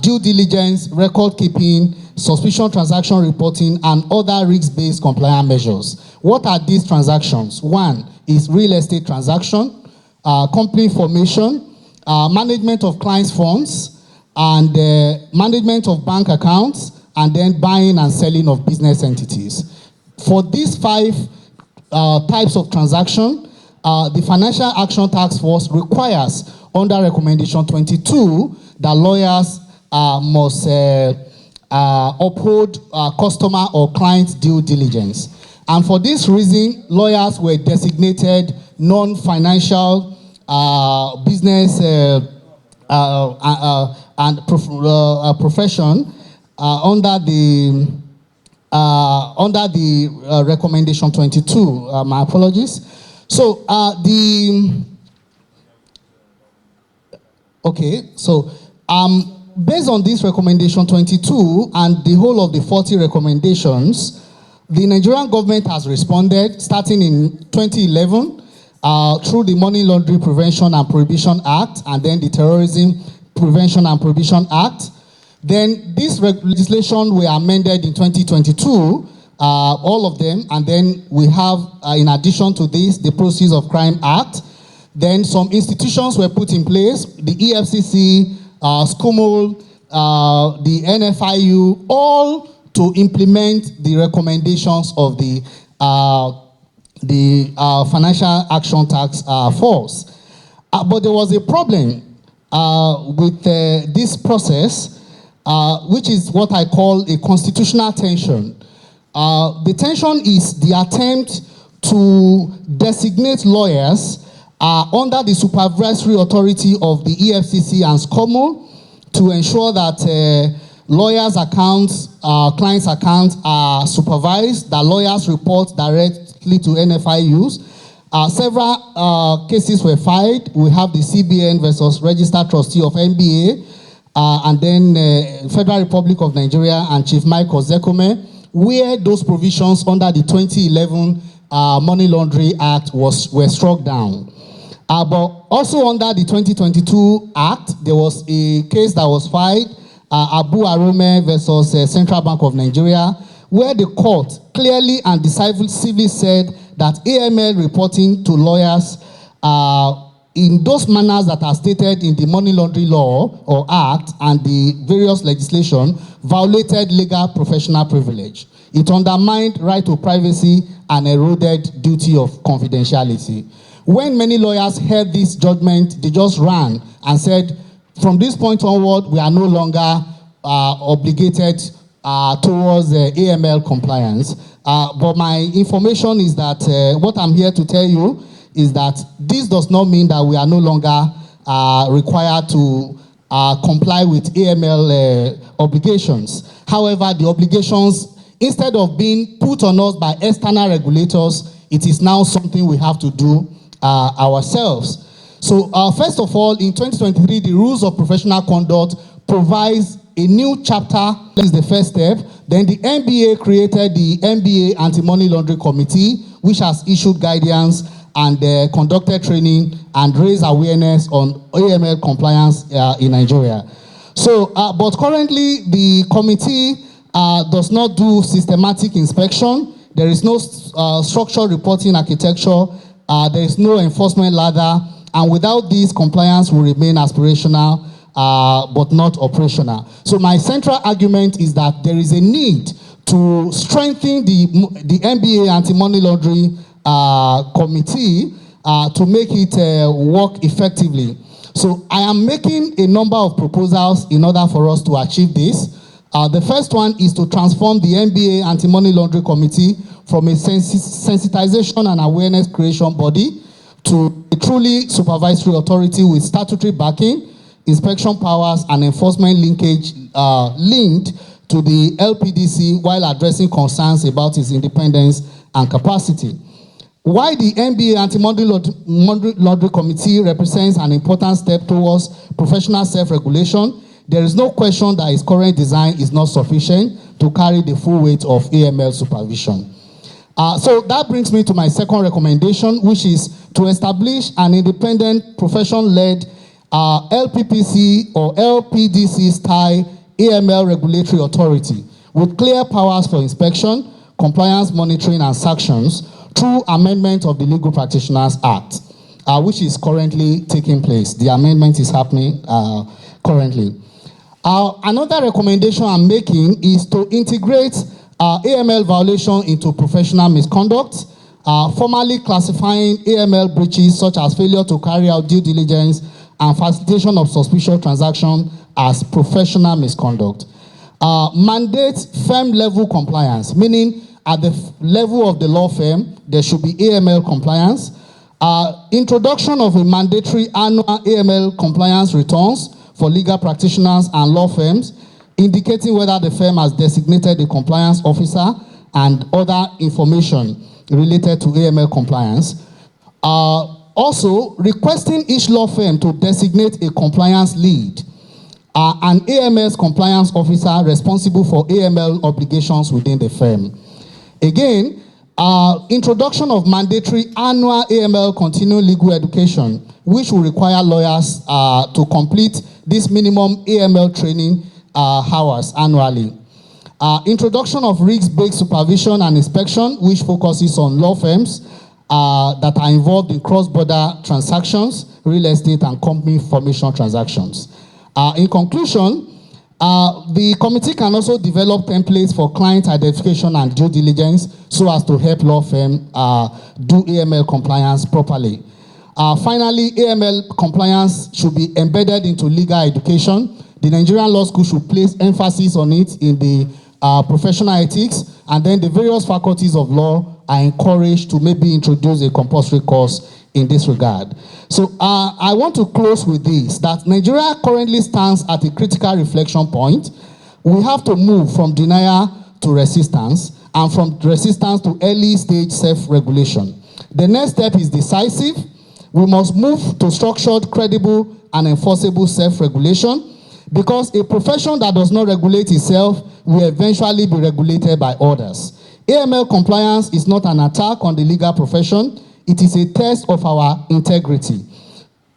due diligence, record keeping, suspicion transaction reporting, and other risk-based compliance measures. What are these transactions? One is real estate transaction, company formation, management of clients' funds, and management of bank accounts, and then buying and selling of business entities. For these 5 types of transaction, the Financial Action Task Force requires, under recommendation 22, that lawyers must uphold customer or client due diligence. And for this reason, lawyers were designated non-financial business and profession under the recommendation 22. My apologies. So based on this recommendation 22 and the whole of the 40 recommendations, the Nigerian government has responded starting in 2011 through the Money Laundering Prevention and Prohibition Act, and then the Terrorism Prevention and Prohibition Act. Then this legislation were amended in 2022, all of them, and then we have, in addition to this, the Proceeds of Crime Act. Then some institutions were put in place, the EFCC, SCOMOL, the NFIU, all to implement the recommendations of the Financial Action Task Force. But there was a problem with this process, which is what I call a constitutional tension. The tension is the attempt to designate lawyers under the supervisory authority of the EFCC and SCOMO to ensure that lawyers' accounts, clients' accounts are supervised, that lawyers report directly to NFIUs. Several cases were filed. We have the CBN versus Registered Trustee of NBA, and then Federal Republic of Nigeria and Chief Michael Zekome, where those provisions under the 2011 Money Laundering Act were struck down. But also under the 2022 Act, there was a case that was filed, Abu Arome versus Central Bank of Nigeria, where the court clearly and decisively said that AML reporting to lawyers in those manners that are stated in the Money Laundering Law or Act and the various legislation violated legal professional privilege. It undermined right to privacy and eroded duty of confidentiality. When many lawyers heard this judgment, they just ran and said, from this point onward, we are no longer obligated towards AML compliance. But my information is that what I'm here to tell you is that this does not mean that we are no longer required to comply with AML obligations. However, the obligations, instead of being put on us by external regulators, it is now something we have to do ourselves. So first of all, in 2023, the Rules of Professional Conduct provides a new chapter. That is the first step. Then the NBA created the NBA Anti-Money Laundering Committee, which has issued guidance and conducted training and raised awareness on AML compliance in Nigeria. So, but currently the committee does not do systematic inspection. There is no structured reporting architecture. There is no enforcement ladder. And without this, compliance will remain aspirational, but not operational. So my central argument is that there is a need to strengthen the NBA Anti-Money Laundering Committee to make it work effectively. So I am making a number of proposals in order for us to achieve this. The first one is to transform the NBA Anti-Money Laundering Committee from a sensitization and awareness creation body to a truly supervisory authority with statutory backing, inspection powers, and enforcement linkage linked to the LPDC while addressing concerns about its independence and capacity. While the NBA Anti-Money Laundering Committee represents an important step towards professional self-regulation, there is no question that its current design is not sufficient to carry the full weight of AML supervision. So that brings me to my second recommendation, which is to establish an independent profession-led LPPC or LPDC style AML regulatory authority with clear powers for inspection, compliance monitoring, and sanctions through amendment of the Legal Practitioners Act, which is currently taking place. The amendment is happening currently. Another recommendation I'm making is to integrate AML violation into professional misconduct, formally classifying AML breaches such as failure to carry out due diligence and facilitation of suspicious transaction as professional misconduct. Mandate firm-level compliance, meaning at the level of the law firm, there should be AML compliance. Introduction of a mandatory annual AML compliance returns for legal practitioners and law firms, indicating whether the firm has designated a compliance officer and other information related to AML compliance. Also, requesting each law firm to designate a compliance lead, an AMS compliance officer responsible for AML obligations within the firm. Again, introduction of mandatory annual AML continuing legal education, which will require lawyers to complete this minimum AML training hours annually. Introduction of risk-based supervision and inspection, which focuses on law firms that are involved in cross-border transactions, real estate, and company formation transactions. In conclusion, the committee can also develop templates for client identification and due diligence so as to help law firms do AML compliance properly. Finally, AML compliance should be embedded into legal education. The Nigerian Law School should place emphasis on it in the professional ethics, and then the various faculties of law are encouraged to maybe introduce a compulsory course in this regard. So I want to close with this, that Nigeria currently stands at a critical reflection point. We have to move from denial to resistance, and from resistance to early stage self-regulation. The next step is decisive. We must move to structured, credible, and enforceable self-regulation, because a profession that does not regulate itself will eventually be regulated by others. AML compliance is not an attack on the legal profession. It is a test of our integrity.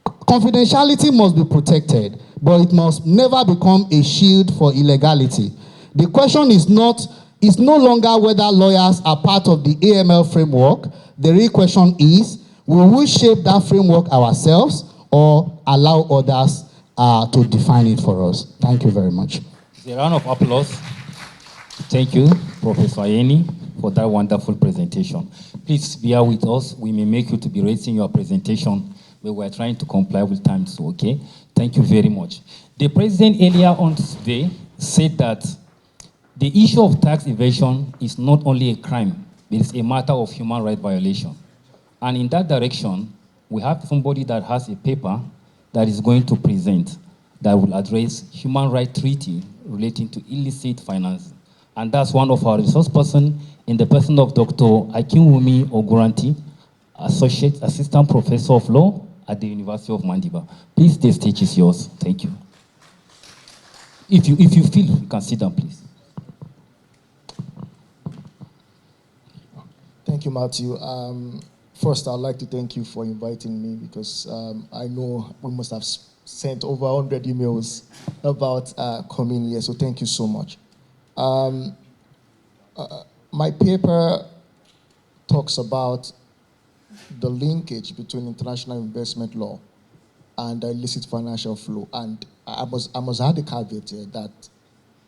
Confidentiality must be protected, but it must never become a shield for illegality. The question is no longer whether lawyers are part of the AML framework. The real question is, will we shape that framework ourselves or allow others to define it for us? Thank you very much. A round of applause. Thank you, Professor Ayeni, for that wonderful presentation. Please bear with us. We may make you to be raising your presentation, but we're trying to comply with time, so okay? Thank you very much. The president earlier on today said that the issue of tax evasion is not only a crime, but it's a matter of human rights violation. And in that direction, we have somebody that has a paper that is going to present that will address human rights treaty relating to illicit financing. And that's one of our resource persons in the person of Dr. Akinwumi Oguranti, Associate Assistant Professor of Law at the University of Mandiba. Please, the stage is yours. Thank you. If you feel, you can sit down, please. Thank you, Matthew. First, I'd like to thank you for inviting me, because I know we must have sent over 100 emails about coming here, so thank you so much. My paper talks about the linkage between international investment law and illicit financial flow, and I must add a caveat here that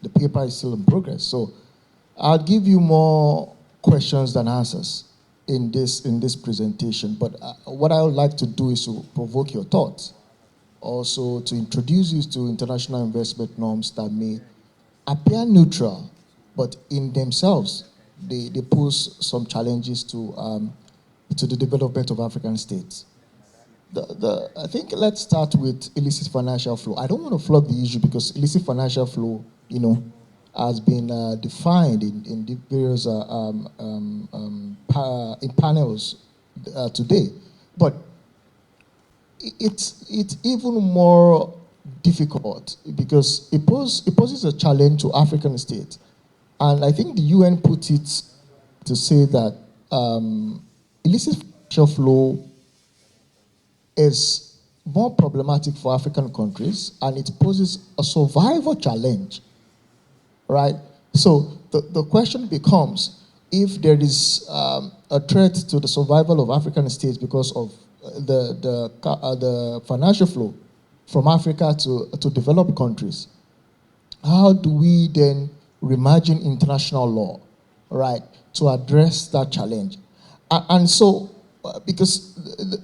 the paper is still in progress. So I'll give you more questions than answers in this presentation, but what I would like to do is to provoke your thoughts, also to introduce you to international investment norms that may appear neutral, but in themselves, they pose some challenges to the development of African states. I think let's start with illicit financial flow. I don't want to flog the issue because illicit financial flow, has been defined in the various in panels today. But it's even more difficult because it poses a challenge to African states. And I think the UN put it to say that illicit financial flow is more problematic for African countries and it poses a survival challenge, right? So the question becomes, if there is a threat to the survival of African states because of the financial flow from Africa to developed countries, how do we then reimagine international law, right, to address that challenge? And so, because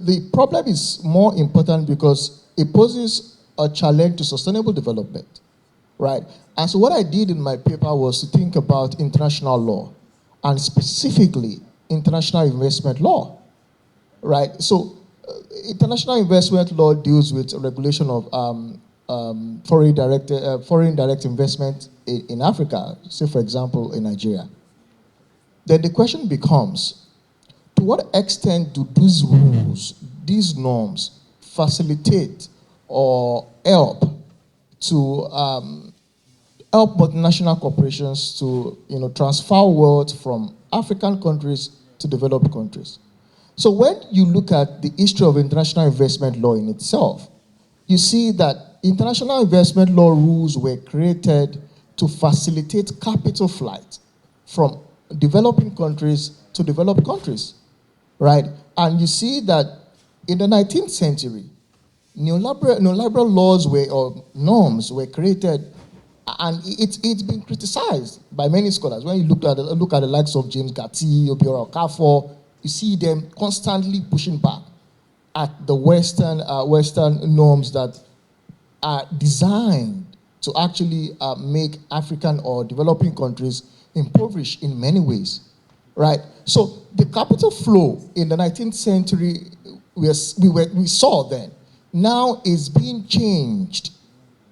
the problem is more important because it poses a challenge to sustainable development, right? And so what I did in my paper was to think about international law, and specifically international investment law, right? So international investment law deals with regulation of foreign direct investment in Africa, say for example in Nigeria. Then the question becomes, to what extent do these rules, these norms, facilitate or help to help multinational corporations to transfer wealth from African countries to developed countries? So when you look at the history of international investment law in itself, you see that international investment law rules were created to facilitate capital flight from developing countries to developed countries, right? And you see that in the 19th century, neoliberal laws or norms were created, and it's been criticized by many scholars. When you look at the likes of James Gatti, Obiora Okafor, you see them constantly pushing back at the Western norms that are designed to actually make African or developing countries impoverished in many ways, right? So the capital flow in the 19th century we saw then now is being changed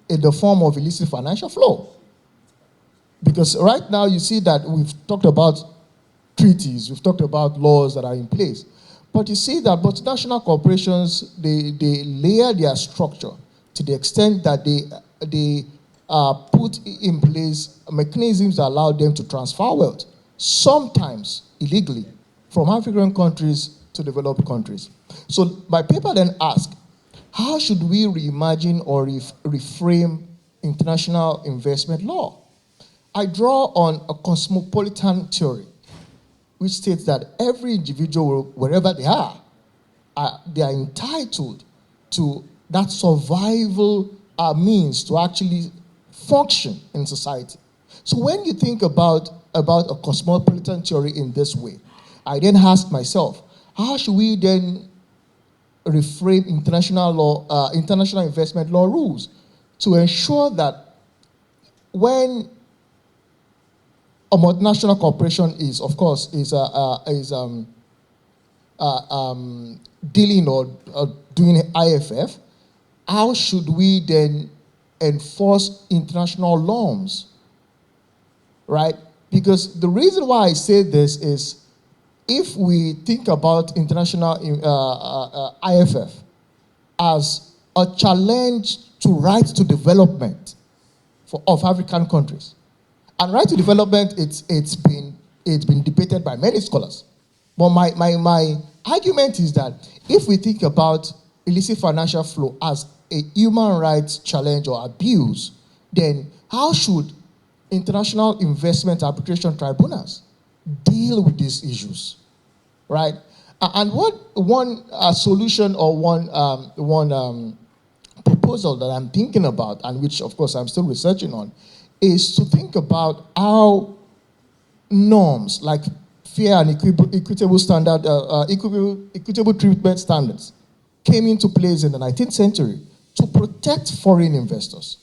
in the form of illicit financial flow. Because right now you see that we've talked about treaties, we've talked about laws that are in place. But you see that multinational corporations, they layer their structure to the extent that they put in place mechanisms that allow them to transfer wealth, sometimes illegally, from African countries to developed countries. So my paper then asked, how should we reimagine or reframe international investment law? I draw on a cosmopolitan theory, which states that every individual, wherever they are entitled to that survival means to actually function in society. So when you think about a cosmopolitan theory in this way, I then ask myself, how should we then reframe international investment law rules to ensure that when a multinational corporation is dealing or doing IFF, how should we then enforce international norms, right? Because the reason why I say this is, if we think about international IFF as a challenge to right to development of African countries, and right to development, it's been debated by many scholars. But my argument is that if we think about illicit financial flow as a human rights challenge or abuse, then how should international investment arbitration tribunals deal with these issues, right? And one solution or one proposal that I'm thinking about, and which of course I'm still researching on, is to think about how norms like fair and equitable treatment standards came into place in the 19th century to protect foreign investors.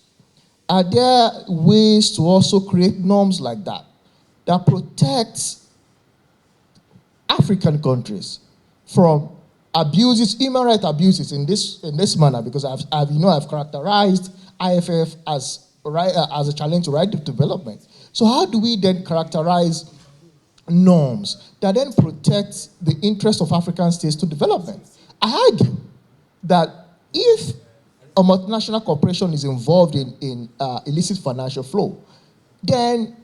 Are there ways to also create norms like that that protect African countries from abuses, human rights abuses in this manner? Because I've characterized IFF as as a challenge to right development. So how do we then characterize norms that then protect the interests of African states to development? I argue that if a multinational corporation is involved in illicit financial flow, then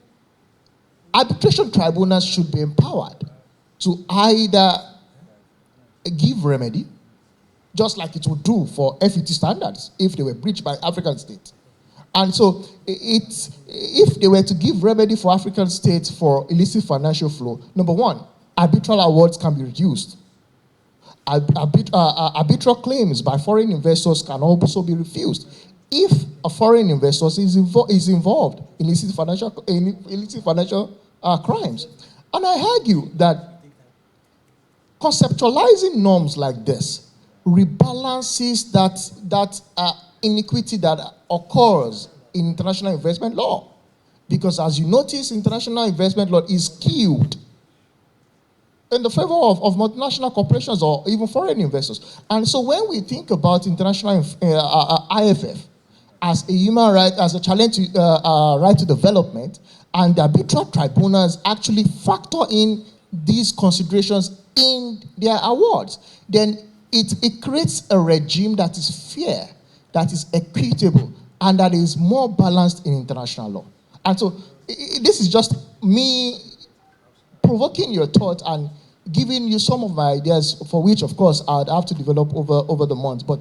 arbitration tribunals should be empowered to either give remedy, just like it would do for FET standards if they were breached by African states. And so if they were to give remedy for African states for illicit financial flow, number one, arbitral awards can be reduced. Arbitral claims by foreign investors can also be refused if a foreign investor is involved in illicit financial crimes. And I argue that conceptualizing norms like this rebalances that inequity that occurs in international investment law. Because as you notice, international investment law is skewed in the favor of multinational corporations or even foreign investors. And so when we think about international IFF as a human right, as a challenge to right to development, and the arbitral tribunals actually factor in these considerations in their awards, then it creates a regime that is fair, that is equitable, and that is more balanced in international law. And so this is just me provoking your thought and giving you some of my ideas, for which, of course, I'd have to develop over the months. But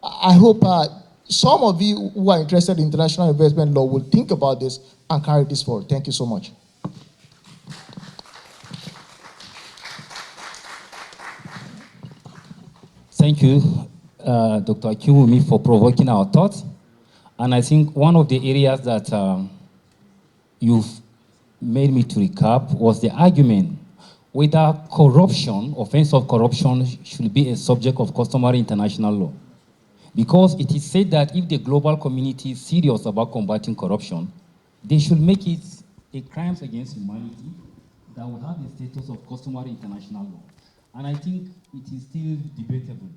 I hope some of you who are interested in international investment law will think about this and carry this forward. Thank you so much. Thank you, Dr. Akiwumi, for provoking our thoughts. And I think one of the areas that you've made me to recap was the argument whether corruption, offense of corruption, should be a subject of customary international law. Because it is said that if the global community is serious about combating corruption, they should make it a crime against humanity that will have the status of customary international law. And I think it is still debatable.